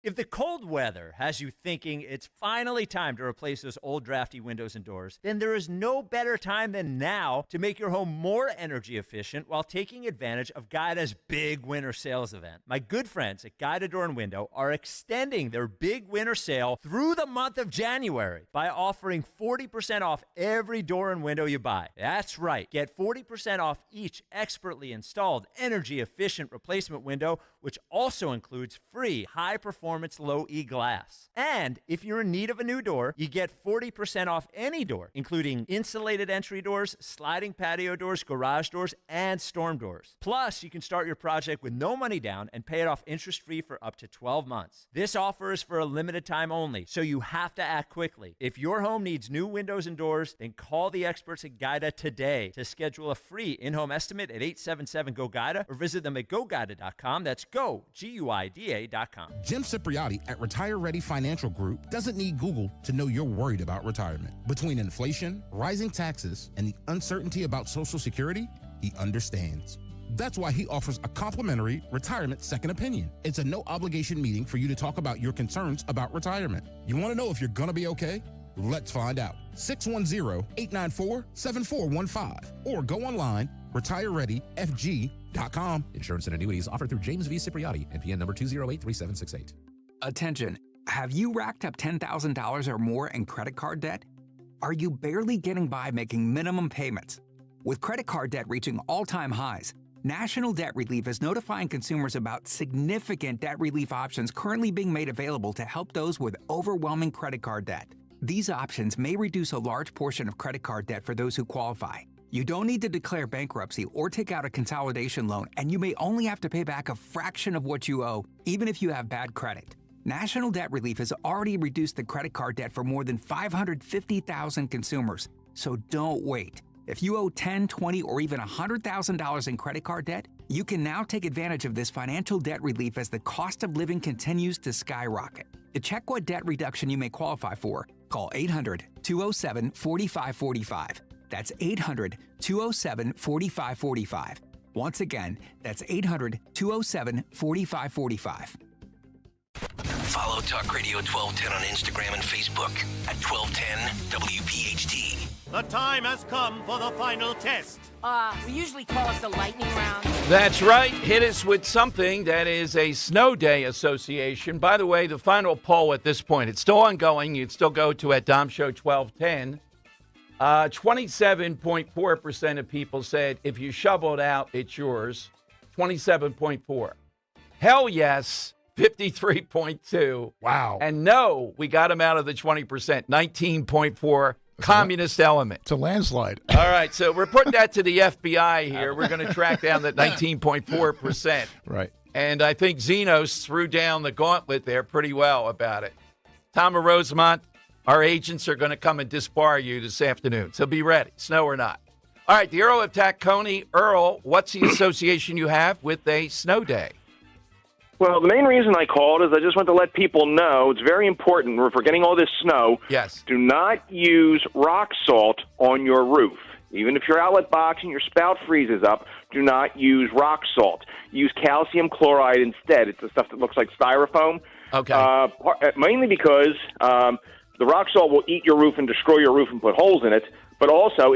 If the cold weather has you thinking it's finally time to replace those old drafty windows and doors, then there is no better time than now to make your home more energy efficient while taking advantage of Guida's big winter sales event. My good friends at Guida Door and Window are extending their big winter sale through the month of January by offering 40% off every door and window you buy. That's right. Get 40% off each expertly installed energy efficient replacement window, which also includes free high-performance performance low E glass. And if you're in need of a new door, you get 40% off any door, including insulated entry doors, sliding patio doors, garage doors, and storm doors. Plus, you can start your project with no money down and pay it off interest-free for up to 12 months. This offer is for a limited time only, so you have to act quickly. If your home needs new windows and doors, then call the experts at Guida today to schedule a free in-home estimate at 877-GO-GUIDA or visit them at GoGuida.com. That's go, GUIDA.com. Jim Cipriotti at Retire Ready Financial Group doesn't need Google to know you're worried about retirement. Between inflation, rising taxes, and the uncertainty about Social Security, he understands. That's why he offers a complimentary retirement second opinion. It's a no-obligation meeting for you to talk about your concerns about retirement. You want to know if you're going to be okay? Let's find out. 610-894-7415 or go online, retirereadyfg.com. Insurance and annuities offered through James V. Cipriotti, NPN number 2083768. Attention. Have you racked up $10,000 or more in credit card debt? Are you barely getting by making minimum payments? With credit card debt reaching all-time highs, National Debt Relief is notifying consumers about significant debt relief options currently being made available to help those with overwhelming credit card debt. These options may reduce a large portion of credit card debt for those who qualify. You don't need to declare bankruptcy or take out a consolidation loan, and you may only have to pay back a fraction of what you owe, even if you have bad credit. National Debt Relief has already reduced the credit card debt for more than 550,000 consumers, so don't wait. If you owe $10,000, $20,000, or even $100,000 in credit card debt, you can now take advantage of this financial debt relief as the cost of living continues to skyrocket. To check what debt reduction you may qualify for, call 800-207-4545. That's 800-207-4545. Once again, that's 800-207-4545. Follow Talk Radio 1210 on Instagram and Facebook at 1210 WPHT. The time has come for the final test. We usually call it the lightning round. That's right. Hit us with something that is a snow day association. By the way, the final poll at this point, it's still ongoing. You'd still go to at Dom Show 1210. 27.4% of people said if you shovel it out, it's yours. 27.4. Hell yes. 53.2. Wow. And no, we got him out of the 20%. 19.4. Communist element. It's a landslide. All right, so we're putting that to the FBI here. We're going to track down that 19.4%. Right. And I think Zenos threw down the gauntlet there pretty well about it. Tom of Rosemont, our agents are going to come and disbar you this afternoon, so be ready, snow or not. All right, the Earl of Tacony. Earl, what's the association you have with a snow day? Well, the main reason I called is I just want to let people know it's very important if we're getting all this snow. Yes. Do not use rock salt on your roof. Even if your outlet box and your spout freezes up, do not use rock salt. Use calcium chloride instead. It's the stuff that looks like styrofoam. Okay. Mainly because the rock salt will eat your roof and destroy your roof and put holes in it. But also,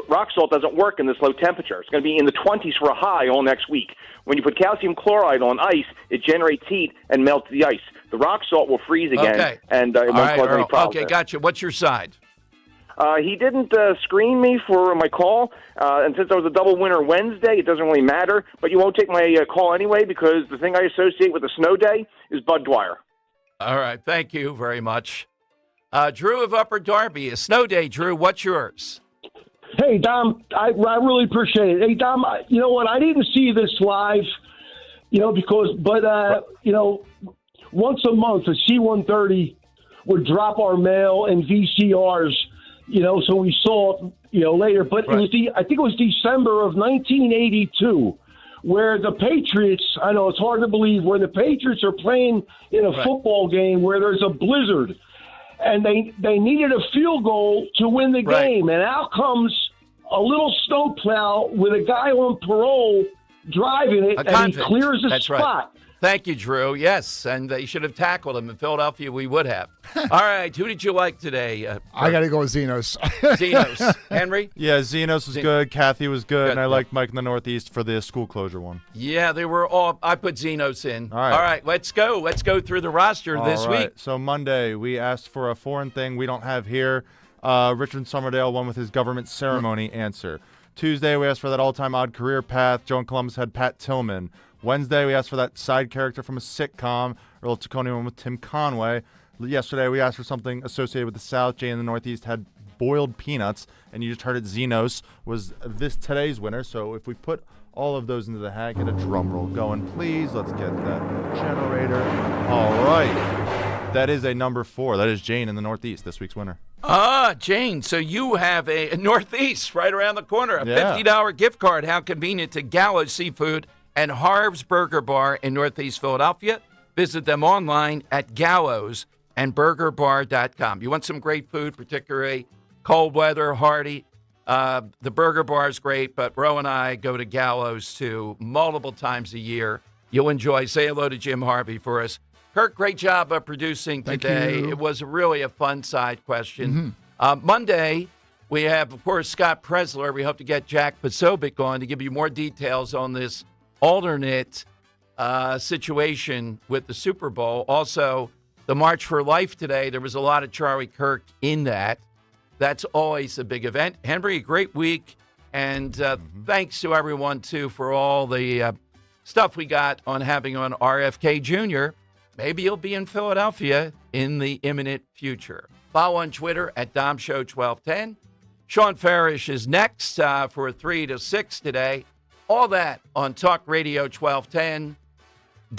rock salt doesn't work in this low temperature. It's going to be in the 20s for a high all next week. When you put calcium chloride on ice, it generates heat and melts the ice. The rock salt will freeze again, and it won't cause any problems. Okay, gotcha. What's your side? He didn't screen me for my call, and since I was a double winner Wednesday, it doesn't really matter. But you won't take my call anyway because the thing I associate with a snow day is Bud Dwyer. All right, thank you very much. Drew of Upper Darby, a snow day. Drew, what's yours? Hey, Dom, I really appreciate it. Hey, Dom, you know what? I didn't see this live, but once a month, a C-130 would drop our mail and VCRs, so we saw it, later. But right. I think it was December of 1982 where the Patriots, I know it's hard to believe, where the Patriots are playing in a football game where there's a blizzard. And they needed a field goal to win the game. And out comes a little snowplow with a guy on parole driving it, and he clears the spot. Right. Thank you, Drew. Yes, and they should have tackled him. In Philadelphia, we would have. All right, who did you like today? I got to go with Zenos. Zenos. Henry? Yeah, Zenos was good. Kathy was good. And I liked Mike in the Northeast for the school closure one. Yeah, they were all – I put Zenos in. All right, let's go. Let's go through the roster this week. So Monday, we asked for a foreign thing we don't have here. Richard Summerdale won with his government ceremony answer. Tuesday, we asked for that all-time odd career path. Joe in Columbus had Pat Tillman. Wednesday, we asked for that side character from a sitcom. Earl Taconi went with Tim Conway. Yesterday, we asked for something associated with the South. Jay in the Northeast had boiled peanuts, and you just heard it. Zenos was today's winner. So if we put all of those into the hat, get a drum roll going, please. Let's get that generator. All right. That is a number 4. That is Jane in the Northeast, this week's winner. Jane, so you have a Northeast right around the corner, a $50 gift card. How convenient to Gallows Seafood and Harv's Burger Bar in Northeast Philadelphia. Visit them online at gallowsandburgerbar.com. You want some great food, particularly cold weather, hearty. The Burger Bar is great, but Ro and I go to Gallows too multiple times a year. You'll enjoy. Say hello to Jim Harvey for us. Kirk, great job of producing today. It was really a fun side question. Monday, we have, of course, Scott Presler. We hope to get Jack Posobiec on to give you more details on this alternate situation with the Super Bowl. Also, the March for Life today, there was a lot of Charlie Kirk in that. That's always a big event. Henry, a great week. And thanks to everyone, too, for all the stuff we got on having on RFK Jr. Maybe he'll be in Philadelphia in the imminent future. Follow on Twitter at DomShow1210. Sean Farish is next for 3 to 6 today. All that on Talk Radio 1210